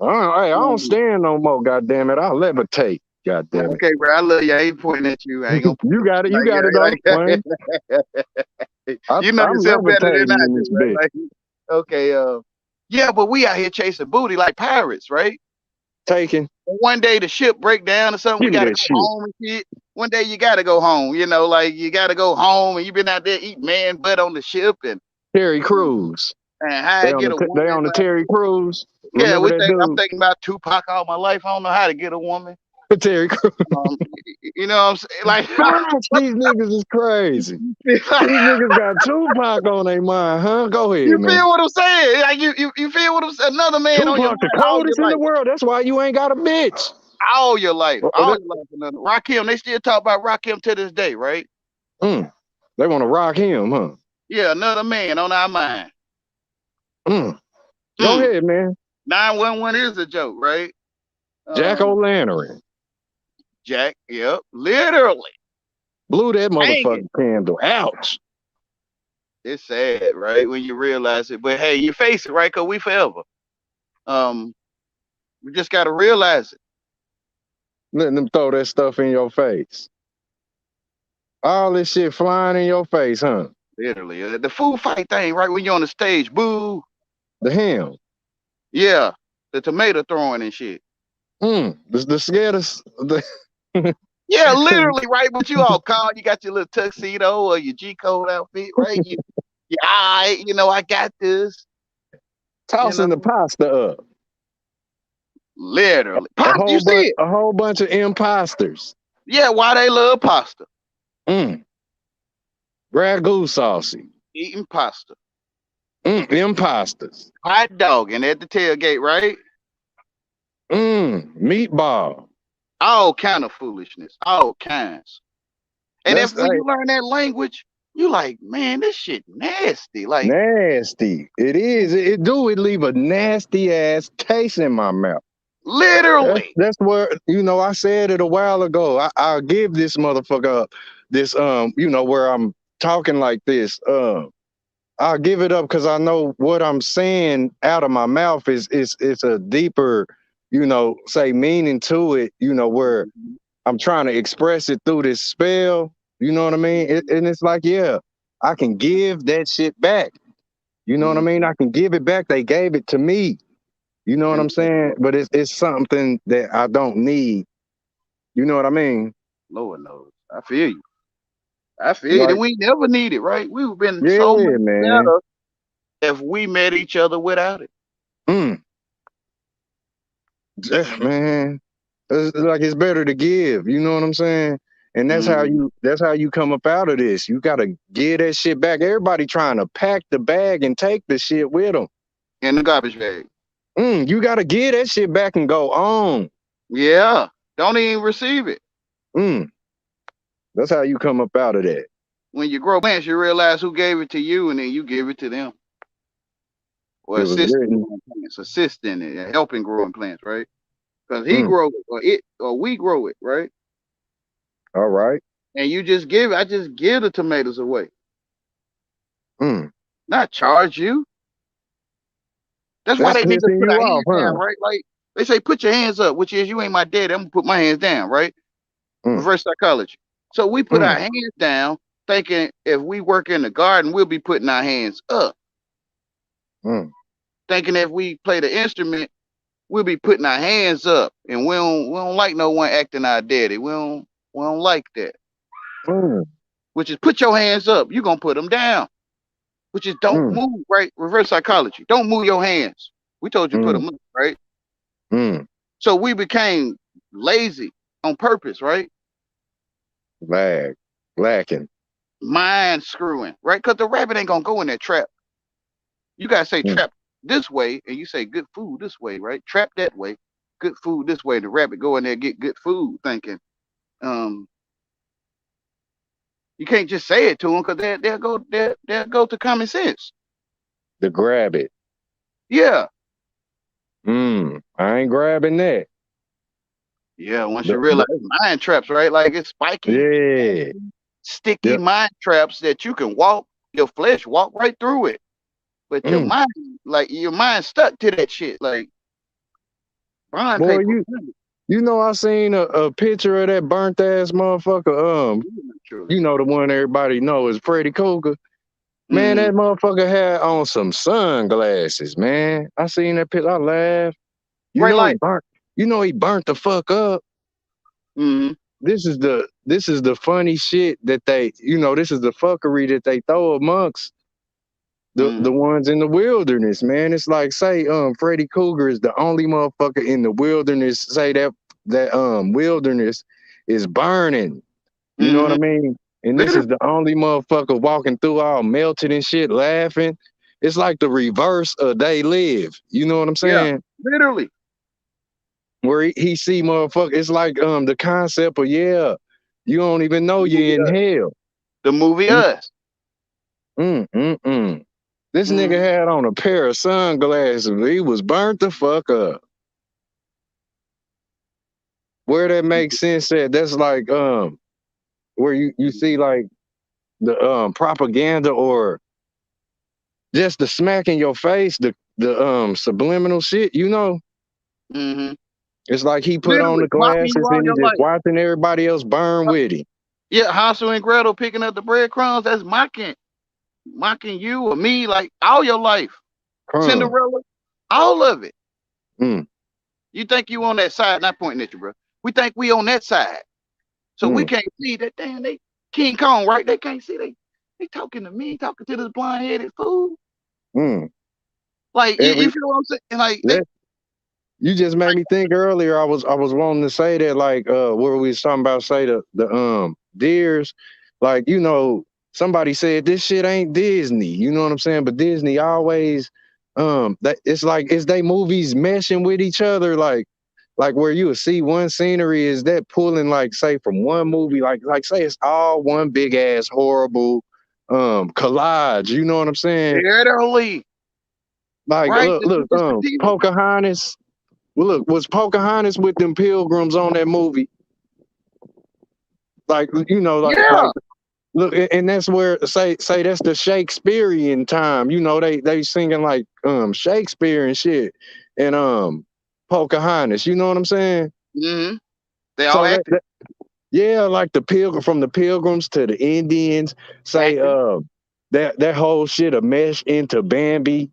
[SPEAKER 11] I don't stand no more, goddamn it. I'll levitate. Goddamn it.
[SPEAKER 12] Okay, bro. I love you. I ain't pointing at you. I ain't gonna
[SPEAKER 11] You got it. You got it though, man.
[SPEAKER 12] You know
[SPEAKER 11] I'm
[SPEAKER 12] yourself better than I
[SPEAKER 11] levitating in
[SPEAKER 12] do,
[SPEAKER 11] this
[SPEAKER 12] right?
[SPEAKER 11] bitch.
[SPEAKER 12] Like, okay, yeah, but we out here chasing booty like pirates, right?
[SPEAKER 11] Taking.
[SPEAKER 12] One day the ship break down or something, we gotta go home and shit. One day you gotta go home, you know, like you gotta go home and you been out there eating man butt on the ship and
[SPEAKER 11] Terry Crews.
[SPEAKER 12] And how I get a woman.
[SPEAKER 11] They on the Terry Crews.
[SPEAKER 12] Yeah,
[SPEAKER 11] Remember that dude?
[SPEAKER 12] I'm thinking about Tupac all my life. I don't know how to get a woman.
[SPEAKER 11] Terry Crews.
[SPEAKER 12] You know what I'm saying? Like,
[SPEAKER 11] these niggas is crazy. These niggas got Tupac on their mind, huh? Go ahead,
[SPEAKER 12] you
[SPEAKER 11] man.
[SPEAKER 12] feel what I'm saying? Like you feel what I'm saying? Another man
[SPEAKER 11] Tupac
[SPEAKER 12] on your mind
[SPEAKER 11] the coldest in the world. That's why you ain't got a bitch.
[SPEAKER 12] All your life. All your life. Another. Rakim, they still talk about Rakim to this day, right?
[SPEAKER 11] They want to rock him, huh?
[SPEAKER 12] Yeah, another man on our mind.
[SPEAKER 11] Go ahead, man.
[SPEAKER 12] 911 is a joke, right?
[SPEAKER 11] Jack O'Lantern.
[SPEAKER 12] Jack, yep, literally.
[SPEAKER 11] Blew that motherfucking candle. Ouch.
[SPEAKER 12] It's sad, right? When you realize it. But hey, you face it, right? Because we forever. We just got to realize it.
[SPEAKER 11] Letting them throw that stuff in your face. All this shit flying in your face, huh?
[SPEAKER 12] Literally. The food fight thing, right? When you're on the stage, boo.
[SPEAKER 11] The ham.
[SPEAKER 12] Yeah. The tomato throwing and shit.
[SPEAKER 11] The scared
[SPEAKER 12] Yeah, literally, right? But you all calm. You got your little tuxedo or your G-code outfit, right? You know, I got this.
[SPEAKER 11] Tossing the pasta up.
[SPEAKER 12] Literally.
[SPEAKER 11] You see it? A whole bunch of imposters.
[SPEAKER 12] Yeah, why they love pasta.
[SPEAKER 11] Ragu saucy.
[SPEAKER 12] Eating pasta.
[SPEAKER 11] Imposters.
[SPEAKER 12] Hot dog and at the tailgate, right?
[SPEAKER 11] Meatball.
[SPEAKER 12] All kind of foolishness. All kinds. And when you learn that language, you like, man, this shit nasty. Like
[SPEAKER 11] nasty. It is. It leave a nasty ass taste in my mouth.
[SPEAKER 12] Literally.
[SPEAKER 11] That's where, you know, I said it a while ago. I'll give this motherfucker this, you know, where I'm talking like this. I'll give it up because I know what I'm saying out of my mouth is a deeper, you know, say meaning to it, you know, where I'm trying to express it through this spell. You know what I mean? And it's like, yeah, I can give that shit back. You know what I mean? I can give it back. They gave it to me. You know what I'm saying? But it's something that I don't need. You know what I mean?
[SPEAKER 12] Lord knows. I feel you. And we never need it, right? We've been so much better if we met each other without it.
[SPEAKER 11] Man, it's like it's better to give. You know what I'm saying? And that's how you come up out of this. You gotta give that shit back. Everybody trying to pack the bag and take the shit with them.
[SPEAKER 12] In the garbage bag.
[SPEAKER 11] You gotta give that shit back and go on.
[SPEAKER 12] Yeah. Don't even receive it.
[SPEAKER 11] That's how you come up out of that.
[SPEAKER 12] When you grow plants, you realize who gave it to you, and then you give it to them. Or assisting it, helping growing plants, right? Because he grows it, or we grow it, right?
[SPEAKER 11] All right.
[SPEAKER 12] And you just give it. I just give the tomatoes away. Not charge you. That's why they need to put our hands down, right? Like they say, put your hands up, which is you ain't my daddy. I'm gonna put my hands down, right? Reverse psychology. So we put our hands down, thinking if we work in the garden, we'll be putting our hands up. Thinking if we play the instrument, we'll be putting our hands up, and we don't like no one acting our daddy. We don't like that. Which is put your hands up. You're gonna put them down. Which is don't move, right? Reverse psychology. Don't move your hands. We told you put them up, right? So we became lazy on purpose, right?
[SPEAKER 11] Lacking.
[SPEAKER 12] Mind screwing, right? Because the rabbit ain't gonna go in that trap. You gotta say trap this way, and you say good food this way, right? Trap that way, good food this way. The rabbit go in there get good food, thinking, you can't just say it to them because they'll go to common sense.
[SPEAKER 11] To grab it.
[SPEAKER 12] Yeah.
[SPEAKER 11] I ain't grabbing that.
[SPEAKER 12] Yeah, once you realize mind traps, right? Like it's spiky, sticky mind traps that you can walk your flesh, walk right through it. But your mind, like your mind stuck to that shit. Like bond
[SPEAKER 11] boy,
[SPEAKER 12] paper.
[SPEAKER 11] you know, I seen a picture of that burnt ass motherfucker. You know the one everybody know is Freddy Krueger. Man, that motherfucker had on some sunglasses, man. I seen that picture, I laughed. You know he burnt the fuck up. This is the funny shit that they, this is the fuckery that they throw amongst the ones in the wilderness, man. It's like, say, Freddy Krueger is the only motherfucker in the wilderness. Say that wilderness is burning. You know what I mean? And this is the only motherfucker walking through all melted and shit, laughing. It's like the reverse of They Live. You know what I'm saying?
[SPEAKER 12] Yeah, literally.
[SPEAKER 11] Where he see motherfucker. It's like the concept of, you don't even know you're in hell.
[SPEAKER 12] The movie Us.
[SPEAKER 11] This nigga had on a pair of sunglasses. He was burnt the fuck up. Where that makes sense at, that's like where you see like the propaganda or just the smack in your face, the subliminal shit, It's like he put on the glasses and he just watching everybody else burn with him.
[SPEAKER 12] Yeah, Hansel and Gretel picking up the breadcrumbs, that's mocking you or me, like all your life. Cinderella, all of it. You think you on that side, not pointing at you, bro. We think we on that side. So we can't see that damn they King Kong, right? They can't see they talking to me, talking to this blind-headed fool. Like you feel what I'm saying? Like
[SPEAKER 11] you just made me think earlier. I was wanting to say that, like where we was talking about, say the deers, like, somebody said this shit ain't Disney, you know what I'm saying? But Disney always that it's like, is they movies meshing with each other, like where you would see one scenery, is that pulling, like, say, from one movie, like say it's all one big ass horrible collage, you know what I'm saying?
[SPEAKER 12] Literally.
[SPEAKER 11] Like,
[SPEAKER 12] right?
[SPEAKER 11] look, Pocahontas. Well, look, was Pocahontas with them pilgrims on that movie? Like, like, look, and that's where say that's the Shakespearean time. They singing like Shakespeare and shit, and Pocahontas. You know what I'm saying?
[SPEAKER 12] They all acting.
[SPEAKER 11] Like from the Pilgrims to the Indians. Say that whole shit a mesh into Bambi.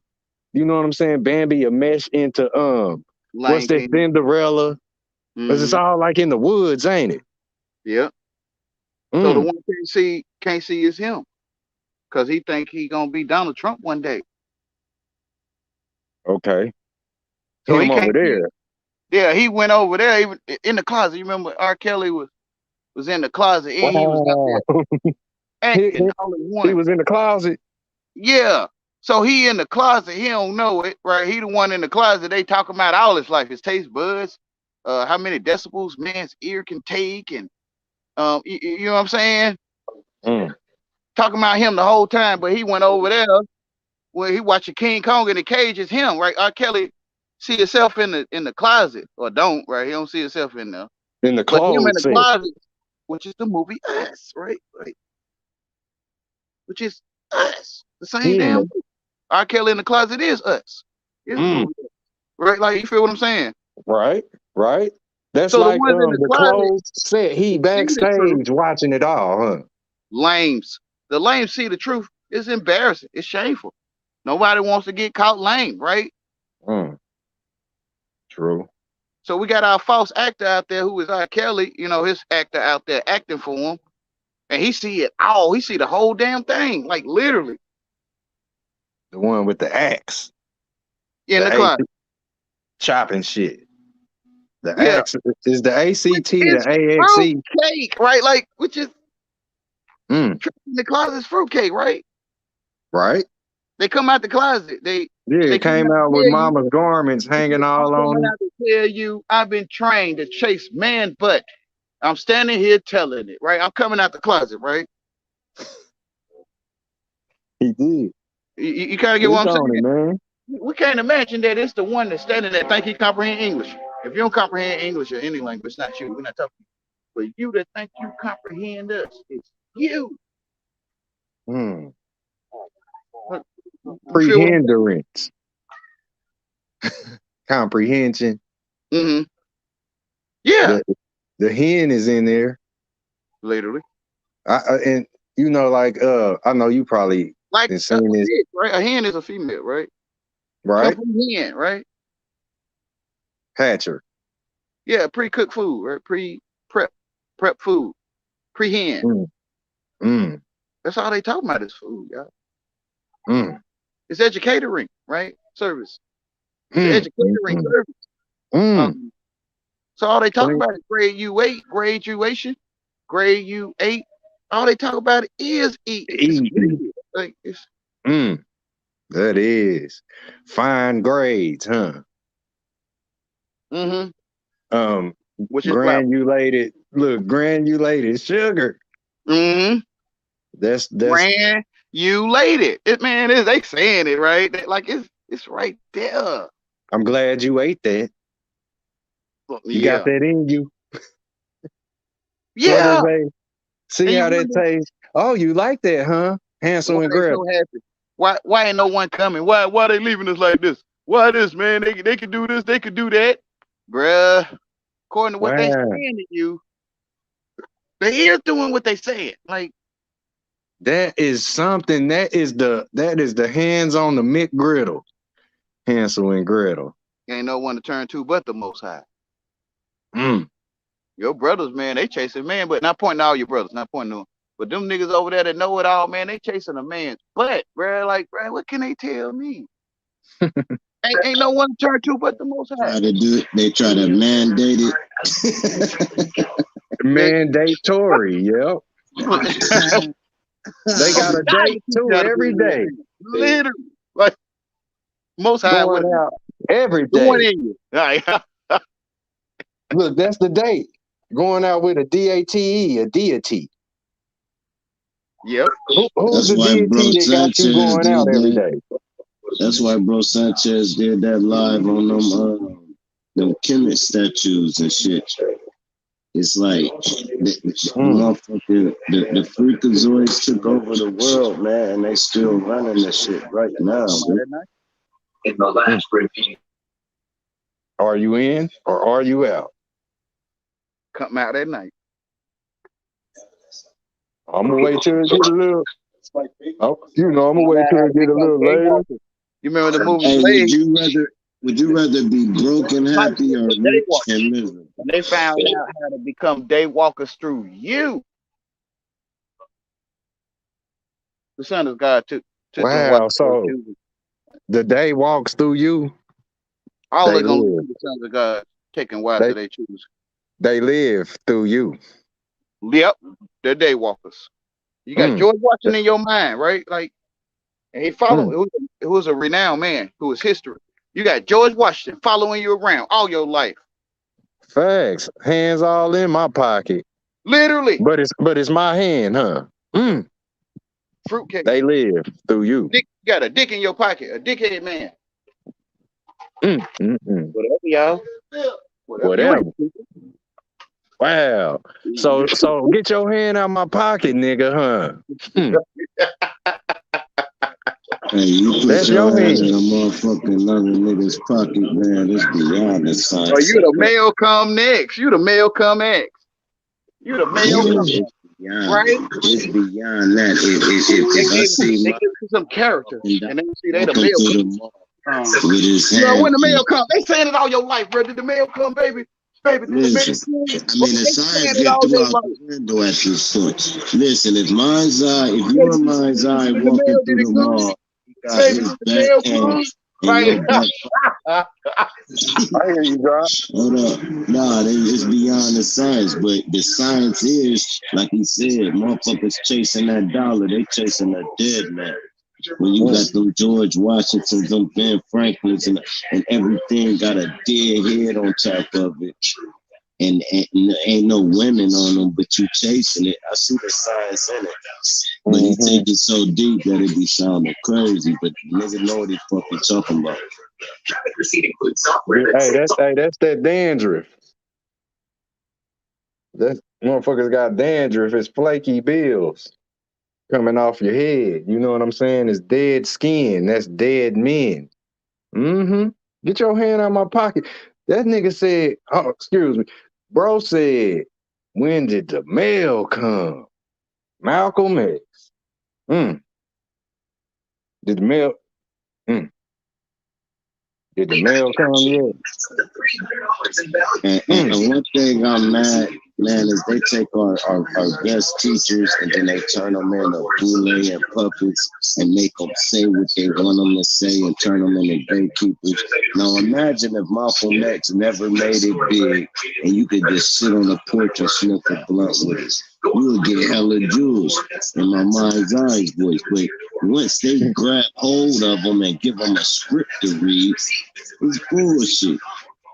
[SPEAKER 11] You know what I'm saying? Bambi a mesh into what's that, Cinderella? Because it's all like in the woods, ain't it?
[SPEAKER 12] Yeah. So the one can't see is him, because he think he gonna be Donald Trump one day.
[SPEAKER 11] Okay.
[SPEAKER 12] So
[SPEAKER 11] him over there.
[SPEAKER 12] Yeah, he went over there, even in the closet. You remember R. Kelly was in the closet and he was out there acting all at once.
[SPEAKER 11] He was in the closet.
[SPEAKER 12] Yeah. So he in the closet, he don't know it, right? He the one in the closet. They talking about all his life, his taste buds, how many decibels man's ear can take, and you know what I'm saying? Talking about him the whole time, but he went over there where he watching King Kong in the cage. Is him, right? R. Kelly see himself in the closet, or don't, right? He don't see himself in there.
[SPEAKER 11] In the
[SPEAKER 12] closet. But him in the
[SPEAKER 11] scene.
[SPEAKER 12] closet, which is the movie Us, right? Which is Us. The same damn movie. R. Kelly in the closet is Us. Right? Like, you feel what I'm saying?
[SPEAKER 11] Right. That's
[SPEAKER 12] so
[SPEAKER 11] like
[SPEAKER 12] the
[SPEAKER 11] closed set. He backstage watching it all, huh?
[SPEAKER 12] Lames. The lames see the truth. It's embarrassing. It's shameful. Nobody wants to get caught lame, right?
[SPEAKER 11] True.
[SPEAKER 12] So we got our false actor out there who is R. Kelly, his actor out there acting for him. And he see it all. He see the whole damn thing, like literally.
[SPEAKER 11] The one with the axe.
[SPEAKER 12] In the closet.
[SPEAKER 3] chopping shit. The is the ACT,
[SPEAKER 12] it's
[SPEAKER 3] the AXC.
[SPEAKER 12] Fruitcake, right? Like, which is
[SPEAKER 3] in
[SPEAKER 12] the closet's fruitcake, right?
[SPEAKER 3] Right.
[SPEAKER 12] They come out the closet. They
[SPEAKER 3] came out with mama's garments hanging all on them.
[SPEAKER 12] I have to tell you, I've been trained to chase man butt. I'm standing here telling it, right? I'm coming out the closet, right?
[SPEAKER 3] He did.
[SPEAKER 12] You kind of get what I'm saying,
[SPEAKER 3] man.
[SPEAKER 12] We can't imagine that it's the one that's standing there think he comprehend English. If you don't comprehend English or any language, it's not you. We're not talking. But you that think you comprehend us, it's you.
[SPEAKER 3] Prehenderance. Comprehension.
[SPEAKER 12] Yeah.
[SPEAKER 3] The hen is in there.
[SPEAKER 12] Literally.
[SPEAKER 3] And you know, like I know you probably
[SPEAKER 12] like
[SPEAKER 3] seen this,
[SPEAKER 12] right? A hen is a female, right?
[SPEAKER 3] Right.
[SPEAKER 12] Hen, right?
[SPEAKER 3] Hatcher.
[SPEAKER 12] Yeah, pre-cooked food, right? Prep food. Pre-hen. That's all they talking about is food, y'all. It's educatoring, right? Service. It's educatoring service. So all they talk about is grade U8, graduation, grade U8. All they talk about is eating. Like it's
[SPEAKER 3] that is fine grades, huh?
[SPEAKER 12] Which is
[SPEAKER 3] granulated. Look, granulated sugar. That's
[SPEAKER 12] granulated. They saying it right. Like it's right there.
[SPEAKER 3] I'm glad you ate that. You got that in you.
[SPEAKER 12] Yeah.
[SPEAKER 3] See how that tastes. Oh, you like that, huh? Hansel and Gretel.
[SPEAKER 12] So happy? Why ain't no one coming? Why they leaving us like this? Why this, man? They could do this, they could do that. Bruh. According to what they saying to you, they here doing what they saying. Like
[SPEAKER 3] that is something. That is the hands on the McGriddle. Hansel and Gretel.
[SPEAKER 12] Ain't no one to turn to but the Most High. Your brothers, man, they chasing man, but not pointing to all your brothers, not pointing to them. But them niggas over there that know it all, man, they chasing a man's butt, bro. Like, bro, what can they tell me? ain't no one to turn to but the Most High.
[SPEAKER 8] They try to mandate it.
[SPEAKER 3] Mandatory, yep. They got a date too every day.
[SPEAKER 12] Literally, like Most High
[SPEAKER 3] going out every day. Look, that's the date. Going out with a DATE, a deity.
[SPEAKER 12] Yep.
[SPEAKER 3] Who's the deity that got you going out every day?
[SPEAKER 8] That's why Bro Sanchez did that live on them Kemet statues and shit. It's like the freakazoids took over the world, man, and they still running the shit right now.
[SPEAKER 1] In the last review.
[SPEAKER 3] Are you in or are you out?
[SPEAKER 12] Come out at night.
[SPEAKER 3] I'm gonna wait till it get a little. I'm gonna wait till it get a little later.
[SPEAKER 12] You remember the movie?
[SPEAKER 8] Hey, would you rather be broke and happy or rich and miserable?
[SPEAKER 12] They found out how to become day walkers through you. The Son of God took
[SPEAKER 3] wow, so the day walks through you.
[SPEAKER 12] All they're gonna do, the Sons of God taking wives that they choose.
[SPEAKER 3] They live through you.
[SPEAKER 12] Yep, they're day walkers. You got George Washington in your mind, right? Like, and he followed. It was a renowned man who was history. You got George Washington following you around all your life.
[SPEAKER 3] Facts. Hands all in my pocket.
[SPEAKER 12] Literally.
[SPEAKER 3] But it's my hand, huh?
[SPEAKER 12] Fruitcake.
[SPEAKER 3] They live through you.
[SPEAKER 12] You got a dick in your pocket, a dickhead man. Whatever, y'all.
[SPEAKER 3] Whatever. Wow. So get your hand out my pocket, nigga, huh?
[SPEAKER 8] Hey, you put your hand in a motherfucking other nigga's pocket, man. It's beyond the science.
[SPEAKER 12] Oh, you the male come next. You the male come X. You the male come next. Right?
[SPEAKER 8] It's beyond that. If I see
[SPEAKER 12] some character, and then see they the male come.
[SPEAKER 8] With his
[SPEAKER 12] You know,
[SPEAKER 8] hand,
[SPEAKER 12] when the male come, they saying it all your life, bro. Did the male come, baby? Baby,
[SPEAKER 8] listen, I mean, the science get through out the window at this point. Listen, if you're mind's eye walking through the mall, he got his back hand And yo,
[SPEAKER 11] I hear you, God.
[SPEAKER 8] hold up. Nah, it's beyond the science, but the science is, like he said, motherfuckers chasing that dollar, they chasing a dead man. When you got them George Washingtons, them Ben Franklins, and everything got a dead head on top of it, and ain't no women on them, but you chasing it. I see the science in it, but he take it so deep that it be sounding crazy. But nigga know what he fucking talking about.
[SPEAKER 11] Hey, that's that dandruff. That motherfuckers got dandruff. It's flaky bills coming off your head. You know what I'm saying? It's dead skin. That's dead men. Get your hand out of my pocket. That nigga said, oh, excuse me. Bro said, when did the mail come? Malcolm X. Did the mail Did the mail come yet?
[SPEAKER 8] And one thing I'm mad, man, is they take our best teachers and then they turn them into boule and puppets and make them say what they want them to say and turn them into gatekeepers. Now imagine if Malcolm X never made it big and you could just sit on the porch and smoke a blunt with it. You would get hella jewels in my mind's eyes, boys. But once they grab hold of them and give them a script to read, it's bullshit.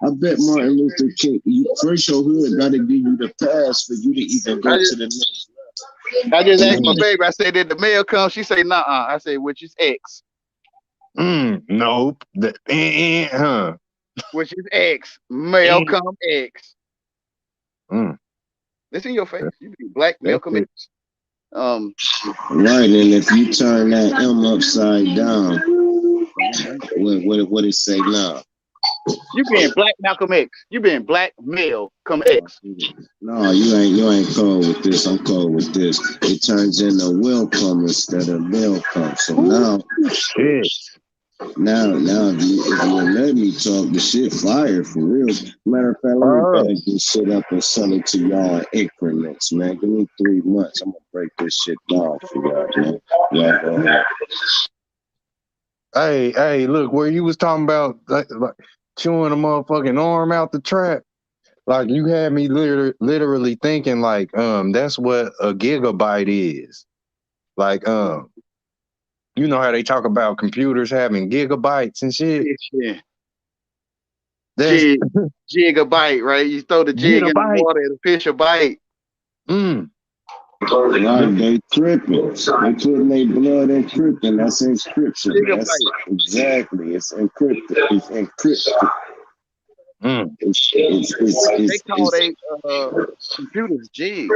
[SPEAKER 8] I bet Martin Luther King, first your hood got to give you the pass for you to even go to the next level.
[SPEAKER 10] I just asked my baby, I said, did the mail come? She say, nuh-uh. I said, which is X?
[SPEAKER 11] Nope.
[SPEAKER 10] Which is X. Mail come X. It's in your face. You be black, Malcolm X.
[SPEAKER 8] Right, and if you turn that M upside down, what it say now?
[SPEAKER 10] You being black Malcolm X. You being black male come X.
[SPEAKER 8] No, you ain't cold with this. I'm cold with this. It turns into welcome instead of welcome. So now, now if you let me talk, the shit fire for real. Matter of fact, let me bag this shit up and sell it to y'all in increments, man. Give me 3 months. I'm gonna break this shit down for y'all, man. Y'all go ahead.
[SPEAKER 11] Hey, look, where you was talking about like chewing a motherfucking arm out the trap, like you had me literally thinking like that's what a gigabyte is. Like you know how they talk about computers having gigabytes and shit.
[SPEAKER 10] Yeah. Gigabyte, right? You throw the jig in the water and the fish will bite.
[SPEAKER 8] Right, they tripping. They putting their blood in encrypting. That's encryption. That's exactly. It's encrypted. It's encrypted.
[SPEAKER 10] They call they computers jigs.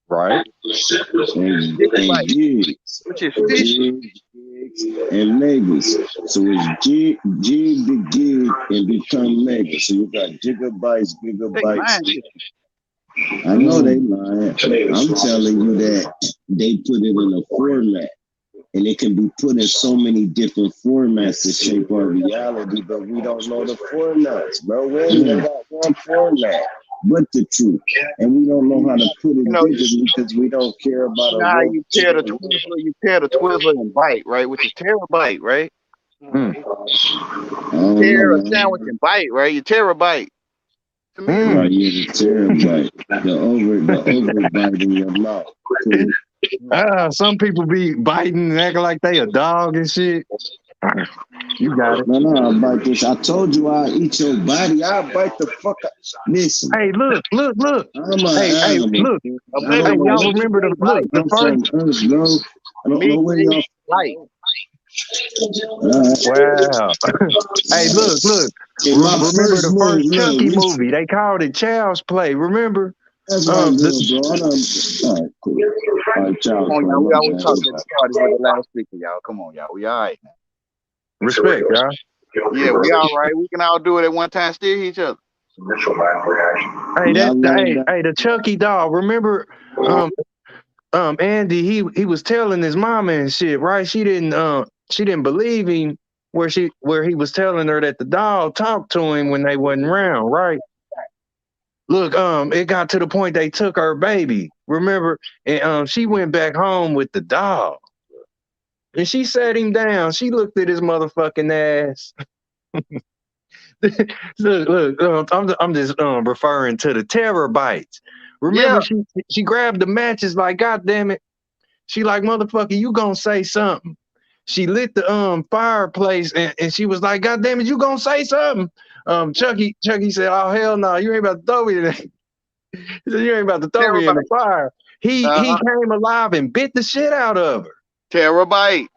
[SPEAKER 11] Right.
[SPEAKER 8] And jigs.
[SPEAKER 10] Which is fish.
[SPEAKER 8] And megas. So it's jig to gig and become mega. So you got gigabytes, gigabytes. I know they lying. I'm telling you that they put it in a format, and it can be put in so many different formats to shape our reality, but we don't know the formats, bro. We only got one format, but the truth, and we don't know how to put it digitally because we don't care about
[SPEAKER 10] it. Now you tear the Twizzler and bite, right? Which is terabyte, right? Tear a sandwich and bite, right? You terabyte.
[SPEAKER 8] Right, yeah, the terabyte, the overbite in your mouth.
[SPEAKER 11] Some people be biting and acting like they a dog and shit. You got it.
[SPEAKER 8] No, I bite this. I told you I'll eat your body. I'll bite the fuck up. Listen.
[SPEAKER 11] Hey, look.
[SPEAKER 8] I'm an
[SPEAKER 11] hey,
[SPEAKER 8] animal.
[SPEAKER 11] look. Hey, y'all remember the first?
[SPEAKER 8] Bro. I don't know where y'all
[SPEAKER 10] like.
[SPEAKER 11] Wow. Hey, look. Remember the first Chucky movie? They called it Child's Play. Remember?
[SPEAKER 8] That's all good, bro. All right, cool. All right, Child's Play.
[SPEAKER 10] Come on, y'all. We always talk about started with the last speaker, y'all. Come on, y'all. We all right.
[SPEAKER 11] Respect, y'all.
[SPEAKER 10] Yeah, we all right. We can all do it at one time, steer each other.
[SPEAKER 11] Hey, the Chucky doll. Remember, Andy? He was telling his mama and shit, right? She didn't believe him where he was telling her that the doll talked to him when they wasn't around, right? Look, it got to the point they took her baby. Remember, and she went back home with the doll. And she sat him down. She looked at his motherfucking ass. look, I'm just referring to the terabytes. Remember, she grabbed the matches like, God damn it. She like, motherfucker, you gonna say something. She lit the fireplace and she was like, God damn it, you gonna say something. Chucky said, oh hell no, you ain't about to throw me in it. He said, you ain't about to throw me in the fire. He came alive and bit the shit out of her.
[SPEAKER 12] Terabyte.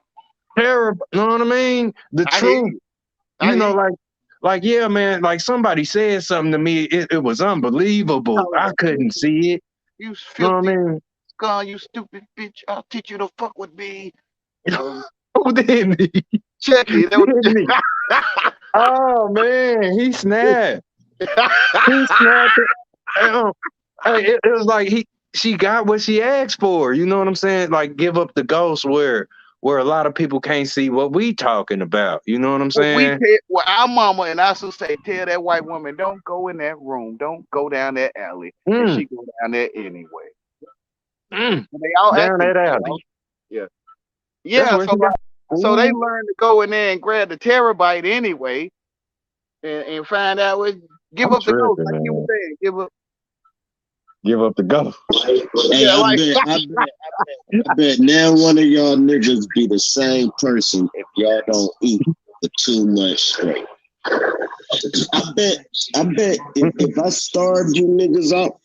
[SPEAKER 11] You know what I mean? The truth. You know, like, yeah, man, like somebody said something to me. It was unbelievable. I couldn't see it.
[SPEAKER 12] You filthy, you know what I mean? God, you stupid bitch. I'll teach you to fuck with me.
[SPEAKER 11] Who did me?
[SPEAKER 12] Chucky.
[SPEAKER 11] Oh man, he snapped. He snapped it. It was like she got what she asked for. You know what I'm saying? Like, give up the ghost where a lot of people can't see what we talking about. You know what I'm saying?
[SPEAKER 12] Our mama and I used to say, tell that white woman, don't go in that room, don't go down that alley, and she go down there anyway. They all
[SPEAKER 11] down that alley.
[SPEAKER 12] Yeah. So they learned to go in there and grab the terabyte anyway, and find out what. Give up the ghost, like you were saying.
[SPEAKER 11] Give up the ghost.
[SPEAKER 8] Hey, I bet now one of y'all niggas be the same person if y'all don't eat for too much straight. I bet if I starved you niggas out,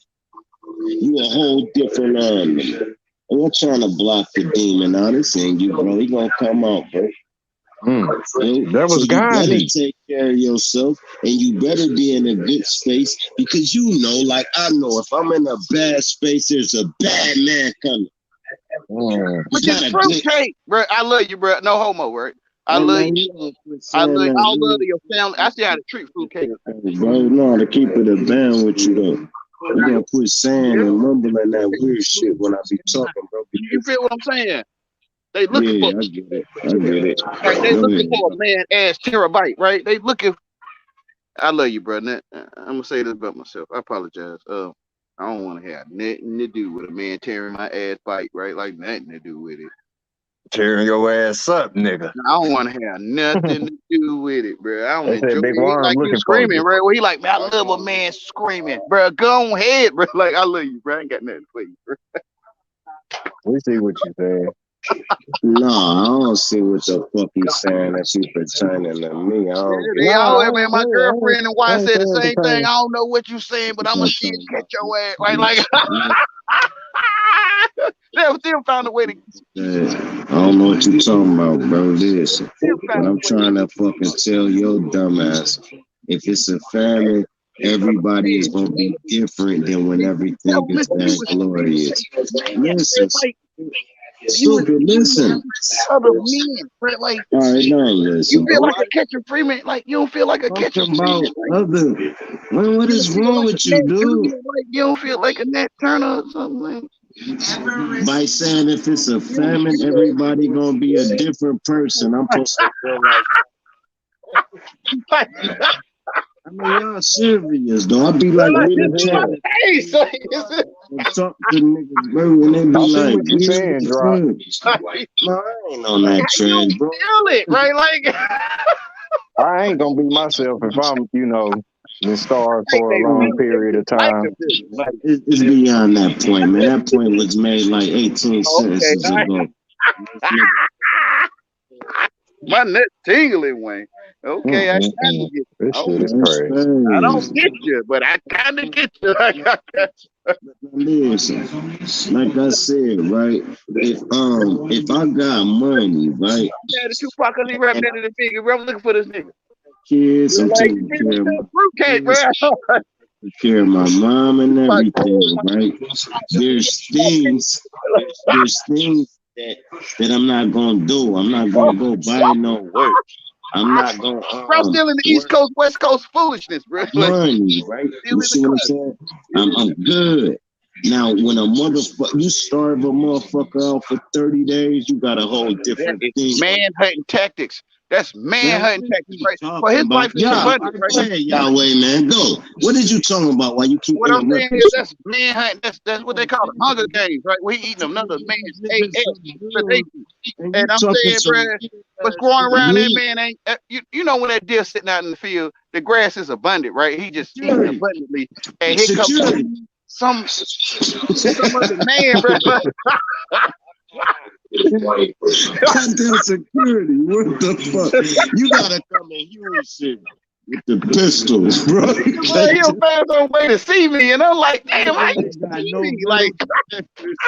[SPEAKER 8] you a whole different nigga. I'm not trying to block the demon out. This ain't you, bro. He gonna come out, bro.
[SPEAKER 11] That was
[SPEAKER 8] so you
[SPEAKER 11] Gandhi.
[SPEAKER 8] better take care of yourself, and you better be in a good space, because you know, like I know, if I'm in a bad space, there's a bad man coming.
[SPEAKER 12] Which is fruitcake, bro. I love you, bro. No homo, right? I love you. I love your family. I see how to treat fruitcake.
[SPEAKER 8] Bro, no, to keep it a band with you though. You gonna quit saying and mumbling that weird shit when I be talking, bro.
[SPEAKER 12] You feel what I'm saying? They looking for.
[SPEAKER 8] I get it.
[SPEAKER 12] Right, they looking for a man ass terabyte, right? They looking. I love you, bro. I'm gonna say this about myself. I apologize. I don't want to have nothing to do with a man tearing my ass bite, right? Like nothing to do with it.
[SPEAKER 11] Tearing your ass up, nigga.
[SPEAKER 12] I don't want to have nothing to do with it, bro. I don't enjoy
[SPEAKER 11] Big
[SPEAKER 12] it. He like you screaming, bro. Well, he like, man, I love a man screaming, bro. Go ahead, bro. Like, I love you, bro. I ain't got nothing for you, bro.
[SPEAKER 11] We see what you're saying.
[SPEAKER 8] No, I don't see what the fuck you saying that you pertaining to me.
[SPEAKER 12] They always, man, my girlfriend and wife said the same thing. I don't know what you saying, but I'm gonna see you catch your ass. Right, like they still found a way to.
[SPEAKER 8] I don't know what you talking about, bro. Listen, but I'm trying to fucking tell your dumb ass, if it's a family, everybody is gonna be different than when everything is that glorious. Listen. Stupid, listen.
[SPEAKER 12] Other men, right? Like,
[SPEAKER 8] all right, now listen.
[SPEAKER 12] You feel like a Catcher Freeman, like you don't feel like a Catcher Freeman.
[SPEAKER 8] Other, man, what is wrong with you, dude?
[SPEAKER 12] Like, you don't feel like a Nat Turner or something.
[SPEAKER 8] By saying if it's a famine, everybody gonna be a different person. I'm supposed to feel like. I mean, y'all serious though. I be like,
[SPEAKER 12] hey, so
[SPEAKER 8] talk to niggas, bro, and they be like,
[SPEAKER 11] what you saying, Drop.
[SPEAKER 8] No, I ain't on that trend, bro.
[SPEAKER 12] Feel it, right? Like,
[SPEAKER 11] I ain't gonna be myself if I'm, been starved for a long period of time.
[SPEAKER 8] It's beyond that point, man. That point was made like 18 sentences ago.
[SPEAKER 12] My neck tingling, Wayne. Okay, I kind of get you.
[SPEAKER 11] This shit is crazy.
[SPEAKER 12] I don't get you, but I kind of get you.
[SPEAKER 8] Listen, like I said, right? If I got money, right?
[SPEAKER 12] Yeah, the Tupac he rapping into the figure, bro. I'm looking for this nigga.
[SPEAKER 8] Kids, I'm taking care of my mom and everything, right? There's things that I'm not gonna do. I'm not gonna go buy no work. I'm not gonna.
[SPEAKER 12] Bro, still in the East Coast, West Coast foolishness, bro.
[SPEAKER 8] Money, right? You see what I'm saying? I'm good. Now, when a motherfucker, you starve a motherfucker out for 30 days, you got a whole different thing.
[SPEAKER 12] Man hunting tactics. That's manhunting tactics, right? But his life is abundant, right?
[SPEAKER 8] Yahweh, man, go. What did you talking about? Why you keep
[SPEAKER 12] what I'm saying is that's manhunt. That's what they call the Hunger Games, right? We eating another man's and I'm saying, bro, what's growing around that man ain't you know when that deer sitting out in the field, the grass is abundant, right? He just eating abundantly, and here comes some other man, bro.
[SPEAKER 8] Goddamn security, what the fuck? You gotta come in huge shit with the pistols, bro.
[SPEAKER 12] He'll pass on way to see me, and I'm like, damn, I ain't see me. Like,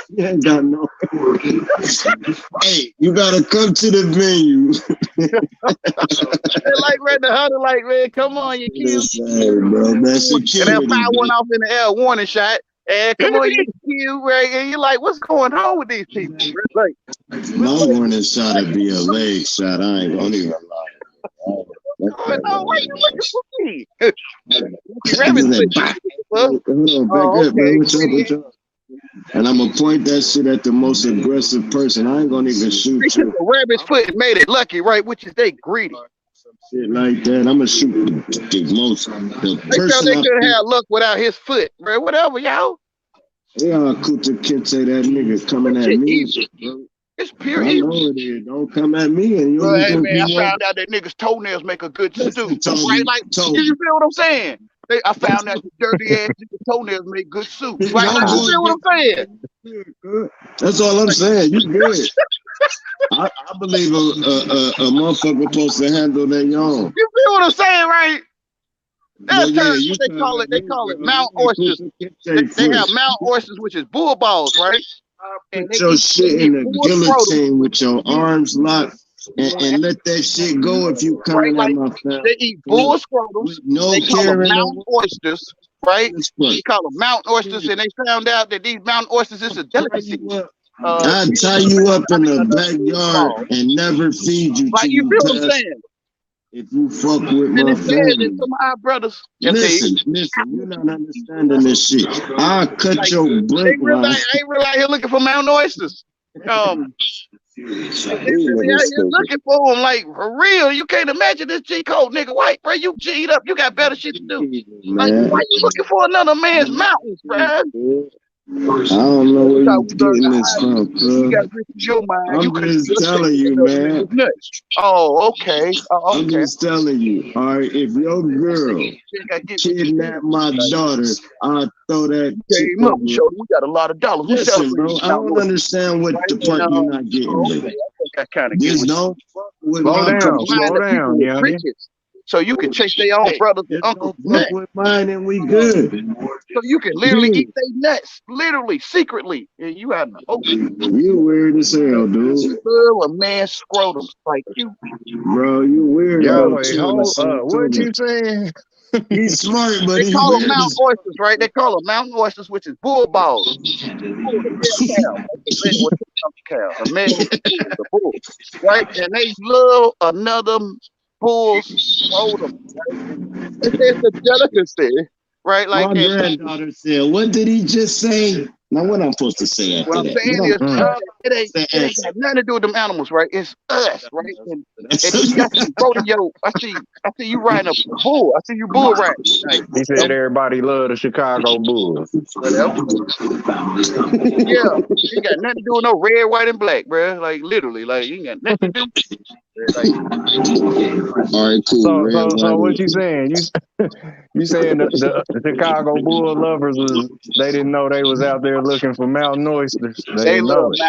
[SPEAKER 8] you ain't got no. Hey, you gotta come to the venue.
[SPEAKER 12] like right the hunter, like, man, come on, you cute.
[SPEAKER 8] Bro, man,
[SPEAKER 12] and then fire one off in the air, warning shot. And come on, you cute, right? And you're like, what's going on with these people? Like,
[SPEAKER 8] my warning shot would be a leg shot. I ain't gonna even lie.
[SPEAKER 12] No, why you looking for me?
[SPEAKER 8] Hold on, back up, man. What's up? And I'm gonna point that shit at the most aggressive person. I ain't gonna even shoot you.
[SPEAKER 12] The rabbit's foot and made it lucky, right? Which is they greedy.
[SPEAKER 8] Shit like that. I'm gonna shoot the most.
[SPEAKER 12] They felt they could have luck without his foot, bro. Whatever, y'all.
[SPEAKER 8] Yeah, Kuta Kinte, that nigga coming at me. Bro.
[SPEAKER 12] It's pure
[SPEAKER 8] evil. I know it is. Don't come at me. And you
[SPEAKER 12] hey, man, I found out that niggas' toenails make a good stew. Right? Like, you feel what I'm saying? I found out the dirty ass niggas' toenails make good soup. Like, you feel what I'm saying?
[SPEAKER 8] That's all I'm saying. You good. I believe a motherfucker supposed to handle their own.
[SPEAKER 12] You feel what I'm saying, right? That's what they call it. They call it Mount Oysters. They have Mount Oysters, which is bull balls, right?
[SPEAKER 8] Put your shit in a guillotine with your arms locked and let that shit go if you come at my family.
[SPEAKER 12] They eat bull scrotums.
[SPEAKER 8] No
[SPEAKER 12] they call them Mount Oysters, right? They call them Mount Oysters, and they found out that these Mount Oysters is a delicacy.
[SPEAKER 8] I'd tie you up in the backyard and never feed you.
[SPEAKER 12] Like, you feel what I'm saying?
[SPEAKER 8] If you fuck with my family.
[SPEAKER 12] Some of our brothers.
[SPEAKER 8] Listen, you're not understanding this shit. I'll cut your break line.
[SPEAKER 12] I ain't really out here looking for Mount Oysters. You're looking for them, like, for real. You can't imagine this G Code nigga white, bro. You G'd up. You got better shit to do. Like, why you looking for another man's mountains, bro?
[SPEAKER 8] I don't know where you're getting this from, I'm just telling you, man.
[SPEAKER 12] Oh, okay.
[SPEAKER 8] I'm just telling you. All right, if your girl kidnapped my daughter, I'll throw that.
[SPEAKER 12] We got a lot of dollars.
[SPEAKER 8] Listen, bro, I don't understand what the part you're not getting.
[SPEAKER 12] I kind of
[SPEAKER 8] get don't
[SPEAKER 11] slow down, yeah.
[SPEAKER 12] So you can chase their own brothers and uncles.
[SPEAKER 8] With mine and we good.
[SPEAKER 12] So you can literally eat their nuts, literally, secretly. And you out in the open.
[SPEAKER 8] You weird as hell, dude.
[SPEAKER 12] You a man scrotum like you.
[SPEAKER 8] Bro, you weird.
[SPEAKER 11] Yo, what you saying?
[SPEAKER 8] He's smart, but
[SPEAKER 12] they call them mountain oysters, right? They call them mountain oysters, which is bull balls. Right? And they love another bull's scrotum. It's a delicacy, right? Like
[SPEAKER 8] my granddaughter said, what did he just say? Now, what I'm supposed to say after
[SPEAKER 12] what I'm
[SPEAKER 8] that?
[SPEAKER 12] saying is, it ain't got nothing to do with them animals, right? It's us, right? And you got some rodeo. I see you riding a bull. I see you bull riding. Like,
[SPEAKER 11] he said everybody love the Chicago Bulls.
[SPEAKER 12] Yeah, you got nothing to do with no red, white, and black, bro. Like, literally, like, you ain't got nothing to do. Like,
[SPEAKER 8] all right, cool.
[SPEAKER 11] So what you saying? You saying the Chicago Bull lovers they didn't know they was out there looking for mountain oysters. They didn't know it.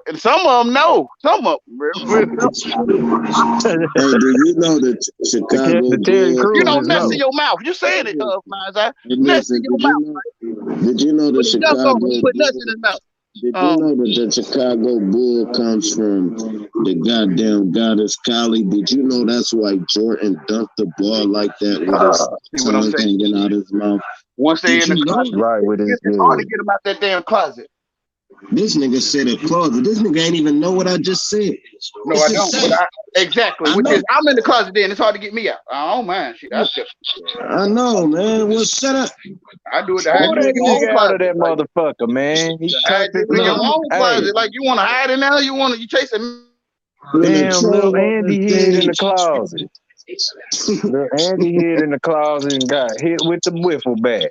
[SPEAKER 12] And some of them know. Some of them.
[SPEAKER 8] Hey, do you know that Chicago Bull?
[SPEAKER 12] You know, nuts in your mouth. You saying it, Mazai. Nuts in your mouth.
[SPEAKER 8] Did you know the Chicago
[SPEAKER 12] put nuts in his mouth?
[SPEAKER 8] Did you know that the Chicago Bull comes from the goddamn goddess Kali? Did you know that's why Jordan dunked the ball like that with his tongue hanging out his mouth?
[SPEAKER 12] Once they in the closet,
[SPEAKER 11] right, with his
[SPEAKER 12] it's hard to get him out that damn closet.
[SPEAKER 8] This nigga said a closet. This nigga ain't even know what I just said.
[SPEAKER 12] No, I don't. Exactly. Which is, I'm in the closet then. It's hard to get me out. I don't mind. Shit, that's just.
[SPEAKER 8] I know, man. Well, shut up.
[SPEAKER 12] I do it to
[SPEAKER 11] hide nigga out of that motherfucker, man. He's
[SPEAKER 12] closet. Like, you want to hide in there? You chasing?
[SPEAKER 11] Damn, little Andy hid in the closet. Little Andy hid in the closet and got hit with the wiffle bat.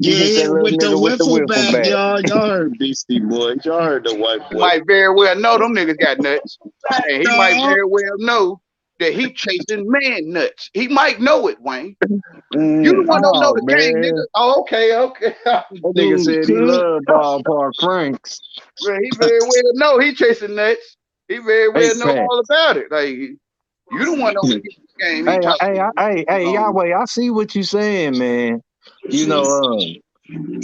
[SPEAKER 8] Yeah, with the wiffle bat, y'all heard Beastie Boys. Y'all heard the white boy.
[SPEAKER 12] He might very well know them niggas got nuts. And he might very well know that he chasing man nuts. He might know it, Wayne. You the one don't know the game, nigga. Oh, okay.
[SPEAKER 11] That nigga said he loved ballpark Franks.
[SPEAKER 12] Well, he very well know he chasing nuts. He very well know all about it. Like, you the one don't get the game.
[SPEAKER 11] Hey, Yahweh, I see what you saying, man. You know,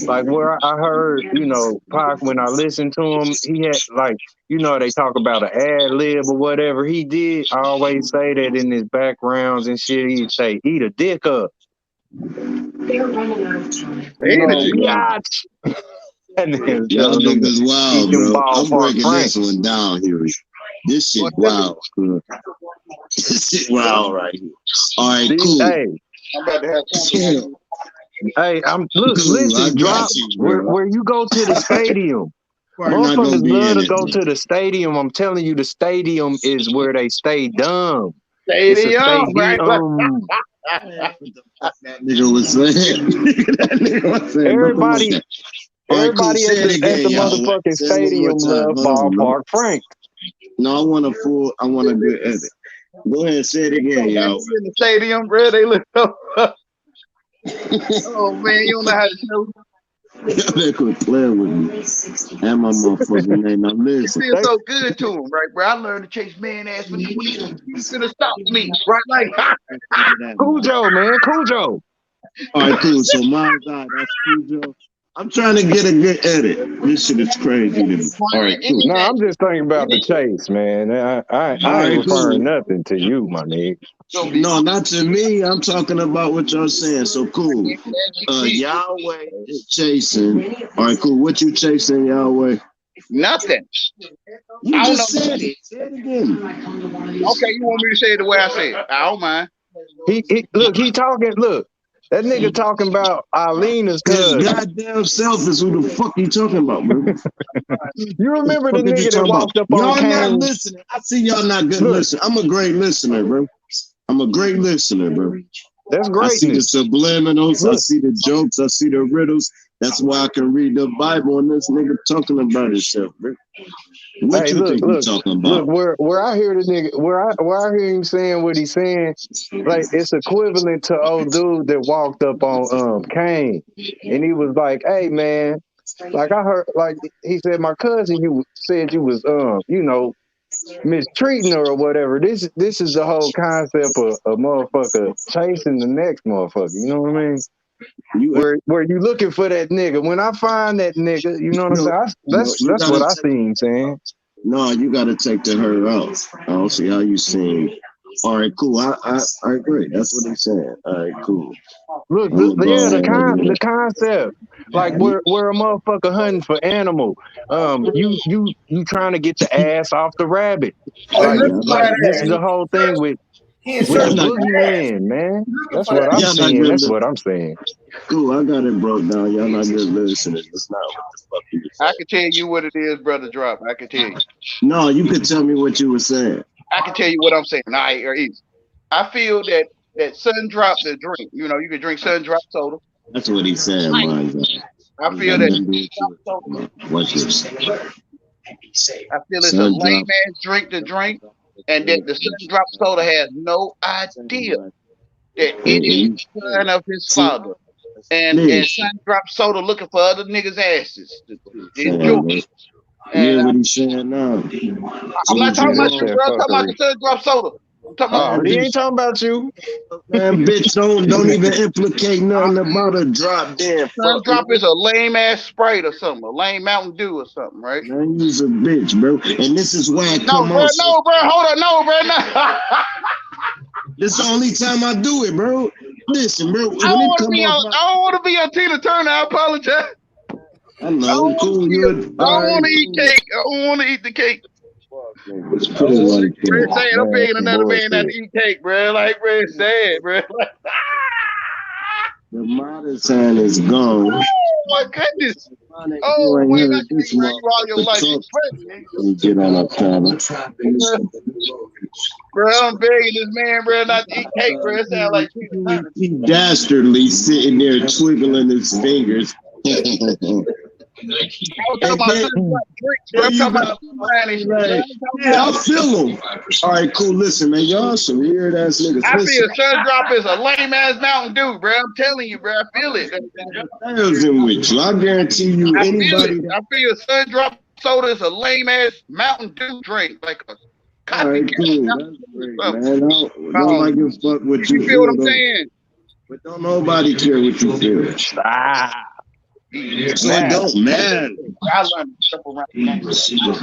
[SPEAKER 11] like where I heard, you know, Pac, when I listened to him, he had like, you know, they talk about an ad lib or whatever he did. I always say that in his backgrounds and shit. He'd say, "Eat a dick up."
[SPEAKER 8] They're running out of time.
[SPEAKER 11] You know, biatch.
[SPEAKER 8] Y'all niggas wild, bro. I'm breaking this one down here. This shit wild. This shit wild right here. All right, cool.
[SPEAKER 11] Hey,
[SPEAKER 12] I'm about to have fun.
[SPEAKER 11] Hey, listen, drop where you go to the stadium. Motherfuckers love to go to the stadium. I'm telling you, the stadium is where they stay dumb.
[SPEAKER 12] Stadium, right?
[SPEAKER 8] That nigga was saying.
[SPEAKER 11] Everybody
[SPEAKER 8] Right, cool.
[SPEAKER 11] at the motherfucking stadium love ballpark Frank.
[SPEAKER 8] No, I want a good edit. Go ahead, say it again, y'all.
[SPEAKER 12] In the stadium, bro, they look up. Oh man, you don't know how to show.
[SPEAKER 8] Y'all better quit playing with me. And my motherfucking name. Now listen.
[SPEAKER 12] It feels so good to him, right, bro? I learned to chase man ass when he's gonna stop me, right? Like
[SPEAKER 11] Cujo, man, Cujo.
[SPEAKER 8] All right, cool. So mine's out. That's Cujo. I'm trying to get a good edit. This shit is crazy to me. All right, cool.
[SPEAKER 11] No, I'm just thinking about the chase, man. I ain't referring nothing to you, my nigga.
[SPEAKER 8] No, not to me. I'm talking about what y'all saying. So cool. Yahweh is chasing. All right, cool. What you chasing, Yahweh?
[SPEAKER 12] Nothing.
[SPEAKER 8] You just said it. Say it again.
[SPEAKER 12] Okay, you want me to say it the way I say it? I don't mind.
[SPEAKER 11] He talking. Look, that nigga talking about Alina's cousin.
[SPEAKER 8] His goddamn self is who the fuck you talking about, bro?
[SPEAKER 11] You remember the nigga that walked up on
[SPEAKER 8] Y'all not listening. I see y'all not good listening. I'm a great listener, bro. I'm a great listener, bro.
[SPEAKER 11] That's great.
[SPEAKER 8] I see the subliminals. I see the jokes. I see the riddles. That's why I can read the Bible and this nigga talking about himself, bro. What you think you talking about?
[SPEAKER 11] Look, where I hear the nigga, where I hear him saying what he's saying, like it's equivalent to old dude that walked up on Kane, and he was like, "Hey man, like I heard, like he said, my cousin, you said you was you know, mistreating her or whatever. This is the whole concept of a motherfucker chasing the next motherfucker. You know what I mean? Where you looking for that nigga? When I find that nigga, you know what I'm saying? That's what I seen saying.
[SPEAKER 8] No, you gotta take the her out. I don't see how you seen. All right, cool. I agree. That's what he's saying. All right, cool.
[SPEAKER 11] Look, the concept, like where a motherfucker hunting for animal, you trying to get the ass off the rabbit. Like this is the whole thing with the boogeyman, man. That's what I'm saying. That's what I'm saying.
[SPEAKER 8] Cool, I got it broke down. Y'all not good listening. That's not what the fuck you
[SPEAKER 12] I can tell you what it is, brother. Drop. I can tell you.
[SPEAKER 8] No, you can tell me what you were saying.
[SPEAKER 12] I can tell you what I'm saying. I feel that Sun Drop the drink. You know, you can drink Sun Drop soda.
[SPEAKER 8] That's what he said. I
[SPEAKER 12] feel that.
[SPEAKER 8] Watch this.
[SPEAKER 12] I feel it's a lame ass drink to drink, and that the Sun Drop soda has no idea that it is the son of his father. And Sun Drop soda looking for other niggas' asses to enjoy.
[SPEAKER 8] Yeah, what he's saying now.
[SPEAKER 12] I'm not talking about you, bro. I'm talking about the Sun Drop soda.
[SPEAKER 11] He ain't talking about you.
[SPEAKER 8] Man, bitch, don't even implicate nothing about a drop damn.
[SPEAKER 12] Sun Drop is a lame ass Sprite or something, a lame Mountain Dew or something, right?
[SPEAKER 8] Man, you's a bitch, bro. And this is why I come
[SPEAKER 12] on. No, bro, hold on, no.
[SPEAKER 8] This is the only time I do it, bro. Listen, bro.
[SPEAKER 12] I don't want to be on Tina Turner. I apologize.
[SPEAKER 8] I know. I don't
[SPEAKER 12] want to eat cake. I don't want to eat the cake.
[SPEAKER 8] It's pretty like
[SPEAKER 12] that. I'm begging another man not to eat cake, bro. Like, bro, it's sad, bro.
[SPEAKER 8] The modest hand is gone.
[SPEAKER 12] my goodness. Oh, boy, I can hear you all your life.
[SPEAKER 8] Get on a panel.
[SPEAKER 12] Bro, I'm begging this man, bro, not to eat cake, bro. It sounds like
[SPEAKER 8] he dastardly sitting there twiggling his fingers. Yeah, I feel him. All right, cool. Listen, man, y'all some weird ass niggas.
[SPEAKER 12] I feel Sun Drop is a lame ass Mountain Dew, bro. I'm telling you, bro. I feel it.
[SPEAKER 8] With you. I guarantee you, anybody.
[SPEAKER 12] I feel Sun Drop soda is a lame ass Mountain Dew drink, like a
[SPEAKER 8] all right, cool. That's great, man. Don't like to fuck what you
[SPEAKER 12] feel what I'm saying?
[SPEAKER 8] But don't nobody care what you feel. So it don't matter.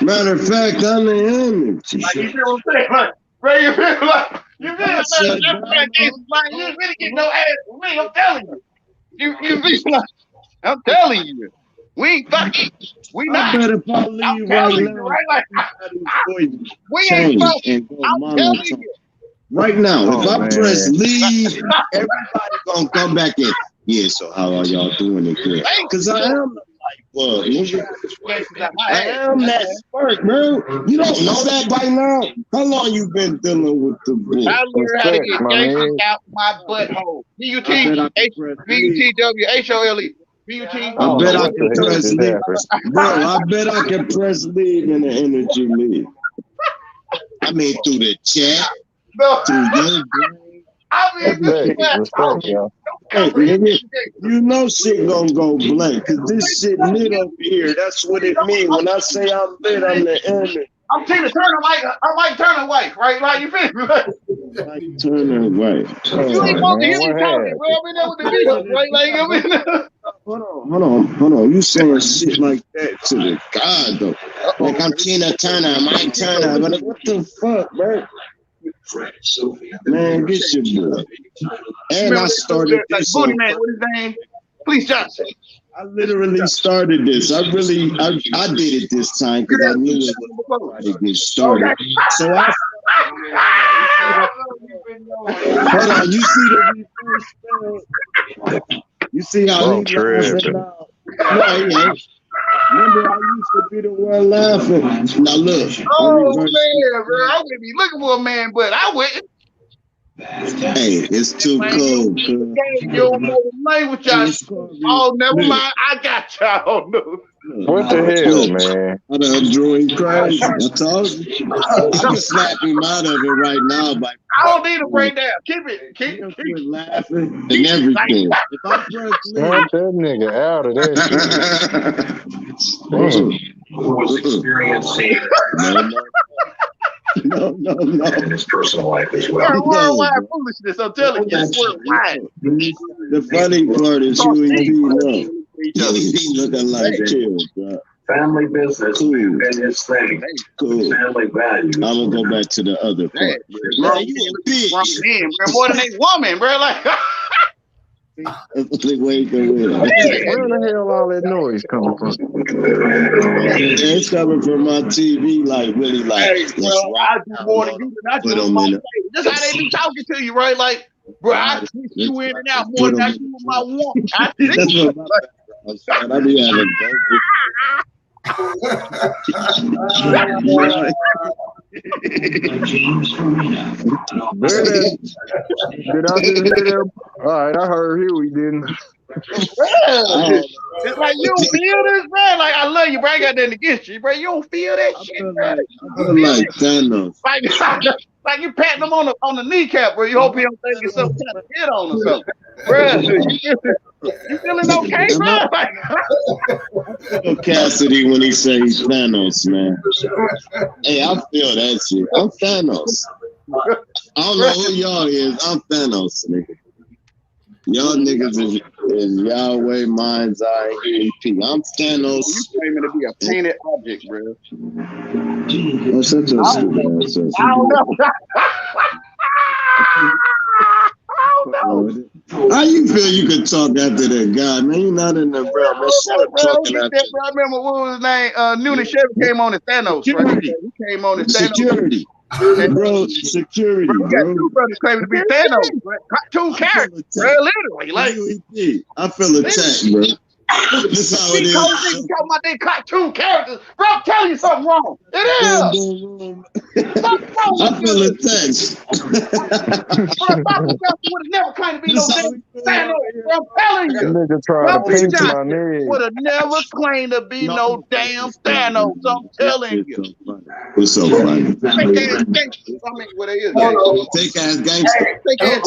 [SPEAKER 8] Matter of fact, I'm the image.
[SPEAKER 12] Like, you feel what I'm saying? Like, bro, you feel like you really get no ass from me. I'm telling you. You feel like I'm telling you. We ain't fucking. We not.
[SPEAKER 8] Better if I leave right now.
[SPEAKER 12] Right? Like, we
[SPEAKER 8] ain't
[SPEAKER 12] fucking. I'm telling you.
[SPEAKER 8] Right now, if I press leave, everybody gonna come back in. Yeah, so how are y'all doing it there? Because I am nigga. I am that spark, bro. You don't know that by now? How long you been dealing with the bull?
[SPEAKER 12] I learned how to get gangsters out my butthole. B-U-T-H-W-H-O-L-E. B-U-T.
[SPEAKER 8] I bet I can press leave. Bro, I bet I can press leave in the energy leave. I mean, through the chat, through your brain. Hey, nigga, you know shit gonna go blank, cause this shit lit over here. That's what it means. When I say I'm lit, I'm the enemy.
[SPEAKER 12] I'm Tina Turner, I'm Mike Turner wife, right? Like, you feel me?
[SPEAKER 8] Mike Turner wife.
[SPEAKER 12] You ain't supposed to hear me talking, bro. I've been there with the videos, right? Like, I mean,
[SPEAKER 8] hold on. You saying shit like that to the God, though. Like, I'm Tina Turner, Mike Turner. But what the fuck, bro? Man, get your boy. And I started this.
[SPEAKER 12] Booty man, what his name? Please, Johnson.
[SPEAKER 8] I literally started this. I did it this time because I knew it was about to get started. So I. Hold on, you see the reverse? You see how he laughing now? No, he ain't. Remember, I used to be the one laughing. Now look.
[SPEAKER 12] Oh man, bro, I would be looking for a man, but I wouldn't.
[SPEAKER 8] Hey, it's too cold.
[SPEAKER 12] You don't know the language, y'all. Oh, never mind. I got y'all.
[SPEAKER 11] What the hell, man?
[SPEAKER 8] I done drew him crazy. I told you. I can snap him out of it right now. But
[SPEAKER 12] I don't need to break down. Keep
[SPEAKER 8] laughing and everything. If I press
[SPEAKER 11] snap that nigga out of that shit.
[SPEAKER 13] Who was experiencing
[SPEAKER 8] No.
[SPEAKER 13] in his personal life as well.
[SPEAKER 12] Worldwide foolishness, I'm telling you.
[SPEAKER 8] The funny part is you and looking like chill, bro.
[SPEAKER 13] Family business been his thing.
[SPEAKER 8] Cool.
[SPEAKER 13] Family values.
[SPEAKER 8] I'm gonna go back to the other part.
[SPEAKER 12] Bro, you a bitch. More than a woman, bro. Like,
[SPEAKER 8] wait.
[SPEAKER 11] Where the hell all that noise coming from?
[SPEAKER 8] It's coming from my TV, like really, like.
[SPEAKER 12] Hey, bro, I do more than you than I do on my face. That's how they be talking to you, right? Like, bro, I twist you in and out more than I do with my woman. I be having
[SPEAKER 11] Did I just hear them? All right, I heard Huey, didn't I?
[SPEAKER 12] It's like you don't feel this, man. Like, I love you, bro. I got nothing against you, bro. You don't feel that shit, bro.
[SPEAKER 8] Like Thanos.
[SPEAKER 12] Like you patting him on the kneecap, bro. You hope he don't think it's some kind of hit on or something, bro. You feeling okay, bro?
[SPEAKER 8] Cassidy when he says Thanos, man. Hey, I feel that shit. I'm Thanos. I don't know who y'all is. I'm Thanos, nigga. Y'all niggas is Yahweh, Mind's Eye, EAP. I'm Thanos.
[SPEAKER 12] You claiming to be a painted object, bro.
[SPEAKER 8] What's such a stupid ass?
[SPEAKER 12] I don't know.
[SPEAKER 8] How you feel you can talk after that guy, man? You're not in the realm. Man, shut up talking after that.
[SPEAKER 12] I remember what was his name? Noonan Chevy came on as Thanos, right? He came on as Thanos.
[SPEAKER 8] Security. Bro, security, bro.
[SPEAKER 12] You got two brothers claiming to be Thanos, right? Cartoon characters, bro, literally. Like,
[SPEAKER 8] I feel attacked, bro. This is how it is.
[SPEAKER 12] Talking about they cartoon characters. Bro, I'm telling you something wrong. It is.
[SPEAKER 8] I feel a text.
[SPEAKER 12] Bobby Johnson would have never claimed to be no damn Thanos. I'm telling you.
[SPEAKER 11] Nigga try to pinch my nigga.
[SPEAKER 12] Would have never claimed to be no damn Thanos. I'm telling you.
[SPEAKER 8] What's so funny?
[SPEAKER 12] Fake ass gangsters. I mean, what they is.
[SPEAKER 8] Fake ass gangster.
[SPEAKER 12] Fake ass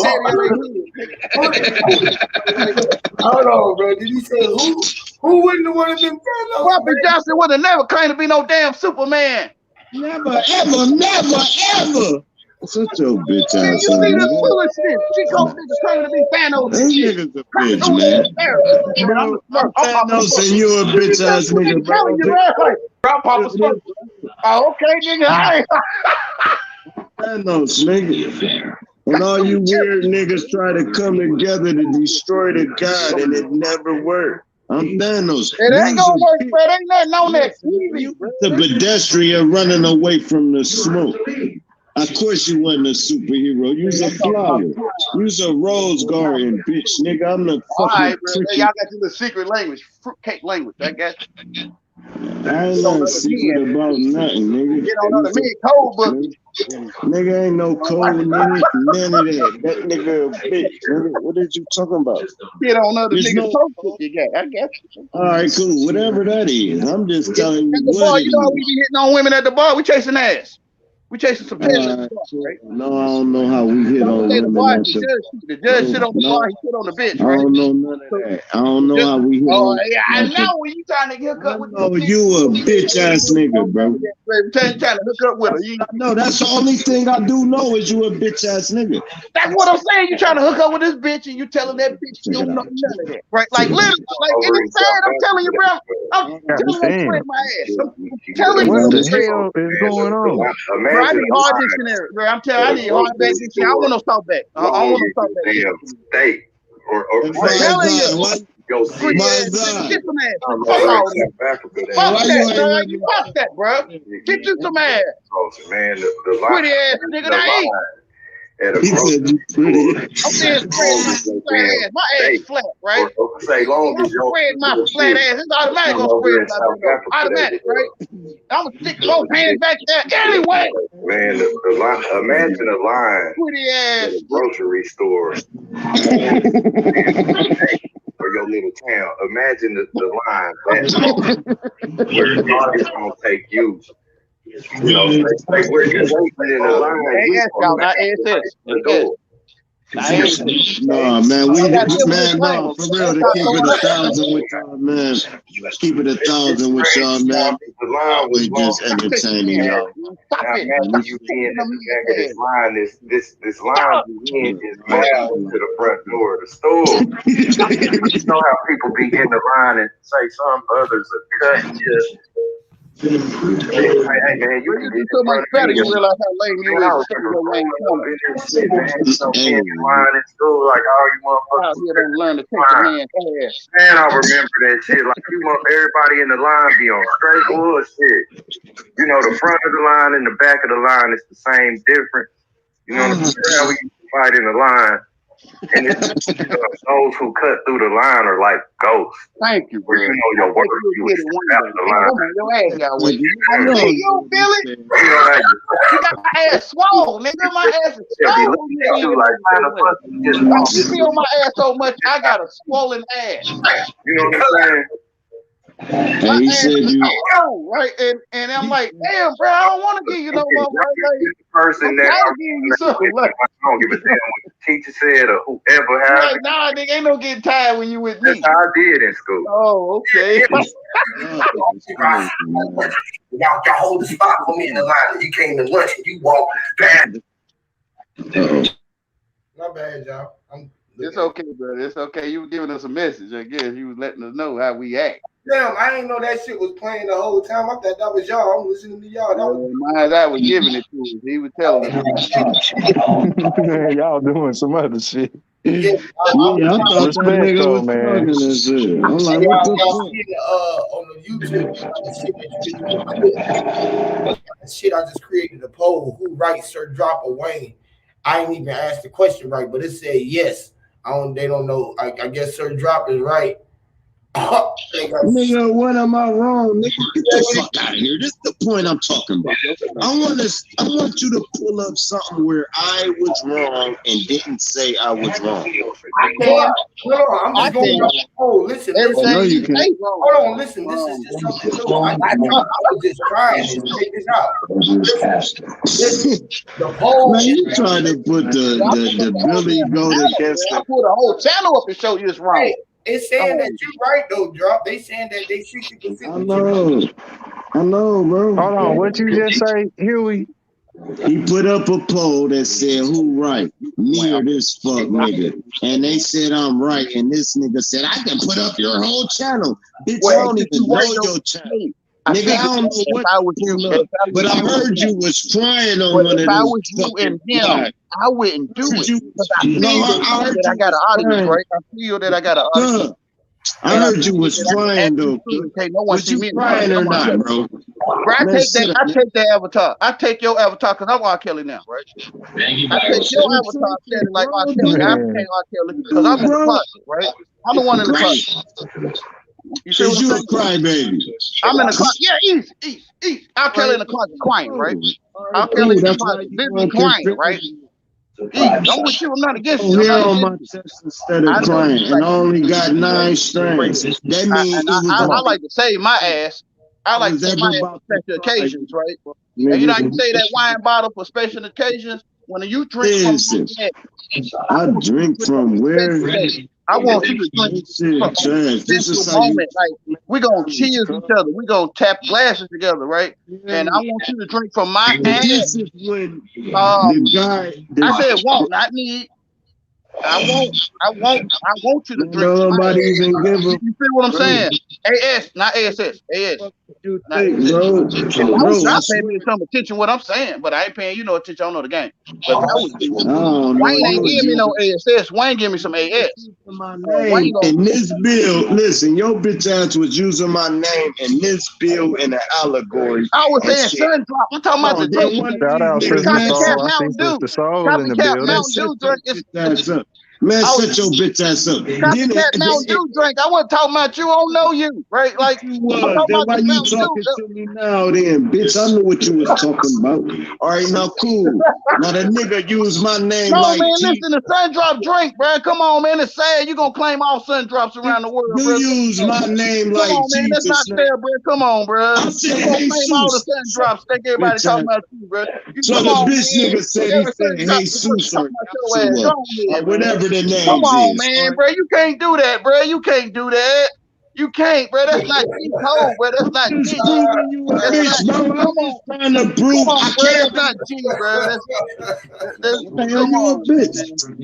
[SPEAKER 6] Hold on, bro. Did he say who? Who wouldn't have wanted them Thanos?
[SPEAKER 12] Bobby Johnson would have never claimed to be no damn Superman.
[SPEAKER 8] Never, ever, never, ever. Such your bitch ass.
[SPEAKER 12] You see this foolishness. She called niggas claiming to be Thanos.
[SPEAKER 8] This nigga's a bitch, man. Bro, I'm Thanos and you a bitch ass nigga, bro.
[SPEAKER 12] Bro, Papa Smoke. Oh, okay, nigga.
[SPEAKER 8] Thanos, nigga. And all you weird niggas try to come together to destroy the god, and it never worked. I'm Thanos.
[SPEAKER 12] It ain't gonna work, bro. It ain't nothing on that TV.
[SPEAKER 8] The pedestrian running away from the smoke. Of course you wasn't a superhero. You's a flower. You's a rose garden, bitch, nigga. I'm the fucking.
[SPEAKER 12] All right, bro. Y'all got your little secret language, fruitcake language. I got you.
[SPEAKER 8] I ain't no secret about nothing, nigga.
[SPEAKER 12] You don't know the mean code book.
[SPEAKER 8] Nigga ain't no code, nigga. None of that. That nigga a bitch, nigga. What are you talking about?
[SPEAKER 12] You don't know the nigga code book you got. I got you.
[SPEAKER 8] All right, cool. Whatever that is. I'm just telling you
[SPEAKER 12] what bar, you know, we be hitting on women at the bar. We chasing ass. We chasing some piss at the bar, right?
[SPEAKER 8] No, I don't know how we hit on women.
[SPEAKER 12] The judge sit on the bar, he sit on the bench, right?
[SPEAKER 8] I don't know none of that. I don't know how we hit on.
[SPEAKER 12] Yeah, I know when you trying to hook up with
[SPEAKER 8] you a bitch ass nigga, bro.
[SPEAKER 12] Trying to hook up with her.
[SPEAKER 8] No, that's the only thing I do know is you a bitch ass nigga.
[SPEAKER 12] That's what I'm saying. You trying to hook up with this bitch and you telling that bitch you don't know none of that, right? Like literally, like it's sad. I'm telling you, bro. I'm telling you, I'm spreading my ass. I'm telling you,
[SPEAKER 11] what the hell is going on?
[SPEAKER 12] Bro, I need hard dictionary, bro. I'm telling you, I need hard back dictionary. I don't want no stop back. I don't want no stop back.
[SPEAKER 14] State or
[SPEAKER 12] I'm telling you.
[SPEAKER 14] Go see
[SPEAKER 12] get some ass. Fuck that, bro. You fuck that, bro. Get you some ass.
[SPEAKER 14] Man, the
[SPEAKER 12] pretty ass nigga that ain't.
[SPEAKER 8] He said you pretty.
[SPEAKER 12] I'm saying spread my ass flat, right?
[SPEAKER 14] Say long as
[SPEAKER 12] you spread my flat ass, it's automatic gonna spread my automatic, right? I'm gonna stick both hands back there anyway.
[SPEAKER 14] Man, the line, imagine a line
[SPEAKER 12] pretty ass
[SPEAKER 14] at a grocery store. For your little town. Imagine the line where it's gonna take you. You know, like we're just waiting in the line.
[SPEAKER 8] No, man, no, for real, to keep it 1,000 with y'all, man. Keep it 1,000 with y'all, man. We just entertaining y'all.
[SPEAKER 14] Now imagine you being at the back of this line. This line you in is mailed to the front door of the store. You know how people be in the line and say some others are cut. Hey man, you
[SPEAKER 12] do so much better. You realize how lame you is.
[SPEAKER 14] In school, like all you motherfuckers
[SPEAKER 12] here don't learn to take the man's ass.
[SPEAKER 14] Man, I remember that shit. Like you want everybody in the line be on straight bullshit. You know, the front of the line and the back of the line is the same difference. You know, how we used to fight in the line. And it's, those who cut through the line are like ghosts.
[SPEAKER 12] Thank you,
[SPEAKER 14] where you know your work, you out the line.
[SPEAKER 12] Your ass got with you. You feel it? You got my ass swole, nigga. My ass is swole. You feel my ass so much, I got a swollen ass.
[SPEAKER 14] You know what I'm saying?
[SPEAKER 8] And he said you
[SPEAKER 12] right, and I'm like, damn, bro, I don't want to give you no more.
[SPEAKER 14] The person that I don't give a damn what the teacher said or whoever has.
[SPEAKER 12] Like, nah, nigga, ain't no getting tired when you with me.
[SPEAKER 14] That's how I did in school.
[SPEAKER 12] Oh, okay.
[SPEAKER 6] Y'all hold the spot for me in the line. You came to lunch and you walked past. Not bad, y'all.
[SPEAKER 12] It's okay, brother. It's okay. You were giving us a message. I guess you was letting us know how we act.
[SPEAKER 6] Damn, I ain't know that shit was playing the whole time. I thought that was y'all. I'm listening to y'all.
[SPEAKER 12] I was giving it to him. He was telling
[SPEAKER 11] me. Y'all doing some other shit.
[SPEAKER 8] Yeah, I thought that nigga was talking this shit. I'm like, what the fuck?
[SPEAKER 6] On the YouTube, shit, I just created a poll. Who writes Sir Drop or Wayne? I ain't even asked the question right, but it said yes. They don't know. I guess Sir Drop is right.
[SPEAKER 8] Nigga, what am I wrong? Nigga, get the fuck out of here. This is the point I'm talking about. I want you to pull up something where I was wrong and didn't say I was wrong.
[SPEAKER 6] Hold on, I'm just going to listen.
[SPEAKER 8] No, you can't.
[SPEAKER 6] Hold on, listen. This is just something new. I was just trying this. Check this out. The whole
[SPEAKER 8] man, you trying to put the Billy Goat against
[SPEAKER 12] I put a whole channel up to show you it's wrong.
[SPEAKER 6] Hey, it's saying that you're right though, Drop. They saying that they 60%.
[SPEAKER 8] I know, bro.
[SPEAKER 11] Hold on, what you just say, Huey?
[SPEAKER 8] He put up a poll that said, who right? Me or this fuck nigga? And they said I'm right. And this nigga said, I can put up your whole channel. Bitch, I don't even know your channel. Nigga, I don't know what I was you, but I heard you was crying on one of those.
[SPEAKER 12] If I was you and him, I wouldn't do it. I got an audience, right? I feel that I got an audience.
[SPEAKER 8] I heard you was crying though. Was you crying or not, bro?
[SPEAKER 12] I take that avatar. I take your avatar because I'm R. Kelly now, right? I take your avatar standing like R. Kelly. I became R. Kelly because I'm in the closet, right? I'm the one in the closet. You see what I'm
[SPEAKER 8] crying, baby?
[SPEAKER 12] I'm in the closet. Yeah, east. R. Kelly in the closet crying, right? R. Kelly in the closet, literally crying, right? I'm with you. I'm not against you.
[SPEAKER 8] Here on my chest instead of crying, and I only got 9 strands. That means
[SPEAKER 12] I like to save my ass. I like to save my ass for special occasions, right? And you know, you say that wine bottle for special occasions. When you drink from
[SPEAKER 8] I drink from where?
[SPEAKER 12] I want you to drink this is a moment. Like we're gonna cheers each other. We're gonna tap glasses together, right? And I want you to drink from my ass. I said won't, not need. I want you to drink.
[SPEAKER 8] Nobody even give a.
[SPEAKER 12] You feel what I'm saying? AS, not ASS. AS.
[SPEAKER 8] Bro,
[SPEAKER 12] I pay me some attention what I'm saying, but I ain't paying you no attention. I don't know the game. But Wayne ain't give me no ASS. Wayne give me some AS.
[SPEAKER 8] My name in this bill. Listen, your bitch ass was using my name in this bill in an allegory.
[SPEAKER 12] I was saying sun drop. I'm talking about the drink.
[SPEAKER 11] Shout out to
[SPEAKER 12] Copycat Mountain Dew.
[SPEAKER 11] the soul in the building.
[SPEAKER 12] Mountain Dew.
[SPEAKER 8] Man, shut your bitch ass up.
[SPEAKER 12] Copycat Mountain Dew drink. I wasn't talking about you. I don't know you, right? Like,
[SPEAKER 8] then why you talking to me now, then, bitch? I know what you was talking about. All right, now cool. Now the nigga used my name like.
[SPEAKER 12] Man, listen to Sun Drop drink, bro. Come on, man. It's sad. You gonna claim all Sun Drops around the world, bro.
[SPEAKER 8] You use my name like.
[SPEAKER 12] Come on, man. That's not fair, bro. Come on, bro. You gonna claim all the Sun Drops. Think everybody talking about you, bro.
[SPEAKER 8] So the bitch nigga said Jesus or whatever the name is.
[SPEAKER 12] Come on, man, bro. You can't do that, bro. You can't do that. You can't, bro. That's not G code, bro. That's not G.
[SPEAKER 8] Bitch, bro. I'm just trying to prove I
[SPEAKER 12] That's
[SPEAKER 8] can't.
[SPEAKER 12] not G, bro.
[SPEAKER 8] Come on, bitch.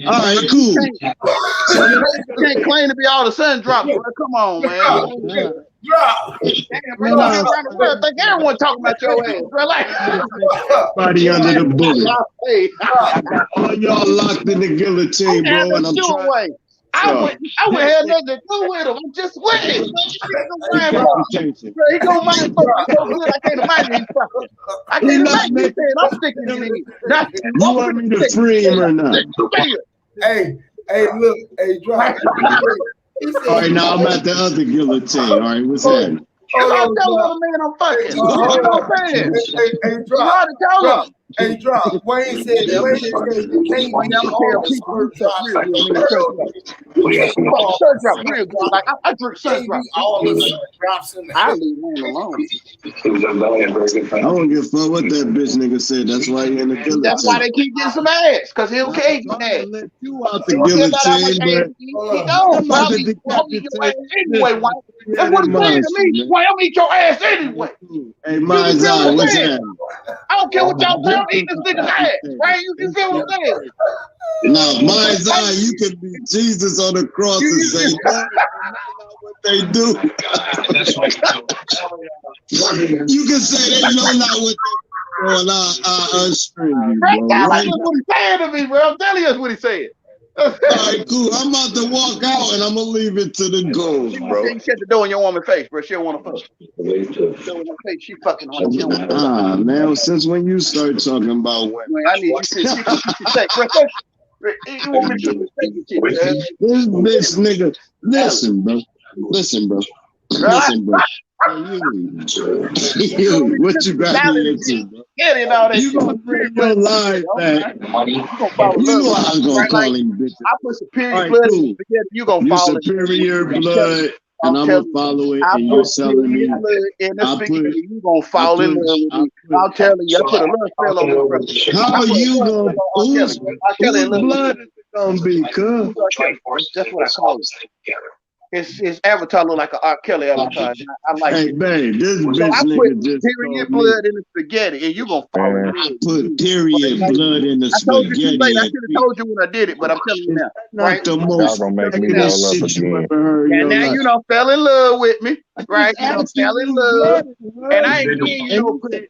[SPEAKER 8] All right, cool.
[SPEAKER 12] You can't claim to be all the Sun Drops, bro. Come on, man. Drop. Damn, bro. Around the world, think everyone talking about your ass, bro. Like,
[SPEAKER 8] body under the bullet. All y'all locked in the guillotine, bro, and I'm trying.
[SPEAKER 12] I would have nothing to do with him. I'm just with him. He don't mind fucking so good. I can't imagine him fucking. I can't imagine him saying I'm sticking in it.
[SPEAKER 8] You want me to free him or not?
[SPEAKER 6] Hey, look, hey, Drop.
[SPEAKER 8] All right, now I'm at the other guillotine. All right, what's happening?
[SPEAKER 12] I'm telling the man I'm fucking. You know what I'm saying?
[SPEAKER 6] Hey, Drop. Hey, Drop. Wayne said you can't be all the
[SPEAKER 12] Sun Drop real good. Like I drink Sun Drop.
[SPEAKER 6] All the Sun Drops in the
[SPEAKER 12] I leave Wayne alone.
[SPEAKER 8] I don't give a fuck what that bitch nigga said. That's why he in the guillotine.
[SPEAKER 12] That's why they keep getting some ass, because he'll cage you that.
[SPEAKER 8] Let you out the guillotine, but
[SPEAKER 12] he don't. I'll eat your ass anyway, Wayne. That's what he's saying to me. Why I'm eat your ass anyway?
[SPEAKER 8] Hey, mine's out. What's happening?
[SPEAKER 12] I don't care what y'all say. I'm eating this nigga's ass. Right? You feel what I'm saying?
[SPEAKER 8] No, mine's out. You can be Jesus on the cross and say, no, what they do. You can say they know not what they do, and I unstring you, bro.
[SPEAKER 12] That's what he's saying to me, bro. I'm telling you that's what he's saying.
[SPEAKER 8] All right, cool. I'm about to walk out and I'm gonna leave it to the goons, bro.
[SPEAKER 12] You shut the door in your woman's face, bro. She don't want to fuck. She fucking on.
[SPEAKER 8] Man, since when you start talking about women?
[SPEAKER 12] I need you to say, bro. You want me to say
[SPEAKER 8] this bitch nigga, listen, bro. Listen, bro. Listen, bro. You, what you got me into, bro? You gonna bring your life back. You know I was gonna call him bitch.
[SPEAKER 12] I put superior blood in the spaghetti, you gonna follow it.
[SPEAKER 8] Superior blood, and I'm gonna follow it, and you're telling me
[SPEAKER 12] in the spaghetti, you gonna fall in love with me. I'm telling you, I put a little spell on the front.
[SPEAKER 8] How you gonna whose blood is it gonna be, cuz?
[SPEAKER 12] That's what I call it. His avatar look like an R. Kelly avatar. I like
[SPEAKER 8] hey,
[SPEAKER 12] it.
[SPEAKER 8] babe, this
[SPEAKER 12] so
[SPEAKER 8] bitch
[SPEAKER 12] I
[SPEAKER 8] nigga
[SPEAKER 12] put
[SPEAKER 8] just
[SPEAKER 12] period blood in the spaghetti, and you gonna fall in
[SPEAKER 8] I put period blood in the spaghetti.
[SPEAKER 12] I should have told you when I did it, but I'm telling you now.
[SPEAKER 8] Not the most sexiest shit you ever heard.
[SPEAKER 12] And now you done fell in love with me, right? You done fell in love, and I ain't giving you no pussy.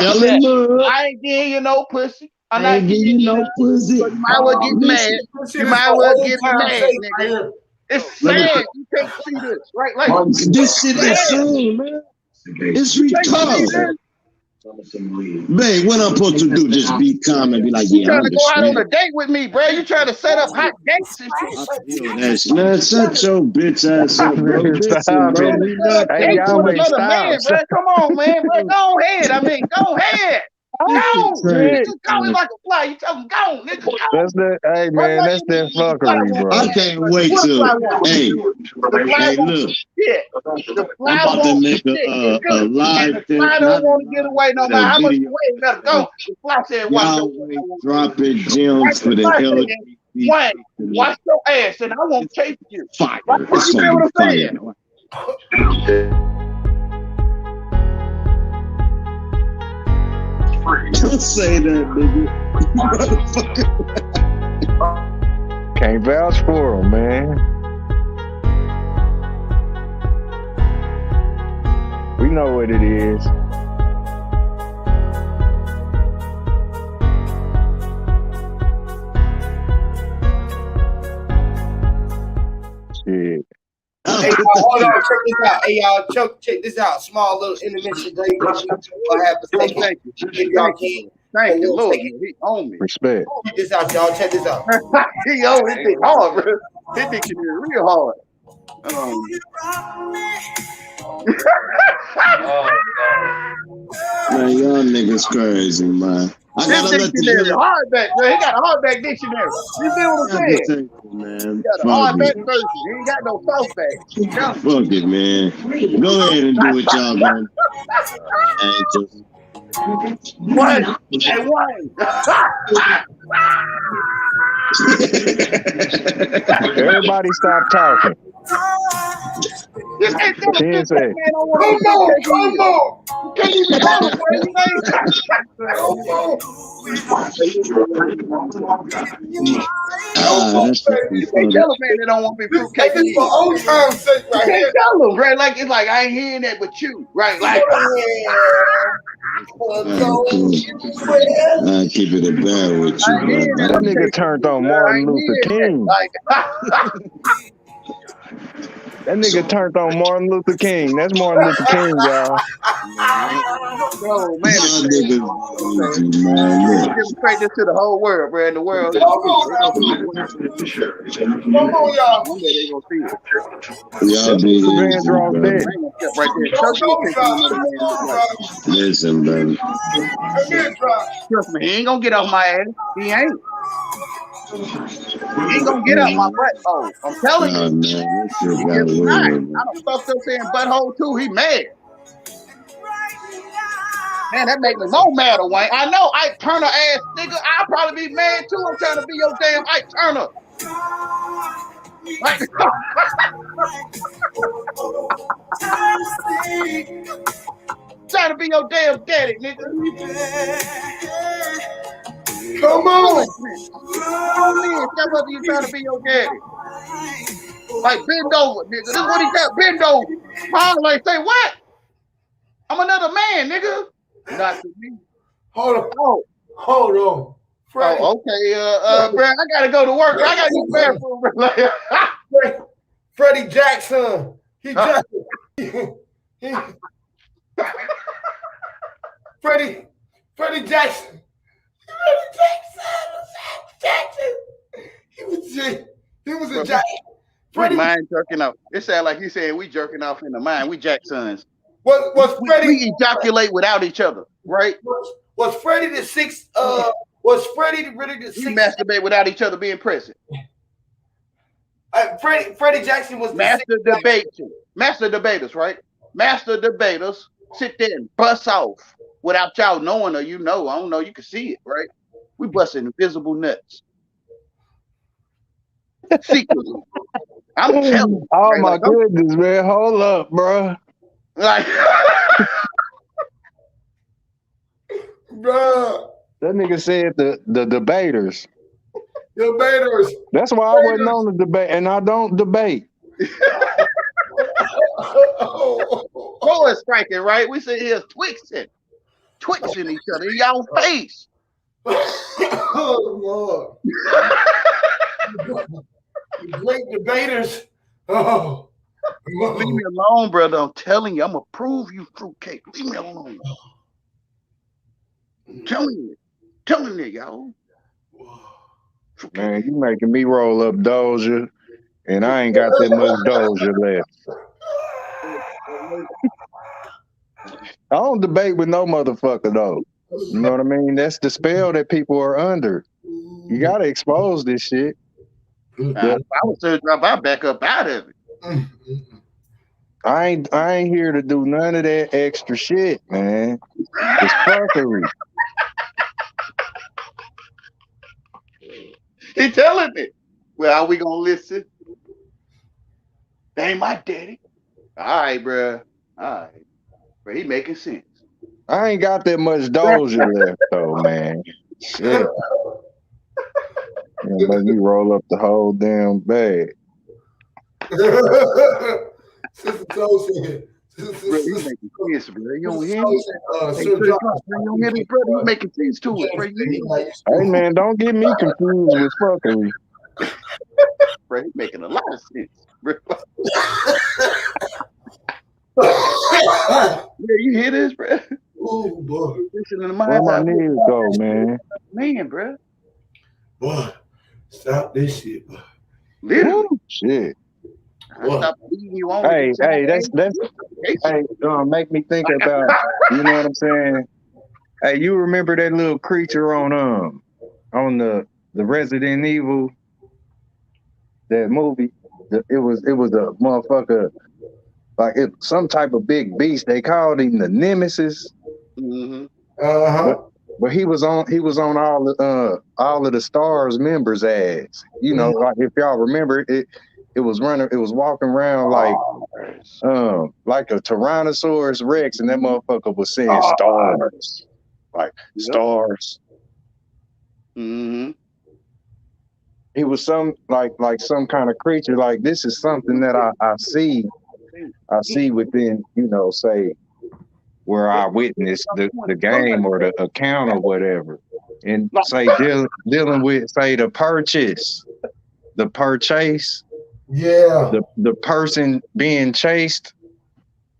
[SPEAKER 8] Fell in love.
[SPEAKER 12] I ain't giving you no pussy.
[SPEAKER 8] I'm not giving you no pussy.
[SPEAKER 12] So you might well get mad. You might well get mad, nigga. It's sad. You can't see this, right? Like
[SPEAKER 8] this shit is sad, man. It's retarded. Babe, what I'm supposed to do? Just be calm and be like,
[SPEAKER 12] you
[SPEAKER 8] yeah,
[SPEAKER 12] trying to go out on a date with me, bro? You trying to set up hot dates and shit?
[SPEAKER 8] Man, shut your bitch ass up, bro. Listen, bro. We not
[SPEAKER 11] hey, y'all wait, stop.
[SPEAKER 12] Man, bro. Come on, man. Bro, go ahead. I mean, go ahead. Go, nigga, go like a fly. You tell them, go, nigga, go.
[SPEAKER 11] That's that. Hey, man, that's that fuckery, bro.
[SPEAKER 8] I can't wait till. Hey, look.
[SPEAKER 12] Yeah, the fly
[SPEAKER 8] I'm about to make a live thing.
[SPEAKER 12] The fly don't want to get away no matter how much you weigh. You gotta go. The fly said, "Watch your
[SPEAKER 8] dropping gems for the LGBT.
[SPEAKER 12] Watch your ass, and I won't chase you."
[SPEAKER 8] Fire. It's gonna be fire. Don't say that, nigga.
[SPEAKER 11] Can't vouch for him, man. We know what it is. Shit.
[SPEAKER 6] Hey, hold on, check this out. Hey, y'all, check this out. Small little intermission. I'll have a second. If y'all can.
[SPEAKER 12] Thank you, Lord. He on me.
[SPEAKER 11] Respect.
[SPEAKER 6] Check this out, y'all. Check this out.
[SPEAKER 12] He on this thing hard, bro. This dictionary real hard.
[SPEAKER 8] Man, y'all niggas crazy, man. I gotta
[SPEAKER 12] this dictionary hardback, bro. He got a hardback dictionary. You feel what I'm saying?
[SPEAKER 8] Man.
[SPEAKER 12] He got a hardback version. He ain't got no softback.
[SPEAKER 8] Fuck it, man. Go ahead and do what y'all gonna do.
[SPEAKER 12] One and one.
[SPEAKER 11] Everybody stop talking.
[SPEAKER 12] Come on. You can't even call him, bro. You can't tell a man that don't want to be fruitcake.
[SPEAKER 6] This is for old time's sake right here.
[SPEAKER 12] You can't tell him, right? Like, it's like, I ain't hearing that but you, right? Like,
[SPEAKER 8] I keep it a bear with you, bro.
[SPEAKER 11] That nigga turned on Martin Luther King. That nigga turned on Martin Luther King. That's Martin Luther King, y'all.
[SPEAKER 12] No, man. Demonstrate this to the whole world, bro. In the world. Come
[SPEAKER 6] on, y'all.
[SPEAKER 12] One day they gonna see it.
[SPEAKER 8] Y'all be easy, bro. Listen, bro.
[SPEAKER 12] Trust me, he ain't gonna get off my ass. He ain't. He ain't gonna get out my butt. Oh, I'm telling you.
[SPEAKER 8] Man,
[SPEAKER 12] I don't fucked up saying butthole too. He mad. Man, that make me more mad, Wayne. I know Ike Turner ass nigga. I'll probably be mad too. I'm trying to be your damn Ike Turner. Like, trying to be your damn daddy, nigga.
[SPEAKER 6] Come on.
[SPEAKER 12] That's what you trying to be your daddy. Like, bend over, nigga. This is what he got. Bend over. Like, say what? I'm another man, nigga. Not to me.
[SPEAKER 6] Hold on. Freddie.
[SPEAKER 12] Oh, okay. Bro, I gotta go to work. I gotta use the bathroom.
[SPEAKER 6] Freddie Jackson. Freddie Jackson. He was a Jackson.
[SPEAKER 10] We mind jerking off. It sounds like he said we jerking off in the mind. We Jacksons.
[SPEAKER 6] We
[SPEAKER 10] ejaculate without each other, right?
[SPEAKER 6] Was Freddie the sixth? Was Freddie really the sixth?
[SPEAKER 10] We masturbate without each other being present.
[SPEAKER 6] Freddie Jackson was the
[SPEAKER 10] master debaters, right? Master debaters sit there and bust off without y'all knowing, or you know, I don't know, you can see it, right? We busting invisible nuts. Secretly. I'm telling you.
[SPEAKER 11] Oh
[SPEAKER 10] right?
[SPEAKER 11] my
[SPEAKER 10] Like,
[SPEAKER 11] goodness, man. Hold up, bro.
[SPEAKER 10] Like
[SPEAKER 6] bruh.
[SPEAKER 11] That nigga said the debaters.
[SPEAKER 6] Debaters.
[SPEAKER 11] That's why I wasn't on the debate, and I don't debate.
[SPEAKER 10] Bro is striking, right? We sit here twixting each other in y'all face.
[SPEAKER 6] Oh Lord. Great debaters. Oh.
[SPEAKER 10] Leave me alone, brother. I'm telling you, I'm gonna prove you fruitcake. Leave me alone. Telling you, y'all.
[SPEAKER 11] Man, you making me roll up Doja, and I ain't got that much Doja left. I don't debate with no motherfucker though. You know what I mean? That's the spell that people are under. You gotta expose this shit.
[SPEAKER 10] I was to drop our back up out of it.
[SPEAKER 11] I ain't here to do none of that extra shit, man. It's fuckery.
[SPEAKER 10] He telling me. Well, are we gonna listen? That ain't my daddy. All right, bro. All right. Bro, he making sense.
[SPEAKER 11] I ain't got that much Doja left though, man. Shit. Let me roll up the whole damn bag.
[SPEAKER 6] Sister Toast.
[SPEAKER 10] Bro, you making sense, bro. You don't hear me? You don't hear me, brother? You making sense to it, bro.
[SPEAKER 11] Hey, man, don't get me confused with fuckery.
[SPEAKER 10] Bro, he making a lot of sense, bro. Yeah, you hear this, bro?
[SPEAKER 6] Oh, boy.
[SPEAKER 11] Where my niggas go, man?
[SPEAKER 10] Man, bro.
[SPEAKER 6] Boy, stop this shit, bro.
[SPEAKER 10] Literally.
[SPEAKER 11] Shit.
[SPEAKER 10] Hey,
[SPEAKER 11] that's hey, make me think about, you know what I'm saying? Hey, you remember that little creature on the Resident Evil, that movie? It was a motherfucker, like some type of big beast. They called him the Nemesis.
[SPEAKER 10] Mm-hmm.
[SPEAKER 11] But he was on all of the Stars members' ass. You know, like if y'all remember it was walking around like a Tyrannosaurus Rex, and that motherfucker was saying stars. Like stars.
[SPEAKER 10] Mm-hmm.
[SPEAKER 11] He was some like some kind of creature. Like, this is something that I see within, you know, say where I witnessed the game or the account or whatever. And say dealing with, say, the purchase.
[SPEAKER 6] Yeah.
[SPEAKER 11] The person being chased,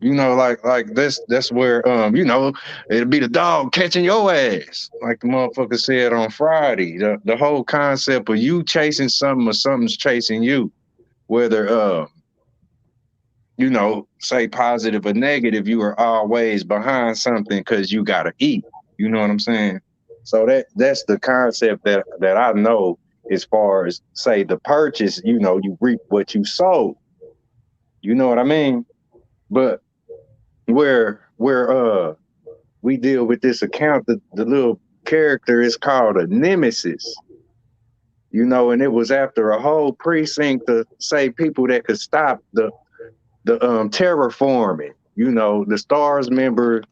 [SPEAKER 11] you know, like that's where you know, it'll be the dog catching your ass, like the motherfucker said on Friday. The whole concept of you chasing something or something's chasing you, whether you know, say positive or negative, you are always behind something because you gotta eat. You know what I'm saying? So that's the concept that I know. As far as, say, the purchase, you know, you reap what you sow. You know what I mean? But where we deal with this account, the little character is called a nemesis. You know, and it was after a whole precinct of, say, people that could stop the terraforming. You know, the Stars member,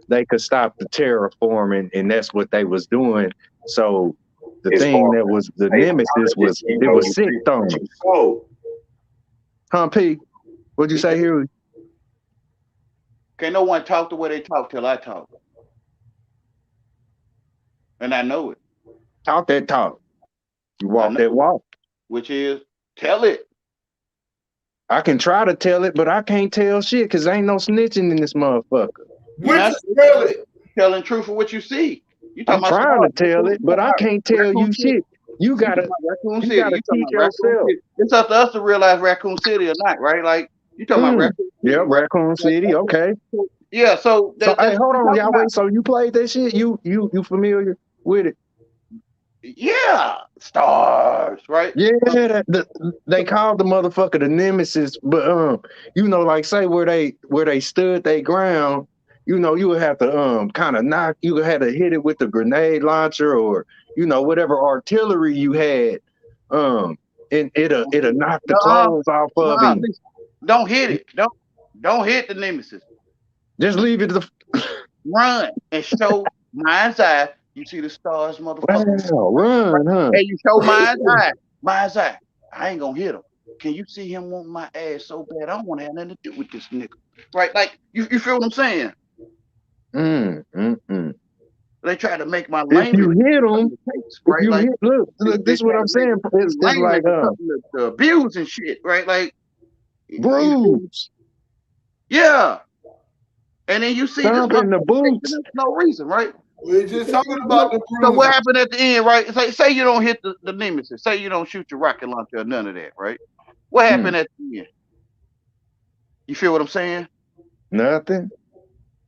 [SPEAKER 11] they could stop the terraforming, and that's what they was doing. So the thing that was the nemesis was, it was sick on you. Huh, P? What'd you say here?
[SPEAKER 10] Can't no one talk the way they talk till I talk. And I know it.
[SPEAKER 11] Talk that talk. You walk that walk.
[SPEAKER 10] Which is, tell it.
[SPEAKER 11] I can try to tell it, but I can't tell shit because ain't no snitching in this motherfucker.
[SPEAKER 10] Telling truth for what you see.
[SPEAKER 11] I'm trying to tell it, but I can't tell you shit.
[SPEAKER 3] You gotta
[SPEAKER 12] Raccoon
[SPEAKER 3] you
[SPEAKER 12] City.
[SPEAKER 3] gotta
[SPEAKER 12] You talking
[SPEAKER 3] teach
[SPEAKER 12] about Raccoon
[SPEAKER 3] yourself.
[SPEAKER 12] City? It's up to us to realize Raccoon City or not, right? Like you talking about Raccoon
[SPEAKER 3] Yeah,
[SPEAKER 12] City, right?
[SPEAKER 3] Raccoon City. Okay.
[SPEAKER 12] Yeah. So
[SPEAKER 3] So hey,
[SPEAKER 12] that's what
[SPEAKER 3] hold
[SPEAKER 12] we
[SPEAKER 3] on,
[SPEAKER 12] talking
[SPEAKER 3] y'all.
[SPEAKER 12] about.
[SPEAKER 3] Wait. So you played that shit? You familiar with it?
[SPEAKER 12] Yeah, stars, right?
[SPEAKER 3] Yeah, they called the motherfucker the nemesis, but you know, like say where they stood they ground, you know, you would have to kind of knock, you would have to hit it with the grenade launcher or you know whatever artillery you had, and it'll knock the clothes off of him.
[SPEAKER 12] Listen, don't hit it. Don't hit the nemesis.
[SPEAKER 3] Just leave it.
[SPEAKER 12] Run and show mind's eye. You see the stars, motherfucker.
[SPEAKER 3] Wow, run, huh?
[SPEAKER 12] Hey, you show mind's eye. Mind's eye. I ain't gonna hit him. Can you see him want my ass so bad? I don't want to have nothing to do with this nigga. Right? Like you feel what I'm saying? They try to make my
[SPEAKER 3] If you
[SPEAKER 12] language
[SPEAKER 3] hit them, if
[SPEAKER 12] right?
[SPEAKER 3] you
[SPEAKER 12] Like
[SPEAKER 3] hit, look,
[SPEAKER 12] they
[SPEAKER 3] this is what
[SPEAKER 12] try
[SPEAKER 3] I'm
[SPEAKER 12] to make
[SPEAKER 3] saying. It's
[SPEAKER 12] language
[SPEAKER 3] like
[SPEAKER 12] the abuse and shit, right? Like
[SPEAKER 3] bruise,
[SPEAKER 12] yeah. And then you see this
[SPEAKER 3] thump in the boots.
[SPEAKER 12] for no reason, right?
[SPEAKER 6] We're just talking about the
[SPEAKER 12] So what
[SPEAKER 6] bruises.
[SPEAKER 12] happened at the end, right? Say you don't hit the nemesis. Say you don't shoot your rocket launcher or none of that, right? What happened at the end? You feel what I'm saying?
[SPEAKER 3] Nothing.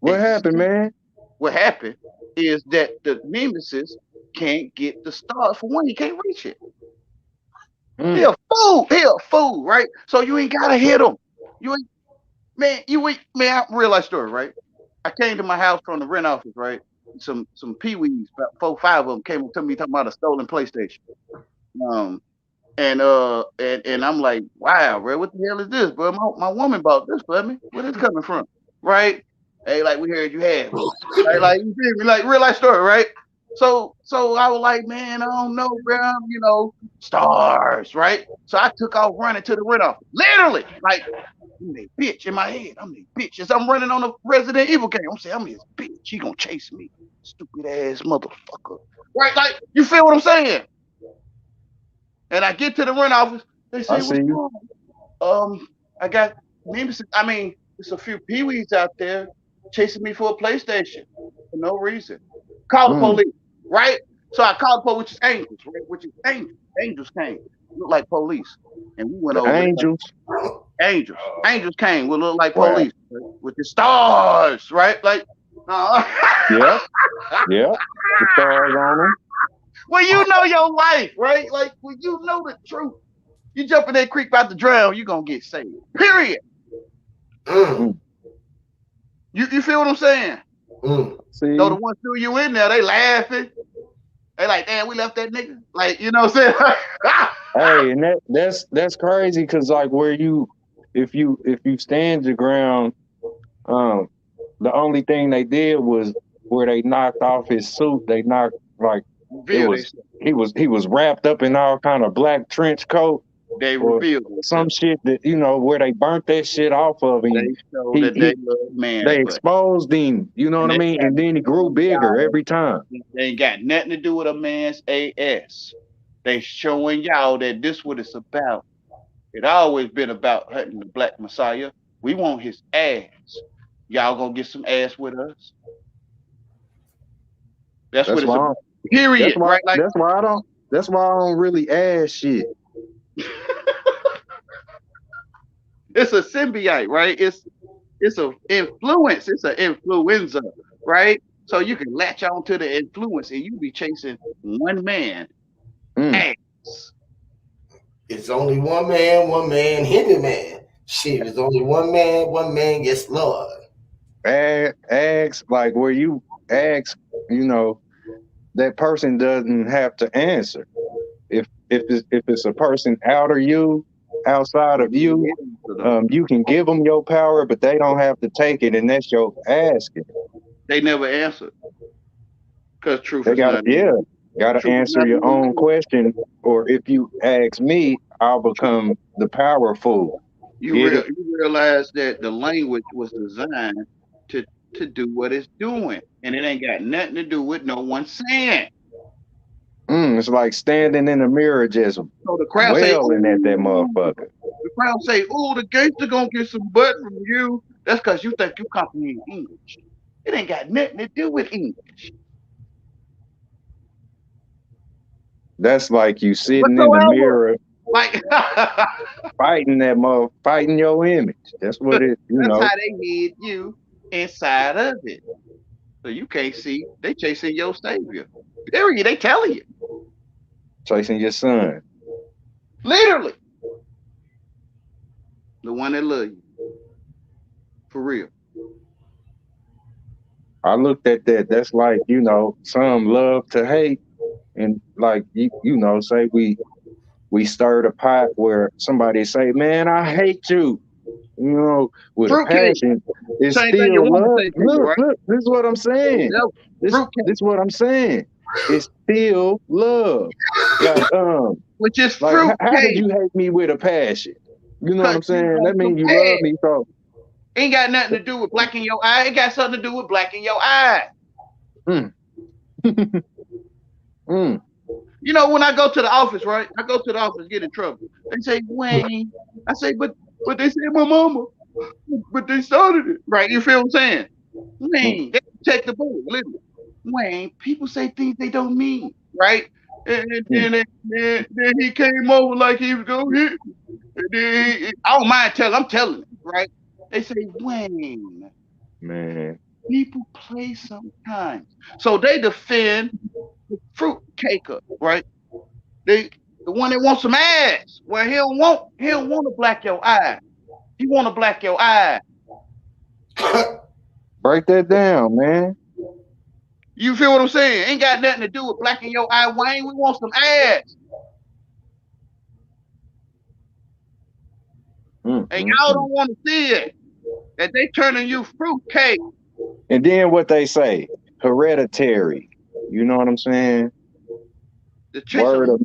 [SPEAKER 3] What happened, man?
[SPEAKER 12] What happened is that the nemesis can't get the star. For one, he can't reach it. He a fool. He a fool, right? So you ain't gotta hit him. You ain't man. Real life story, right? I came to my house from the rent office, right? Some peewees, about 4, 5 of them came up to me talking about a stolen PlayStation. And I'm like, wow, bro, what the hell is this, bro? My woman bought this for me. Where this coming from, right? Hey, like we heard you had one, right? Like you feel me? Like real life story, right? So I was like, man, I don't know, bro. You know, stars, right? So I took off running to the rent office, literally, like I'm a bitch in my head. I'm a bitch. As I'm running on a Resident Evil game, I'm saying I'm his bitch. He gonna chase me, stupid ass motherfucker, right? Like you feel what I'm saying? And I get to the rent office. They say, "What's wrong?" I got nemesis. I mean, there's a few peewees out there chasing me for a PlayStation for no reason. Call the police, right? So I called the police, which is angels, right? Which is angels. Angels came, look like police, and we went
[SPEAKER 3] The
[SPEAKER 12] over
[SPEAKER 3] angels.
[SPEAKER 12] there. Angels came, would look like
[SPEAKER 3] Wow.
[SPEAKER 12] police, right? With the stars, right? Like,
[SPEAKER 3] Yep. The stars on them.
[SPEAKER 12] well, you know your life, right? Like, when you know the truth, you jump in that creek about to drown, you're gonna get saved. Period. You feel what I'm saying?
[SPEAKER 3] See?
[SPEAKER 12] So the ones threw you in there, they laughing. They like, damn, we left that nigga. Like, you know what I'm saying?
[SPEAKER 3] Hey, and that's crazy because like where you if you stand your ground, the only thing they did was where they knocked off his suit, they knocked like it was he was wrapped up in all kind of black trench coat.
[SPEAKER 12] They
[SPEAKER 3] Or
[SPEAKER 12] revealed
[SPEAKER 3] some shit that you know where they burnt that shit off of him.
[SPEAKER 12] They showed that they love man.
[SPEAKER 3] They exposed him, you know what I mean? And then he grew bigger every time.
[SPEAKER 12] They ain't got nothing to do with a man's ass. They showing y'all that this what it's about. It always been about hunting the black messiah. We want his ass. Y'all gonna get some ass with us. That's what it's about. Period. Right? Like
[SPEAKER 3] that's why I don't really ask shit.
[SPEAKER 12] It's a symbiote, right? It's an influence. It's an influenza, right? So you can latch on to the influence and you be chasing one man. Ass.
[SPEAKER 6] It's only one man, Henry man. Shit, it's only one man, yes, Lord.
[SPEAKER 3] Ask like where you ask, you know, that person doesn't have to answer. If it's a person outside of you, you can give them your power, but they don't have to take it, and that's your asking.
[SPEAKER 12] They never answer because truth
[SPEAKER 3] they
[SPEAKER 12] is
[SPEAKER 3] gotta,
[SPEAKER 12] not.
[SPEAKER 3] Gotta answer your own question, or if you ask me, I'll become the powerful.
[SPEAKER 12] You realize that the language was designed to do what it's doing, and it ain't got nothing to do with no one saying.
[SPEAKER 3] It's like standing in the mirror just
[SPEAKER 12] so the crowd
[SPEAKER 3] wailing at that motherfucker.
[SPEAKER 12] The crowd say, "Oh, the gangster gonna get some butt from you." That's because you think you comprehend English. It ain't got nothing to do with English.
[SPEAKER 3] That's like you sitting in the
[SPEAKER 12] whatsoever.
[SPEAKER 3] mirror,
[SPEAKER 12] Like
[SPEAKER 3] fighting that mother, fighting your image. That's what it,
[SPEAKER 12] that's how they hid you inside of it. So you can't see. They chasing your savior. Period. They telling you.
[SPEAKER 3] Chasing your son.
[SPEAKER 12] Literally. The one that love you. For real.
[SPEAKER 3] I looked at that. That's like, some love to hate. And like, say we stirred a pot where somebody say, man, I hate you, with a
[SPEAKER 12] Fruitcake.
[SPEAKER 3] passion. It's
[SPEAKER 12] Same thing your
[SPEAKER 3] still
[SPEAKER 12] woman
[SPEAKER 3] love.
[SPEAKER 12] say to you,
[SPEAKER 3] Look,
[SPEAKER 12] right?
[SPEAKER 3] this is what I'm saying.
[SPEAKER 12] Yep.
[SPEAKER 3] This is what I'm saying. It's still love. Like,
[SPEAKER 12] which is
[SPEAKER 3] like how could
[SPEAKER 12] fruitcake.
[SPEAKER 3] you hate me with a passion? You know what I'm
[SPEAKER 12] Cause you
[SPEAKER 3] saying?
[SPEAKER 12] want
[SPEAKER 3] That
[SPEAKER 12] some
[SPEAKER 3] means you love
[SPEAKER 12] ass.
[SPEAKER 3] me. So
[SPEAKER 12] Ain't got nothing to do with black in your eye. It got something to do with black in your eye.
[SPEAKER 3] Mm.
[SPEAKER 12] You know, when I go to the office, right? I go to the office, get in trouble. They say, Wayne. I say, but they said my mama. But they started it. Right? You feel what I'm saying? Wayne, they check the bullet, literally. Wayne, people say things they don't mean, right? And then he came over like he was gonna hit me. And then I don't mind telling, I'm telling it, right? They say, Wayne,
[SPEAKER 3] Man.
[SPEAKER 12] people play sometimes. So they defend the fruit caker, right? The one that wants some ass. Well, he don't want to black your eye. He want to black your eye.
[SPEAKER 3] Break that down, man.
[SPEAKER 12] You feel what I'm saying? Ain't got nothing to do with blacking your eye, Wayne. We want some ass. And y'all don't want to see it. That they turning you fruitcake.
[SPEAKER 3] And then what they say, hereditary. You know what I'm saying? Word of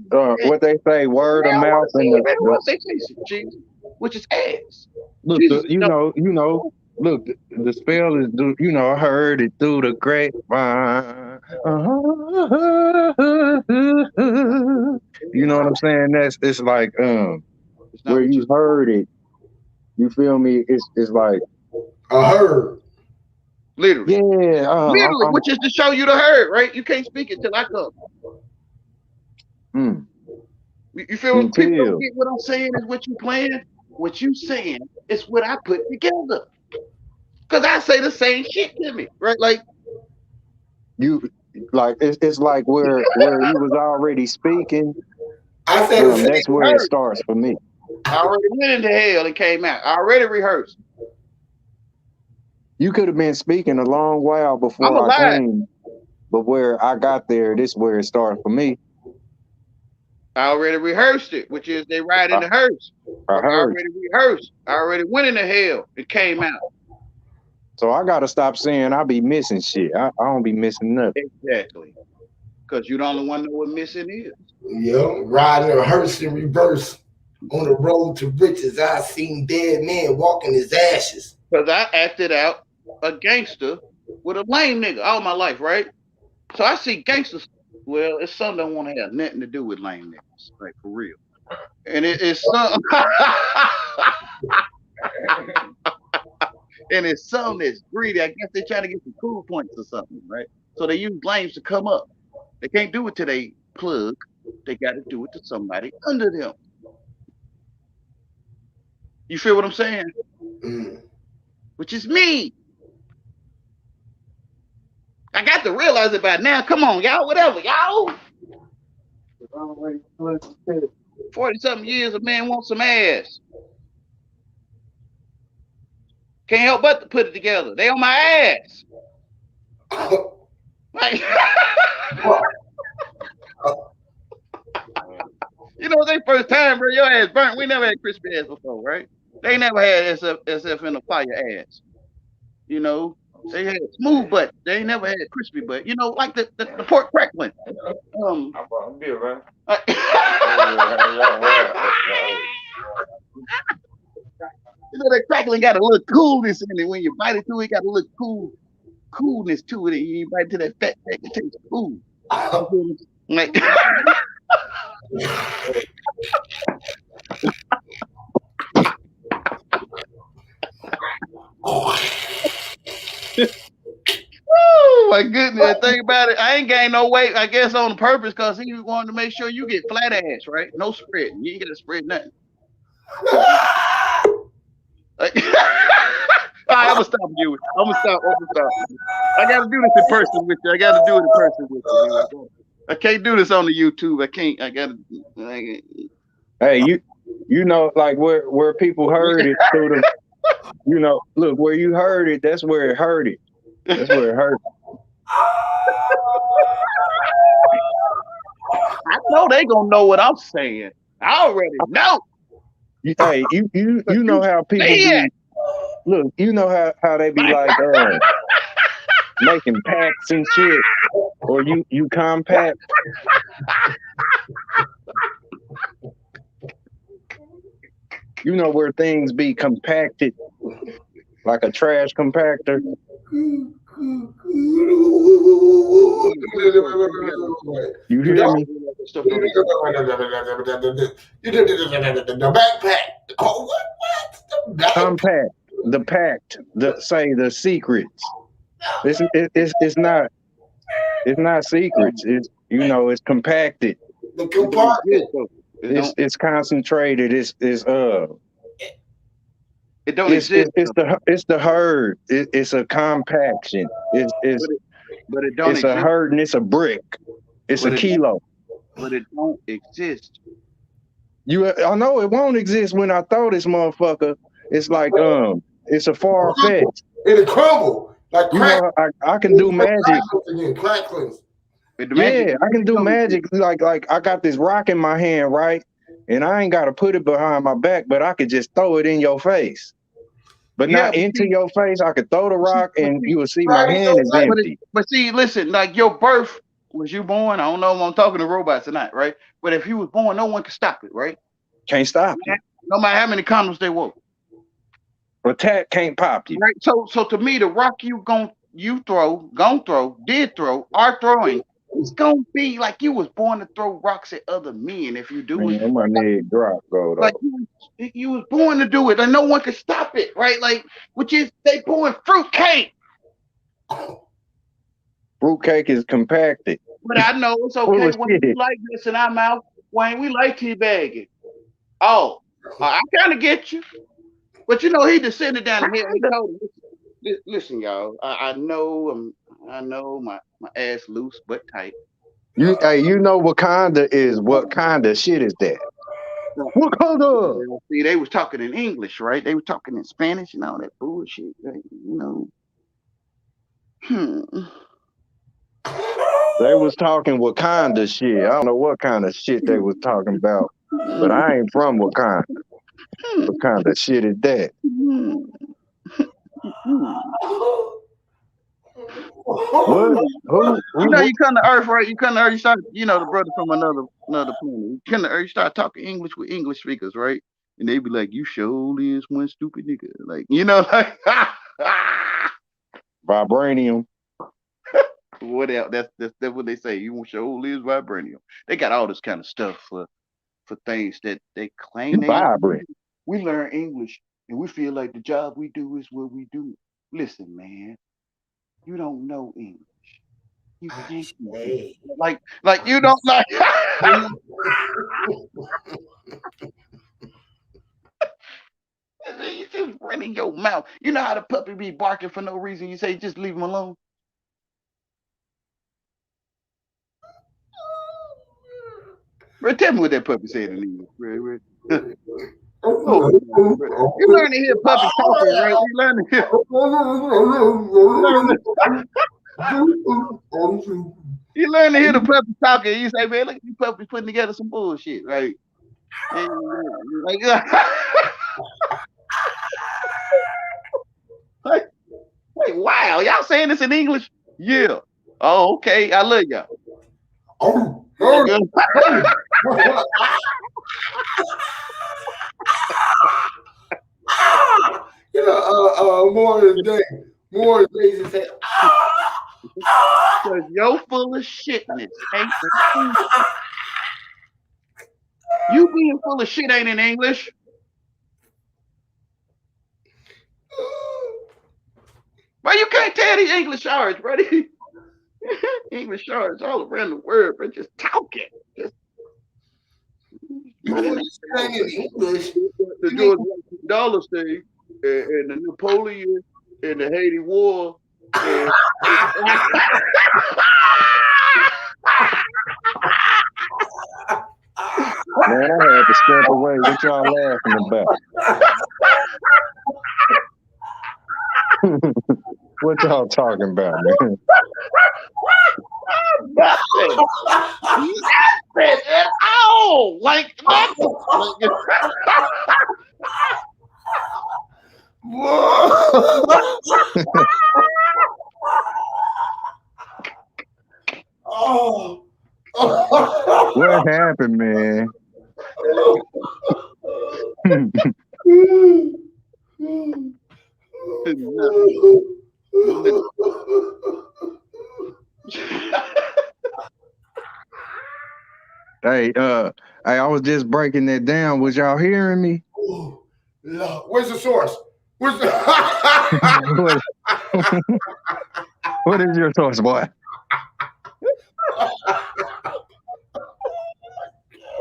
[SPEAKER 3] what they say, word of mouth, and
[SPEAKER 12] they chasing Jesus, which is ass.
[SPEAKER 3] look,
[SPEAKER 12] Jesus,
[SPEAKER 3] look, the spell is, I heard it through the grapevine. You know what I'm saying? It's like where you heard it. You feel me? It's like
[SPEAKER 6] I heard.
[SPEAKER 12] Literally.
[SPEAKER 3] Yeah.
[SPEAKER 12] Literally, which is to show you the herd, right? You can't speak it till I come. You feel what people don't get what I'm saying is what you playing? What you saying is what I put together. Because I say the same shit to me, right? Like
[SPEAKER 3] it's like where you was already speaking.
[SPEAKER 6] I said
[SPEAKER 3] that's where it starts for me.
[SPEAKER 12] I already went into hell and came out. I already rehearsed.
[SPEAKER 3] You could have been speaking a long while before I came, but where I got there, this is where it started for me.
[SPEAKER 12] I already rehearsed it, which is they ride in the hearse. I already rehearsed. I already went into hell and came out.
[SPEAKER 3] So I gotta stop saying I be missing shit. I don't be missing nothing.
[SPEAKER 12] Exactly. Because you the only one know what missing is.
[SPEAKER 6] Yeah, riding a hearse in reverse on the road to riches. I seen dead men walking his ashes.
[SPEAKER 12] Because I acted out a gangster with a lame nigga all my life, right? So I see gangsters. Well, it's something that don't want to have nothing to do with lame niggas, like for real. And it's something. And it's some that's greedy. I guess they're trying to get some cool points or something, right? So they use lames to come up. They can't do it to they plug. They got to do it to somebody under them. You feel what I'm saying? Which is me. I got to realize it by now. Come on, y'all. Whatever, y'all. 40-something years, a man wants some ass. Can't help but to put it together. They on my ass. Like, you know, they first time, bro, your ass burnt. We never had crispy ass before, right? They never had SF in a fire ass. You know, they had smooth butt. They ain't never had crispy butt. You know, like the pork crackling. You know, that crackling got a little coolness in it. When you bite into it, got a little coolness to it. And you bite into that fat, it tastes cool. Like,
[SPEAKER 10] my goodness. Think about it. I ain't gained no weight, I guess, on purpose because he wanted to make sure you get flat ass, right? No spreading. You ain't got to spread nothing. Like, all right, I'm gonna stop you. I'm gonna stop. I gotta do this in person with you. I gotta do it in person with you. I can't do this on the YouTube. I can't.
[SPEAKER 3] Hey, you know, like where people heard it through the, you know, look where you heard it. That's where it hurt it. That's where it hurt.
[SPEAKER 10] I know they gonna know what I'm saying. I already know.
[SPEAKER 3] Hey, you know how people be. Look, you know how they be like making packs and shit, or you compact. You know where things be compacted, like a trash compactor. You hear me?
[SPEAKER 6] The backpack. Oh, what?
[SPEAKER 3] Compact, the pact, the secrets. It's not secrets. It's, you know, it's compacted.
[SPEAKER 6] The compartment.
[SPEAKER 3] It's concentrated. It
[SPEAKER 10] don't exist.
[SPEAKER 3] It's the herd. It's a compaction. But it don't exist. It's a herd and it's a brick. It's a kilo.
[SPEAKER 10] But it don't exist.
[SPEAKER 3] I know it won't exist when I throw this motherfucker. It's like it's a far fetched.
[SPEAKER 6] It'll crumble like crack.
[SPEAKER 3] You know, I can do magic.
[SPEAKER 6] Cracklings.
[SPEAKER 3] Yeah, I can do magic. Like I got this rock in my hand, right? And I ain't got to put it behind my back, but I could just throw it in your face. But not into your face. I could throw the rock and you will see my hand is empty.
[SPEAKER 10] But see, listen, like your birth, was you born? I don't know if I'm talking to robots tonight, right? But if you was born, no one can stop it, right?
[SPEAKER 3] Can't stop it.
[SPEAKER 10] No matter how many condoms they wore.
[SPEAKER 3] Attack can't pop you.
[SPEAKER 10] Right. So to me, the rock did throw, are throwing, it's gonna be like you was born to throw rocks at other men if you do it.
[SPEAKER 3] My nigga drop go though.
[SPEAKER 10] Like you was born to do it, and no one can stop it, right? Like, which is they pouring fruitcake.
[SPEAKER 3] Fruitcake is compacted.
[SPEAKER 10] But I know it's okay when we like this in our mouth. Wayne, we like teabagging. Oh, I kind of get you. But you know, he descended down the hill. He told him, listen, y'all. I know my ass loose but tight.
[SPEAKER 3] You know Wakanda is. What kind of shit is that? Wakanda.
[SPEAKER 10] See, they was talking in English, right? They were talking in Spanish and all that bullshit. Right? You know.
[SPEAKER 3] They was talking Wakanda shit. I don't know what kind of shit they was talking about, but I ain't from Wakanda. What kind of shit is that? What?
[SPEAKER 10] You know, you come to Earth, right? You come to Earth, you start, you know, the brother from another planet. You come to Earth, you start talking English with English speakers, right? And they be like, "You surely is one stupid nigga," like, you know, like
[SPEAKER 3] vibranium.
[SPEAKER 10] What else? That's what they say. You surely is vibranium. They got all this kind of stuff for things that they claim they
[SPEAKER 3] vibrant.
[SPEAKER 10] We learn English and we feel like the job we do is what we do. Listen, man, you don't know English. You can't like you don't like. You just running your mouth. You know how the puppy be barking for no reason. You say just leave him alone. Bro, tell me what that puppy said in English. Bro. Oh, you learn to hear puppies talking, right? You learn to hear. You learn to hear the puppy talking. You say, man, look at you puppies putting together some bullshit, right? Like, wow, y'all saying this in English? Yeah. Oh, okay. I love y'all.
[SPEAKER 6] You know, Morris Day said,
[SPEAKER 10] because you're full of shitness. You being full of shit ain't in English. Bro, you can't tell these English shards, buddy. English shards all around the world, but just talking. Just
[SPEAKER 6] ain't in English.
[SPEAKER 10] The George Dollar thing, and the Napoleon, and the Haiti War, and
[SPEAKER 11] Man, I had to step away. What y'all laughing about? What y'all talking about, man?
[SPEAKER 10] Nothing. Nothing at all. Like nothing.
[SPEAKER 6] Oh.
[SPEAKER 11] What happened, man? Hey, I was just breaking that down. Was y'all hearing me?
[SPEAKER 6] Where's the source? Where's the
[SPEAKER 11] What is your source, boy?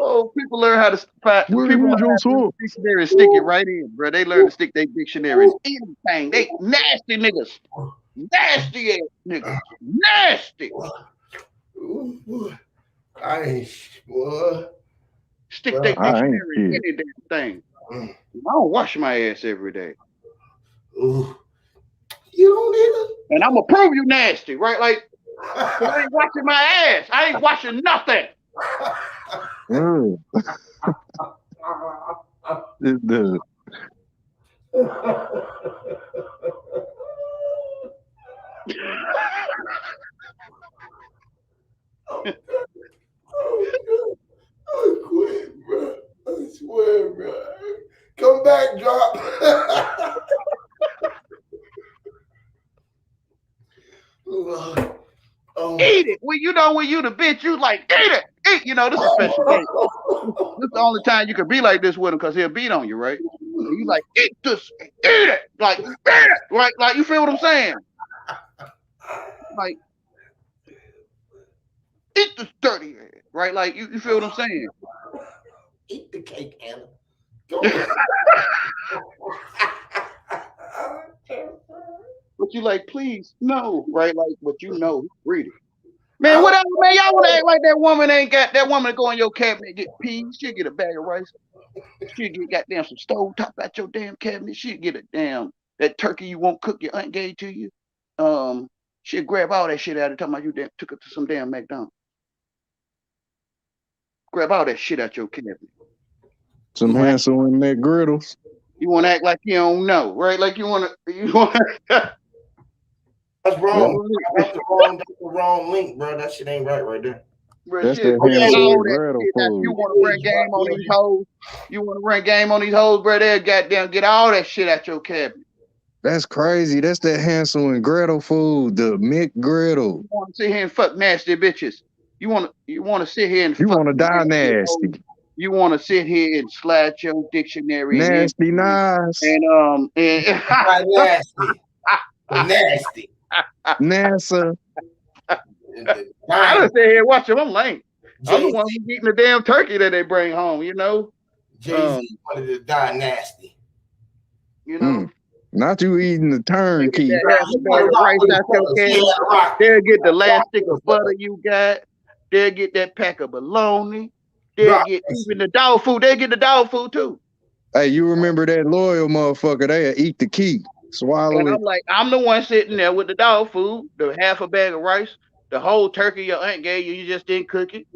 [SPEAKER 10] Oh, people learn how to find. People learn how to use dictionary and stick it right in, bro. They learn to stick their dictionary in anything. They nasty niggas, nasty ass niggas, nasty.
[SPEAKER 6] I ain't boy.
[SPEAKER 10] Stick their dictionary in any damn thing. I don't wash my ass every day.
[SPEAKER 6] You don't either.
[SPEAKER 10] And I'm gonna prove you nasty, right? Like I ain't washing my ass. I ain't washing nothing.
[SPEAKER 11] This dude.
[SPEAKER 6] I quit, bro. I swear, bro. Come back, drop.
[SPEAKER 10] Eat it. When you the bitch, you like eat it. Eat. You know, this is a special day. This is the only time you can be like this with him because he'll beat on you, right? And you like eat this, eat it, like eat it, right? Like you feel what I'm saying? Like eat this dirty ass, right? Like you feel what I'm saying?
[SPEAKER 6] Eat the cake, Anna.
[SPEAKER 10] But you like, please, no, right? Like, but you know, read it. Man, whatever, man. Y'all wanna act like that woman ain't got that woman to go in your cabinet and get peas. She'll get a bag of rice. She'll get goddamn some stove top out your damn cabinet. She'll get a damn that turkey you won't cook your aunt gave to you. She'll grab all that shit out of talking about you took it to some damn McDonald's. Grab all that shit out your cabinet.
[SPEAKER 11] Some Hansel and McGriddles.
[SPEAKER 10] You want to act like you don't know, right? Like you want to.
[SPEAKER 6] That's wrong. That's the wrong link, bro. That shit ain't right there.
[SPEAKER 10] Bro, that's the Hansel and Gretel food. You want to run game on these hoes? You want to run game on these hoes, bro? They'll goddamn get all that shit out your cabinet.
[SPEAKER 11] That's crazy. That's that Hansel and Gretel food, the McGriddle.
[SPEAKER 10] You want to sit here and fuck nasty bitches. You want to sit here and
[SPEAKER 11] you want to die nasty.
[SPEAKER 10] You want to sit here and slide your dictionary
[SPEAKER 11] nasty nice
[SPEAKER 10] and
[SPEAKER 6] nasty, nasty.
[SPEAKER 11] NASA.
[SPEAKER 10] I don't sit here and watch them. I'm lame. I'm the one who's eating the damn turkey that they bring home. You know.
[SPEAKER 6] Jay-Z wanted to die nasty.
[SPEAKER 10] You know.
[SPEAKER 11] Not you eating the turnkey.
[SPEAKER 10] They'll get the last stick of butter you got. They'll get that pack of bologna. They'll get even the dog food. They'll get the dog food too.
[SPEAKER 11] Hey, you remember that loyal motherfucker? They'll eat the key, swallow
[SPEAKER 10] and
[SPEAKER 11] it.
[SPEAKER 10] I'm like, I'm the one sitting there with the dog food, the half a bag of rice, the whole turkey your aunt gave you. You just didn't cook it.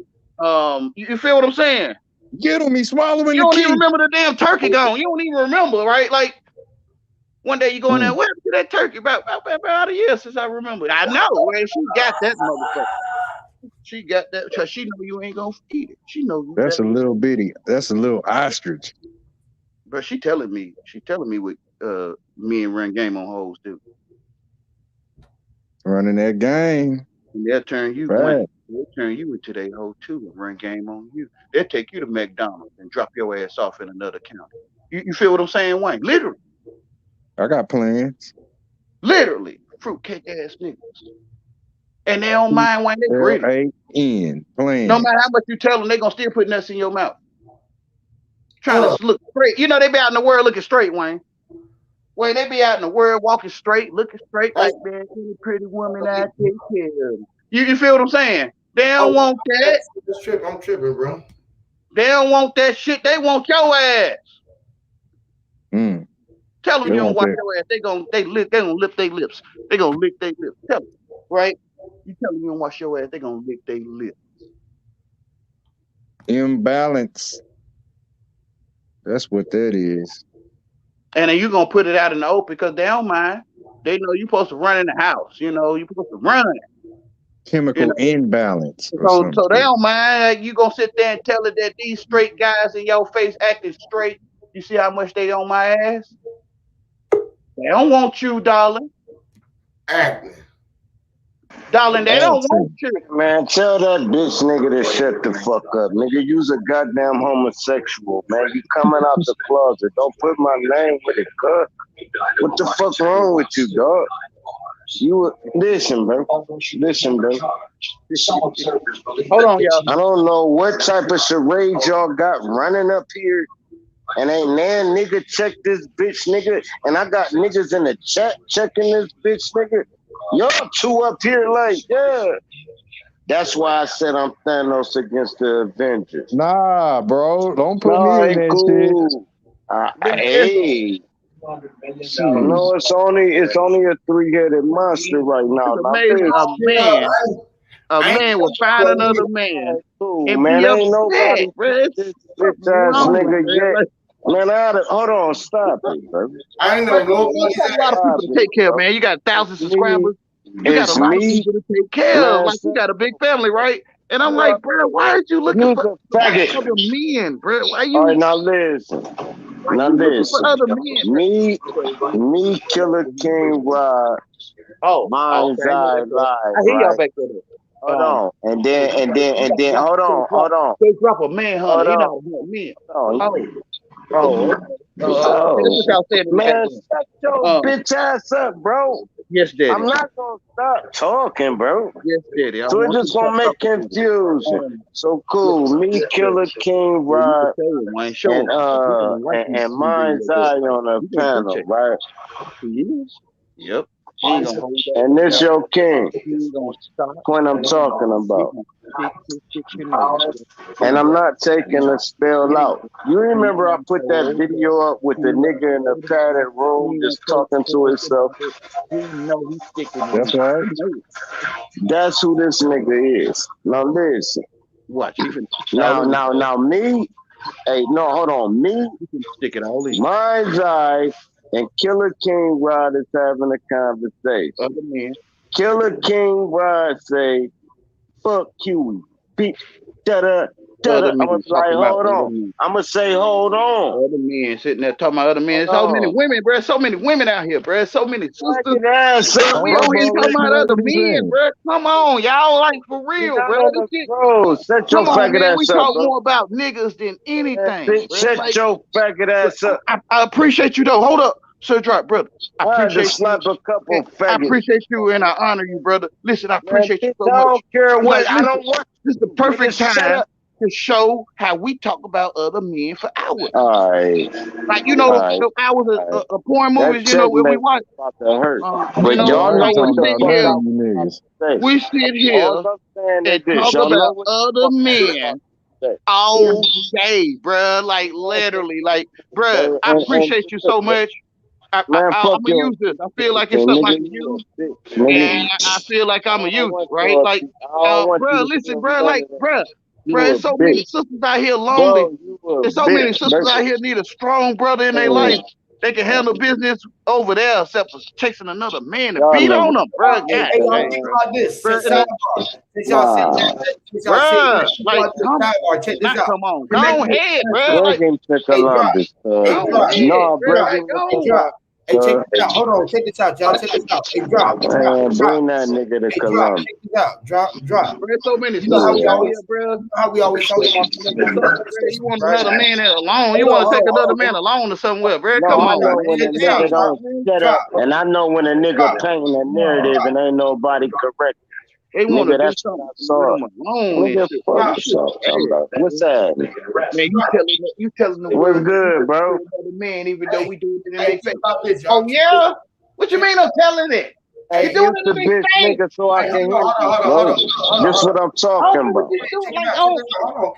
[SPEAKER 10] You feel what I'm saying?
[SPEAKER 11] Get him, he's swallowing the key.
[SPEAKER 10] You don't even remember the damn turkey gone. You don't even remember, right? Like one day you go in there, where did that turkey? About a year since I remember. I know, man. She got that motherfucker. She got that because she know you ain't gonna eat it. She know you.
[SPEAKER 11] That's a little bitty. That's a little ostrich.
[SPEAKER 10] But she telling me what me and Run Game on hoes do.
[SPEAKER 11] Running that game.
[SPEAKER 10] And they'll turn you they'll turn you into their hoe too and run game on you. They'll take you to McDonald's and drop your ass off in another county. You feel what I'm saying, Wayne? Literally.
[SPEAKER 11] I got plans.
[SPEAKER 10] Literally. Fruitcake ass niggas.
[SPEAKER 12] And they don't mind when they pretty.
[SPEAKER 11] L-A-N, playing.
[SPEAKER 12] No matter how much you tell them, they gonna still put nuts in your mouth. Trying to look straight. You know they be out in the world looking straight, Wayne. Wayne, they be out in the world walking straight, looking straight, like, man, any pretty woman out there, take care of them. You feel what I'm saying? They don't want that.
[SPEAKER 6] I'm tripping, bro.
[SPEAKER 12] They don't want that shit. They want your ass. Tell them you don't watch your ass. They gonna lick their lips. They gonna lick their lips. Tell them, right? You tell them you don't wash your ass. They gonna lick their lips.
[SPEAKER 11] Imbalance. That's what that is.
[SPEAKER 12] And then you gonna put it out in the open because they don't mind. They know you supposed to run in the house. You know you supposed to run.
[SPEAKER 11] Chemical imbalance.
[SPEAKER 12] So they don't mind. Like, you gonna sit there and tell it that these straight guys in your face acting straight. You see how much they on my ass? They don't want you, darling.
[SPEAKER 6] Acting.
[SPEAKER 12] Darling, they don't want you.
[SPEAKER 14] Man, tell that bitch nigga to shut the fuck up. Nigga, you's a goddamn homosexual, man. You coming out the closet. Don't put my name with it, cuz. What the fuck wrong with you, dog? Listen, bro.
[SPEAKER 12] Hold on, y'all.
[SPEAKER 14] I don't know what type of charade y'all got running up here. And ain't nan nigga check this bitch nigga. And I got niggas in the chat checking this bitch nigga. Y'all two up here like, yeah. That's why I said I'm Thanos against the Avengers.
[SPEAKER 11] Nah, bro. Don't put me in that shit.
[SPEAKER 14] Hey. No, it's only a 3-headed monster right now.
[SPEAKER 12] A man will find another man. And
[SPEAKER 14] man,
[SPEAKER 12] be
[SPEAKER 14] ain't
[SPEAKER 12] upset,
[SPEAKER 14] nobody this bitch ass nigga yet. Man, hold on, stop it, bro.
[SPEAKER 6] I ain't know nobody.
[SPEAKER 12] A lot of people to take care of, man. You got 1,000 subscribers. You got a lot of people to take care of. Like, you got a big family, right? And I'm like, bro, why aren't you looking for other men, bro? Why you?
[SPEAKER 14] All right, now listen.
[SPEAKER 12] Other men.
[SPEAKER 14] Me, Killer King Rod. Mind's Eye Live.
[SPEAKER 12] I hear y'all back there.
[SPEAKER 14] Hold on, and then hold on.
[SPEAKER 12] They drop a man hunter. He not a man.
[SPEAKER 14] Man, shut your bitch ass up, bro.
[SPEAKER 12] Yes, Daddy.
[SPEAKER 14] I'm not gonna stop talking, bro.
[SPEAKER 12] Yes, Daddy.
[SPEAKER 14] So it's just gonna make confusion. So cool. Me, Killer King Rod, and Mind's Eye on the panel, right?
[SPEAKER 12] Yep.
[SPEAKER 14] And this your king. When I'm talking about. And I'm not taking the spell out. You remember I put that video up with the nigga in the padded room just talking to himself?
[SPEAKER 11] That's right.
[SPEAKER 14] That's who this nigga is. Now listen.
[SPEAKER 12] What?
[SPEAKER 14] Now me. Hey, no, hold on. Me, Mind's Eye, and Killer King Rod is having a conversation. Killer King Rod say, fuck you, bitch. Da-da, da-da. I was like, hold on. I'm going to say, hold on.
[SPEAKER 12] Other men sitting there talking about other men. So many women, bro. So many women out here, bro. So many sisters. We over here talking about other men, bro. Come on, y'all. Like, for real, bro.
[SPEAKER 14] Bro, set your faggot ass up.
[SPEAKER 12] We talk more about niggas than anything.
[SPEAKER 14] Set your faggot ass up.
[SPEAKER 12] I appreciate you, though. Hold up. Sir Drop, brother. I appreciate you. I appreciate you and I honor you, brother. Listen, I appreciate you so much.
[SPEAKER 14] I don't care what. I don't want.
[SPEAKER 12] This is the perfect time to show how we talk about other men for hours.
[SPEAKER 14] All right.
[SPEAKER 12] Like, you know, the hours of porn movies, you know, when we watch.
[SPEAKER 14] But y'all know what
[SPEAKER 12] we sit here and talk about other men all day, bruh. Like, literally. Like, bruh, I appreciate you so much. I'm going to use this. I feel like it's something I can use. And I feel like I'm going to use it, right? Like, bruh, listen, bruh, like, bruh, there's so many sisters out here lonely. There's so many sisters out here need a strong brother in their life. They can handle business over there except for chasing another man to beat on them, bro.
[SPEAKER 6] Hey, y'all think about this. Since y'all
[SPEAKER 12] like,
[SPEAKER 6] check this out.
[SPEAKER 12] Come on, go ahead, bro. Like,
[SPEAKER 6] Hey, check this out. Hold on, check this out, y'all. Check this out. Hey, drop.
[SPEAKER 14] Bring that nigga to Columbus.
[SPEAKER 6] Check this out. Drop.
[SPEAKER 12] There's so many
[SPEAKER 6] stuff how we always talk about.
[SPEAKER 12] You want another man alone? You want to take another man alone or somewhere, bro? Come on.
[SPEAKER 14] And I know when a nigga painting a narrative and ain't nobody correct.
[SPEAKER 12] They want to do
[SPEAKER 8] that's
[SPEAKER 12] something.
[SPEAKER 8] what I saw. Nigga, fuck yourself. What's that?
[SPEAKER 12] Man, you telling the
[SPEAKER 8] What's
[SPEAKER 12] world
[SPEAKER 8] good, bro?
[SPEAKER 12] Man, even though we do it in their face. Oh yeah? What you mean I'm telling it?
[SPEAKER 8] Hey,
[SPEAKER 12] You doing
[SPEAKER 8] use the bitch nigga so I can hear you, bro. This what I'm talking about.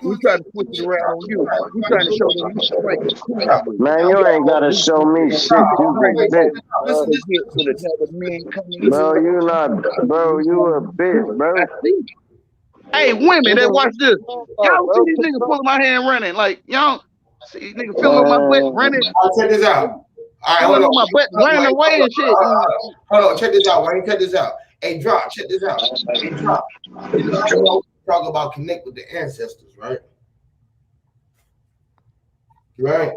[SPEAKER 12] You trying to push it around on you. You trying to show them you straight.
[SPEAKER 8] Man, you ain't gotta show me shit. You a bitch. Bro, you not, bro, you a bitch, bro.
[SPEAKER 12] Hey, women that watch this, y'all see these niggas pulling my hand running. Like, y'all see niggas feeling my butt running.
[SPEAKER 6] Check this out. All right,
[SPEAKER 12] hold on. My butt running away and shit.
[SPEAKER 6] Hold on, check this out, Wayne. Check this out. Hey, Drop, check this out. Hey, Drop. You know, talk about connect with the ancestors, right? Right.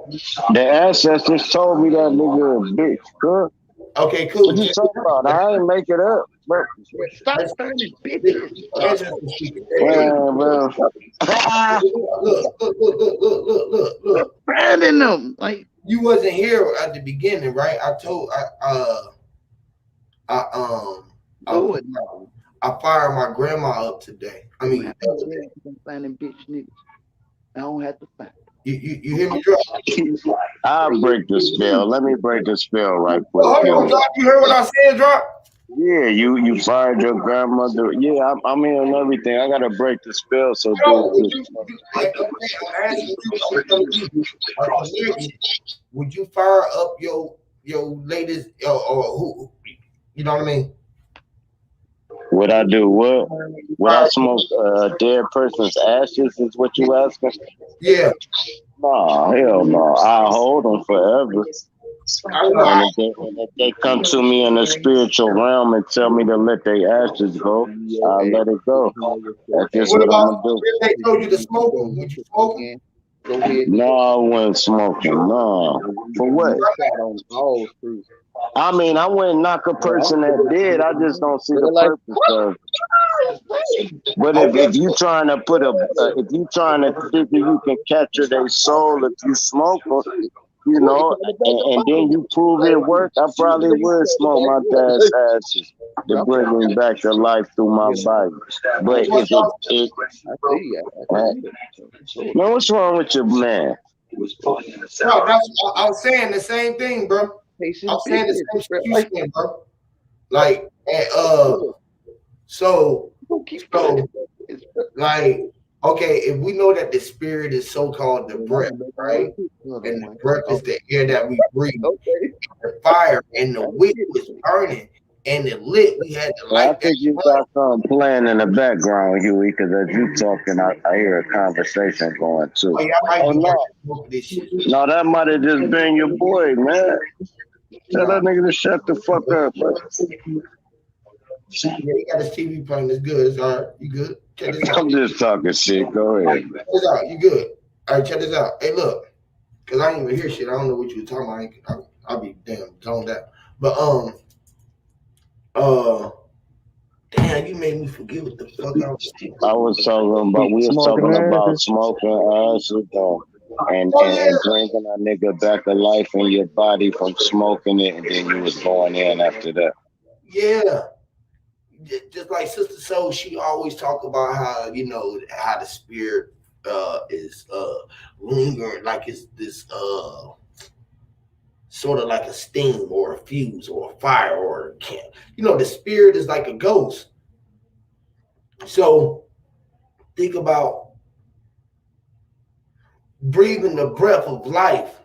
[SPEAKER 8] The ancestors told me that nigga a bitch, huh?
[SPEAKER 6] Okay, cool.
[SPEAKER 8] What you talking about? I ain't make it up, bro.
[SPEAKER 12] Stop turning bitches.
[SPEAKER 8] Man, bro.
[SPEAKER 6] Look.
[SPEAKER 12] Branding them. Like,
[SPEAKER 6] you wasn't here at the beginning, right? I fired my grandma up today. I mean,
[SPEAKER 12] finding bitch niggas. I don't have to find.
[SPEAKER 6] You hear me, Drop?
[SPEAKER 8] I'll break the spell. Let me break the spell right quick.
[SPEAKER 6] Hold on, Drop. You heard what I said, Drop?
[SPEAKER 8] Yeah, you fired your grandmother. Yeah, I'm hearing everything. I gotta break the spell. So
[SPEAKER 6] would you fire up your latest or who? You know what I mean?
[SPEAKER 8] Would I do what? Would I smoke a dead person's ashes? Is what you asking?
[SPEAKER 6] Yeah.
[SPEAKER 8] Nah, hell no. I'll hold them forever. And if they come to me in the spiritual realm and tell me to let their ashes go, I'll let it go. That's just what I'm gonna do.
[SPEAKER 6] If they told you to smoke them, would you smoke them?
[SPEAKER 8] No, I wouldn't smoke them. No. For what? I mean, I wouldn't knock a person that did. I just don't see the purpose of it. But if you trying to put if you trying to figure you can capture their soul if you smoke them, you know, and then you prove it work, I probably would smoke my dad's ashes to bring me back to life through my body. But if man, what's wrong with you, man?
[SPEAKER 6] No, I was saying the same thing, bro. I'm saying the same shit you saying, bro. Like, so, like, okay, if we know that the spirit is so-called the breath, right? And the breath is the air that we breathe. The fire and the wick was burning and the lit, we had the light.
[SPEAKER 8] I think you got something playing in the background, Huey, because as you talking, I hear a conversation going too. No, that might have just been your boy, man. Tell that nigga to shut the fuck up, bro.
[SPEAKER 6] Yeah, he got his TV playing. It's good. It's all right. You good? Check this out.
[SPEAKER 8] I'm just talking shit. Go ahead.
[SPEAKER 6] Check this out. You good? All right, check this out. Hey, look, because I didn't even hear shit. I don't know what you were talking about. I'll be damn toned out. But damn, you made me forget what the fuck I was
[SPEAKER 8] talking about. We was talking about smoking ashes and drinking a nigga back to life in your body from smoking it, and then you was going in after that.
[SPEAKER 6] Yeah. Just like Sister Soul, she always talk about how, you know, how the spirit is lingering, like it's this sort of like a steam or a fuse or a fire or a camp. You know, the spirit is like a ghost. So think about breathing the breath of life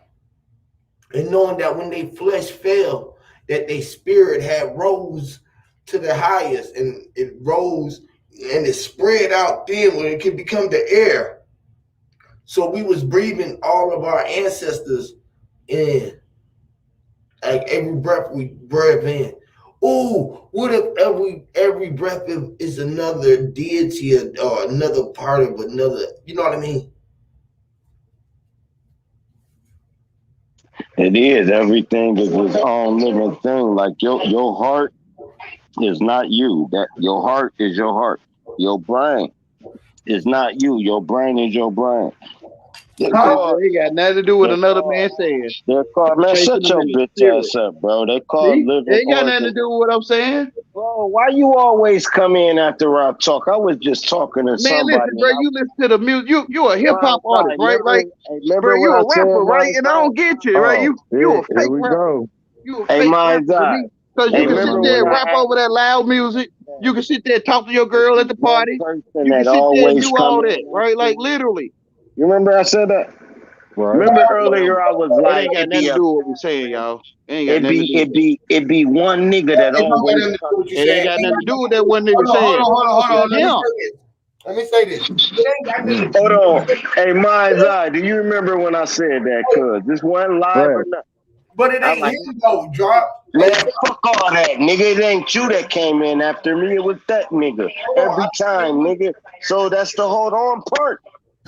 [SPEAKER 6] and knowing that when they flesh fell, that their spirit had rose to the highest, and it rose and it spread out thin when it could become the air. So we was breathing all of our ancestors in, like every breath we breathe in. Ooh, what if every breath is another deity or another part of another, you know what I mean?
[SPEAKER 8] It is. Everything is its own living thing. Like your heart is not you. That your heart is your heart. Your brain is not you. Your brain is your brain.
[SPEAKER 12] They got nothing to do with another man saying.
[SPEAKER 8] They're called, man, shut your bitch ass up, bro. They call living
[SPEAKER 12] They ain't got nothing to do with what I'm saying.
[SPEAKER 8] Bro, why you always come in after I talk? I was just talking to somebody.
[SPEAKER 12] Man, listen, bro, you listen to the music. You a hip hop artist, right? Like, bro, you a rapper, right? And I don't get you, right? You a fake rapper. You a fake rapper to me. Because you can sit there and rap over that loud music. You can sit there and talk to your girl at the party. You can sit there and do all that, right? Like, literally.
[SPEAKER 8] You remember I said that? Right. Remember earlier I was like,
[SPEAKER 12] it ain't got nothing to do with what we're saying, y'all.
[SPEAKER 8] It be one nigga that always.
[SPEAKER 12] It ain't got nothing to do with that one nigga saying.
[SPEAKER 6] Hold on. Let me say this.
[SPEAKER 8] Hold on. Hey, Mind's Eye, do you remember when I said that? Cuz this wasn't live or nothing.
[SPEAKER 6] But it ain't him though, drop.
[SPEAKER 8] Man, fuck all that, nigga. It ain't you that came in after me. It was that nigga. Every time, nigga. So that's the hold on part.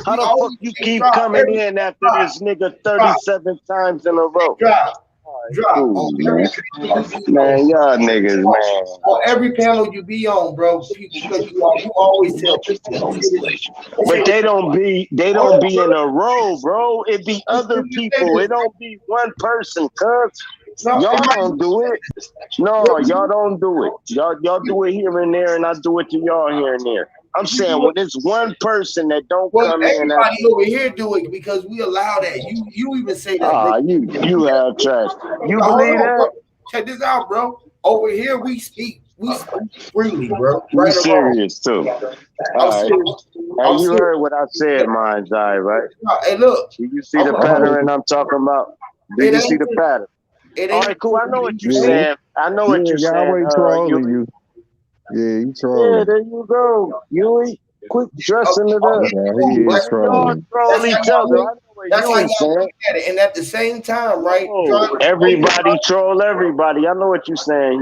[SPEAKER 8] How the fuck you keep coming in after this nigga 37 times in a row?
[SPEAKER 6] Drop.
[SPEAKER 8] Man, y'all niggas, man.
[SPEAKER 6] On every panel you be on, bro, people, you always tell people.
[SPEAKER 8] But they don't be in a row, bro. It be other people. It don't be one person, cuz. Y'all don't do it. No, y'all don't do it. Y'all do it here and there, and I do it to y'all here and there. I'm saying when it's one person that don't come in.
[SPEAKER 6] Everybody over here do it because we allow that. You even say that.
[SPEAKER 8] You have trash. You believe that?
[SPEAKER 6] Bro. Check this out, bro. Over here we speak freely, bro.
[SPEAKER 8] You serious too? All right. And you heard what I said, Mind's Eye, right?
[SPEAKER 6] Hey, look.
[SPEAKER 8] Do you see the pattern I'm talking about? Do you see the pattern? All right, cool. I know what you're saying. I know what you're saying.
[SPEAKER 11] Yeah, you trolling.
[SPEAKER 8] Yeah, there you go. You ain't quick dressing it up.
[SPEAKER 11] Yeah, he is trolling.
[SPEAKER 8] Troll each other.
[SPEAKER 6] That's how y'all look at it. And at the same time, right?
[SPEAKER 8] Everybody troll everybody. I know what you're saying.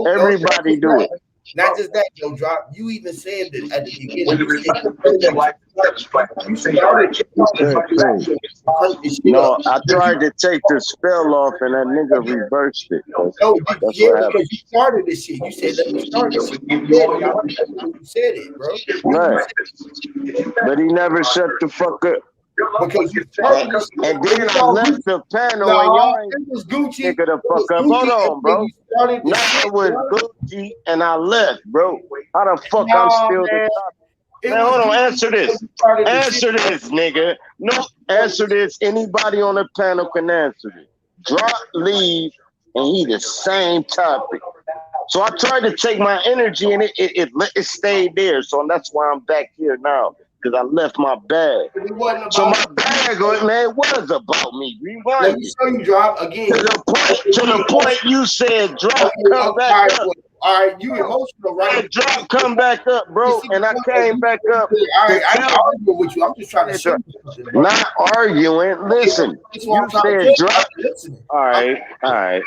[SPEAKER 8] Everybody do it.
[SPEAKER 6] Not just that, yo, drop. You even said that at the beginning.
[SPEAKER 8] No, I tried to take the spell off and that nigga reversed it.
[SPEAKER 6] No, because you started this shit. You said, let me start this shit. You said it, bro.
[SPEAKER 8] Right. But he never shut the fuck up.
[SPEAKER 6] Because you
[SPEAKER 8] and then I left the panel and y'all ain't
[SPEAKER 6] Gucci.
[SPEAKER 8] Nigga the fuck up. Hold on, bro. Now it was Gucci and I left, bro. How the fuck I'm still the top? Man, hold on. Answer this. Answer this, nigga. No, answer this. Anybody on the panel can answer it. Drop, leave, and he the same topic. So I tried to take my energy and it stayed there. So that's why I'm back here now. Because I left my bag. So my bag, man, it was about me. Rewind.
[SPEAKER 6] Let me show you, drop again.
[SPEAKER 8] To the point you said, drop, come back up.
[SPEAKER 6] All right, you emotional, right?
[SPEAKER 8] Drop, come back up, bro. And I came back up.
[SPEAKER 6] All right, I ain't arguing with you. I'm just trying to show you something, bro.
[SPEAKER 8] Not arguing. Listen. You said drop. All right.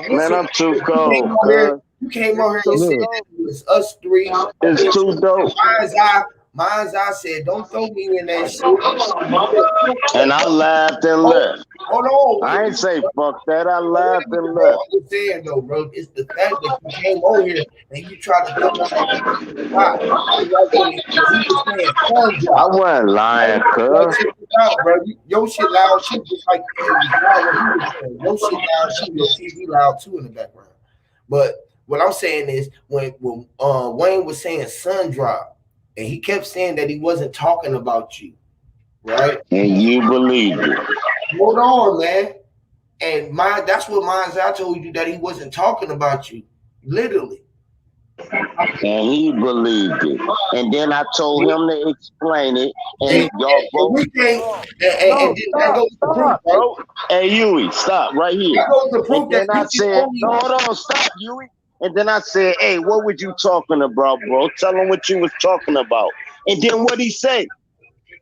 [SPEAKER 8] Man, I'm too cold.
[SPEAKER 6] You came on here and said it's us three.
[SPEAKER 8] It's too dope.
[SPEAKER 6] Mind's Eye said, don't throw me in that shit.
[SPEAKER 8] And I laughed and left.
[SPEAKER 6] Hold on.
[SPEAKER 8] I ain't say fuck that. I laughed and left.
[SPEAKER 6] I'm saying though, bro, it's the fact that you came over here and you tried to come on.
[SPEAKER 8] I wasn't lying, cuz.
[SPEAKER 6] Your shit loud too, just like your shit loud too, your TV loud too in the background. But what I'm saying is when Wayne was saying sun drop, and he kept saying that he wasn't talking about you, right?
[SPEAKER 8] And you believe it.
[SPEAKER 6] Hold on, man. And that's what Mind's Eye told you, that he wasn't talking about you, literally.
[SPEAKER 8] And he believed it. And then I told him to explain it. And y'all both. Stop, bro. Hey, Huey, stop right here. And then I said, hold on, stop, Huey. And then I said, hey, what were you talking about, bro? Tell him what you was talking about. And then what he say?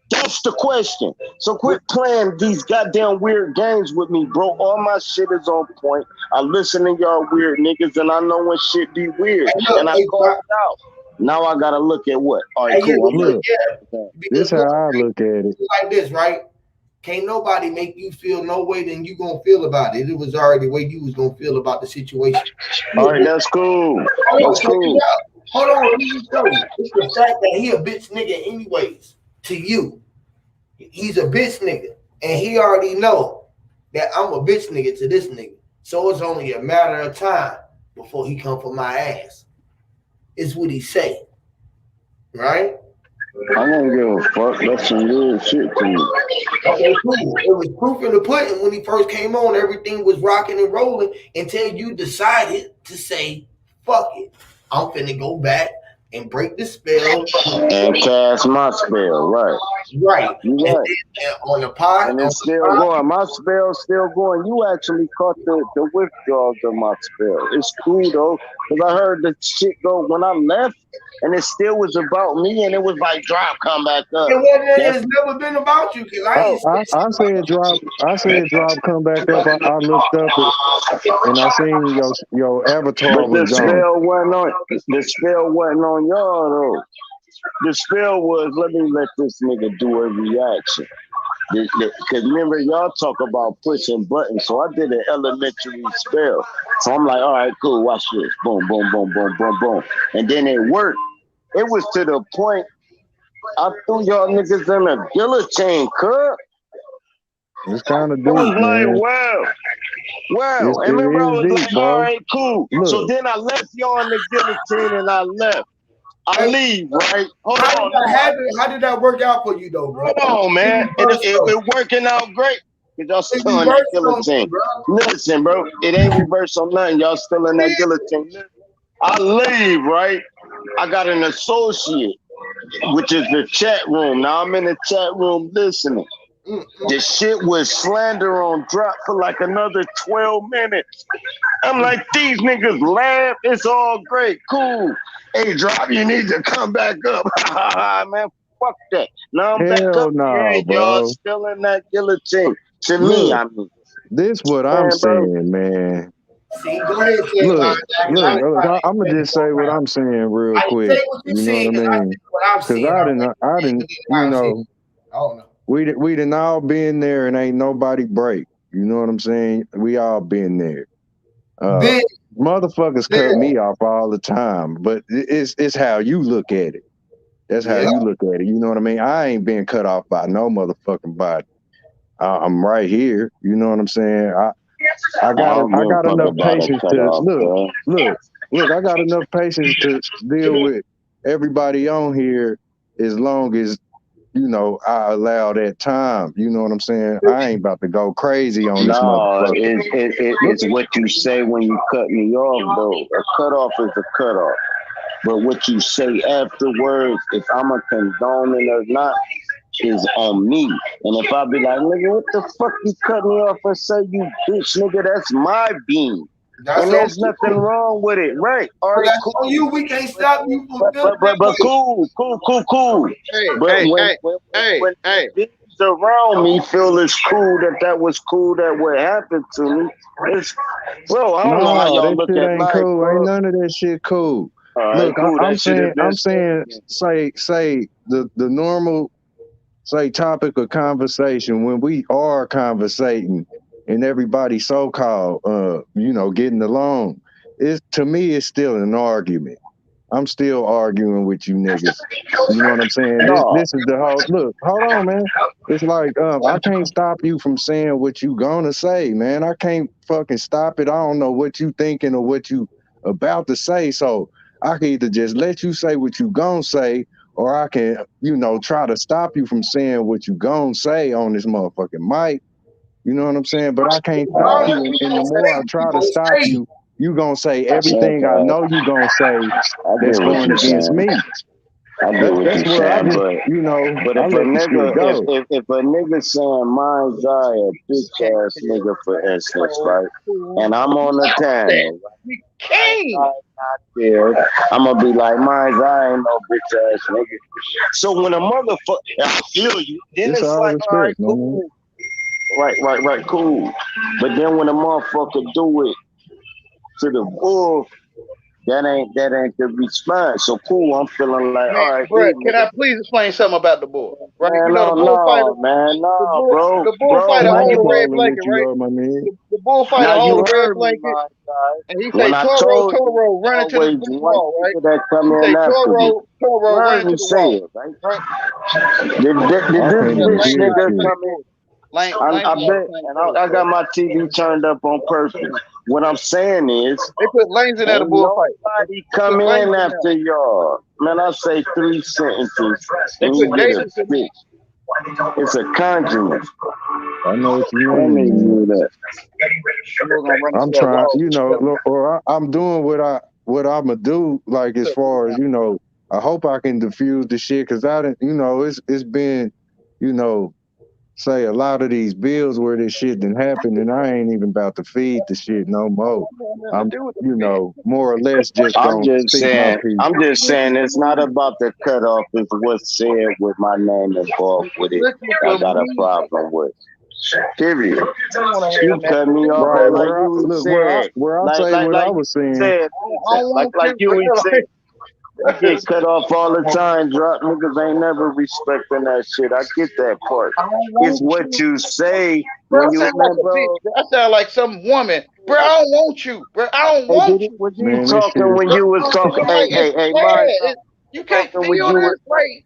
[SPEAKER 8] That's the question. So quit playing these goddamn weird games with me, bro. All my shit is on point. I listen to y'all weird niggas, and I know when shit be weird. And I call it out. Now I got to look at what? All right, cool.
[SPEAKER 11] This is how I look at it.
[SPEAKER 6] Like this, right? Can't nobody make you feel no way than you gonna feel about it. It was already the way you was gonna feel about the situation.
[SPEAKER 8] All right, that's cool. That's cool.
[SPEAKER 6] Hold on, let me show you. It's the fact that he a bitch nigga anyways to you. he's a bitch nigga, and he already know that I'm a bitch nigga to this nigga. So it's only a matter of time before he come for my ass. It's what he say, right?
[SPEAKER 8] I don't give a fuck. That's some real shit to me.
[SPEAKER 6] Okay, cool. It was proof in the pudding when he first came on. Everything was rocking and rolling until you decided to say, "Fuck it, I'm finna go back and break the spell
[SPEAKER 8] and cast my spell." Right.
[SPEAKER 6] Right.
[SPEAKER 8] You right.
[SPEAKER 6] And on the pod,
[SPEAKER 8] and it's still going. My spell's still going. You actually caught the withdrawals of my spell. It's cool though, because I heard the shit go when I left, and it still was about me, and it was like drop, come back up.
[SPEAKER 6] It's never been about you, because
[SPEAKER 11] I said drop. I said drop, come back up. I looked up and I seen your avatar
[SPEAKER 8] but the
[SPEAKER 11] was gone.
[SPEAKER 8] Spell wasn't on. The spell wasn't on y'all though. The spell was, let me let this nigga do a reaction. Because remember, y'all talk about pushing buttons, so I did an elementary spell. So I'm like, all right, cool, watch this. Boom, boom, boom, boom, boom, boom. And then it worked. It was to the point I threw y'all niggas in a guillotine, cut.
[SPEAKER 11] It's kind of deep,
[SPEAKER 8] I was
[SPEAKER 11] man.
[SPEAKER 8] like, wow. And remember, I was like, all right, cool.
[SPEAKER 11] Look.
[SPEAKER 8] So then I left y'all in the guillotine and I left. I leave, right? Hold on.
[SPEAKER 6] How did that work out for you, though, bro?
[SPEAKER 8] Hold on, man. It working out great. Y'all still in that guillotine. Listen, bro, it ain't reverse on nothing. Y'all still in that guillotine. I leave, right? I got an associate, which is the chat room. Now I'm in the chat room listening. The shit was slander on drop for like another 12 minutes. I'm like, these niggas laugh. It's all great. Cool. Hey, drop, you need to come back up. Man, fuck that. Now I'm back up here. Y'all still in that guillotine. To me, I mean.
[SPEAKER 11] This what I'm saying, man.
[SPEAKER 6] See, go ahead,
[SPEAKER 11] look, I'm gonna just say what I'm saying real quick. You know what I mean? Because I didn't, you know, we didn't all been there, and ain't nobody break. You know what I'm saying? We all been there. Motherfuckers cut me off all the time, but it's how you look at it. That's how you look at it. You know what I mean? I ain't been cut off by no motherfucking body. I'm right here. You know what I'm saying? I got enough patience to look. I got enough patience to deal with everybody on here as long as, you know, I allow that time. You know what I'm saying? I ain't about to go crazy on this motherfucker.
[SPEAKER 8] It's what you say when you cut me off, though. A cutoff is a cutoff. But what you say afterwards, if I'm a condoning or not, is on me. And if I be like, nigga, what the fuck you cut me off and say, you bitch, nigga, that's my beam. And there's nothing wrong with it, right? All right,
[SPEAKER 6] cool. On you, we can't stop you from
[SPEAKER 8] but cool. But when beings around me feel it's cool that was cool that what happened to me. It's, bro, I don't know how y'all look at life.
[SPEAKER 11] Cool.
[SPEAKER 8] Bro.
[SPEAKER 11] Ain't none of that shit cool. Look,
[SPEAKER 8] cool.
[SPEAKER 11] I'm saying, say the normal, say, topic of conversation when we are conversating and everybody so-called, you know, getting along. To me, it's still an argument. I'm still arguing with you niggas. You know what I'm saying? This is the whole, look, hold on, man. It's like, I can't stop you from saying what you gonna say, man. I can't fucking stop it. I don't know what you thinking or what you about to say. So I can either just let you say what you gonna say, or I can, you know, try to stop you from saying what you gonna say on this motherfucking mic. You know what I'm saying? But I can't stop you. And the more I try to stop you, you gonna say everything I know you gonna say that's going against me.
[SPEAKER 8] I get what you're saying, but
[SPEAKER 11] you know,
[SPEAKER 8] but if a nigga saying mine's a bitch ass nigga, for instance, right? And I'm on the panel, I'm gonna be like, mine's I ain't no bitch ass nigga. So when a motherfucker, I feel you, then it's like, all right, cool. Right, cool. But then when a motherfucker do it to the wolf, That ain't the response. So cool, I'm feeling like,
[SPEAKER 12] Man,
[SPEAKER 8] all right,
[SPEAKER 12] bro,
[SPEAKER 8] these
[SPEAKER 12] can I
[SPEAKER 8] niggas.
[SPEAKER 12] please explain something about the bull? Right?
[SPEAKER 8] Man,
[SPEAKER 12] You know the
[SPEAKER 8] no,
[SPEAKER 12] bullfighter,
[SPEAKER 8] man, no, bro.
[SPEAKER 12] the bullfighter
[SPEAKER 11] I
[SPEAKER 12] hold
[SPEAKER 11] ain't
[SPEAKER 12] a red
[SPEAKER 11] falling
[SPEAKER 12] blanket,
[SPEAKER 11] with you,
[SPEAKER 12] right?
[SPEAKER 11] yo, my man.
[SPEAKER 12] The bullfighter
[SPEAKER 8] Now
[SPEAKER 12] hold
[SPEAKER 8] you
[SPEAKER 12] a red
[SPEAKER 8] heard me,
[SPEAKER 12] blanket,
[SPEAKER 8] my guy.
[SPEAKER 12] and he say,
[SPEAKER 8] When I
[SPEAKER 12] Toro,
[SPEAKER 8] told you,
[SPEAKER 12] Toro, run into this
[SPEAKER 8] always
[SPEAKER 12] brick
[SPEAKER 8] one
[SPEAKER 12] wall, right?
[SPEAKER 8] nigga that come
[SPEAKER 12] He
[SPEAKER 8] in
[SPEAKER 12] say,
[SPEAKER 8] after me.
[SPEAKER 12] Toro,
[SPEAKER 8] You
[SPEAKER 12] run
[SPEAKER 8] heard
[SPEAKER 12] into
[SPEAKER 8] me
[SPEAKER 12] the
[SPEAKER 8] say
[SPEAKER 12] wall,
[SPEAKER 8] it, right?
[SPEAKER 12] right?
[SPEAKER 8] Did
[SPEAKER 11] I
[SPEAKER 8] this
[SPEAKER 11] can't even
[SPEAKER 8] bitch
[SPEAKER 11] hear
[SPEAKER 8] nigga
[SPEAKER 11] shit.
[SPEAKER 8] come in?
[SPEAKER 12] Lane,
[SPEAKER 8] I bet, and I got my TV turned up on purpose. What I'm saying is,
[SPEAKER 12] They put lanes in there to
[SPEAKER 8] ain't
[SPEAKER 12] bullfight.
[SPEAKER 8] nobody
[SPEAKER 12] They
[SPEAKER 8] come
[SPEAKER 12] put lanes
[SPEAKER 8] in
[SPEAKER 12] in
[SPEAKER 8] after
[SPEAKER 12] there.
[SPEAKER 8] y'all. Man, I say 3 sentences
[SPEAKER 12] They
[SPEAKER 8] and
[SPEAKER 12] put
[SPEAKER 8] you get a
[SPEAKER 12] gauges in there.
[SPEAKER 8] bitch. It's a conjuring.
[SPEAKER 11] I know what you
[SPEAKER 8] Let me
[SPEAKER 11] mean, man.
[SPEAKER 8] do that.
[SPEAKER 12] We're gonna run into
[SPEAKER 11] I'm
[SPEAKER 12] that
[SPEAKER 11] trying,
[SPEAKER 12] wall.
[SPEAKER 11] look, or I'm doing what I'ma do. Like as far as I hope I can diffuse the shit because I didn't, it's been, say a lot of these bills where this shit didn't happen, and I ain't even about to feed the shit no more. I'm, more or less just gonna speak my piece.
[SPEAKER 8] I'm just saying it's not about the cutoff, it's what's said with my name involved with it. I got a problem with. Period. You cut me off
[SPEAKER 11] Right,
[SPEAKER 8] like you said.
[SPEAKER 11] where I
[SPEAKER 8] Like
[SPEAKER 11] say what I
[SPEAKER 8] like
[SPEAKER 11] was
[SPEAKER 8] you
[SPEAKER 11] saying.
[SPEAKER 8] said. Like you said. I get cut off all the time. Drop niggas ain't never respecting that shit. I get that part. It's what you say
[SPEAKER 12] Bro, I
[SPEAKER 8] when you
[SPEAKER 12] sound like a bitch.
[SPEAKER 8] bro.
[SPEAKER 12] Bro. I sound like some woman. Bro, I don't want you. Bro, I don't want you.
[SPEAKER 8] Was you
[SPEAKER 11] Man, this shit
[SPEAKER 8] talking
[SPEAKER 11] is
[SPEAKER 8] when you was talking?
[SPEAKER 12] Like, it's
[SPEAKER 8] My
[SPEAKER 12] sad. You can't feel
[SPEAKER 8] when you
[SPEAKER 12] this,
[SPEAKER 8] was
[SPEAKER 12] right?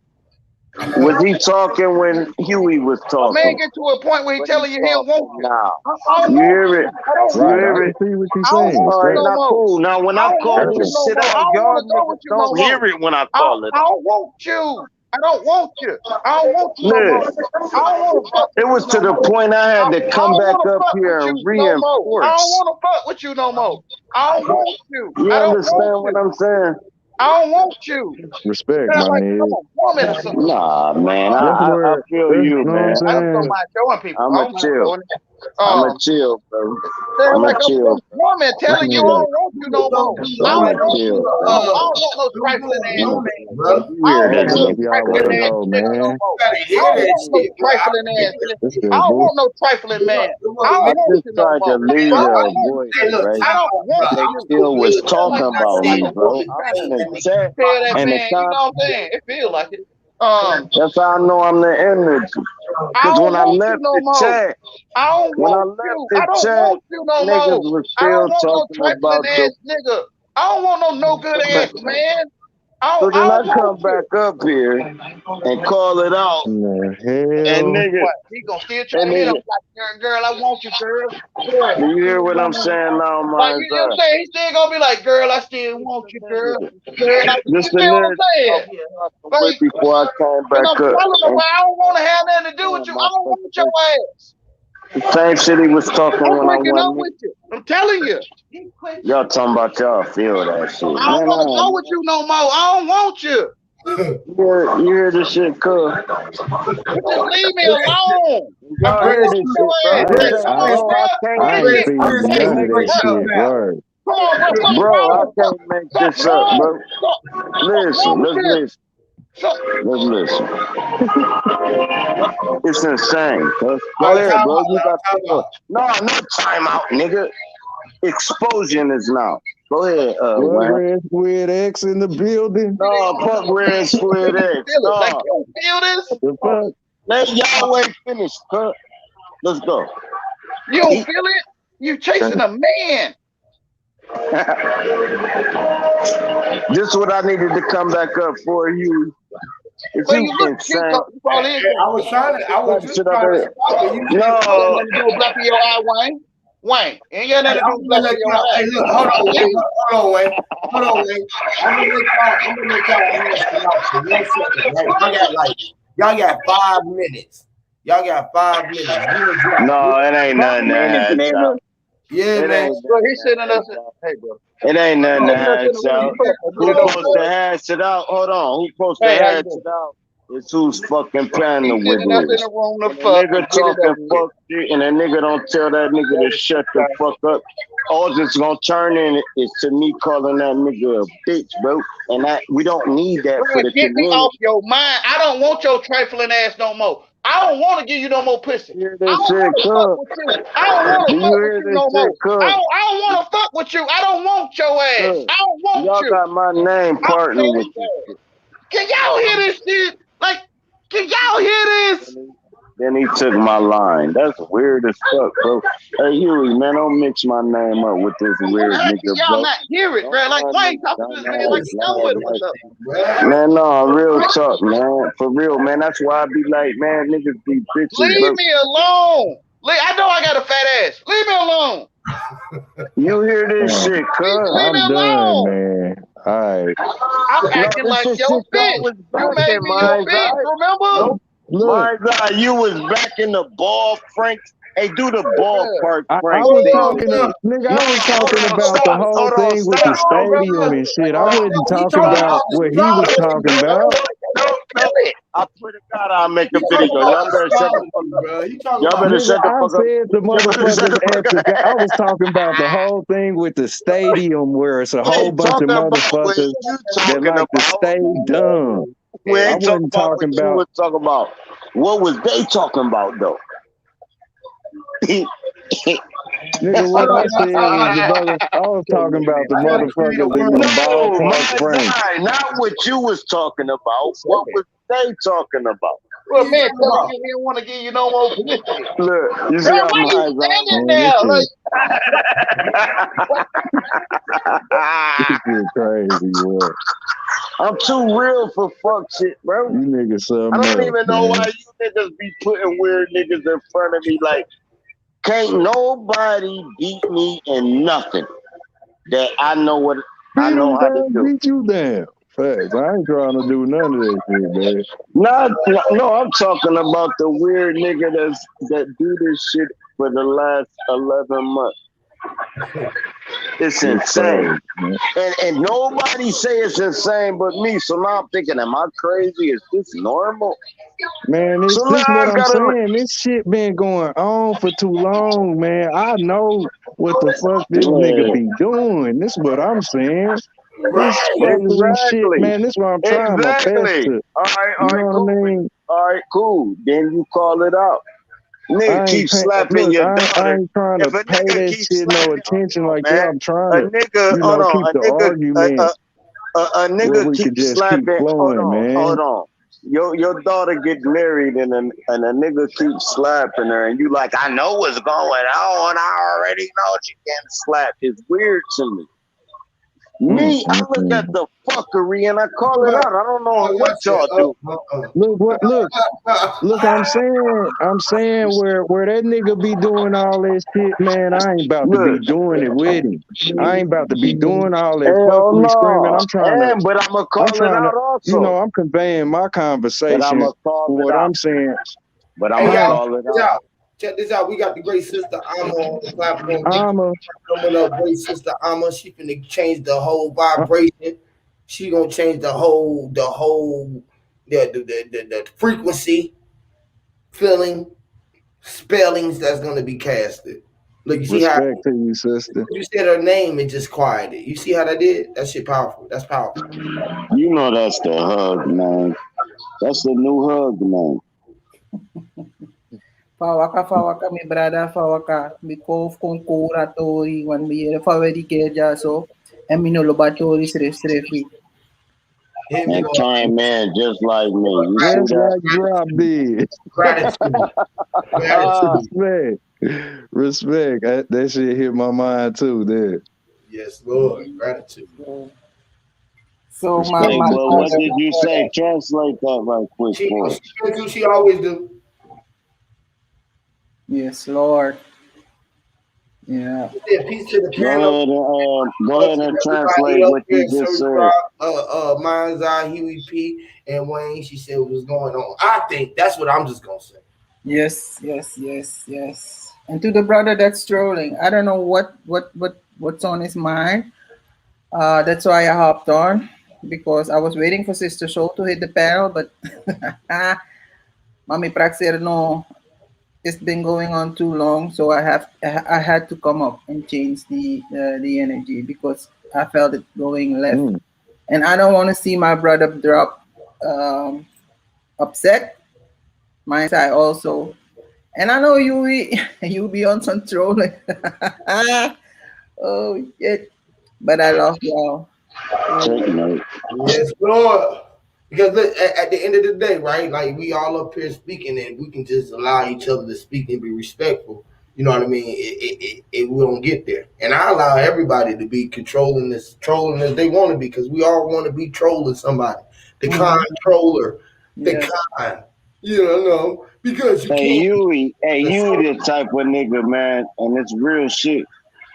[SPEAKER 8] was he talking when Huey was
[SPEAKER 12] A man
[SPEAKER 8] talking?
[SPEAKER 12] get to a point where he
[SPEAKER 8] What
[SPEAKER 12] telling you he don't want you.
[SPEAKER 8] now?
[SPEAKER 12] I don't
[SPEAKER 8] You
[SPEAKER 12] want
[SPEAKER 8] hear
[SPEAKER 12] you.
[SPEAKER 8] it?
[SPEAKER 12] I don't
[SPEAKER 8] You
[SPEAKER 11] right.
[SPEAKER 12] want
[SPEAKER 11] I
[SPEAKER 8] hear
[SPEAKER 11] can
[SPEAKER 8] it?
[SPEAKER 11] see what you're
[SPEAKER 12] I don't
[SPEAKER 11] saying.
[SPEAKER 12] want
[SPEAKER 8] All
[SPEAKER 12] you
[SPEAKER 8] right,
[SPEAKER 11] Straight.
[SPEAKER 12] no
[SPEAKER 8] not
[SPEAKER 12] more.
[SPEAKER 8] cool. Now when I
[SPEAKER 12] I don't
[SPEAKER 8] call
[SPEAKER 12] want
[SPEAKER 11] Gotcha.
[SPEAKER 12] you
[SPEAKER 8] this
[SPEAKER 12] no
[SPEAKER 8] shit
[SPEAKER 12] more. I
[SPEAKER 8] out,
[SPEAKER 12] don't
[SPEAKER 8] y'all
[SPEAKER 12] want to go
[SPEAKER 8] niggas
[SPEAKER 12] with you no
[SPEAKER 8] don't
[SPEAKER 12] more.
[SPEAKER 8] hear it when I
[SPEAKER 12] I
[SPEAKER 8] call it out.
[SPEAKER 12] don't want you. I don't want you. I don't want you no more.
[SPEAKER 8] Look,
[SPEAKER 12] I don't want to fuck
[SPEAKER 8] it
[SPEAKER 12] with
[SPEAKER 8] was
[SPEAKER 12] you
[SPEAKER 8] to
[SPEAKER 12] no
[SPEAKER 8] the
[SPEAKER 12] more.
[SPEAKER 8] point I had to
[SPEAKER 12] I
[SPEAKER 8] come
[SPEAKER 12] don't
[SPEAKER 8] back
[SPEAKER 12] want to
[SPEAKER 8] up
[SPEAKER 12] fuck with
[SPEAKER 8] here and
[SPEAKER 12] you no more. I don't
[SPEAKER 8] reinforce.
[SPEAKER 12] want to fuck with you no more. I don't want you.
[SPEAKER 8] You
[SPEAKER 12] I don't want
[SPEAKER 8] understand what
[SPEAKER 12] you.
[SPEAKER 8] I'm saying?
[SPEAKER 12] I don't want you.
[SPEAKER 11] Respect,
[SPEAKER 12] Sound
[SPEAKER 11] my
[SPEAKER 12] like
[SPEAKER 11] nigga.
[SPEAKER 12] I'm a woman or something.
[SPEAKER 8] Nah, man.
[SPEAKER 11] That's
[SPEAKER 8] I
[SPEAKER 11] where,
[SPEAKER 8] feel
[SPEAKER 11] that's,
[SPEAKER 8] you,
[SPEAKER 11] know what I'm
[SPEAKER 8] man.
[SPEAKER 12] I just don't
[SPEAKER 11] saying?
[SPEAKER 12] mind showing people. I
[SPEAKER 8] I'ma
[SPEAKER 12] don't mind
[SPEAKER 8] chill.
[SPEAKER 12] showing it.
[SPEAKER 8] I'ma chill, bro.
[SPEAKER 12] Sound
[SPEAKER 8] I'ma
[SPEAKER 12] like I'm
[SPEAKER 8] chill.
[SPEAKER 12] some woman
[SPEAKER 11] This
[SPEAKER 12] telling you I
[SPEAKER 11] nigga,
[SPEAKER 12] don't want you no more. I
[SPEAKER 8] I'ma
[SPEAKER 12] don't want
[SPEAKER 8] chill,
[SPEAKER 12] you.
[SPEAKER 8] bro.
[SPEAKER 12] I don't want no trifling ass nigga.
[SPEAKER 8] You
[SPEAKER 12] I
[SPEAKER 8] hear
[SPEAKER 12] don't
[SPEAKER 11] I
[SPEAKER 12] want
[SPEAKER 8] this
[SPEAKER 11] don't
[SPEAKER 12] no
[SPEAKER 11] know if
[SPEAKER 8] nigga?
[SPEAKER 11] y'all
[SPEAKER 8] Go
[SPEAKER 12] trifling
[SPEAKER 11] already
[SPEAKER 8] ahead.
[SPEAKER 12] ass
[SPEAKER 11] know,
[SPEAKER 12] nigga no
[SPEAKER 11] man.
[SPEAKER 12] more. I don't want no trifling ass nigga.
[SPEAKER 11] This shit,
[SPEAKER 12] I don't
[SPEAKER 11] boo.
[SPEAKER 12] want no trifling man. I
[SPEAKER 8] I
[SPEAKER 12] don't want
[SPEAKER 8] just
[SPEAKER 12] you no
[SPEAKER 8] tried to
[SPEAKER 12] more.
[SPEAKER 8] leave
[SPEAKER 12] I don't
[SPEAKER 8] a
[SPEAKER 12] want
[SPEAKER 8] voice,
[SPEAKER 12] you.
[SPEAKER 8] right?
[SPEAKER 12] I don't want
[SPEAKER 8] They
[SPEAKER 12] you.
[SPEAKER 8] still was talking
[SPEAKER 12] I
[SPEAKER 8] about me, bro. I'm in the chat
[SPEAKER 12] tell that
[SPEAKER 8] and the
[SPEAKER 12] man, you know what I'm
[SPEAKER 8] comment.
[SPEAKER 12] saying? It feel like it.
[SPEAKER 8] That's how I know I'm the energy.
[SPEAKER 12] I
[SPEAKER 8] Cause
[SPEAKER 12] don't
[SPEAKER 8] when I
[SPEAKER 12] want you
[SPEAKER 8] left
[SPEAKER 12] no
[SPEAKER 8] the
[SPEAKER 12] more.
[SPEAKER 8] chat,
[SPEAKER 12] I don't
[SPEAKER 8] when I
[SPEAKER 12] want
[SPEAKER 8] left
[SPEAKER 12] you.
[SPEAKER 8] the
[SPEAKER 12] I don't
[SPEAKER 8] chat,
[SPEAKER 12] want you no
[SPEAKER 8] niggas
[SPEAKER 12] more.
[SPEAKER 8] was
[SPEAKER 12] I don't
[SPEAKER 8] still
[SPEAKER 12] want no
[SPEAKER 8] talking
[SPEAKER 12] trifling
[SPEAKER 8] about the.
[SPEAKER 12] ass nigga. I don't want no good ass man.
[SPEAKER 8] So
[SPEAKER 12] I
[SPEAKER 8] then I
[SPEAKER 12] don't want
[SPEAKER 8] come
[SPEAKER 12] you.
[SPEAKER 8] back up here and call it out,
[SPEAKER 11] The
[SPEAKER 8] and
[SPEAKER 11] hell?
[SPEAKER 8] nigga,
[SPEAKER 12] What? He gonna still try
[SPEAKER 8] and
[SPEAKER 12] to hit him
[SPEAKER 8] nigga,
[SPEAKER 12] like, girl, I want you, girl. Girl.
[SPEAKER 8] do you hear what I'm saying now,
[SPEAKER 12] Like
[SPEAKER 8] minds
[SPEAKER 12] you know what I'm
[SPEAKER 8] up?
[SPEAKER 12] saying? He's still gonna be like, girl, I still want you, girl. Girl,
[SPEAKER 8] Just
[SPEAKER 12] you
[SPEAKER 8] the
[SPEAKER 12] feel what I'm
[SPEAKER 8] nerd
[SPEAKER 12] saying?
[SPEAKER 8] out here hustling with
[SPEAKER 12] Like,
[SPEAKER 8] before I came
[SPEAKER 12] and
[SPEAKER 8] back
[SPEAKER 12] I'm
[SPEAKER 8] up.
[SPEAKER 12] telling him,
[SPEAKER 8] And
[SPEAKER 12] well, I don't want to have nothing to do with
[SPEAKER 8] damn,
[SPEAKER 12] you.
[SPEAKER 8] my
[SPEAKER 12] I don't want your
[SPEAKER 8] fucking
[SPEAKER 12] ass.
[SPEAKER 8] the same shit he was talking
[SPEAKER 12] I'm
[SPEAKER 8] when I
[SPEAKER 12] breaking up
[SPEAKER 8] went
[SPEAKER 12] with you. I'm telling you.
[SPEAKER 8] y'all talking about y'all feel that shit.
[SPEAKER 12] I don't
[SPEAKER 8] Man,
[SPEAKER 12] want to go with you no more. I don't want you.
[SPEAKER 8] you hear this shit, cuz?
[SPEAKER 12] Just leave me alone. I
[SPEAKER 8] Y'all
[SPEAKER 12] don't
[SPEAKER 8] hear
[SPEAKER 12] want
[SPEAKER 8] this
[SPEAKER 12] your
[SPEAKER 8] shit, bro?
[SPEAKER 12] ass.
[SPEAKER 11] I
[SPEAKER 12] Hey,
[SPEAKER 11] ain't,
[SPEAKER 8] This
[SPEAKER 12] come
[SPEAKER 8] ain't,
[SPEAKER 11] I,
[SPEAKER 12] on,
[SPEAKER 8] bro.
[SPEAKER 12] bro.
[SPEAKER 8] I can't
[SPEAKER 11] I
[SPEAKER 12] Get,
[SPEAKER 11] ain't
[SPEAKER 8] make
[SPEAKER 12] get,
[SPEAKER 8] this
[SPEAKER 11] feeding
[SPEAKER 8] shit
[SPEAKER 12] hey,
[SPEAKER 11] none
[SPEAKER 8] up,
[SPEAKER 11] of that
[SPEAKER 12] bro.
[SPEAKER 11] shit. Word.
[SPEAKER 12] Come on, bro. Something
[SPEAKER 8] bro. I
[SPEAKER 12] wrong.
[SPEAKER 8] can't make
[SPEAKER 12] Something
[SPEAKER 8] this up,
[SPEAKER 12] wrong.
[SPEAKER 8] bro. Listen, let's listen. Let's listen. It's insane, cuz. Go ahead, bro. You got the floor. No timeout, nigga. Explosion is now. Go ahead,
[SPEAKER 11] What
[SPEAKER 8] Wayne.
[SPEAKER 11] red squid X in the building?
[SPEAKER 8] No, fuck Red Squid X.
[SPEAKER 12] Feel it. Like,
[SPEAKER 8] No.
[SPEAKER 12] you don't feel this?
[SPEAKER 11] The fuck?
[SPEAKER 8] Let Yahweh finish, cuz. Let's go.
[SPEAKER 12] You don't feel it? You chasing a man.
[SPEAKER 8] This is what I needed to come back up for you. Is
[SPEAKER 12] But
[SPEAKER 8] you
[SPEAKER 12] you look cute,
[SPEAKER 8] insane?
[SPEAKER 12] though. You probably is cute.
[SPEAKER 6] I was just
[SPEAKER 8] Shit up
[SPEAKER 6] trying to
[SPEAKER 8] there.
[SPEAKER 6] stop it. You
[SPEAKER 12] Ain't
[SPEAKER 8] No.
[SPEAKER 12] nothing to do with black in your eye, Wayne. Wayne, ain't got nothing to do
[SPEAKER 6] I'm
[SPEAKER 12] with
[SPEAKER 6] gonna
[SPEAKER 12] black
[SPEAKER 6] let
[SPEAKER 12] in your
[SPEAKER 6] y'all.
[SPEAKER 12] eye.
[SPEAKER 6] Hey, look, hold on, Wayne. Hold on, Wayne. Hold on, Wayne. I'm gonna let y'all hash it out for 1 second, right? Y'all got 5 minutes. Y'all got 5 minutes. You and Jack.
[SPEAKER 8] No, it ain't
[SPEAKER 11] 5
[SPEAKER 8] nothing to
[SPEAKER 11] minutes,
[SPEAKER 8] hash
[SPEAKER 11] nigga.
[SPEAKER 8] out.
[SPEAKER 6] Yeah,
[SPEAKER 8] It
[SPEAKER 6] man.
[SPEAKER 8] ain't
[SPEAKER 12] Bro,
[SPEAKER 8] nothing
[SPEAKER 12] he's
[SPEAKER 8] to
[SPEAKER 12] sending us.
[SPEAKER 8] hash out.
[SPEAKER 12] Hey, bro.
[SPEAKER 8] It ain't
[SPEAKER 12] He's
[SPEAKER 8] nothing to
[SPEAKER 12] sending us in
[SPEAKER 8] hash
[SPEAKER 12] the room
[SPEAKER 8] out.
[SPEAKER 12] first. And
[SPEAKER 8] Who
[SPEAKER 12] get it over
[SPEAKER 8] supposed to
[SPEAKER 12] with.
[SPEAKER 8] hash it out? Hold on. Who supposed to
[SPEAKER 12] Hey, how you
[SPEAKER 8] hash
[SPEAKER 12] doing?
[SPEAKER 8] it out? It's who's fucking panel
[SPEAKER 12] He's
[SPEAKER 8] with
[SPEAKER 12] sending us in
[SPEAKER 8] this.
[SPEAKER 12] the room to
[SPEAKER 8] When a
[SPEAKER 12] fuck
[SPEAKER 8] nigga
[SPEAKER 12] and get it
[SPEAKER 8] talking
[SPEAKER 12] over with.
[SPEAKER 8] fuck shit and a nigga don't tell that nigga to shut the fuck up, all it's gonna turn in is to me calling that nigga a bitch, bro. And that we don't need that
[SPEAKER 12] Bro,
[SPEAKER 8] for the
[SPEAKER 12] get me
[SPEAKER 8] community.
[SPEAKER 12] off your mind. I don't want your trifling ass no more. I don't want to give you no more pussy. I
[SPEAKER 11] Hear
[SPEAKER 12] don't
[SPEAKER 11] this shit,
[SPEAKER 12] want to fuck with you. I don't want
[SPEAKER 11] Do
[SPEAKER 12] to
[SPEAKER 11] you
[SPEAKER 12] fuck with
[SPEAKER 11] hear
[SPEAKER 12] you
[SPEAKER 11] this
[SPEAKER 12] no more.
[SPEAKER 11] shit, cuz?
[SPEAKER 12] I don't want to fuck with you. I don't want your ass. I don't want
[SPEAKER 11] Y'all
[SPEAKER 12] you.
[SPEAKER 11] got my name partnered with this shit.
[SPEAKER 12] Can y'all hear this shit? Like, can y'all hear this?
[SPEAKER 11] Then he took my line. That's weird as fuck, bro. Hey, Huey, man, don't mix my name up with this weird
[SPEAKER 12] How can
[SPEAKER 11] nigga,
[SPEAKER 12] y'all
[SPEAKER 11] bro.
[SPEAKER 12] not hear it, bro? Like, why ain't talking to this man like he know what what's up?
[SPEAKER 11] Man, no, real talk, man. For real, man. That's why I be like, man, niggas be bitches,
[SPEAKER 12] Leave
[SPEAKER 11] bro.
[SPEAKER 12] me alone. I know I got a fat ass. Leave me alone.
[SPEAKER 11] You hear this shit, cuz?
[SPEAKER 12] Leave me alone.
[SPEAKER 11] Man. All right.
[SPEAKER 12] I'm acting like your bitch. You made me your bitch, remember?
[SPEAKER 11] My God, you was back in the ball, Frank. Hey, do the ballpark,
[SPEAKER 7] I
[SPEAKER 11] Frank.
[SPEAKER 7] was
[SPEAKER 11] thing.
[SPEAKER 7] talking, nigga. I was talking about the whole thing with the stadium and shit. I wasn't talking about what he was talking about.
[SPEAKER 11] No, I put a God, I'll make a video. Y'all better shut the fuck up. Y'all better shut the
[SPEAKER 7] I
[SPEAKER 11] fuck up.
[SPEAKER 7] said the
[SPEAKER 11] Y'all better shut
[SPEAKER 7] motherfuckers
[SPEAKER 11] the fuck
[SPEAKER 7] at the.
[SPEAKER 11] up.
[SPEAKER 7] I was talking about the whole thing with the stadium where it's a
[SPEAKER 11] We
[SPEAKER 7] whole
[SPEAKER 11] ain't
[SPEAKER 7] bunch of
[SPEAKER 11] talking about what
[SPEAKER 7] motherfuckers
[SPEAKER 11] you
[SPEAKER 7] that
[SPEAKER 11] talking
[SPEAKER 7] like to
[SPEAKER 11] about.
[SPEAKER 7] stay dumb.
[SPEAKER 11] We
[SPEAKER 7] I
[SPEAKER 11] ain't talking
[SPEAKER 7] wasn't
[SPEAKER 11] about what
[SPEAKER 7] talking
[SPEAKER 11] you
[SPEAKER 7] about.
[SPEAKER 11] was talking about. What was they talking about, though?
[SPEAKER 7] Nigga, what I said was the mother. I was talking about the motherfuckers in them
[SPEAKER 11] No,
[SPEAKER 7] ballpark Frank.
[SPEAKER 11] my God, not what you was talking about. What was they talking about?
[SPEAKER 12] Well, man, tell me he don't want to give you no more pussy.
[SPEAKER 11] Look, you see
[SPEAKER 12] Bro,
[SPEAKER 11] how
[SPEAKER 12] why you
[SPEAKER 11] my
[SPEAKER 12] standing there? Like,
[SPEAKER 7] This shit crazy, bro.
[SPEAKER 11] I'm too real for fuck shit, bro.
[SPEAKER 7] You niggas
[SPEAKER 11] I
[SPEAKER 7] something
[SPEAKER 11] don't
[SPEAKER 7] else,
[SPEAKER 11] even know
[SPEAKER 7] man.
[SPEAKER 11] why you niggas be putting weird niggas in front of me. Like, can't nobody beat me in nothing that I know what I
[SPEAKER 7] Beat
[SPEAKER 11] know
[SPEAKER 7] him
[SPEAKER 11] how to
[SPEAKER 7] down,
[SPEAKER 11] do.
[SPEAKER 7] beat you down. Facts. I ain't trying to do none of that shit, man.
[SPEAKER 11] No, I'm talking about the weird nigga that do this shit for the last 11 months. It's insane. And nobody say it's insane but me. So now I'm thinking, am I crazy? Is this normal?
[SPEAKER 7] Man, this
[SPEAKER 11] So now
[SPEAKER 7] what
[SPEAKER 11] I
[SPEAKER 7] I'm
[SPEAKER 11] gotta.
[SPEAKER 7] saying. This shit been going on for too long, man. I know what the fuck this nigga be doing. This what I'm saying. This fuckery shit,
[SPEAKER 11] Exactly.
[SPEAKER 7] man. This what I'm trying my best
[SPEAKER 11] Exactly.
[SPEAKER 7] to.
[SPEAKER 11] All right,
[SPEAKER 7] You know
[SPEAKER 11] cool.
[SPEAKER 7] what I mean?
[SPEAKER 11] All right, cool. Then you call it out. Nigga
[SPEAKER 7] I
[SPEAKER 11] keep
[SPEAKER 7] ain't
[SPEAKER 11] slapping
[SPEAKER 7] look.
[SPEAKER 11] your
[SPEAKER 7] I
[SPEAKER 11] daughter.
[SPEAKER 7] ain't trying to
[SPEAKER 11] If a
[SPEAKER 7] pay
[SPEAKER 11] nigga
[SPEAKER 7] that
[SPEAKER 11] keeps
[SPEAKER 7] shit no
[SPEAKER 11] slapping,
[SPEAKER 7] attention
[SPEAKER 11] hold
[SPEAKER 7] like
[SPEAKER 11] on,
[SPEAKER 7] that.
[SPEAKER 11] man.
[SPEAKER 7] I'm trying
[SPEAKER 11] A
[SPEAKER 7] to,
[SPEAKER 11] nigga, hold on.
[SPEAKER 7] keep the argument
[SPEAKER 11] A
[SPEAKER 7] where
[SPEAKER 11] nigga
[SPEAKER 7] we
[SPEAKER 11] keep
[SPEAKER 7] could just keep
[SPEAKER 11] slapping.
[SPEAKER 7] flowing, man.
[SPEAKER 11] Hold on. Your daughter get married and a nigga keeps slapping her and you like, I know what's going on. I already know she getting slapped. It's weird to me. Me, I look at the fuckery and I call it out. I don't know what y'all do.
[SPEAKER 7] Look, I'm saying where that nigga be doing all that shit, man, I ain't about to be doing it with him. I ain't about to be doing all that
[SPEAKER 11] Hell
[SPEAKER 7] fuckery screaming.
[SPEAKER 11] no. But I'm gonna call it out also.
[SPEAKER 7] I'm conveying my conversation for what I'm saying.
[SPEAKER 11] But I'm
[SPEAKER 6] Hey,
[SPEAKER 11] gonna
[SPEAKER 6] y'all,
[SPEAKER 11] call it out.
[SPEAKER 6] check this out. We got the great sister Amma on the platform.
[SPEAKER 7] Amma.
[SPEAKER 6] Coming up, great sister Amma. She finna change the whole vibration. She gonna change the frequency, feeling, spellings that's gonna be casted. Look, you see how
[SPEAKER 7] Respect to you, sister.
[SPEAKER 6] you said her name and just quieted. You see how that did? That shit powerful. That's powerful.
[SPEAKER 11] You know that's the hug, man. That's the new hug, man.
[SPEAKER 15] Fawaka, mi brada, fawaka. Mi kof kon kuratori, wan mi yere fawedi keja so, and mi no lobatori strefi.
[SPEAKER 11] And came man just like me. You
[SPEAKER 7] Just
[SPEAKER 11] see that?
[SPEAKER 7] like Drop did.
[SPEAKER 6] Gratitude.
[SPEAKER 7] Respect. That shit hit my mind too, there.
[SPEAKER 6] Yes, Lord. Gratitude.
[SPEAKER 15] So
[SPEAKER 11] Respect. Well, what did you say? Translate that right quick for us.
[SPEAKER 6] She always do.
[SPEAKER 15] Yes, Lord. Yeah.
[SPEAKER 6] Peace to the
[SPEAKER 11] panel. Go ahead and translate what you just said.
[SPEAKER 6] Mind's Eye, Huey P, and Wayne. She said what was going on. I think that's what I'm just gonna say.
[SPEAKER 15] Yes. And to the brother that's strolling, I don't know what's on his mind. That's why I hopped on because I was waiting for Sister Soul to hit the panel, but Mami Praxer no. It's been going on too long, so I had to come up and change the energy because I felt it going left, and I don't want to see my brother drop upset my side also. And I know you be on some trolling. Oh shit. But I love y'all.
[SPEAKER 6] Yes, Lord. Because look, at the end of the day, right? Like we all up here speaking, and we can just allow each other to speak and be respectful. You know what I mean? It we don't get there, and I allow everybody to be trolling as they want to be, because we all want to be trolling somebody. The controller, the con. You know, because you can't.
[SPEAKER 8] You the type of nigga, man, and it's real shit.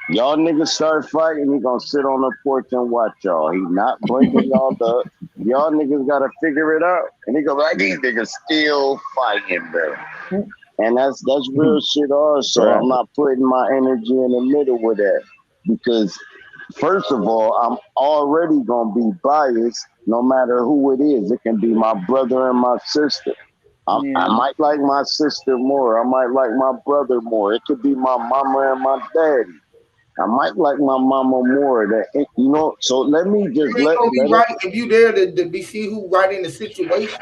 [SPEAKER 8] Y'all niggas start fighting, he gonna sit on the porch and watch y'all. He not breaking y'all up. Y'all niggas gotta figure it out. And he go like, these niggas still fighting, bro. And that's real shit also. I'm not putting my energy in the middle with that. Because first of all, I'm already gonna be biased no matter who it is. It can be my brother and my sister. I might like my sister more. I might like my brother more. It could be my mama and my daddy. I might like my mama more. So let me just let
[SPEAKER 6] be right if you there to be see who right in the situation.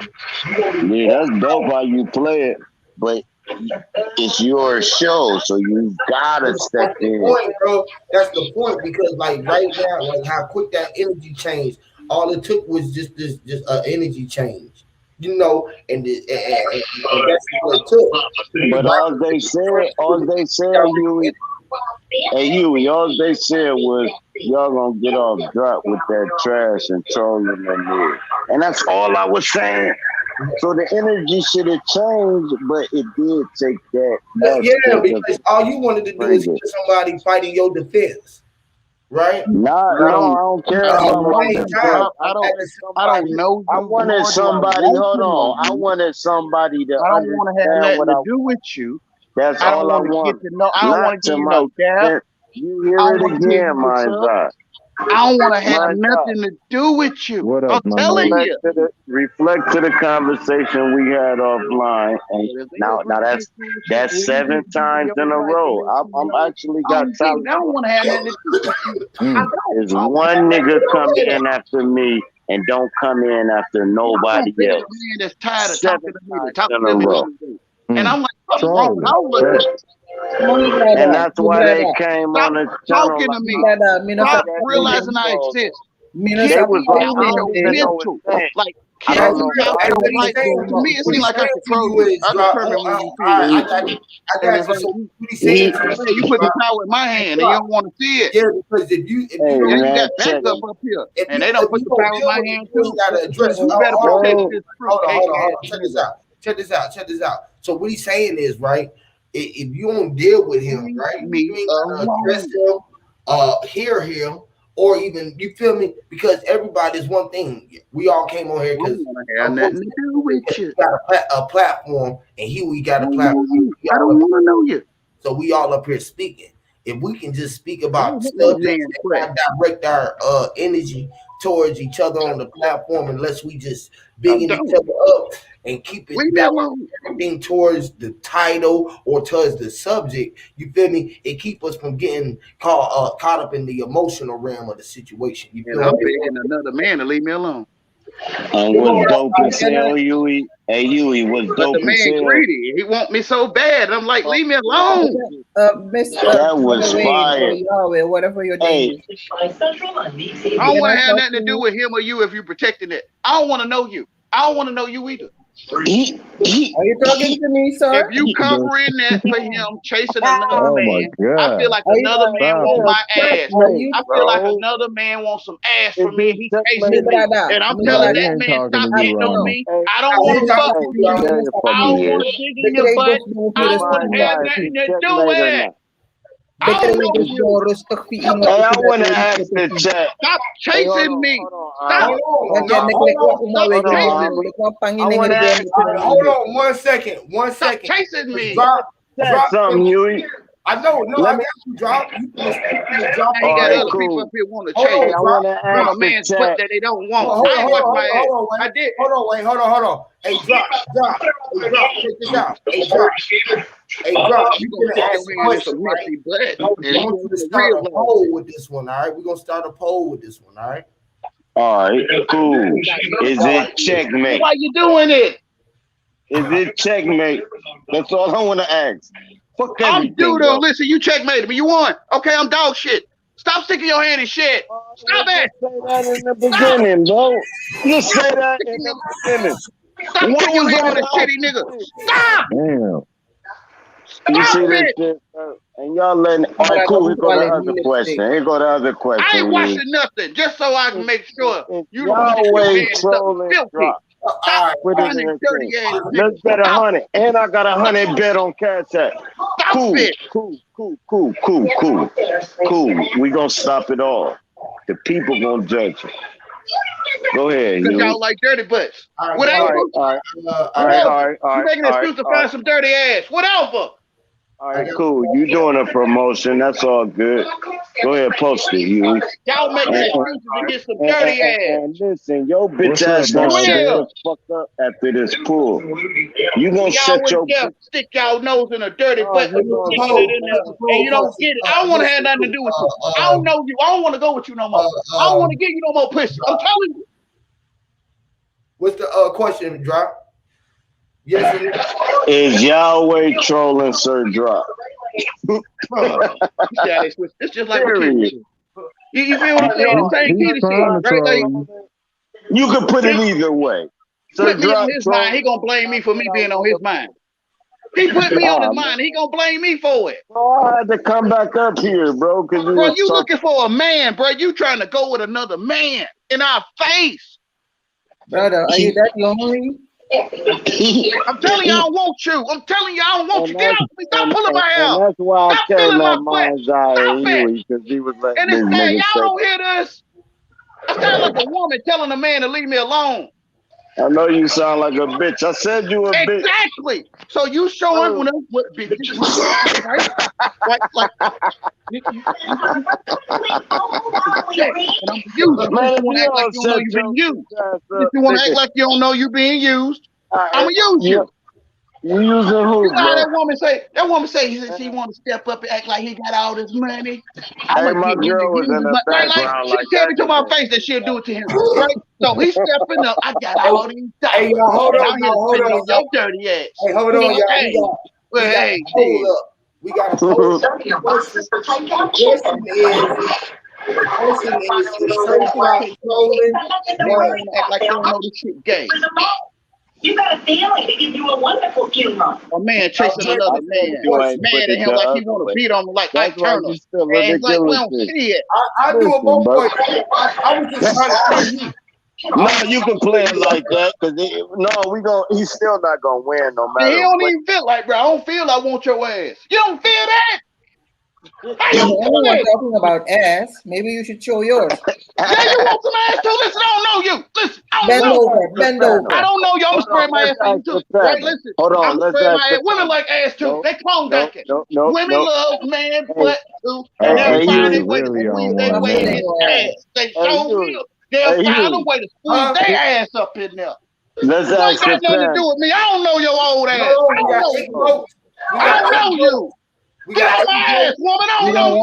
[SPEAKER 8] Yeah, that's dope how you play it, but it's your show, so you gotta step in.
[SPEAKER 6] Point, bro. That's the point, because like right now, like how quick that energy changed. All it took was just energy change, you know, and that's what it took.
[SPEAKER 8] But all they said, Huey. Hey Huey, all they said was y'all gonna get off drop with that trash and trolling in there. And that's all I was saying. So the energy should have changed, but it did take that.
[SPEAKER 6] Because all you wanted to do is get somebody fighting your defense. Right?
[SPEAKER 8] No, I don't care about my defense.
[SPEAKER 10] I don't know.
[SPEAKER 8] I wanted somebody, hold on. I wanted somebody to
[SPEAKER 10] I don't want to have nothing to do with you.
[SPEAKER 8] That's all I want.
[SPEAKER 10] I don't want to give you no doubt.
[SPEAKER 8] You hear it again, my God.
[SPEAKER 10] I don't want to have nothing to do with you.
[SPEAKER 11] What up,
[SPEAKER 10] I'm telling you.
[SPEAKER 8] Reflect to the conversation we had offline, and now that's 7 times in a row. I'm actually got time.
[SPEAKER 10] I don't want to have nothing to do with you.
[SPEAKER 8] There's one nigga come in after me and don't come in after nobody else.
[SPEAKER 10] Man that's tired of talking to me. And I'm like, what's wrong?
[SPEAKER 8] And that's why they came on the channel.
[SPEAKER 10] Talking to me. Stop realizing I exist.
[SPEAKER 8] They was
[SPEAKER 10] like, to me, it seems like I control you. I determine when you feel you put the power in my hand and you don't want to see it.
[SPEAKER 6] Yeah, because if you
[SPEAKER 10] got backup up here and they don't put the power in my hand too, you better protect this truth.
[SPEAKER 6] Check this out. So what he's saying is, right, if you don't deal with him, right, you ain't gonna address him, hear him, or even, you feel me? Because everybody's one thing. We all came on here because we got a platform, and we got a platform.
[SPEAKER 10] I don't want to know you.
[SPEAKER 6] So we all up here speaking. If we can just speak about subjects and direct our energy towards each other on the platform, unless we just bigging each other up and keep everything towards the title or towards the subject, you feel me? It keep us from getting caught up in the emotional realm of the situation. You feel
[SPEAKER 10] I'm begging another man to leave me alone.
[SPEAKER 8] What's dope as hell, Huey? Hey, Huey, what's dope
[SPEAKER 10] as hell? The man greedy. He want me so bad. I'm like, leave me alone.
[SPEAKER 8] That was fire.
[SPEAKER 15] Whatever your name is.
[SPEAKER 10] I don't want to have nothing to do with him or you if you're protecting it. I don't want to know you. I don't want to know you either.
[SPEAKER 15] Are you talking to me, sir?
[SPEAKER 10] If you covering that for him chasing another man, I feel like another man wants my ass. I feel like another man wants some ass from me. He's chasing me, and I'm telling that man, stop hitting on me. I don't want to fuck with you. I don't want to dig in your butt. I don't want to have nothing to do with it. I don't know you.
[SPEAKER 8] Hey, I want to ask the chat.
[SPEAKER 10] Stop chasing me. Stop.
[SPEAKER 6] Hold on 1 second. 1 second.
[SPEAKER 10] Stop chasing me.
[SPEAKER 6] Drop
[SPEAKER 8] something, Huey.
[SPEAKER 6] I know. No, I got you. Drop. You drop.
[SPEAKER 10] He got other people up here want to chase.
[SPEAKER 8] I want to ask
[SPEAKER 10] a man's
[SPEAKER 8] the
[SPEAKER 10] butt
[SPEAKER 8] chat.
[SPEAKER 10] that they don't want. I ain't watch my ass. I did.
[SPEAKER 6] Hold on. Hey, drop. Check this out. Hey, drop. You gonna ask a question, right? And I want you to start a poll with this one. All right, we're gonna start a poll with this one. All right.
[SPEAKER 8] All right, cool. Is it checkmate?
[SPEAKER 10] Why you doing it?
[SPEAKER 8] Is it checkmate? That's all I want to ask. Fuck everything.
[SPEAKER 12] I'm judo. Listen, you checkmated me. You won. Okay, I'm dog shit. Stop sticking your hand in shit. Stop it.
[SPEAKER 8] Say that in the beginning, bro. You say that in the beginning.
[SPEAKER 12] Stop putting your hand on that shitty nigga. Stop.
[SPEAKER 11] Damn.
[SPEAKER 8] You see
[SPEAKER 12] Stop
[SPEAKER 8] this
[SPEAKER 12] it.
[SPEAKER 8] shit, and y'all letting. All right, cool. Here go the other question. Here go the other question.
[SPEAKER 12] I ain't watching nothing, just so I can make sure you don't
[SPEAKER 8] Y'all
[SPEAKER 12] stick your
[SPEAKER 8] way
[SPEAKER 12] hand in something
[SPEAKER 8] trolling.
[SPEAKER 12] filthy. Stop
[SPEAKER 8] Put it
[SPEAKER 12] finding
[SPEAKER 8] in
[SPEAKER 12] dirty ass
[SPEAKER 8] Let's
[SPEAKER 12] niggas.
[SPEAKER 8] bet
[SPEAKER 12] Stop
[SPEAKER 8] 100, and I got 100 bet on Cash App. Cool,
[SPEAKER 12] it.
[SPEAKER 8] cool. We gonna stop it all. The people gonna judge you. Go ahead.
[SPEAKER 12] Because y'all like dirty butts. Whatever.
[SPEAKER 8] All right.
[SPEAKER 12] You making an excuse to find some dirty ass. Whatever.
[SPEAKER 8] All right, cool. You doing a promotion. That's all good. Go ahead, post it, you.
[SPEAKER 12] Y'all making excuses to get some dirty ass.
[SPEAKER 8] And listen, your bitch ass gonna shut the fuck up after this pool. You gonna shut your bitch.
[SPEAKER 12] Stick y'all nose in a dirty butt and you don't get it. I don't want to have nothing to do with you. I don't know you. I don't want to go with you no more. I don't want to give you no more pussy. I'm telling you.
[SPEAKER 6] What's the question, Drop? Yes or no?
[SPEAKER 8] Is Yahweh trolling Sir Drop?
[SPEAKER 12] It's just like a kid. You feel what I'm saying? The same kid shit, right? Like,
[SPEAKER 8] you can put it either way.
[SPEAKER 12] Put me on his mind. He gonna blame me for me being on his mind. He put me on his mind. He gonna blame me for it.
[SPEAKER 8] Oh, I had to come back up here, bro.
[SPEAKER 12] Bro, you looking for a man, bro? You trying to go with another man in our face,
[SPEAKER 15] brother? Are you that lonely?
[SPEAKER 12] I'm telling you, I don't want you. I'm telling you, I don't want you. Get off me. Stop pulling my hair.
[SPEAKER 8] That's why
[SPEAKER 12] Stop
[SPEAKER 8] I
[SPEAKER 12] feeling
[SPEAKER 8] came
[SPEAKER 12] my
[SPEAKER 8] at Mind's Eye because he was letting
[SPEAKER 12] and
[SPEAKER 8] this
[SPEAKER 12] it's
[SPEAKER 8] nigga
[SPEAKER 12] y'all don't hear this. I sound like a woman telling a man to leave me alone.
[SPEAKER 8] I know you sound like a bitch. I said you a bitch.
[SPEAKER 12] Exactly. So you showing what bitches, right? Like you want to act like you don't know you being used. If you want to act like you don't know you being used, I'm gonna use you.
[SPEAKER 8] You using who?
[SPEAKER 12] You know how that woman say she want to step up and act like he got all this money.
[SPEAKER 8] Hey, my girl was in the background
[SPEAKER 12] she tell me to my face that she'll do it to him. Right? So he's stepping up. I got all these dollars.
[SPEAKER 6] Hey, y'all, hold on,
[SPEAKER 12] your dirty ass.
[SPEAKER 6] Hey, hold on, y'all. We got a poll. The question is Sir Drop trolling?
[SPEAKER 12] Act like you don't know this shit gay.
[SPEAKER 16] You got a feeling to give you a wonderful funeral.
[SPEAKER 12] A man chasing another man. Mad at him like he want to beat on him like Ike Turner. And it's like, we don't see it.
[SPEAKER 6] I do it both ways. I was just trying to tell you.
[SPEAKER 8] No, you can play it like that because he's still not gonna win no matter.
[SPEAKER 12] He don't even feel like, bro. I don't feel I want your ass. You don't feel that?
[SPEAKER 15] We're talking about ass. Maybe you should show yours.
[SPEAKER 12] Yeah, you want some ass too? Listen, I don't know you. Listen,
[SPEAKER 15] bend over.
[SPEAKER 12] I don't know you. I'm gonna spread my ass on you too. Right? Listen,
[SPEAKER 8] hold on.
[SPEAKER 12] I'm gonna spread my ass. Women like ass too. They clone dunking. Women love man butt too, and they'll find a way to squeeze their way in his ass. They so will. They'll find a way to squeeze their ass up in there.
[SPEAKER 8] Let's
[SPEAKER 12] ask got nothing to do with me. I don't know your old ass. I don't know you. Get out my ass, woman. I don't know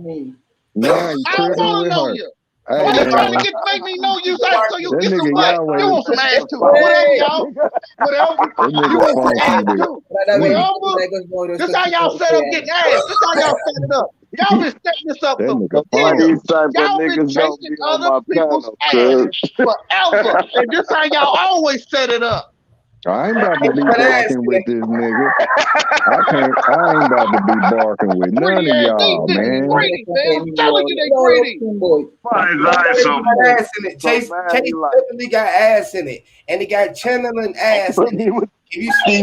[SPEAKER 12] you.
[SPEAKER 11] Nah,
[SPEAKER 12] I don't want to know you. Why you trying to make me know you so you get some butt? You want some ass too. Whatever, y'all. Whatever. You want some ass too. Whatever. This how y'all set up getting ass. This how y'all set it up. Y'all been setting this up for years. Y'all been chasing other people's ass forever. And this how y'all always set it up.
[SPEAKER 11] I ain't about to be barking with this nigga. I ain't about to be barking with none of y'all, man.
[SPEAKER 12] I'm telling you, they greedy.
[SPEAKER 6] Ass in it. Chase definitely got ass in it, and he got channeling ass in it. If you see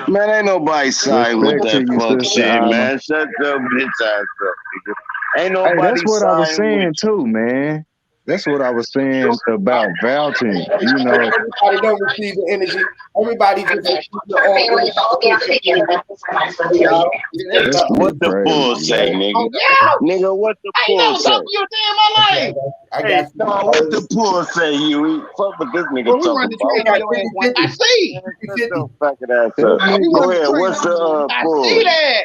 [SPEAKER 8] man, ain't nobody side with that fuck shit, man. Shut your bitch ass up, nigga. Ain't nobody.
[SPEAKER 11] Hey, that's what I was saying too, man. That's what I was saying about vouching. You know,
[SPEAKER 6] everybody don't receive the energy. Everybody just receives their own energy.
[SPEAKER 8] What the bull say, nigga? Nigga, what the bull say?
[SPEAKER 12] You a day in my life.
[SPEAKER 6] I got you.
[SPEAKER 8] What the bull say, Huey? Fuck with this nigga talking about.
[SPEAKER 12] I see.
[SPEAKER 8] Go ahead. What's the bull?
[SPEAKER 12] I see that.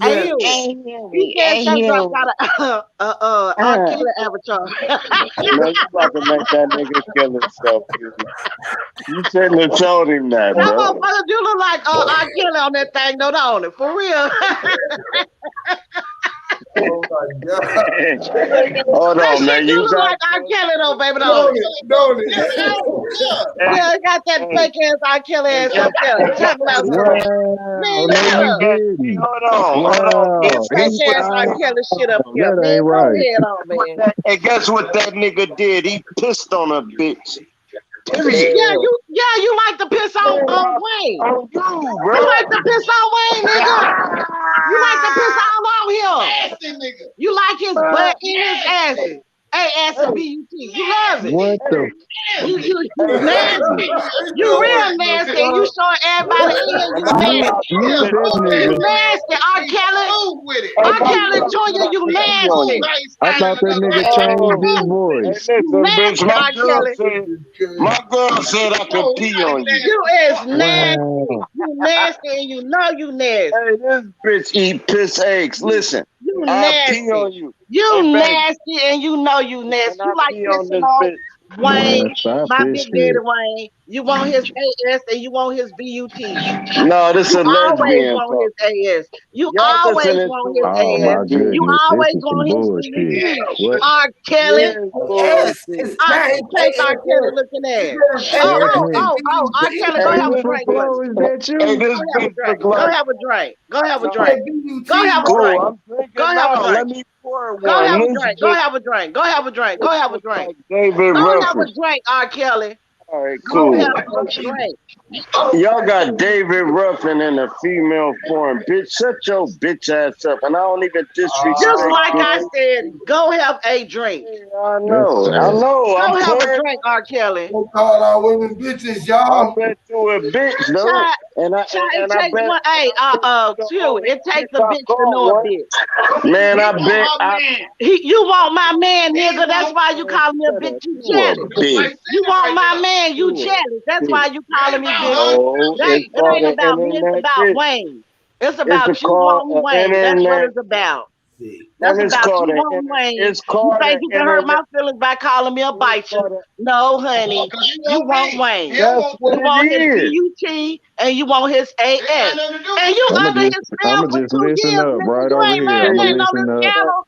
[SPEAKER 17] Hey, you. He said Sundrop got a R. Kelly avatar.
[SPEAKER 8] Man, you about to make that nigga kill himself, dude. You shouldn't have told him that,
[SPEAKER 17] That
[SPEAKER 8] bro.
[SPEAKER 17] motherfucker do look like R. Kelly on that thing, though, don't it? For real.
[SPEAKER 6] Oh my God.
[SPEAKER 8] Hold
[SPEAKER 17] That
[SPEAKER 8] on,
[SPEAKER 17] shit
[SPEAKER 8] man.
[SPEAKER 17] do
[SPEAKER 8] You
[SPEAKER 17] look
[SPEAKER 8] got
[SPEAKER 17] like R. Kelly, though, baby,
[SPEAKER 6] Don't
[SPEAKER 17] don't it?
[SPEAKER 6] it? Don't it?
[SPEAKER 17] Yeah, it got that fake ass R. Kelly ass up there. Talk about some.
[SPEAKER 11] Wow,
[SPEAKER 17] Man,
[SPEAKER 11] no,
[SPEAKER 17] shut
[SPEAKER 11] you
[SPEAKER 17] up.
[SPEAKER 11] didn't.
[SPEAKER 8] Hold on.
[SPEAKER 11] Wow,
[SPEAKER 17] That fake ass R. Kelly shit up here.
[SPEAKER 11] that
[SPEAKER 17] Man,
[SPEAKER 11] ain't
[SPEAKER 17] go
[SPEAKER 11] right.
[SPEAKER 17] ahead on, man.
[SPEAKER 8] And guess what that nigga did? He pissed on a bitch. Period.
[SPEAKER 17] Yeah, you like to piss on Wayne.
[SPEAKER 8] On you, bro.
[SPEAKER 17] You like to piss on Wayne, nigga. You like to piss all on him.
[SPEAKER 6] Nasty nigga.
[SPEAKER 17] You like his butt and his asses. A-S-B-U-T. You love it.
[SPEAKER 11] What the?
[SPEAKER 17] You nasty. You real nasty. And you showing everybody in here you nasty.
[SPEAKER 11] Mute that
[SPEAKER 17] You
[SPEAKER 11] nigga.
[SPEAKER 17] nasty. R. Kelly. R. Kelly Jr., you nasty.
[SPEAKER 11] I thought that nigga changed his voice.
[SPEAKER 8] Hey, listen,
[SPEAKER 17] Nasty,
[SPEAKER 8] bitch.
[SPEAKER 17] R. Kelly.
[SPEAKER 8] My girl said I could pee on you.
[SPEAKER 17] You is nasty.
[SPEAKER 11] Wow.
[SPEAKER 17] You nasty and you know you nasty.
[SPEAKER 8] Hey, this bitch eat piss eggs. Listen,
[SPEAKER 17] You
[SPEAKER 8] I pee on
[SPEAKER 17] nasty.
[SPEAKER 8] you.
[SPEAKER 17] You
[SPEAKER 8] Hey, baby,
[SPEAKER 17] nasty and you know you nasty.
[SPEAKER 8] can I
[SPEAKER 17] You like
[SPEAKER 8] pee on
[SPEAKER 17] pissing
[SPEAKER 8] this
[SPEAKER 17] on
[SPEAKER 8] bitch?
[SPEAKER 17] Wayne,
[SPEAKER 11] Man, stop
[SPEAKER 17] my
[SPEAKER 11] this
[SPEAKER 17] big daddy
[SPEAKER 11] shit.
[SPEAKER 17] Wayne. You want his AS and you want his BUT.
[SPEAKER 8] No, this
[SPEAKER 17] You
[SPEAKER 8] a
[SPEAKER 17] always
[SPEAKER 8] lesbian
[SPEAKER 17] want
[SPEAKER 8] talk.
[SPEAKER 17] his AS. You
[SPEAKER 8] Y'all
[SPEAKER 17] always
[SPEAKER 8] listening
[SPEAKER 17] want
[SPEAKER 8] to
[SPEAKER 11] Oh
[SPEAKER 17] his AS.
[SPEAKER 11] my
[SPEAKER 17] You
[SPEAKER 11] goodness, this
[SPEAKER 17] always
[SPEAKER 11] is some
[SPEAKER 17] want his
[SPEAKER 11] bullshit.
[SPEAKER 17] BUT.
[SPEAKER 11] What?
[SPEAKER 17] R. Kelly.
[SPEAKER 8] Yes, bullshit.
[SPEAKER 17] Take R. Kelly looking at. R. Kelly, go
[SPEAKER 8] Hey,
[SPEAKER 17] have a
[SPEAKER 8] this
[SPEAKER 17] drink,
[SPEAKER 11] Flo,
[SPEAKER 17] buddy.
[SPEAKER 11] is that you?
[SPEAKER 8] Hey, this
[SPEAKER 17] Go have a
[SPEAKER 8] bitch
[SPEAKER 17] drink.
[SPEAKER 8] look
[SPEAKER 17] Go
[SPEAKER 8] like.
[SPEAKER 17] have a drink. Go have a
[SPEAKER 8] No,
[SPEAKER 17] drink. Go have a
[SPEAKER 8] cool.
[SPEAKER 17] drink.
[SPEAKER 8] I'm drinking
[SPEAKER 17] Go have a
[SPEAKER 8] now.
[SPEAKER 17] drink.
[SPEAKER 8] Let me pour
[SPEAKER 17] Go
[SPEAKER 8] one.
[SPEAKER 17] have a
[SPEAKER 8] This
[SPEAKER 17] drink. Go
[SPEAKER 8] bitch
[SPEAKER 17] have a drink. Go have a drink. Go have a
[SPEAKER 8] looks
[SPEAKER 17] drink.
[SPEAKER 8] like David
[SPEAKER 17] Go have a
[SPEAKER 8] Ruffin.
[SPEAKER 17] drink, R. Kelly.
[SPEAKER 8] All right,
[SPEAKER 17] Go
[SPEAKER 8] cool.
[SPEAKER 17] have a drink.
[SPEAKER 8] Y'all got David Ruffin in a female form. Bitch, shut your bitch ass up. And I don't even disrespect
[SPEAKER 17] Just like I
[SPEAKER 8] bitches.
[SPEAKER 17] said, go have a drink.
[SPEAKER 8] I know.
[SPEAKER 17] Go
[SPEAKER 8] I'm
[SPEAKER 17] have a
[SPEAKER 8] playing.
[SPEAKER 17] drink, R. Kelly.
[SPEAKER 6] Don't call our women bitches,
[SPEAKER 8] I
[SPEAKER 6] y'all.
[SPEAKER 8] bet you a bitch, though.
[SPEAKER 17] Child,
[SPEAKER 8] And I
[SPEAKER 17] takes
[SPEAKER 8] bet
[SPEAKER 17] one. Hey, it takes a
[SPEAKER 8] I
[SPEAKER 17] bitch to
[SPEAKER 8] caught
[SPEAKER 17] know a
[SPEAKER 8] one.
[SPEAKER 17] bitch.
[SPEAKER 8] Man, I bet
[SPEAKER 17] You want my man, nigga. That's why you calling me a bitch. You jealous.
[SPEAKER 8] bitch.
[SPEAKER 17] You want my man. You jealous. That's why you calling me bitch.
[SPEAKER 8] Oh, it's
[SPEAKER 17] It
[SPEAKER 8] called
[SPEAKER 17] ain't
[SPEAKER 8] an
[SPEAKER 17] about me. It's
[SPEAKER 8] internet
[SPEAKER 17] about
[SPEAKER 8] bitch.
[SPEAKER 17] Wayne. It's
[SPEAKER 8] It's
[SPEAKER 17] about you
[SPEAKER 8] called
[SPEAKER 17] wanting
[SPEAKER 8] an
[SPEAKER 17] Wayne. That's what
[SPEAKER 8] internet.
[SPEAKER 17] it's about.
[SPEAKER 8] And
[SPEAKER 17] That's
[SPEAKER 8] it's
[SPEAKER 17] about
[SPEAKER 8] called
[SPEAKER 17] you
[SPEAKER 8] an
[SPEAKER 17] wanting Wayne.
[SPEAKER 8] it's
[SPEAKER 17] You
[SPEAKER 8] called
[SPEAKER 17] think
[SPEAKER 8] an
[SPEAKER 17] you can hurt my
[SPEAKER 8] internet.
[SPEAKER 17] feelings by calling me a bite you? No, honey. You want Wayne.
[SPEAKER 8] That's what
[SPEAKER 17] You want
[SPEAKER 8] it
[SPEAKER 17] his
[SPEAKER 8] is.
[SPEAKER 17] BUT and you want his AS. And you
[SPEAKER 11] I'ma
[SPEAKER 17] under his
[SPEAKER 11] just
[SPEAKER 17] spell for 2
[SPEAKER 11] listen
[SPEAKER 17] years,
[SPEAKER 11] up
[SPEAKER 17] nigga.
[SPEAKER 11] right
[SPEAKER 17] You
[SPEAKER 11] over
[SPEAKER 17] ain't
[SPEAKER 11] here.
[SPEAKER 17] learned
[SPEAKER 11] I'ma
[SPEAKER 17] nothing on
[SPEAKER 11] listen
[SPEAKER 17] this
[SPEAKER 11] up.
[SPEAKER 17] channel.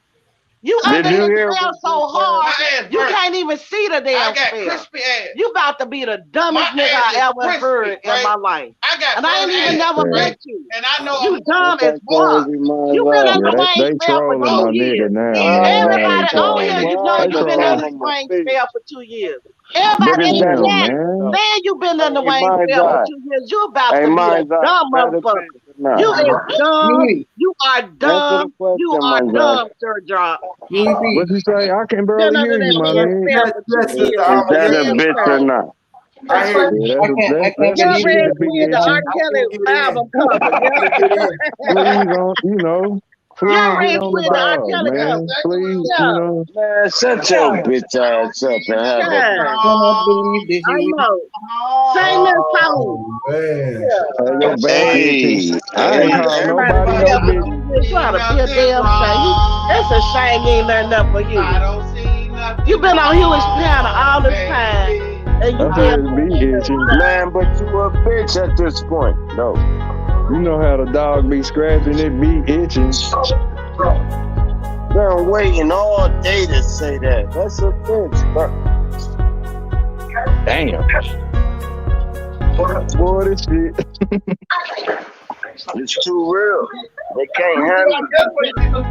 [SPEAKER 17] You
[SPEAKER 8] Did
[SPEAKER 17] under
[SPEAKER 8] you
[SPEAKER 17] his
[SPEAKER 8] hear
[SPEAKER 17] spell
[SPEAKER 8] what
[SPEAKER 17] so hard, you can't even see the damn spell. You about to be the dumbest nigga I ever heard in my life. And I ain't even never met you.
[SPEAKER 6] And I know
[SPEAKER 17] You dumb as fuck. You been
[SPEAKER 11] Yeah,
[SPEAKER 17] under Wayne's
[SPEAKER 11] they
[SPEAKER 17] spell for
[SPEAKER 11] trolling
[SPEAKER 17] 2
[SPEAKER 11] my nigga
[SPEAKER 17] years.
[SPEAKER 11] now, man. They
[SPEAKER 17] Everybody
[SPEAKER 11] ain't
[SPEAKER 17] on
[SPEAKER 11] trolling
[SPEAKER 17] here,
[SPEAKER 11] me.
[SPEAKER 17] you know
[SPEAKER 11] They
[SPEAKER 17] you been under
[SPEAKER 11] trolling.
[SPEAKER 17] Wayne's spell for 2 years.
[SPEAKER 11] Look
[SPEAKER 17] Everybody
[SPEAKER 11] at
[SPEAKER 17] in the
[SPEAKER 11] them,
[SPEAKER 17] chat
[SPEAKER 11] man.
[SPEAKER 17] saying you been under
[SPEAKER 8] Hey,
[SPEAKER 17] Wayne's
[SPEAKER 8] mine's
[SPEAKER 17] spell for
[SPEAKER 8] eye.
[SPEAKER 17] 2 years. You about
[SPEAKER 8] Hey,
[SPEAKER 17] to be a
[SPEAKER 8] mine's eye.
[SPEAKER 17] dumb
[SPEAKER 8] Better
[SPEAKER 17] motherfucker.
[SPEAKER 8] bitch or
[SPEAKER 17] You
[SPEAKER 8] not?
[SPEAKER 17] is dumb. You are
[SPEAKER 8] Answer the
[SPEAKER 17] dumb. You
[SPEAKER 8] question,
[SPEAKER 17] are
[SPEAKER 8] mine's eye.
[SPEAKER 17] dumb, Sir Drop.
[SPEAKER 11] What you say? I can barely
[SPEAKER 17] Been under
[SPEAKER 11] hear you,
[SPEAKER 17] that
[SPEAKER 11] my
[SPEAKER 17] man's
[SPEAKER 11] man.
[SPEAKER 17] spell for 2
[SPEAKER 6] Yes,
[SPEAKER 17] years.
[SPEAKER 6] Sister
[SPEAKER 8] Is
[SPEAKER 6] Alma,
[SPEAKER 8] that a
[SPEAKER 6] yes.
[SPEAKER 17] Damn
[SPEAKER 8] bitch or
[SPEAKER 17] shame.
[SPEAKER 8] not?
[SPEAKER 6] I hear you.
[SPEAKER 11] Yeah, that's
[SPEAKER 15] I can't
[SPEAKER 17] Your
[SPEAKER 11] the
[SPEAKER 15] believe
[SPEAKER 11] shit
[SPEAKER 17] red
[SPEAKER 11] to be
[SPEAKER 17] queen, the
[SPEAKER 11] itching.
[SPEAKER 17] R.
[SPEAKER 6] I
[SPEAKER 17] Kelly
[SPEAKER 6] can't get it in.
[SPEAKER 17] album cover,
[SPEAKER 6] I can't get in.
[SPEAKER 11] Please
[SPEAKER 17] Your
[SPEAKER 11] please get
[SPEAKER 17] red
[SPEAKER 11] on the
[SPEAKER 17] queen, the R.
[SPEAKER 11] ball,
[SPEAKER 17] Kelly cover.
[SPEAKER 11] man. Please,
[SPEAKER 17] Yeah,
[SPEAKER 8] Man, shut your bitch ass up and have a
[SPEAKER 17] yeah.
[SPEAKER 15] I cannot believe this.
[SPEAKER 17] I know. Sing this song.
[SPEAKER 6] Man.
[SPEAKER 11] Hey, your back itching.
[SPEAKER 8] Hey,
[SPEAKER 11] I ain't
[SPEAKER 8] hey,
[SPEAKER 11] called
[SPEAKER 17] Everybody
[SPEAKER 11] nobody
[SPEAKER 17] been
[SPEAKER 11] no
[SPEAKER 17] there for
[SPEAKER 11] bitch.
[SPEAKER 17] 2 years. You ought to be a damn shame. It's a shame you ain't learned nothing for you. You been on Hewitt's panel all this time. And you
[SPEAKER 11] I
[SPEAKER 17] damn
[SPEAKER 11] said be itching.
[SPEAKER 8] man, but you a bitch at this point. No.
[SPEAKER 11] You know how the dog be scratching, it be itching.
[SPEAKER 8] Been waiting all day to say that. That's a bitch, bro.
[SPEAKER 11] Damn. Boy, this shit.
[SPEAKER 8] It's too real. They can't handle it.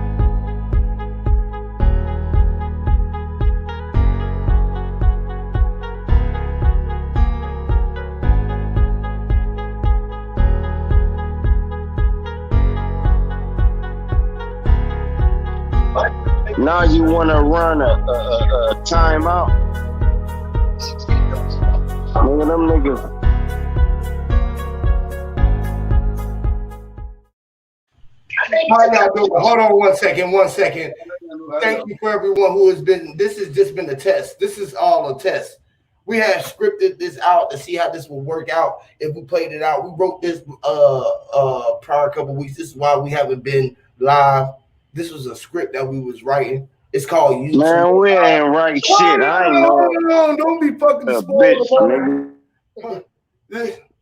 [SPEAKER 8] Now you want to run a timeout? Nigga, them niggas.
[SPEAKER 6] How y'all doing? Hold on 1 second. 1 second. Thank you for everyone who has been. This has just been a test. This is all a test. We have scripted this out to see how this will work out. If we played it out, we wrote this prior couple weeks. This is why we haven't been live. This was a script that we was writing. It's called YouTube.
[SPEAKER 8] Man, we ain't write shit. I ain't know.
[SPEAKER 6] Don't be fucking spoiled.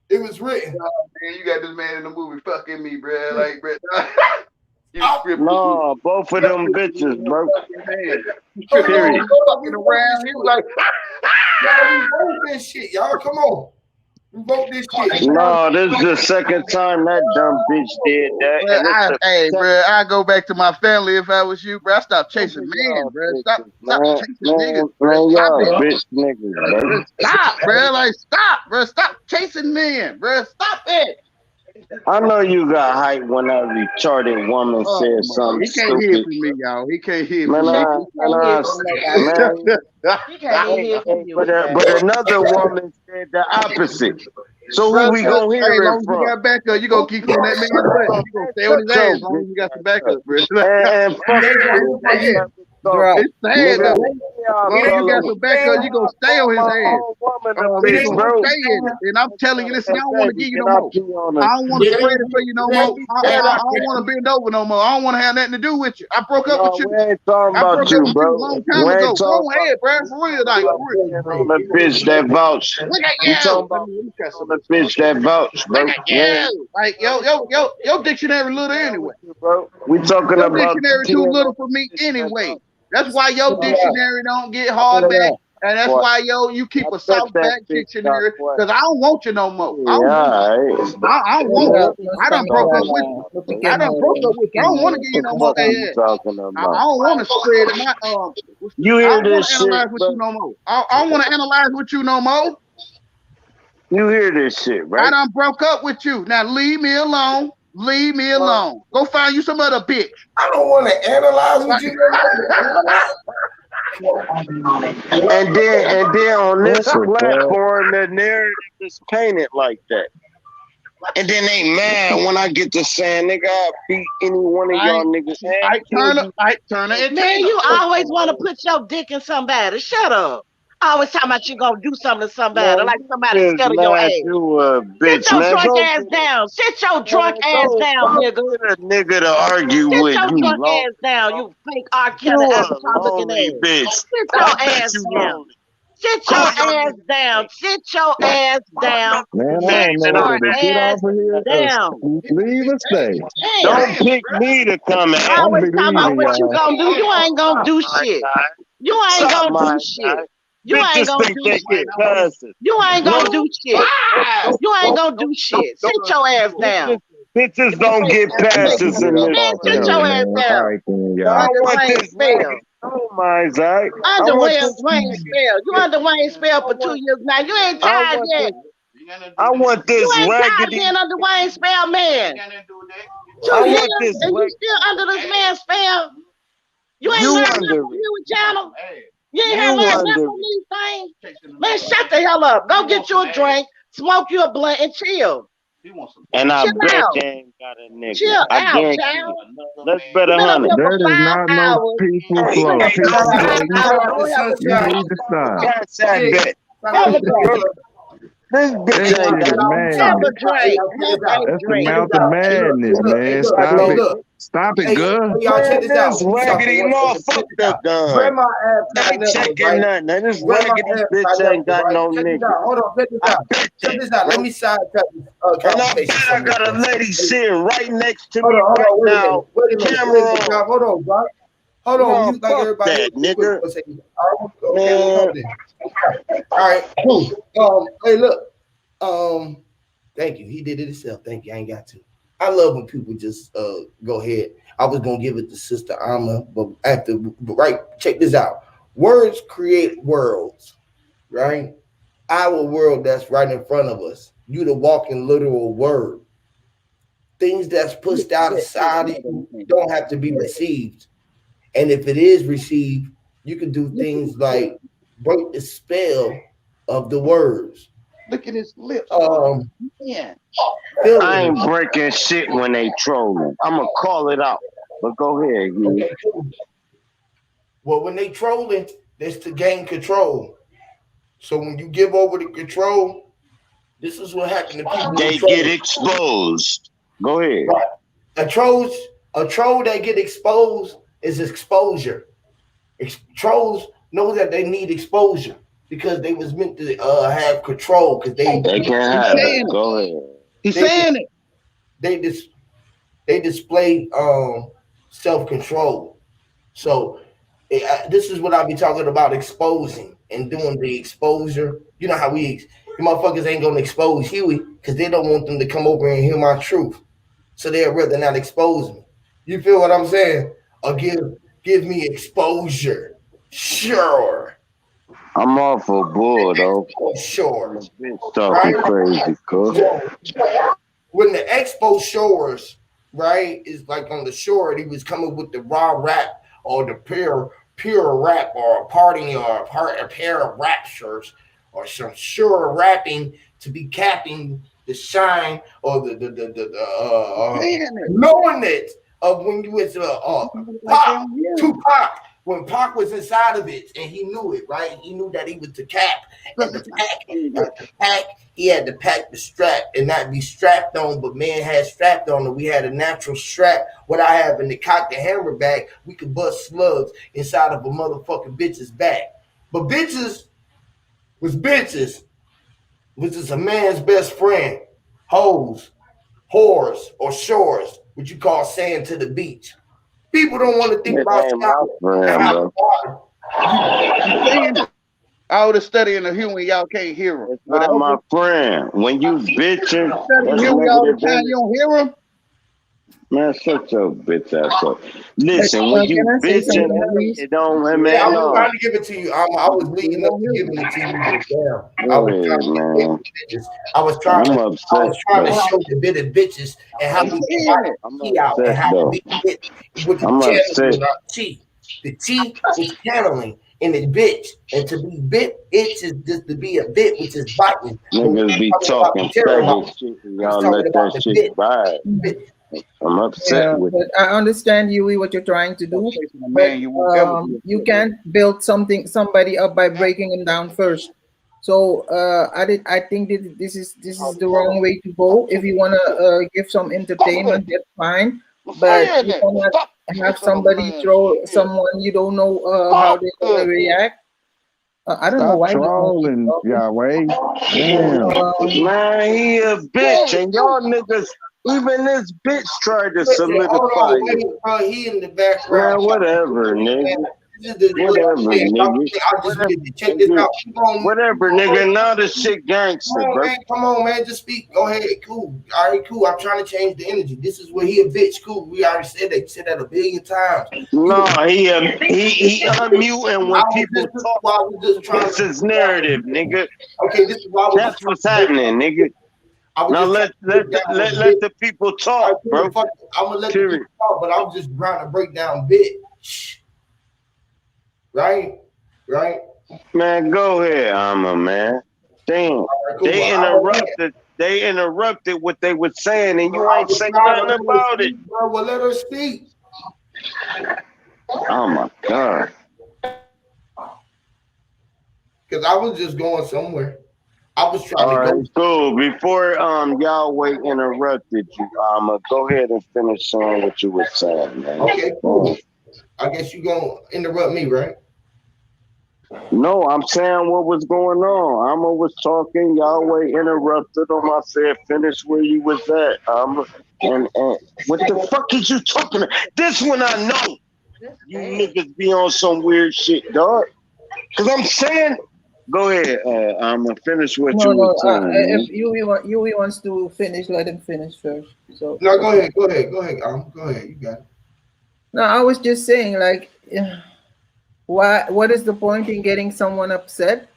[SPEAKER 6] It was written.
[SPEAKER 12] Oh, man, you got this man in the movie fucking me, bro. Like, bro.
[SPEAKER 8] No, both of them bitches, bro.
[SPEAKER 6] Period. Fucking around. He was like, y'all, we wrote this shit. Y'all, come on. We wrote this shit.
[SPEAKER 8] No, this is the second time that dumb bitch did that.
[SPEAKER 12] Hey, bro, I go back to my family if I was you, bro. I stop chasing men, bro. Stop chasing niggas, bro. Stop it.
[SPEAKER 8] Bitch niggas, bro.
[SPEAKER 12] Stop, bro. Like, stop, bro. Stop chasing men, bro. Stop it.
[SPEAKER 8] I know you got hype when that retarded woman said something.
[SPEAKER 12] He can't
[SPEAKER 8] stupid.
[SPEAKER 12] hear from me, y'all. He can't hear from me.
[SPEAKER 8] But another woman said the opposite. So who we gonna hear it from?
[SPEAKER 12] You got backup, you gonna keep on that man's butt. You gonna stay on his ass as long as you got some backup, bro.
[SPEAKER 8] And
[SPEAKER 12] it's sad though. When you got some backup, you gonna stay on his ass. And I'm telling you, listen, I don't want to give you no more. I don't want to spread it for you no more. I don't want to bend over no more. I don't want to have nothing to do with you. I broke up with you.
[SPEAKER 8] We ain't talking about you, bro.
[SPEAKER 12] A long time ago. Go ahead, bro. For real, like,
[SPEAKER 8] the bitch that vouch.
[SPEAKER 12] Look at
[SPEAKER 8] You
[SPEAKER 12] you.
[SPEAKER 8] talking about the bitch that vouch, bro.
[SPEAKER 12] Look at you. Like, your dictionary little anyway.
[SPEAKER 8] We talking
[SPEAKER 12] your
[SPEAKER 8] about
[SPEAKER 12] dictionary too little for me anyway. That's why your dictionary don't get hardback, and that's why you keep a softback dictionary. Because I don't want you no more. I don't want you. I done broke up with you. I done broke up with you. I don't want to give you no more. I don't want to spread my
[SPEAKER 8] You hear this shit?
[SPEAKER 12] I don't want to analyze with you no more.
[SPEAKER 8] You hear this shit, right?
[SPEAKER 12] I done broke up with you. Now leave me alone. Leave me alone. Go find you some other bitch.
[SPEAKER 6] I don't want to analyze with you.
[SPEAKER 8] And then on this platform, the narrative is painted like that. And then they mad when I get to saying, nigga, I beat any one of y'all niggas.
[SPEAKER 12] Turner,
[SPEAKER 17] man, you always want to put your dick in somebody. Shut up. Always talking about you gonna do something to somebody, like somebody scared of your ass.
[SPEAKER 8] Bitch,
[SPEAKER 17] sit your drunk ass down. Sit your drunk ass down, nigga.
[SPEAKER 8] Get a nigga to argue with
[SPEAKER 17] you. Sit your drunk
[SPEAKER 8] ass
[SPEAKER 17] down, you fake R. Kelly looking ass.
[SPEAKER 8] Bitch.
[SPEAKER 17] Sit your ass down. Sit your ass down. Sit your ass down.
[SPEAKER 11] Man, I don't know whether to get off of here
[SPEAKER 17] down.
[SPEAKER 11] Leave or stay.
[SPEAKER 8] Don't pick me to come at.
[SPEAKER 17] I always talking about what you gonna do. You ain't gonna do shit. You ain't gonna do shit. You ain't gonna do shit. You ain't gonna do shit. You ain't gonna do shit. Sit your ass down.
[SPEAKER 8] Bitches don't get passes in this.
[SPEAKER 17] Sit your ass down.
[SPEAKER 8] I want this spell. Oh my God.
[SPEAKER 17] Under Wayne spell. You under Wayne spell for 2 years now. You ain't tired yet.
[SPEAKER 8] I want this
[SPEAKER 17] you ain't
[SPEAKER 8] raggedy.
[SPEAKER 17] tired being under Wayne spell, man. 2 years and you still under this man's spell. You ain't learned nothing from you, channel. You ain't had learned nothing from these things. Man, shut the hell up. Go get you a drink, smoke you a blunt, and chill.
[SPEAKER 8] And I bet
[SPEAKER 17] out.
[SPEAKER 8] they ain't got a nigga.
[SPEAKER 17] Chill
[SPEAKER 8] I
[SPEAKER 17] out,
[SPEAKER 8] guarantee
[SPEAKER 17] child.
[SPEAKER 8] you. Let's bet 100.
[SPEAKER 11] That is not no peaceful flow. You need to stop.
[SPEAKER 8] That's that bet. This bitch ain't got
[SPEAKER 17] Have a drink.
[SPEAKER 11] That's the mouth of madness, man. Stop it. Stop it, girl.
[SPEAKER 6] Y'all check this out.
[SPEAKER 8] This raggedy motherfucker done.
[SPEAKER 6] Grandma
[SPEAKER 8] ain't checking nothing. This raggedy bitch ain't got no nigga.
[SPEAKER 6] Hold on, check this out. Check this out. Let me sidetrack this conversation.
[SPEAKER 8] I got a lady sitting right next to me right now. Camera on.
[SPEAKER 6] Hold on, bro. Hold on, you like everybody.
[SPEAKER 8] That nigga.
[SPEAKER 6] All right, cool. Hey, look. Thank you. He did it himself. Thank you. I ain't got to. I love when people just go ahead. I was gonna give it to Sister Alma, but check this out. Words create worlds, right? Our world that's right in front of us. You the walking literal word. Things that's pushed out of society don't have to be received. And if it is received, you can do things like break the spell of the words.
[SPEAKER 12] Look at his lips.
[SPEAKER 8] I ain't breaking shit when they trolling. I'm gonna call it out. But go ahead,
[SPEAKER 6] okay, cool. Well, when they trolling, that's to gain control. So when you give over the control, this is what happened to people.
[SPEAKER 8] They get exposed. Go ahead.
[SPEAKER 6] Right. A trolls A troll that get exposed is exposure. Trolls know that they need exposure because they was meant to have control because they
[SPEAKER 8] can't have it. Go ahead.
[SPEAKER 12] He's saying it.
[SPEAKER 6] They display self-control. So this is what I be talking about, exposing and doing the exposure. You know how you motherfuckers ain't gonna expose Huey because they don't want them to come over and hear my truth. So they'd rather not expose me. You feel what I'm saying? Or give me exposure. Sure.
[SPEAKER 8] I'm off for bull though.
[SPEAKER 6] Sure.
[SPEAKER 8] Talking crazy, cool.
[SPEAKER 6] When the expo shores, right, is like on the shore, he was coming with the raw rap or the pure rap or a party or a pair of rap shirts or some sure rapping to be capping the shine or the knowing it of when you was Pac, Tupac, when Pac was inside of it and he knew it, right? He knew that he was the cap and the pack. He had to pack the strap and not be strapped on, but man had strapped on and we had a natural strap. What I have in the cock the hammer back, we could bust slugs inside of a motherfucking bitch's back. But bitches was bitches, which is a man's best friend. Hoes, whores, or shores, which you call sand to the beach. People don't want to think about
[SPEAKER 12] all the studying of human, y'all can't hear him.
[SPEAKER 8] Not my friend. When you bitching,
[SPEAKER 12] all the time, you don't hear him.
[SPEAKER 8] Man, shut your bitch ass up. Listen, when you bitching, it don't man.
[SPEAKER 6] I was trying to give it to you. I was leading up to giving it to you. I was trying to show the bit of bitches and how we get out and how we get with the cheat. The cheat is channeling in the bitch, and to be bit itch is just to be a bit, which is biting.
[SPEAKER 8] Niggas be talking faggot shit, and y'all let that shit ride. I'm upset with it.
[SPEAKER 15] I understand, Yui, what you're trying to do. But, you can't build somebody up by breaking him down first. So I think that this is the wrong way to go. If you want to give some entertainment, that's fine. But you cannot have somebody throw someone you don't know how they're going to react. I don't know why.
[SPEAKER 11] Trolling, Yahweh. Damn.
[SPEAKER 8] Man, he a bitch, and y'all niggas. Even this bitch tried to solidify it.
[SPEAKER 6] He in the background.
[SPEAKER 8] Man, whatever, nigga. Whatever, nigga.
[SPEAKER 6] Check this out.
[SPEAKER 8] Whatever, nigga. Now the shit gangster, bro.
[SPEAKER 6] Come on, man. Just speak. Go ahead. Cool. All right, cool. I'm trying to change the energy. This is where he a bitch. Cool. We already said that. You said that a billion times.
[SPEAKER 8] No, he unmuting when people talk. It's his narrative, nigga.
[SPEAKER 6] Okay, this is why
[SPEAKER 8] that's what's happening, nigga. Now let the people talk, bro.
[SPEAKER 6] I'm gonna let the people talk, but I'm just trying to break down bit. Right?
[SPEAKER 8] Man, go ahead, man. Damn. They interrupted what they were saying, and you ain't saying nothing about it.
[SPEAKER 6] Bro, well, let her speak.
[SPEAKER 8] Oh my God.
[SPEAKER 6] Because I was just going somewhere. I was trying to go.
[SPEAKER 8] Cool. Before Yahweh interrupted you, go ahead and finish saying what you were saying, man.
[SPEAKER 6] Okay, cool. I guess you gonna interrupt me, right?
[SPEAKER 8] No, I'm saying what was going on. Amma was talking, Yahweh interrupted him. I said, finish where you was at. And what the fuck is you talking about? This one I know. You niggas be on some weird shit, dog. Cause I'm saying, go ahead. I'm gonna finish what you were saying.
[SPEAKER 15] If Yui wants to finish, let him finish first. So
[SPEAKER 6] no, go ahead. Go ahead. You got it.
[SPEAKER 15] No, I was just saying, like, what is the point in getting someone upset,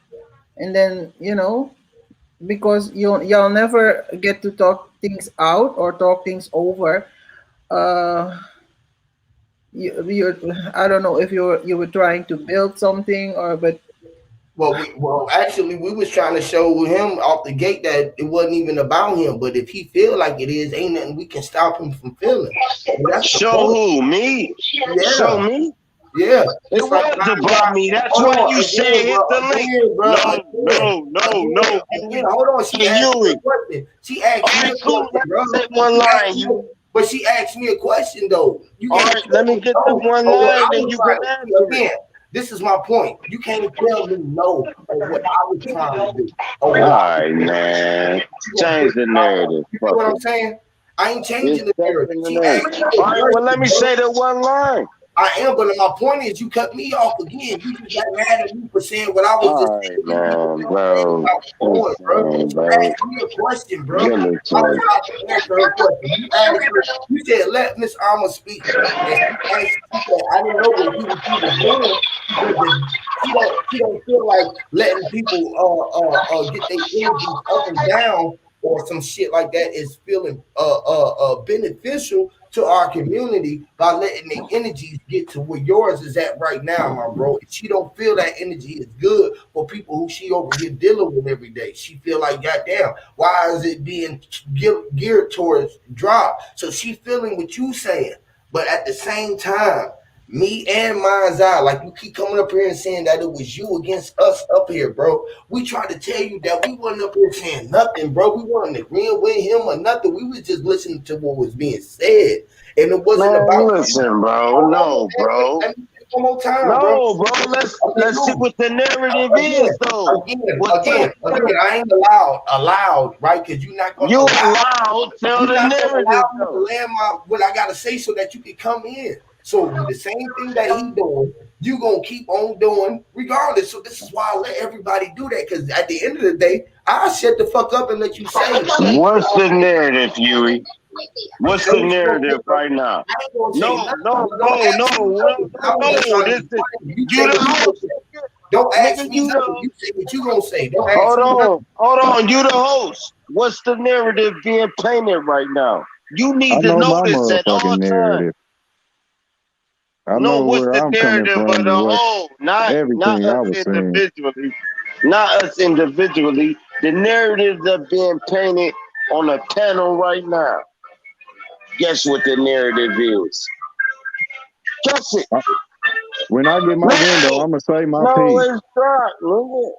[SPEAKER 15] and then because y'all never get to talk things out or talk things over. I don't know if you were trying to build something but.
[SPEAKER 6] Well, actually, we was trying to show him off the gate that it wasn't even about him. But if he feel like it is, ain't nothing we can stop him from feeling.
[SPEAKER 8] Show who? Me?
[SPEAKER 6] Yeah.
[SPEAKER 8] Show me?
[SPEAKER 6] Yeah.
[SPEAKER 8] It was about me. That's why you said hit the link. No.
[SPEAKER 6] Hold on. She asked me a question. She asked me a question, bro.
[SPEAKER 8] One line, you.
[SPEAKER 6] But she asked me a question though. You
[SPEAKER 17] all right, let me get the one line and you can answer
[SPEAKER 6] again. This is my point. You can't tell me no on what I was trying to do.
[SPEAKER 17] All right, man. Change the narrative.
[SPEAKER 6] You know what I'm saying? I ain't changing the narrative.
[SPEAKER 17] All right, well, let me say the one line.
[SPEAKER 6] I am, but my point is you cut me off again. You just got mad at me for saying what I was just saying.
[SPEAKER 17] Man, bro.
[SPEAKER 6] Ask me a question, bro. I was trying to answer her question. You said, let Miss Alma speak. And she said, I didn't know what he was doing. She don't feel like letting people get their energies up and down or some shit like that is feeling beneficial to our community by letting their energies get to where yours is at right now, my bro. She don't feel that energy is good for people who she over here dealing with every day. She feel like, goddamn, why is it being geared towards drop? So she feeling what you saying, but at the same time, me and Mind's Eye, like you keep coming up here and saying that it was you against us up here, bro. We tried to tell you that we wasn't up here saying nothing, bro. We wasn't agreeing with him or nothing. We was just listening to what was being said. And it wasn't about
[SPEAKER 17] listen, bro. No, bro.
[SPEAKER 6] One more time,
[SPEAKER 17] no, bro. Let's see what the narrative is, though.
[SPEAKER 6] Again, I ain't allowed, right? Because you're not gonna
[SPEAKER 17] tell the narrative.
[SPEAKER 6] Land what I gotta say so that you can come in. So the same thing that he doing, you gonna keep on doing regardless. So this is why I let everybody do that. Because at the end of the day, I'll shut the fuck up and let you say it.
[SPEAKER 17] What's the narrative, Huey? What's the narrative right now? No. This is you the host.
[SPEAKER 6] Don't ask me nothing. You say what you gonna say. Don't ask
[SPEAKER 17] Hold on. You the host. What's the narrative being painted right now? You need to know this at all times.
[SPEAKER 11] I know
[SPEAKER 17] what's
[SPEAKER 11] where
[SPEAKER 17] the
[SPEAKER 11] I'm coming
[SPEAKER 17] narrative
[SPEAKER 11] from.
[SPEAKER 17] of the whole, not us individually. Not us individually. The narratives are being painted on a panel right now. Guess what the narrative is? Guess it.
[SPEAKER 11] When I get my window, I'm gonna say my piece.
[SPEAKER 17] It's not. Look it.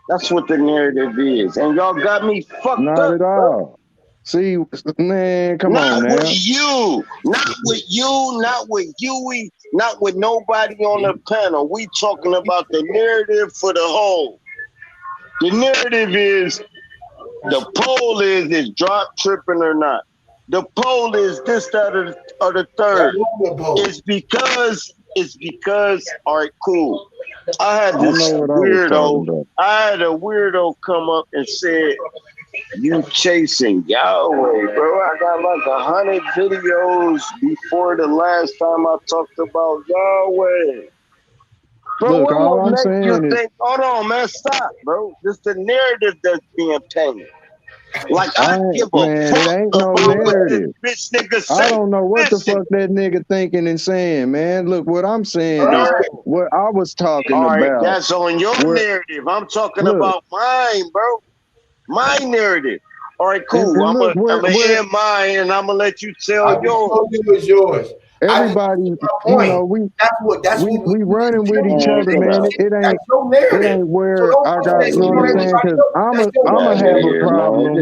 [SPEAKER 17] That's what the narrative is, and y'all got me fucked
[SPEAKER 11] Not
[SPEAKER 17] up.
[SPEAKER 11] Not at all. See, man, come on now.
[SPEAKER 17] Not with you, not with Huey, not with nobody on the panel. We talking about the narrative for the whole. The narrative is, the poll is drop tripping or not. The poll is this, that, or the third. It's because, all right, cool. I had this weirdo. I had a weirdo come up and said, "You chasing Yahweh, bro." I got like 100 videos before the last time I talked about Yahweh. Bro,
[SPEAKER 11] look,
[SPEAKER 17] what
[SPEAKER 11] all
[SPEAKER 17] will
[SPEAKER 11] I'm
[SPEAKER 17] make
[SPEAKER 11] saying
[SPEAKER 17] you
[SPEAKER 11] is,
[SPEAKER 17] think? Hold on, man, stop, bro. This the narrative that's being painted. Like I give a
[SPEAKER 11] man,
[SPEAKER 17] fuck
[SPEAKER 11] it ain't no
[SPEAKER 17] about
[SPEAKER 11] narrative.
[SPEAKER 17] what this bitch nigga say.
[SPEAKER 11] I don't know what the fuck that nigga thinking and saying, man. Look, what I'm saying is what I was talking about.
[SPEAKER 17] That's on your narrative. I'm talking about mine, bro. My narrative. All right, cool. I'm gonna end mine and I'm gonna let you tell
[SPEAKER 6] yours.
[SPEAKER 11] Everybody, you know, we running with each other, man. It ain't where I got, you know what I'm saying? Because I'ma have a problem.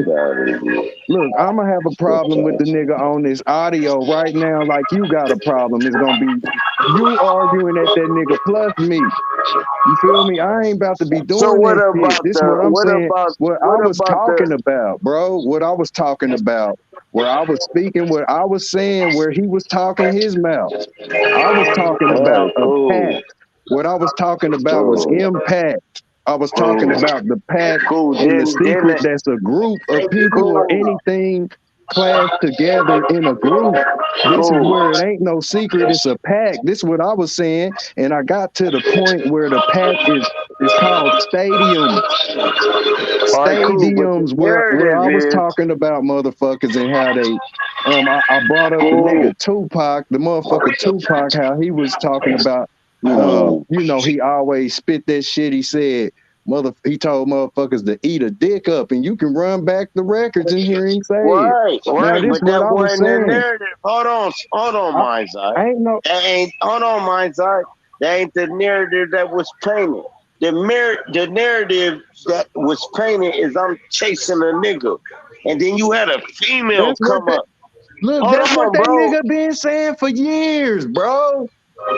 [SPEAKER 11] Look, I'ma have a problem with the nigga on this audio right now. Like you got a problem. It's gonna be you arguing at that nigga plus me. You feel me? I ain't about to be doing that shit. This is what I'm saying. What I was talking about, bro. What I was talking about. Where I was speaking, what I was saying, where he was talking his mouth. I was talking about a pact. What I was talking about was impact. I was talking about the pact and the secret that's a group of people or anything clashed together in a group. This is where it ain't no secret, it's a pact. This is what I was saying, and I got to the point where the pact is called stadiums. Stadiums where I was talking about motherfuckers and how they I brought up the nigga Tupac, the motherfucker Tupac, how he was talking about you know, he always spit that shit. He said he told motherfuckers to eat a dick up, and you can run back the records and hear him say
[SPEAKER 17] right,
[SPEAKER 11] now, this
[SPEAKER 17] but that
[SPEAKER 11] what I was
[SPEAKER 17] wasn't the
[SPEAKER 11] saying.
[SPEAKER 17] narrative. Hold on, Mind's Eye. Hold on, Mind's Eye. That ain't the narrative that was painted. The narrative that was painted is I'm chasing a nigga, and then you had a female come up.
[SPEAKER 11] Look, that's what that nigga been saying for years, bro.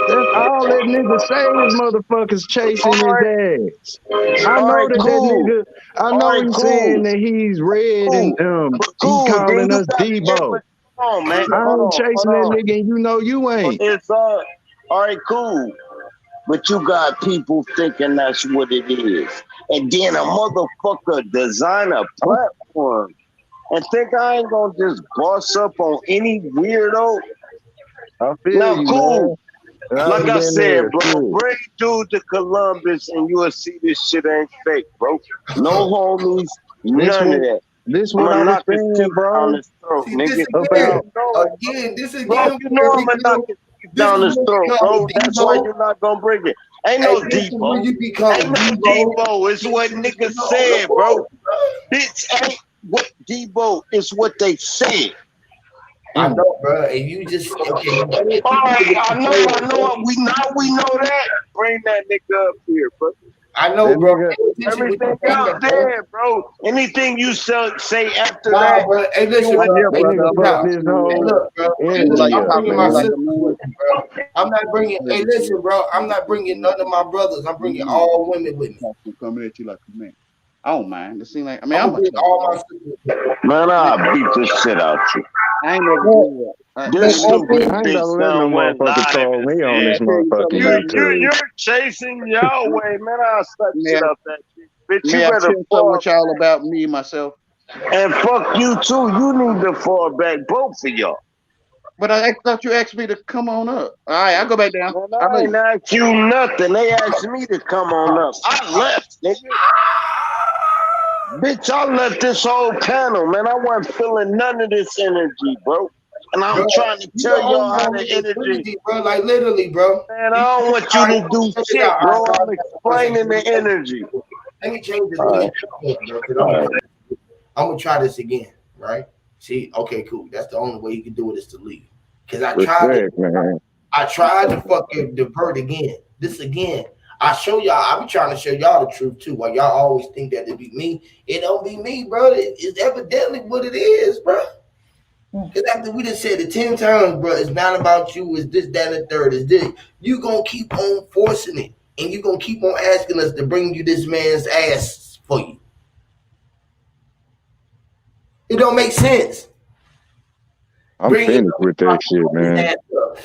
[SPEAKER 11] That's all that nigga say is motherfuckers chasing his ass. I know that nigga. I know he's saying that he's red and he calling us Debo.
[SPEAKER 17] On, man.
[SPEAKER 11] I ain't chasing that nigga, and you know you ain't.
[SPEAKER 17] It's all right, cool. But you got people thinking that's what it is. And then a motherfucker design a platform and think I ain't gonna just boss up on any weirdo.
[SPEAKER 11] I feel
[SPEAKER 17] now,
[SPEAKER 11] you,
[SPEAKER 17] cool.
[SPEAKER 11] man.
[SPEAKER 17] Like I said, bro, bring dude to Columbus and you'll see this shit ain't fake, bro. No homies, none of that.
[SPEAKER 11] This what I was saying, bro.
[SPEAKER 17] Down his throat,
[SPEAKER 6] See,
[SPEAKER 17] nigga.
[SPEAKER 6] this again,
[SPEAKER 17] Bro, you know I'm gonna knock his teeth down his throat, bro. That's why you're not gonna bring it. Ain't no Debo. Ain't no Debo. It's what niggas said, bro. Bitch ain't what Debo is what they said.
[SPEAKER 6] I know, bro. And you just okay.
[SPEAKER 17] All right, I know. We know that. Bring that nigga up here, bro.
[SPEAKER 6] I know, bro.
[SPEAKER 17] Everything out there, bro. Anything you say after
[SPEAKER 6] nah,
[SPEAKER 17] that,
[SPEAKER 6] bro. Hey, listen, bro. Hey, look, bro. I'm bringing my sister with me, bro. I'm not bringing. Hey, listen, bro. I'm not bringing none of my brothers. I'm bringing all women with me.
[SPEAKER 10] Coming at you like a man. I don't mind. It seems like I'm
[SPEAKER 6] gonna bring all my sisters.
[SPEAKER 17] Man, I'll beat the shit out you.
[SPEAKER 10] I ain't never do that.
[SPEAKER 17] This stupid
[SPEAKER 11] I ain't never let no motherfucker troll me on this motherfucking YouTube.
[SPEAKER 17] You're chasing Yahweh, man. I'll slap shit up that shit. Bitch,
[SPEAKER 10] May
[SPEAKER 17] you
[SPEAKER 10] I
[SPEAKER 17] better
[SPEAKER 10] tell
[SPEAKER 17] fall
[SPEAKER 10] what y'all about me myself?
[SPEAKER 17] And fuck you too. You need to fall back, both of y'all.
[SPEAKER 10] But I thought you asked me to come on up. All right, I'll go back down.
[SPEAKER 17] I ain't asked you nothing. They asked me to come on up. I left, nigga. Bitch, I left this whole panel, man. I wasn't feeling none of this energy, bro. And I'm trying to tell y'all how the energy,
[SPEAKER 6] bro. Like literally, bro.
[SPEAKER 17] Man, I don't want you to do shit, bro. I'm explaining the energy.
[SPEAKER 6] Let me change this again, bro. I'm gonna try this again, right? See, okay, cool. That's the only way you can do it is to leave. Cause I tried to fucking divert again. This again. I be trying to show y'all the truth too. While y'all always think that it be me, it don't be me, bro. It's evidently what it is, bro. Because after we just said it 10 times, bro, it's not about you, it's this, that, and the third. It's this. You gonna keep on forcing it. And you gonna keep on asking us to bring you this man's ass for you. It don't make sense.
[SPEAKER 11] I'm finished with that shit, man.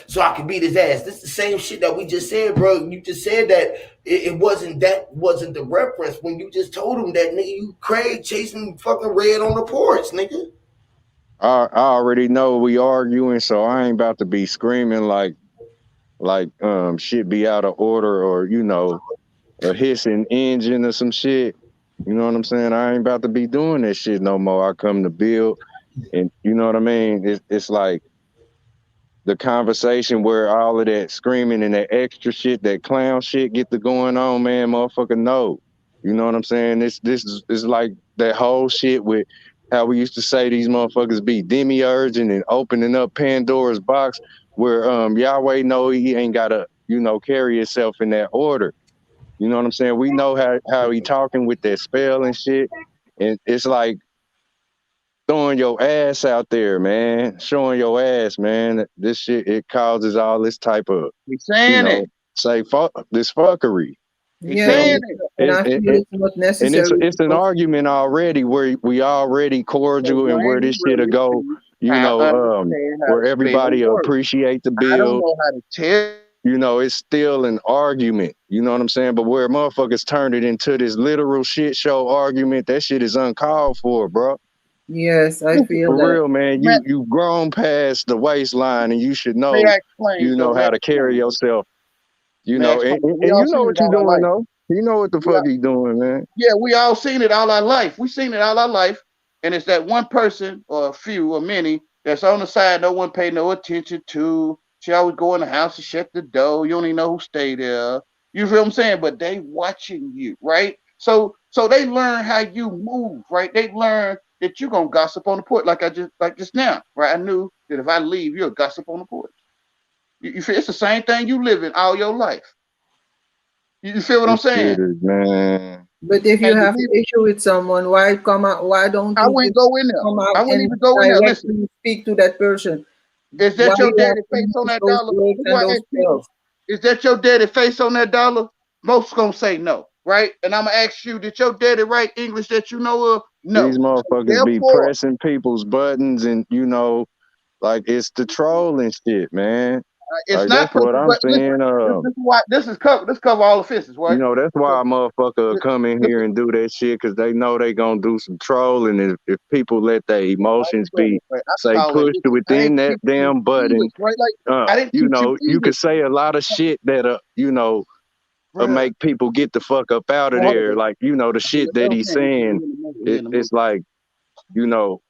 [SPEAKER 6] So I can beat his ass. This is the same shit that we just said, bro. You just said that it wasn't the reference when you just told him that, nigga, you Craig chasing fucking red on the porch, nigga.
[SPEAKER 11] I already know we arguing, so I ain't about to be screaming like shit be out of order or a hissing engine or some shit. You know what I'm saying? I ain't about to be doing that shit no more. I come to build, and you know what I mean? It's like the conversation where all of that screaming and that extra shit, that clown shit get to going on, man, motherfucker, no. You know what I'm saying? This is like that whole shit with how we used to say these motherfuckers be demiurging and opening up Pandora's box where Yahweh know he ain't gotta, carry himself in that order. You know what I'm saying? We know how he talking with that spell and shit. And it's like throwing your ass out there, man. Showing your ass, man. This shit, it causes all this type of, this fuckery.
[SPEAKER 15] Yeah, and I feel it's not necessary.
[SPEAKER 11] And it's an argument already where we already cordial and where this shit'll go, where everybody appreciate the build.
[SPEAKER 10] I don't know how to tell.
[SPEAKER 11] It's still an argument. You know what I'm saying? But where motherfuckers turned it into this literal shit show argument, that shit is uncalled for, bro.
[SPEAKER 15] Yes, I feel
[SPEAKER 11] for real, man. You've grown past the waistline, and you should know, how to carry yourself. And you know what you're doing, though. You know what the fuck he's doing, man.
[SPEAKER 10] Yeah, we all seen it all our life. We seen it all our life, and it's that one person or a few or many that's on the side no one pay no attention to. She always go in the house and shut the door. You don't even know who stay there. You feel what I'm saying? But they watching you, right? So they learn how you move, right? They learn that you're gonna gossip on the porch, like just now, right? I knew that if I leave, you'll gossip on the porch. You feel it's the same thing you live in all your life. You feel what I'm saying?
[SPEAKER 11] Man.
[SPEAKER 15] But if you have an issue with someone, why come out? Why don't you?
[SPEAKER 12] I wouldn't go in there.
[SPEAKER 15] Come out
[SPEAKER 12] I wouldn't
[SPEAKER 15] and
[SPEAKER 12] even go in there. Listen,
[SPEAKER 15] directly speak to that person.
[SPEAKER 12] is that
[SPEAKER 15] Why
[SPEAKER 12] your
[SPEAKER 15] you have
[SPEAKER 12] daddy
[SPEAKER 15] to
[SPEAKER 12] face on
[SPEAKER 15] use
[SPEAKER 12] that
[SPEAKER 15] those
[SPEAKER 12] dollar?
[SPEAKER 15] words and
[SPEAKER 12] Before I
[SPEAKER 15] those
[SPEAKER 12] ask people,
[SPEAKER 15] spells?
[SPEAKER 12] is that your daddy face on that dollar? Most gonna say no, right? And I'm gonna ask you, did your daddy write English that you know of? No.
[SPEAKER 11] These motherfuckers be
[SPEAKER 12] Therefore,
[SPEAKER 11] pressing people's buttons, and you know, like it's the trolling shit, man.
[SPEAKER 12] it's
[SPEAKER 11] Like
[SPEAKER 12] not
[SPEAKER 11] that's what
[SPEAKER 12] perfect,
[SPEAKER 11] I'm
[SPEAKER 12] but listen,
[SPEAKER 11] saying.
[SPEAKER 12] this is why this cover all offenses,
[SPEAKER 11] You
[SPEAKER 12] right?
[SPEAKER 11] know, that's why a motherfucker come in here and do that shit, because they know they gonna do some trolling. If people let their emotions be, say, pushed within that damn button,
[SPEAKER 12] right? Like I didn't
[SPEAKER 11] you
[SPEAKER 12] teach
[SPEAKER 11] know,
[SPEAKER 12] you
[SPEAKER 11] you could
[SPEAKER 12] English.
[SPEAKER 11] say a lot of shit that, you know, make people get the fuck up out of there. Like, you know, the shit that he's saying, it's like, you know,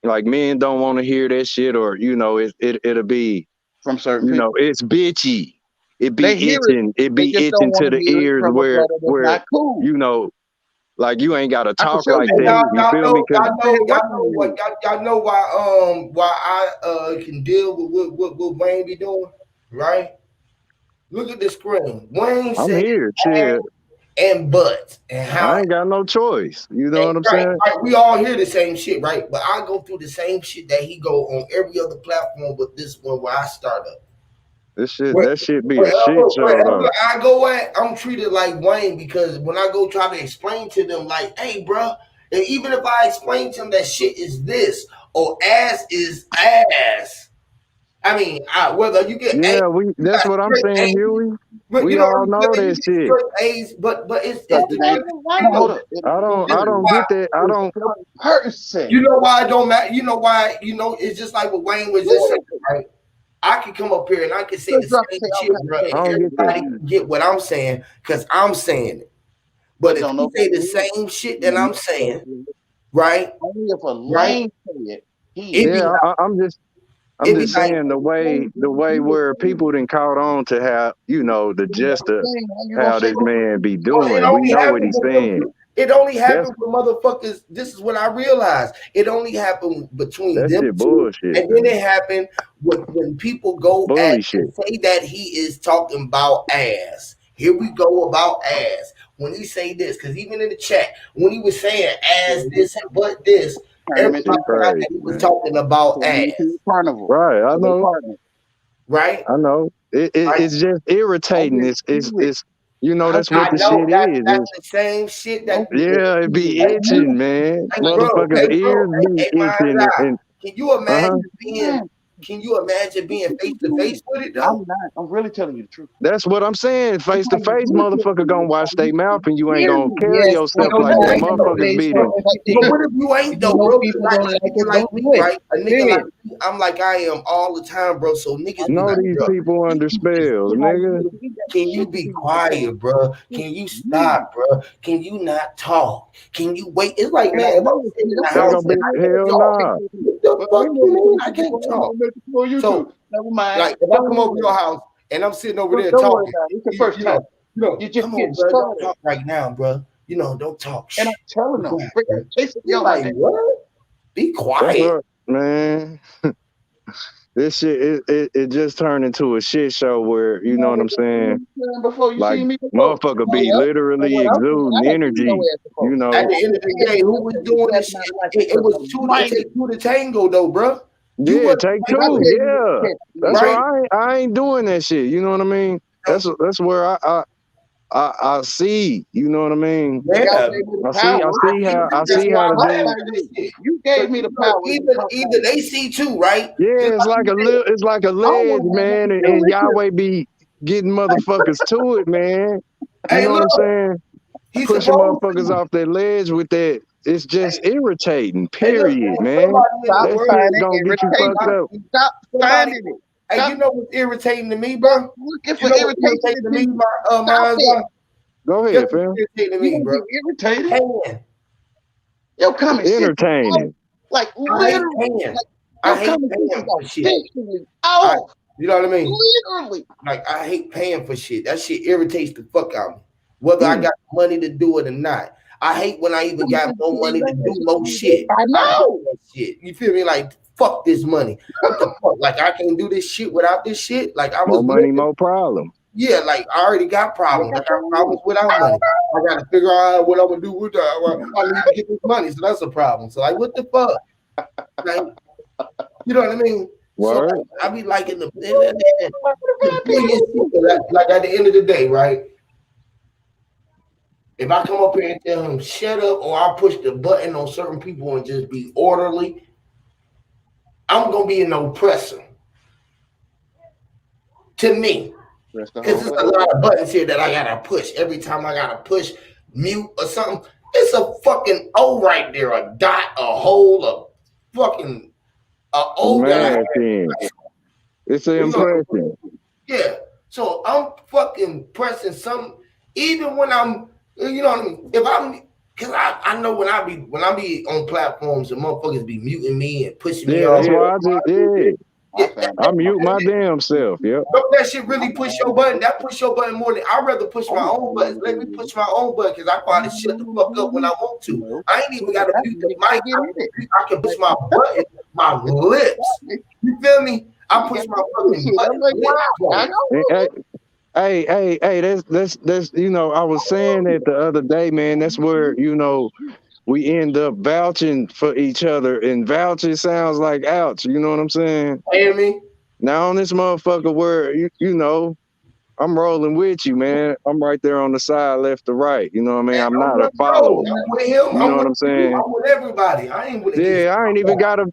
[SPEAKER 11] like men don't want to hear that shit, or, you know, it'll be,
[SPEAKER 12] from certain
[SPEAKER 11] you know,
[SPEAKER 12] people.
[SPEAKER 11] it's bitchy. It be
[SPEAKER 12] They hear
[SPEAKER 11] itching.
[SPEAKER 12] it.
[SPEAKER 11] It
[SPEAKER 12] They
[SPEAKER 11] be
[SPEAKER 12] just don't
[SPEAKER 11] itching
[SPEAKER 12] want
[SPEAKER 11] to
[SPEAKER 12] to
[SPEAKER 11] the
[SPEAKER 12] hear it
[SPEAKER 11] ears
[SPEAKER 12] from a brother that's
[SPEAKER 11] where,
[SPEAKER 12] not cool.
[SPEAKER 11] you know, like you ain't gotta
[SPEAKER 12] I can
[SPEAKER 11] talk
[SPEAKER 12] show
[SPEAKER 11] like
[SPEAKER 12] you.
[SPEAKER 11] that. You feel me?
[SPEAKER 6] Y'all know why I can deal with what Wayne be doing, right? Look at the screen. Wayne
[SPEAKER 11] I'm
[SPEAKER 6] said
[SPEAKER 11] here, shit.
[SPEAKER 6] and but and how
[SPEAKER 11] I ain't got no choice. You know what I'm
[SPEAKER 6] right,
[SPEAKER 11] saying?
[SPEAKER 6] right. We all hear the same shit, right? But I go through the same shit that he go on every other platform, but this one where I start up.
[SPEAKER 11] That shit be a shit show though.
[SPEAKER 6] I go at, I'm treated like Wayne, because when I go try to explain to them, like, hey, bro, and even if I explain to them that shit is this or ass is ass, I mean, whether you get
[SPEAKER 11] Yeah,
[SPEAKER 6] A,
[SPEAKER 11] that's what I'm saying, Huey.
[SPEAKER 6] but
[SPEAKER 11] We all know
[SPEAKER 6] you
[SPEAKER 11] that
[SPEAKER 6] get
[SPEAKER 11] shit.
[SPEAKER 6] straight A's, but it's
[SPEAKER 12] Hold up.
[SPEAKER 11] I don't get that. I don't.
[SPEAKER 12] Person.
[SPEAKER 6] You know why it don't matter? You know why? You know, it's just like what Wayne was just saying, right? I can come up here and I can say the same shit, bro, and everybody can get what I'm saying because I'm saying it. But if you say the same shit that I'm saying, right?
[SPEAKER 12] Only if a
[SPEAKER 6] Right?
[SPEAKER 12] lane say it.
[SPEAKER 11] Yeah, I'm just saying the way where people done caught on to how, you know, the gist of how this man be doing. We know what he's saying.
[SPEAKER 6] It only happened with motherfuckers. This is what I realized. It only happened between
[SPEAKER 11] That
[SPEAKER 6] them
[SPEAKER 11] shit
[SPEAKER 6] two,
[SPEAKER 11] bullshit.
[SPEAKER 6] and then it happened when people go
[SPEAKER 11] Bully
[SPEAKER 6] and
[SPEAKER 11] shit.
[SPEAKER 6] say that he is talking about ass. Here we go about ass. When he say this, because even in the chat, when he was saying ass this and but this, everybody thought that he was talking about ass.
[SPEAKER 11] Right, I know.
[SPEAKER 6] Right?
[SPEAKER 11] I know. It's just irritating. It's you know, that's what
[SPEAKER 6] I
[SPEAKER 11] the
[SPEAKER 6] know
[SPEAKER 11] shit is.
[SPEAKER 6] that's the same shit that
[SPEAKER 11] Yeah, it be itching, man. Motherfuckers' ears be itching, and
[SPEAKER 6] can you imagine being face to face with it though?
[SPEAKER 12] I'm really telling you the truth.
[SPEAKER 11] that's what I'm saying. Face to face, motherfucker gonna watch their mouth, and you ain't gonna carry
[SPEAKER 15] Yes,
[SPEAKER 11] yourself
[SPEAKER 15] you
[SPEAKER 11] like
[SPEAKER 15] know,
[SPEAKER 11] that.
[SPEAKER 15] there is a
[SPEAKER 11] Motherfuckers
[SPEAKER 15] place for
[SPEAKER 11] beating.
[SPEAKER 6] But
[SPEAKER 15] everything.
[SPEAKER 6] what if you ain't
[SPEAKER 15] If
[SPEAKER 6] though,
[SPEAKER 15] you know
[SPEAKER 6] bro?
[SPEAKER 15] people
[SPEAKER 6] Like
[SPEAKER 15] don't
[SPEAKER 6] a
[SPEAKER 15] like
[SPEAKER 6] nigga
[SPEAKER 15] it,
[SPEAKER 6] like
[SPEAKER 15] don't
[SPEAKER 6] me,
[SPEAKER 15] do it.
[SPEAKER 6] right? A nigga like me, I'm like I am all the time, bro. So niggas be
[SPEAKER 11] Know
[SPEAKER 6] like,
[SPEAKER 11] these
[SPEAKER 6] bro,
[SPEAKER 11] people under spell, nigga.
[SPEAKER 6] can you be quiet, bro? Can you stop, bro? Can you not talk? Can you wait? It's like, man, if I'm sitting in the
[SPEAKER 11] They
[SPEAKER 6] house
[SPEAKER 11] gonna
[SPEAKER 6] and
[SPEAKER 11] be
[SPEAKER 6] I can't
[SPEAKER 11] hell
[SPEAKER 6] talk,
[SPEAKER 11] nah.
[SPEAKER 6] what the fuck you mean I can't talk? So,
[SPEAKER 12] never mind.
[SPEAKER 6] like, if I come over your house and I'm sitting over there
[SPEAKER 12] Don't worry
[SPEAKER 6] talking,
[SPEAKER 12] about it. It's the first time. You just
[SPEAKER 6] come
[SPEAKER 12] get
[SPEAKER 6] on, bro, don't
[SPEAKER 12] started.
[SPEAKER 6] talk right now, bro. You know, don't talk.
[SPEAKER 12] And I'm telling them,
[SPEAKER 6] You're like, what? Be
[SPEAKER 11] That's
[SPEAKER 6] quiet.
[SPEAKER 11] what, man. This shit, it just turned into a shit show where, you know what I'm saying?
[SPEAKER 12] Before you
[SPEAKER 11] Like,
[SPEAKER 12] see me,
[SPEAKER 11] motherfucker be literally exuding energy, you
[SPEAKER 6] At
[SPEAKER 11] know?
[SPEAKER 6] the end of the day, who was doing this shit? It was two to take two to tango, though, bro.
[SPEAKER 11] Yeah, take two, yeah. That's
[SPEAKER 6] right.
[SPEAKER 11] why I ain't doing that shit, you know what I mean? That's where I see, you know what I mean?
[SPEAKER 6] Yeah,
[SPEAKER 11] I see how to do.
[SPEAKER 12] You gave me the power.
[SPEAKER 6] Even they see too, right?
[SPEAKER 11] Yeah, it's like a ledge, man, and Yahweh be getting motherfuckers to it, man. You know what I'm saying? Pushing motherfuckers off that ledge with that. It's just irritating, period, man. That shit gonna get you fucked up.
[SPEAKER 12] Stop finding it.
[SPEAKER 6] Hey, you know what's irritating to me, bro?
[SPEAKER 12] Looking for irritation
[SPEAKER 6] to me, my
[SPEAKER 11] Go ahead, fam.
[SPEAKER 6] Irritating to me, bro.
[SPEAKER 12] Irritated. Yo, come and
[SPEAKER 11] entertaining.
[SPEAKER 12] Like literally.
[SPEAKER 6] I hate paying for shit.
[SPEAKER 12] Oh,
[SPEAKER 6] you know what I mean?
[SPEAKER 12] Literally.
[SPEAKER 6] Like I hate paying for shit. That shit irritates the fuck out of me. Whether I got money to do it or not. I hate when I even got more money to do more shit.
[SPEAKER 12] I know.
[SPEAKER 6] Shit. You feel me? Like fuck this money. What the fuck? Like I can't do this shit without this shit. Like I was
[SPEAKER 11] more money, more problem.
[SPEAKER 6] Yeah, like I already got problems. I got problems without money. I got to figure out what I'm gonna do with that. I need to get this money, so that's a problem. So like, what the fuck? Like, you know what I mean?
[SPEAKER 11] Word.
[SPEAKER 6] So I be like in the biggest shit, like at the end of the day, right? If I come up here and tell him shut up, or I push the button on certain people and just be orderly, I'm gonna be an oppressor to me. Because there's a lot of buttons here that I gotta push. Every time I gotta push mute or something, it's a fucking O right there, a dot, a hole, a fucking O that
[SPEAKER 11] it's an impression.
[SPEAKER 6] Yeah. So I'm fucking pressing some, even when I'm, you know what I mean? If I'm, because I know when I be on platforms and motherfuckers be muting me and pushing me off.
[SPEAKER 11] That's why I just I mute my damn self. Yep.
[SPEAKER 6] Don't that shit really push your button? That push your button more than I'd rather push my own buttons. Let me push my own button because I probably shut the fuck up when I want to. I ain't even gotta mute the mic. I can push my button, my lips. You feel me? I push my fucking button.
[SPEAKER 11] Hey, that's you know, I was saying that the other day, man. That's where, you know, we end up vouching for each other, and vouching sounds like ouch. You know what I'm saying?
[SPEAKER 6] You hear me?
[SPEAKER 11] Now on this motherfucker where you know, I'm rolling with you, man. I'm right there on the side, left to right. You know what I mean? I'm not a follower.
[SPEAKER 6] I'm with him.
[SPEAKER 11] You know what I'm saying?
[SPEAKER 6] I'm with everybody. I ain't with
[SPEAKER 11] yeah,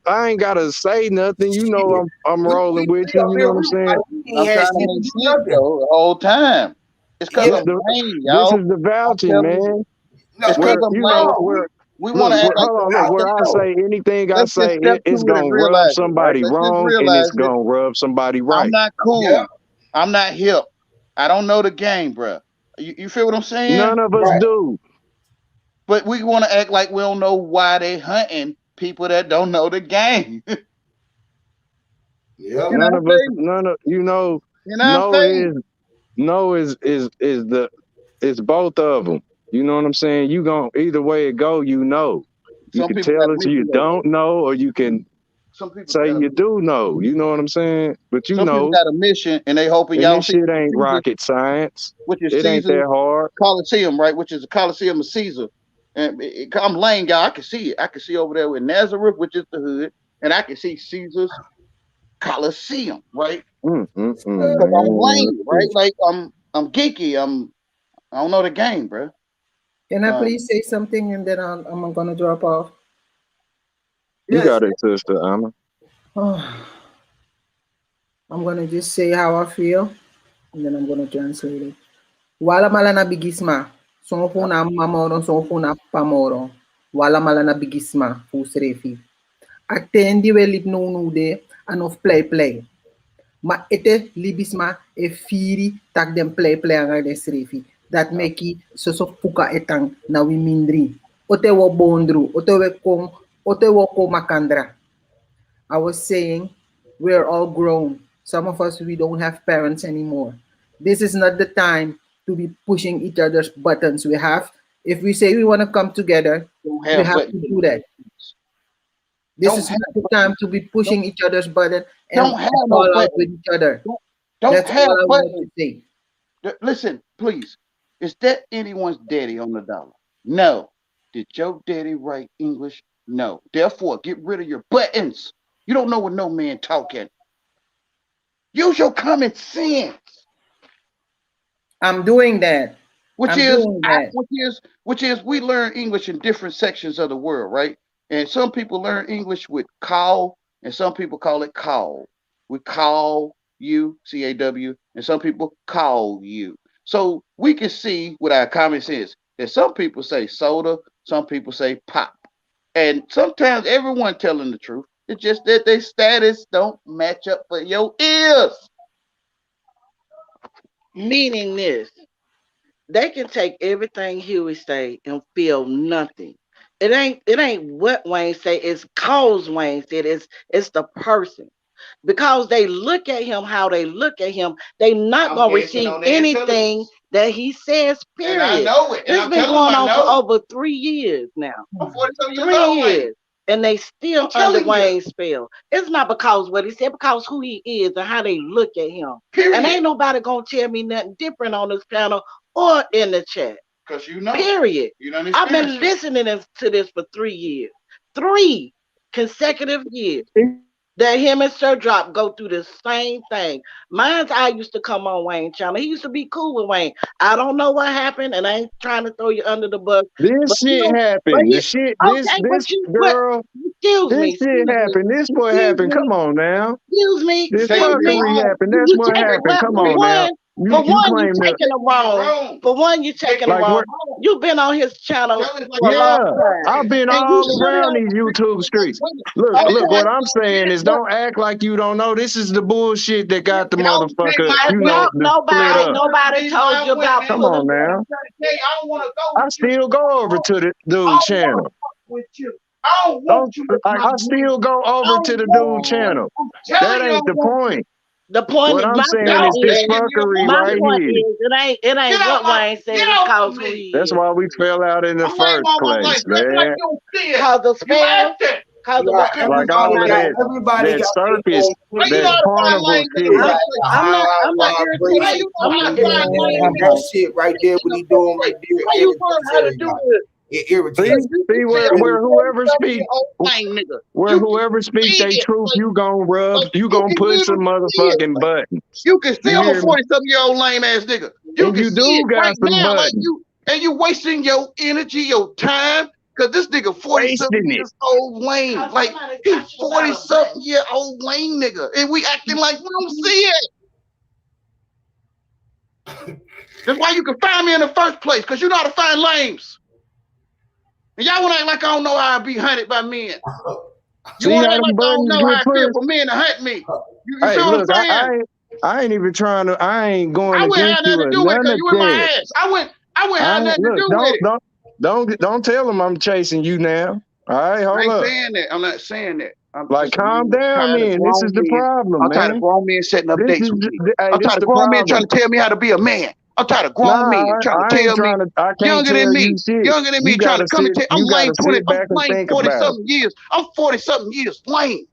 [SPEAKER 11] I ain't gotta say nothing. You know, I'm rolling with you. You know what I'm saying?
[SPEAKER 10] I'm trying to make sense though the whole time. It's because I'm playing, y'all.
[SPEAKER 11] This is the vouching, man.
[SPEAKER 10] It's because I'm playing. We want to act like
[SPEAKER 11] hold on, look, where I say anything I say, it's gonna rub somebody wrong and it's gonna rub somebody right.
[SPEAKER 10] I'm not cool. Yeah. I'm not hip. I don't know the game, bro. You feel what I'm saying?
[SPEAKER 11] None of us do.
[SPEAKER 10] But we want to act like we don't know why they hunting people that don't know the game.
[SPEAKER 6] Yeah.
[SPEAKER 11] None of us, it's both of them. You know what I'm saying? You gon' either way it go, you know. You can tell us you don't know, or you can say you do know. You know what I'm saying? But you know,
[SPEAKER 10] people got a mission and they hoping y'all
[SPEAKER 11] this shit ain't rocket science.
[SPEAKER 10] Which is
[SPEAKER 11] it ain't that hard.
[SPEAKER 10] Coliseum, right? Which is a Coliseum of Caesar. And I'm laying, y'all. I can see it. I can see over there with Nazareth, which is the hood, and I can see Caesar's Coliseum, right? I'm lame, right? Like I'm geeky. I don't know the game, bro.
[SPEAKER 15] Can I please say something and then I'm gonna drop off?
[SPEAKER 11] You got it, sister Amma.
[SPEAKER 15] I'm gonna just say how I feel, and then I'm gonna translate it. Wala malana bigisma, son funa mamoro, son funa pamoro. Wala malana bigisma, fusrefi. Attendi we lip no nude and of play. Ma ete libisma e firi tak dem play ang de srefi. Dat meki so puka etang na we mindri. Ote wo bondru, ote wo ko makandra. I was saying, we're all grown. Some of us, we don't have parents anymore. This is not the time to be pushing each other's buttons. If we say we want to come together, we have to do that. This is not the time to be pushing each other's button and fall out with each other. That's all I want to say.
[SPEAKER 10] Listen, please. Is that anyone's daddy on the dollar? No. Did your daddy write English? No. Therefore, get rid of your buttons. You don't know what no man talking. Use your common sense.
[SPEAKER 15] I'm doing that.
[SPEAKER 10] Which is we learn English in different sections of the world, right? And some people learn English with call, and some people call it call. We call you, C-A-W, and some people call you. So we can see with our common sense that some people say soda, some people say pop. And sometimes everyone telling the truth. It's just that their status don't match up for your ears.
[SPEAKER 17] Meaning this, they can take everything Huey say and feel nothing. It ain't what Wayne say, it's cause Wayne said, it's the person. Because they look at him how they look at him, they not gonna receive anything that he says, period.
[SPEAKER 10] And I know it.
[SPEAKER 17] It's been going on for over 3 years now.
[SPEAKER 10] 47
[SPEAKER 17] years. and they still under Wayne's spell. It's not because what he said, because who he is and how they look at him. Period. And ain't nobody gonna tell me nothing different on this panel or in the chat.
[SPEAKER 12] Because you know.
[SPEAKER 17] Period.
[SPEAKER 12] You know,
[SPEAKER 17] I've been listening to this for 3 years. 3 consecutive years. That him and Sir Drop go through the same thing. Mine's I used to come on Wayne channel. He used to be cool with Wayne. I don't know what happened, and I ain't trying to throw you under the bus.
[SPEAKER 11] This shit happened. The shit, this girl. This shit happened. This what happened. Come on now.
[SPEAKER 17] Excuse me.
[SPEAKER 11] This fuckery happened. That's what happened. Come on now.
[SPEAKER 17] For one, you taking them wrong. For one, you taking them wrong. You've been on his channel for a long time.
[SPEAKER 11] I've been all around these YouTube streets. Look, what I'm saying is don't act like you don't know. This is the bullshit that got the motherfucker,
[SPEAKER 17] Nobody told you about.
[SPEAKER 11] Come on now. I still go over to the dude channel. I still go over to the dude channel. That ain't the point.
[SPEAKER 17] The point
[SPEAKER 11] what I'm saying is this fuckery right here.
[SPEAKER 17] It ain't what Wayne said. It's cause who he is.
[SPEAKER 11] That's why we fell out in the first place, man.
[SPEAKER 17] Cause the spell.
[SPEAKER 11] Like all of that circus, that carnival shit.
[SPEAKER 6] I'm not irritated. That shit right there, what he doing right there.
[SPEAKER 17] How you learn how to do it?
[SPEAKER 6] It irritates.
[SPEAKER 11] See where whoever speaks, whoever speaks they truth, you gonna push a motherfucking button.
[SPEAKER 12] You can see I'm a 40-something-year-old lame ass nigga. You do got some buttons. Like you wasting your energy, your time, because this nigga 40-something years old lame. Like he's 40-something-year-old lame nigga, and we acting like we don't see it. That's why you can find me in the first place, because you know how to find lames. And y'all want to act like I don't know how I be hunted by men. You want to act like I don't know how I feel for men to hunt me. You
[SPEAKER 11] hey,
[SPEAKER 12] feel
[SPEAKER 11] look,
[SPEAKER 12] what I'm saying?
[SPEAKER 11] I ain't even trying to. I ain't going
[SPEAKER 12] I wouldn't
[SPEAKER 11] against
[SPEAKER 12] have nothing to do with it because you in my
[SPEAKER 11] that.
[SPEAKER 12] ass. I wouldn't have nothing to do with it.
[SPEAKER 11] Don't tell them I'm chasing you now. All right, hold up.
[SPEAKER 12] Saying that. I'm not saying that. I'm
[SPEAKER 11] like, calm down, man. This is the problem,
[SPEAKER 12] I'm
[SPEAKER 11] man.
[SPEAKER 12] tired of grown men setting up dates with me. I'm
[SPEAKER 11] this
[SPEAKER 12] tired of grown men trying to tell me how to be a man. I'm tired of grown men trying to tell me younger than me, trying to come and tell. I'm lame 40-something years. I'm 40-something years lame.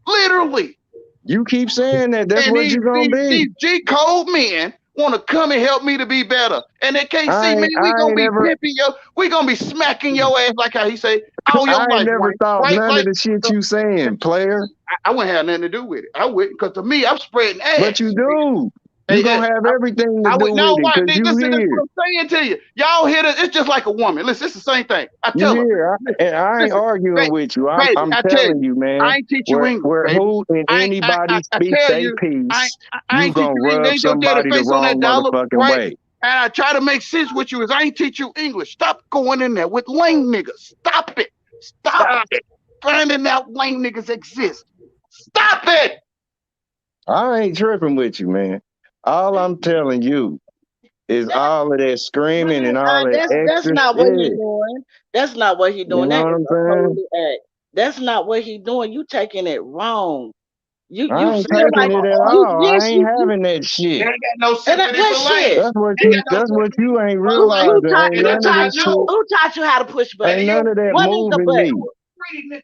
[SPEAKER 12] Literally.
[SPEAKER 11] You keep saying that. That's what you're gonna be.
[SPEAKER 12] These G-code men want to come and help me to be better, and they can't see me. We gonna be pimping yo. We gonna be smacking your ass like how he say all your life.
[SPEAKER 11] I never thought none of the shit you saying, player.
[SPEAKER 12] I wouldn't have nothing to do with it. I wouldn't, because to me, I'm spreading ass.
[SPEAKER 11] But you do. You gonna have everything to do with it, because you
[SPEAKER 12] listen, that's what I'm saying to you. Y'all hear this? It's just like a woman. Listen, it's the same thing. I tell her.
[SPEAKER 11] I ain't arguing with you. I'm telling you, man.
[SPEAKER 12] I ain't teach you English.
[SPEAKER 11] Where who and anybody speaks their piece, you gonna rub somebody the wrong motherfucking way.
[SPEAKER 12] And I try to make sense with you. I ain't teach you English. Stop going in there with lame niggas. Stop it. Stop it. Finding out lame niggas exist. Stop it.
[SPEAKER 11] I ain't tripping with you, man. All I'm telling you is all of that screaming and all that extra
[SPEAKER 17] That's not what he's doing. That's not what he's doing.
[SPEAKER 11] You know what I'm saying?
[SPEAKER 17] That's not what he's doing. You taking it wrong.
[SPEAKER 11] I ain't taking it at all. I ain't having that shit.
[SPEAKER 12] Ain't got no shit.
[SPEAKER 11] That's what you ain't realizing.
[SPEAKER 17] Who taught you how to push buttons?
[SPEAKER 11] Ain't none of that moving me.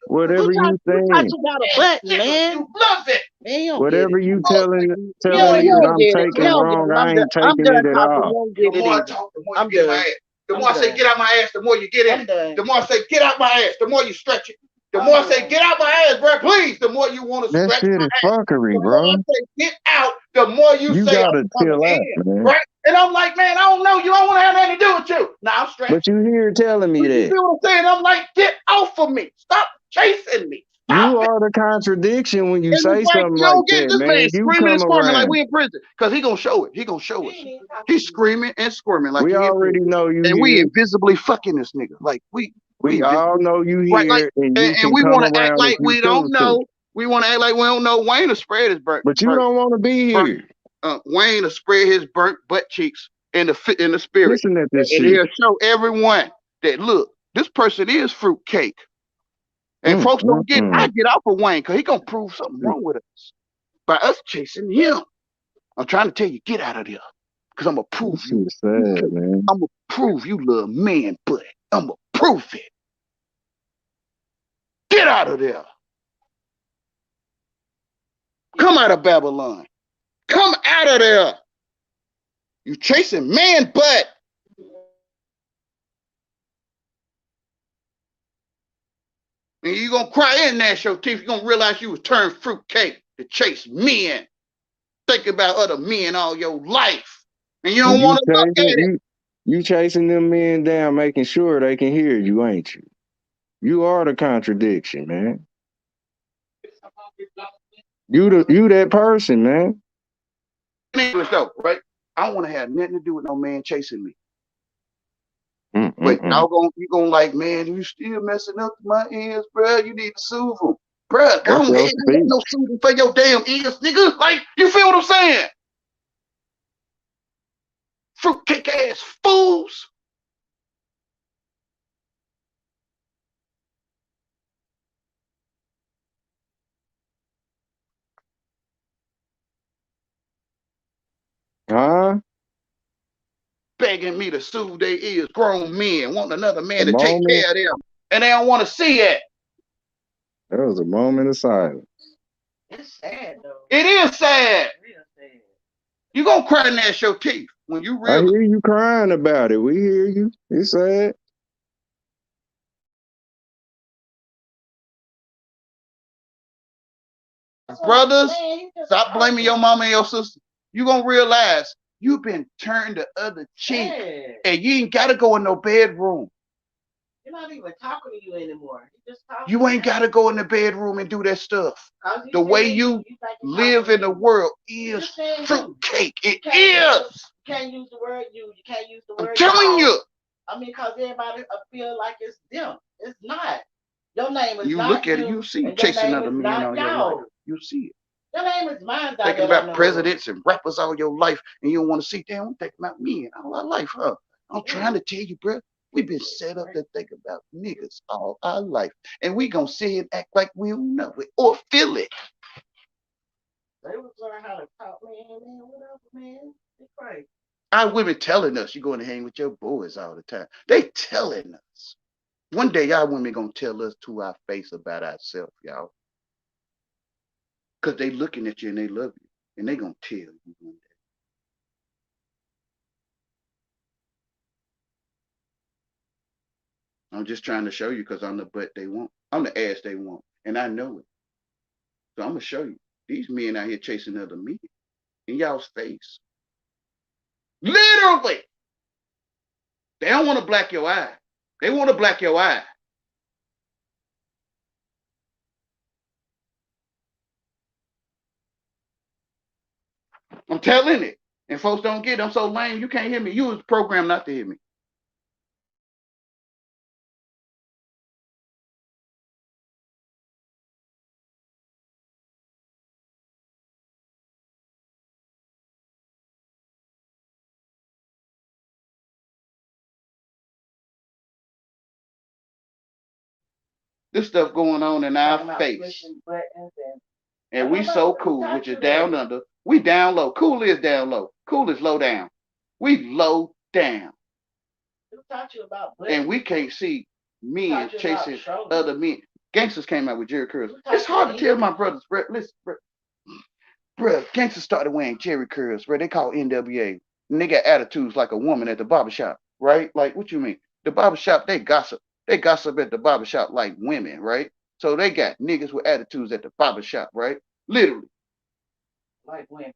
[SPEAKER 11] Whatever you think.
[SPEAKER 17] Who taught you about a button, man?
[SPEAKER 12] You love it.
[SPEAKER 17] Man,
[SPEAKER 11] whatever you telling me that I'm taking wrong, I ain't taking it at all.
[SPEAKER 12] The more I talk, the more you get my ass. The more I say get out my ass, the more you get in. The more I say get out my ass, the more you stretch it. The more I say get out my ass, bro, please, the more you want to stretch
[SPEAKER 11] my ass. That shit is fuckery, bro.
[SPEAKER 12] The more I say get out, the more you say
[SPEAKER 11] gotta chill out, man.
[SPEAKER 12] Right? And I'm like, man, I don't know. You don't want to have nothing to do with you. Nah, I'm stretching.
[SPEAKER 11] But you here telling me that.
[SPEAKER 12] You see what I'm saying? I'm like, get off of me. Stop chasing me.
[SPEAKER 11] You are the contradiction when you say something like that, man. You
[SPEAKER 12] screaming and squirming
[SPEAKER 11] around.
[SPEAKER 12] like we in prison, because he gonna show it. He gonna show us. He's screaming and squirming like
[SPEAKER 11] we already know you.
[SPEAKER 12] And we invisibly fucking this nigga. Like we
[SPEAKER 11] all know you here,
[SPEAKER 12] right, like,
[SPEAKER 11] and
[SPEAKER 12] we want to act like we don't know. We want to act like we don't know. Wayne will spread his burnt.
[SPEAKER 11] But you don't want to be here.
[SPEAKER 12] Wayne will spread his burnt butt cheeks in the spirit.
[SPEAKER 11] Listen at this
[SPEAKER 12] and
[SPEAKER 11] shit.
[SPEAKER 12] He'll show everyone that look, this person is fruitcake. And folks don't I get off of Wayne because he gonna prove something wrong with us by us chasing him. I'm trying to tell you, get out of there, because I'm gonna prove you.
[SPEAKER 11] Sad, man.
[SPEAKER 12] I'm gonna prove you little man butt. I'm gonna prove it. Get out of there. Come out of Babylon. Come out of there. You chasing man butt. And you gonna cry and gnash your teeth. You're gonna realize you was turned fruitcake to chase men. Think about other men all your life. And you don't want to look at it.
[SPEAKER 11] You chasing them men down, making sure they can hear you, ain't you? You are the contradiction, man. You that person, man.
[SPEAKER 12] English though, right? I don't want to have nothing to do with no man chasing me. But you gonna like, man, you still messing up my ears, bro. You need to soothe them. Bro, I don't have no soothing for your damn ears, nigga. Like, you feel what I'm saying? Fruitcake ass fools.
[SPEAKER 11] Huh?
[SPEAKER 12] Begging me to soothe their ears, grown men, want another man to take care of them. And they don't want to see it.
[SPEAKER 11] That was a moment of silence.
[SPEAKER 17] It's sad though.
[SPEAKER 12] It is sad. Real sad. You gonna cry and gnash your teeth when you
[SPEAKER 11] I
[SPEAKER 12] really.
[SPEAKER 11] hear you crying about it. We hear you. It's sad.
[SPEAKER 12] Brothers, stop blaming your mama and your sister. You gonna realize you've been turned the other cheek, and you ain't gotta go in no bedroom.
[SPEAKER 17] You're not even talking to you anymore.
[SPEAKER 12] You ain't gotta go in the bedroom and do that stuff. The way you live in the world is fruitcake. It is.
[SPEAKER 17] You can't use the word you. You can't use the word.
[SPEAKER 12] I'm telling you.
[SPEAKER 17] I mean, because everybody feel like it's them. It's not. Your name is
[SPEAKER 12] you
[SPEAKER 17] not
[SPEAKER 12] look at
[SPEAKER 17] you,
[SPEAKER 12] it, you see chasing other men all your life. You see it.
[SPEAKER 17] Your name is mine.
[SPEAKER 12] Thinking about presidents and rappers all your life, and you don't want to see them. I'm thinking about me and all our life, huh? I'm trying to tell you, bro. We've been set up to think about niggas all our life, and we gonna sit and act like we don't know it or feel it.
[SPEAKER 17] They was learning how to talk, man, whatever, man. It's crazy.
[SPEAKER 12] Our women telling us you're going to hang with your boys all the time. They telling us. One day, our women gonna tell us to our face about ourselves, y'all. Because they looking at you and they love you. And they gonna tell you one day. I'm just trying to show you because I'm the butt they want. I'm the ass they want. And I know it. So I'm gonna show you. These men out here chasing other men in y'all's face. Literally. They don't want to black your eye. They want to black your eye. I'm telling it. And folks don't get it. I'm so lame. You can't hear me. You was programmed not to hear me. This stuff going on in our face. And we so cool, which is down under. We down low. Cool is down low. Cool is low down. We low down. And we can't see men chasing other men. Gangsters came out with Jerry curls. It's hard to tell my brothers, bro. Listen, bro, gangsters started wearing Jerry curls, bro. They call NWA. And they got attitudes like a woman at the barbershop, right? Like, what you mean? The barbershop, they gossip. They gossip at the barbershop like women, right? So they got niggas with attitudes at the barbershop, right? Literally.
[SPEAKER 17] Like women.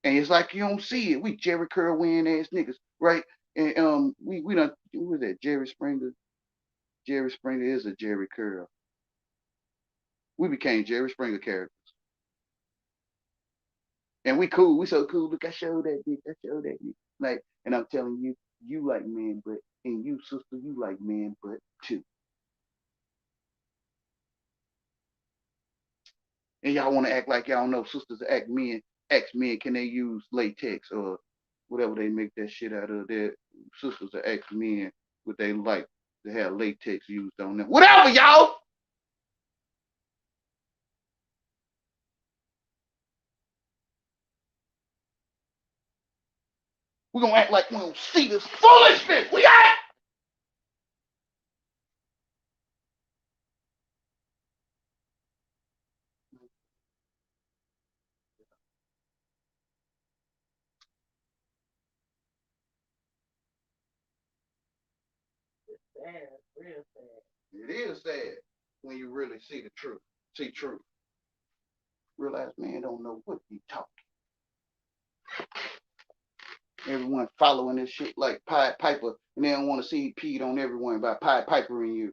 [SPEAKER 12] And it's like you don't see it. We Jerry curl wearing ass niggas, right? And we done, who was that? Jerry Springer. Jerry Springer is a Jerry curl. We became Jerry Springer characters. And we cool. We so cool. Look, I showed that bitch. I showed that bitch. Like, and I'm telling you, you like man butt. And you, sister, you like man butt too. And y'all want to act like y'all know sisters act men. Ask men, can they use latex or whatever they make that shit out of? Their sisters are ask men what they like to have latex used on them. Whatever, y'all. We're going to act like we don't see this foolishness. We act.
[SPEAKER 10] It is sad when you really see the truth. See truth. Realize man don't know what he talking. Everyone following this shit like Pied Piper, and they don't want to see Pete on everyone by Pied Piper in you.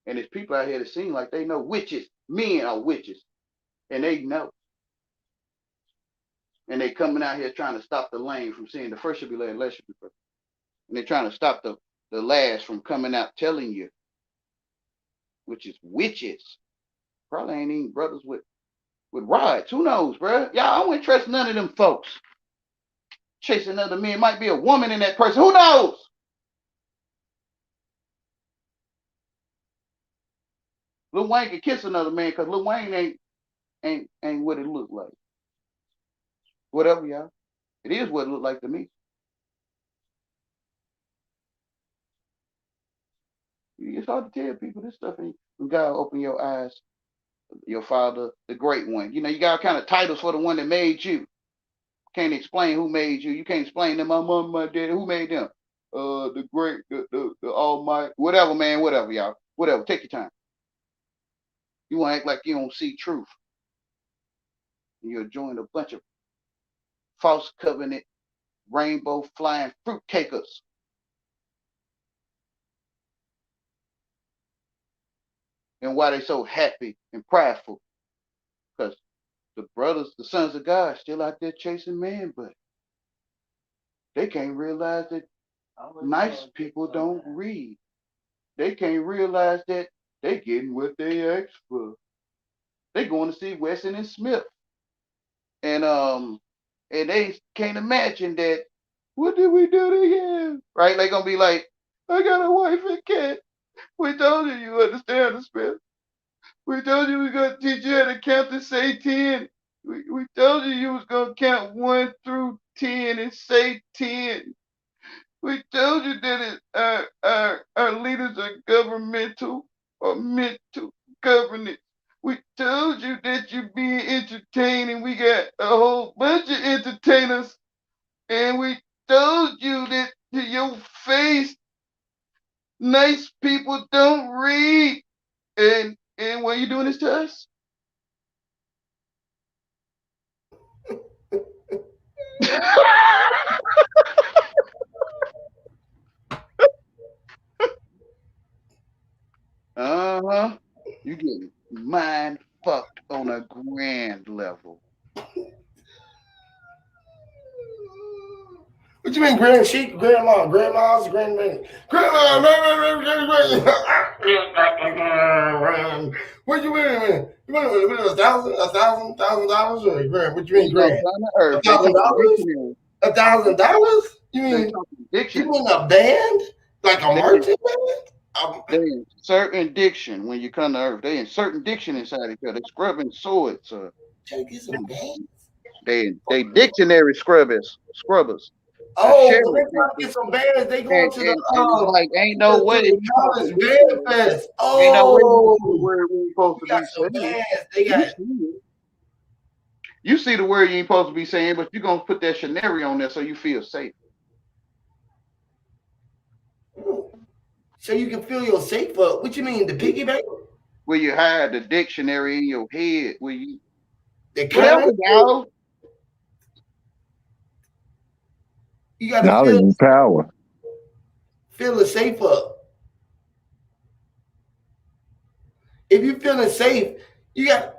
[SPEAKER 10] And there's people out here that seem like they know witches. Men are witches, and they know. And they coming out here trying to stop the lame from seeing the first should be last, last should be first. And they're trying to stop the last from coming out telling you, which is witches. Probably ain't even brothers with rods. Who knows, bro? Y'all, I wouldn't trust none of them folks. Chasing other men. Might be a woman in that person. Who knows? Lil Wayne could kiss another man because Lil Wayne ain't what it look like. Whatever, y'all. It is what it look like to me. It's hard to tell people this stuff, and you gotta open your eyes. Your father, the great one. You know, you got kind of titles for the one that made you. Can't explain who made you. You can't explain them. My mom, my daddy. Who made them? The great, the almighty. Whatever, man. Whatever, y'all. Whatever. Take your time. You want to act like you don't see truth. You're joining a bunch of false covenant, rainbow flying fruitcakers. And why they so happy and prideful? Because the brothers, the sons of God, still out there chasing man, but they can't realize that nice people don't read. They can't realize that they getting what they asked for. They going to see Wesson and Smith. And they can't imagine that, what did we do to him? Right? They gonna be like, I got a wife and kid. We told you understand the Smith. We told you we was gonna teach you how to count to say 10. We told you was gonna count 1 through 10 and say 10. We told you that our leaders are governmental or mental governance. We told you that you're being entertaining. We got a whole bunch of entertainers. And we told you that to your face, nice people don't read. And why are you doing this to us? You getting mind fucked on a grand level.
[SPEAKER 6] What you mean, grand sheep, grandma, grandma's, grandma, grandma, what you mean? You want $1,000 or grand? What you mean, grand? $1,000? $1,000? You mean a band? Like a marching band?
[SPEAKER 10] They in certain diction when you come to Earth. They in certain diction inside each other. They scrubbing swords. They dictionary scrubbers.
[SPEAKER 6] Oh, when they trying to get some bands, they going to the
[SPEAKER 10] like ain't no way.
[SPEAKER 6] College Band Fest. Oh,
[SPEAKER 10] where we supposed to be saying.
[SPEAKER 6] Bands. They got.
[SPEAKER 10] You see the word you ain't supposed to be saying, but you're gonna put that scenario on there so you feel safe.
[SPEAKER 6] So you can feel your safe up. What you mean, the piggy bank?
[SPEAKER 10] Where you hide the dictionary in your head, where you
[SPEAKER 6] whatever, y'all. You got
[SPEAKER 11] knowledge and power.
[SPEAKER 6] Feel the safe up. If you're feeling safe, you got to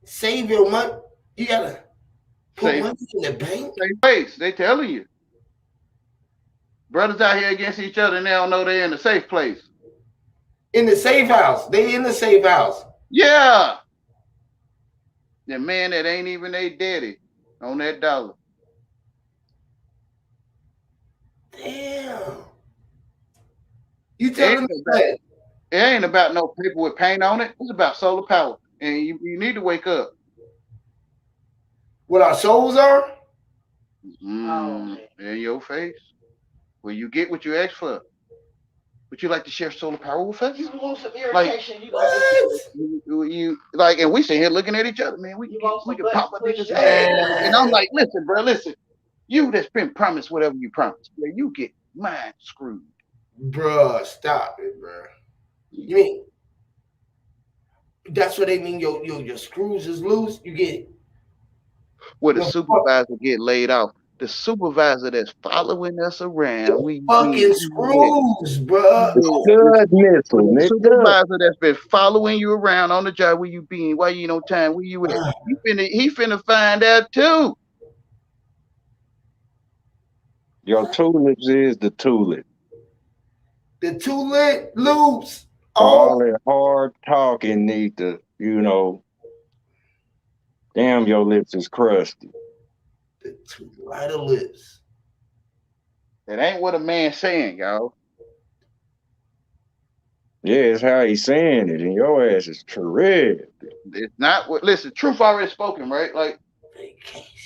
[SPEAKER 6] save your money. You got to put money in the bank.
[SPEAKER 10] Face, they telling you. Brothers out here against each other and they don't know they're in a safe place.
[SPEAKER 6] In the safe house. They in the safe house.
[SPEAKER 10] Yeah. The man that ain't even their daddy on that dollar.
[SPEAKER 6] Damn. You telling me that?
[SPEAKER 10] It ain't about no paper with paint on it. It's about solar power. And you need to wake up.
[SPEAKER 6] What our souls are?
[SPEAKER 10] In your face. Well, you get what you ask for. Would you like to share solar power with us?
[SPEAKER 17] You want some irritation?
[SPEAKER 10] You like, and we sit here looking at each other, man. We can pop up niggas' ass. And I'm like, listen, bro, listen. You that's been promised whatever you promised, bro, you get mind screwed.
[SPEAKER 6] Bruh, stop it, bruh. You mean that's what they mean? Your screws is loose. You get
[SPEAKER 10] where the supervisor get laid off. The supervisor that's following us around.
[SPEAKER 6] Fucking screws, bruh.
[SPEAKER 10] The supervisor that's been following you around on the job. Where you been? Why you no time? Where you at? He finna find out too.
[SPEAKER 3] Your tulips is the tulip.
[SPEAKER 6] The tulip loops.
[SPEAKER 3] All that hard talking need to, you know. Damn, your lips is crusty.
[SPEAKER 6] The two lighter lips.
[SPEAKER 10] That ain't what a man's saying, y'all.
[SPEAKER 3] Yeah, it's how he's saying it, and your ass is terrific.
[SPEAKER 10] It's not what. Listen, truth already spoken, right? Like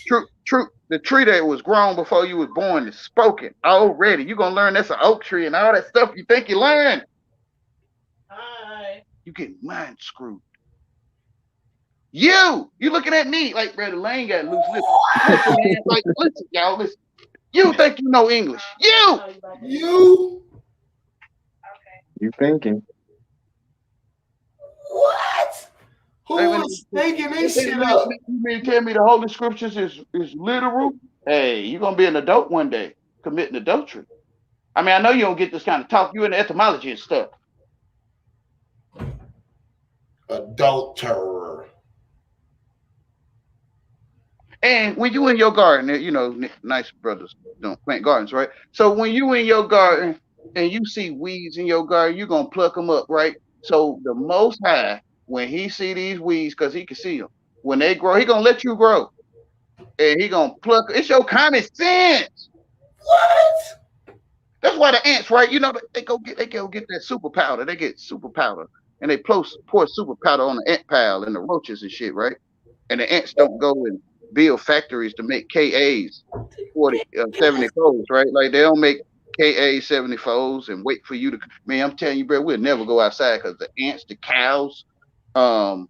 [SPEAKER 10] truth. The tree that was grown before you was born is spoken already. You gonna learn that's an oak tree and all that stuff you think you learned. Hi. You getting mind screwed. You looking at me like Brother Lane got loose lips. Listen, man, like listen, y'all, listen. You think you know English? You.
[SPEAKER 3] You thinking?
[SPEAKER 6] What? Who is making this shit up?
[SPEAKER 10] You mean tell me the Holy Scriptures is literal? Hey, you're gonna be an adult one day committing adultery. I mean, I know you don't get this kind of talk. You in the etymology and stuff.
[SPEAKER 6] Adulterer.
[SPEAKER 10] And when you in your garden, you know, nice brothers don't plant gardens, right? So when you in your garden and you see weeds in your garden, you're gonna pluck them up, right? So the Most High, when he see these weeds, because he can see them, when they grow, he gonna let you grow. And he gonna pluck. It's your common sense.
[SPEAKER 6] What?
[SPEAKER 10] That's why the ants, right? You know, they go get that super powder. They get super powder, and they pour super powder on the ant pile and the roaches and shit, right? And the ants don't go and build factories to make KAs 70-folds, right? Like they don't make KA 70-folds and wait for you to. Man, I'm telling you, bro, we'll never go outside because the ants, the cows, our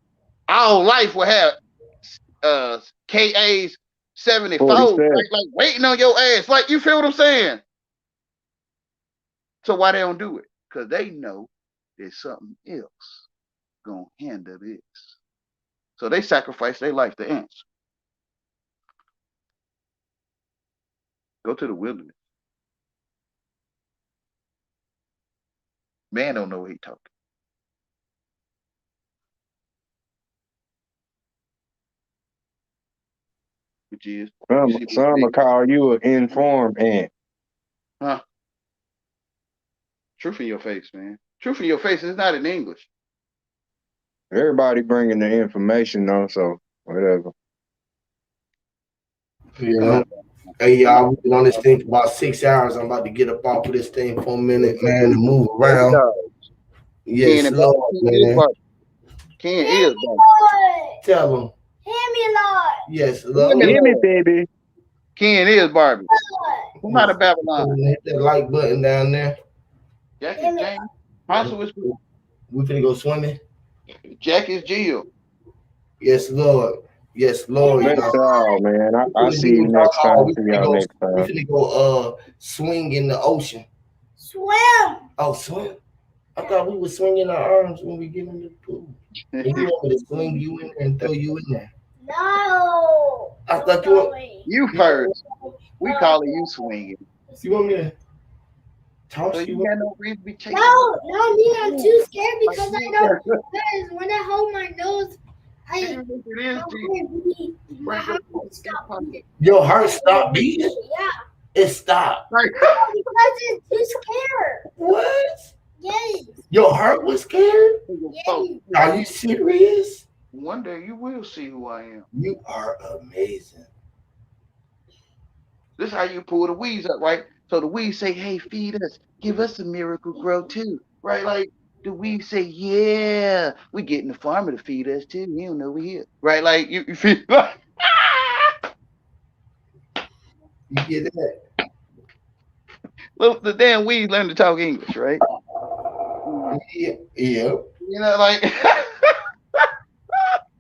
[SPEAKER 10] life will have KAs 70-folds, right? Like waiting on your ass. Like you feel what I'm saying? So why they don't do it? Because they know there's something else gonna handle this. So they sacrifice their life to ants. Go to the wilderness. Man don't know what he talking. Which is
[SPEAKER 3] some will call you an informed ant.
[SPEAKER 10] Huh? Truth in your face, man. Truth in your face is not in English.
[SPEAKER 3] Everybody bringing the information though, so whatever.
[SPEAKER 6] You know, hey y'all, we've been on this thing for about 6 hours. I'm about to get up off of this thing for a minute, man, and move around. Yes, Lord, man.
[SPEAKER 10] Ken is back.
[SPEAKER 6] Tell him.
[SPEAKER 16] Hear me, Lord.
[SPEAKER 6] Yes, Lord.
[SPEAKER 3] Hear me, baby.
[SPEAKER 10] Ken is Barbie. Come out of Babylon.
[SPEAKER 6] Hit that like button down there.
[SPEAKER 10] Jack is James. Hansel is cool.
[SPEAKER 6] We finna go swimming.
[SPEAKER 10] Jack is Jill.
[SPEAKER 6] Yes, Lord. Yes, Lord.
[SPEAKER 3] That's all, man. I'll see you next time. See y'all next time.
[SPEAKER 6] We finna go swing in the ocean.
[SPEAKER 16] Swim.
[SPEAKER 6] Oh, swim. I thought we were swinging our arms when we get in the pool. And you want me to swing you in there and throw you in there?
[SPEAKER 16] No.
[SPEAKER 6] I thought you want
[SPEAKER 10] you first. We calling you swinging.
[SPEAKER 6] You want me to toss
[SPEAKER 10] you? Got no reason to be chasing.
[SPEAKER 16] No, me. I'm too scared because I don't. Because when I hold my nose,
[SPEAKER 6] Your heart stopped beating?
[SPEAKER 16] Yeah.
[SPEAKER 6] It stopped.
[SPEAKER 16] Because it's too scared.
[SPEAKER 6] What?
[SPEAKER 16] Yes.
[SPEAKER 6] Your heart was scared?
[SPEAKER 16] Yes.
[SPEAKER 6] Are you serious?
[SPEAKER 10] One day you will see who I am.
[SPEAKER 6] You are amazing.
[SPEAKER 10] This is how you pull the weeds up, right? So the weeds say, hey, feed us. Give us a miracle grow too. Right? Like the weeds say, yeah, we getting the farmer to feed us too. He don't know we here. Right? Like you feel like
[SPEAKER 6] you get that?
[SPEAKER 10] Look, the damn weeds learn to talk English, right?
[SPEAKER 6] Yeah.
[SPEAKER 10] You know, like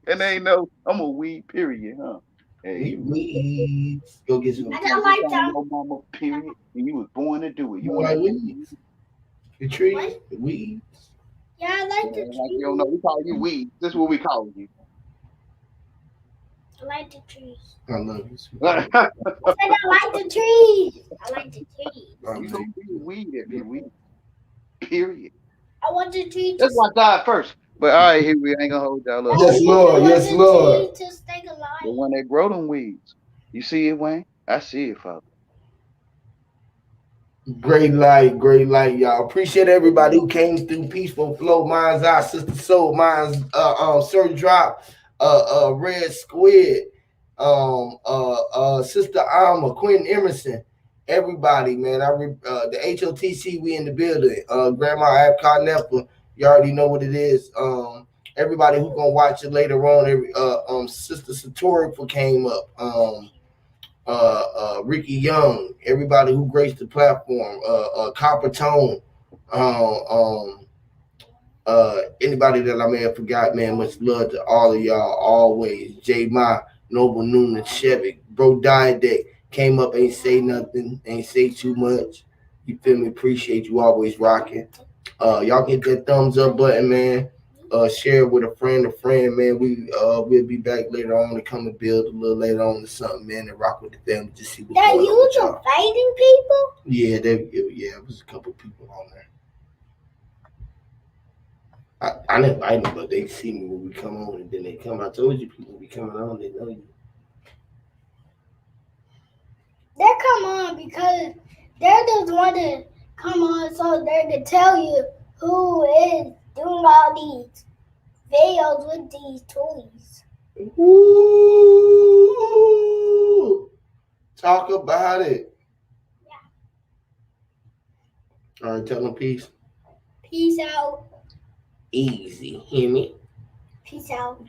[SPEAKER 10] and they know I'm a weed, period, huh? Hey,
[SPEAKER 6] weeds. Go get some.
[SPEAKER 16] I don't like them.
[SPEAKER 10] No mama, period. And you was born to do it. You
[SPEAKER 6] want weeds? The trees, the weeds.
[SPEAKER 16] Yeah, I like the trees.
[SPEAKER 12] Like you don't know, we call you weeds. This is what we call you.
[SPEAKER 16] I like the trees.
[SPEAKER 6] I love you.
[SPEAKER 16] I said I like the trees. I like the trees.
[SPEAKER 12] You don't be a weed if you weed. Period.
[SPEAKER 16] I want the trees.
[SPEAKER 12] Let's watch God first. But all right, here we ain't gonna hold y'all up.
[SPEAKER 6] Yes, Lord. Yes, Lord.
[SPEAKER 16] To stay alive.
[SPEAKER 12] But when they grow them weeds, you see it, Wayne? I see it, folks.
[SPEAKER 6] Great light, y'all. Appreciate everybody who came through. Peaceful Flow, Mine's Eye, Sister Soul, Mine's Sir Drop, Red Squid, Sister Alma, Quentin Emerson, everybody, man. The HOTC, we in the building. Grandma Abcott Neppa, you already know what it is. Everybody who gonna watch it later on. Sister Satori came up. Ricky Young, everybody who graced the platform, Copper Tone, anybody that I may have forgot, man, much love to all of y'all always. J Ma, Noble Noonan, Chevy, Bro Diadec came up, ain't say nothing, ain't say too much. You feel me? Appreciate you always rocking. Y'all get that thumbs up button, man. Share with a friend, man. We'll be back later on to come and build a little later on to something, man, and rock with the family. Just see what's going on with y'all.
[SPEAKER 16] Fighting people?
[SPEAKER 6] Yeah, it was a couple people on there. I didn't invite them, but they see me when we come on, and then they come. I told you people be coming on, they know you.
[SPEAKER 16] They come on because they're just want to come on so they can tell you who is doing all these videos with these toys.
[SPEAKER 6] Ooh, talk about it.
[SPEAKER 16] Yeah.
[SPEAKER 6] All right, tell them peace.
[SPEAKER 16] Peace out.
[SPEAKER 6] Easy, hear me?
[SPEAKER 16] Peace out.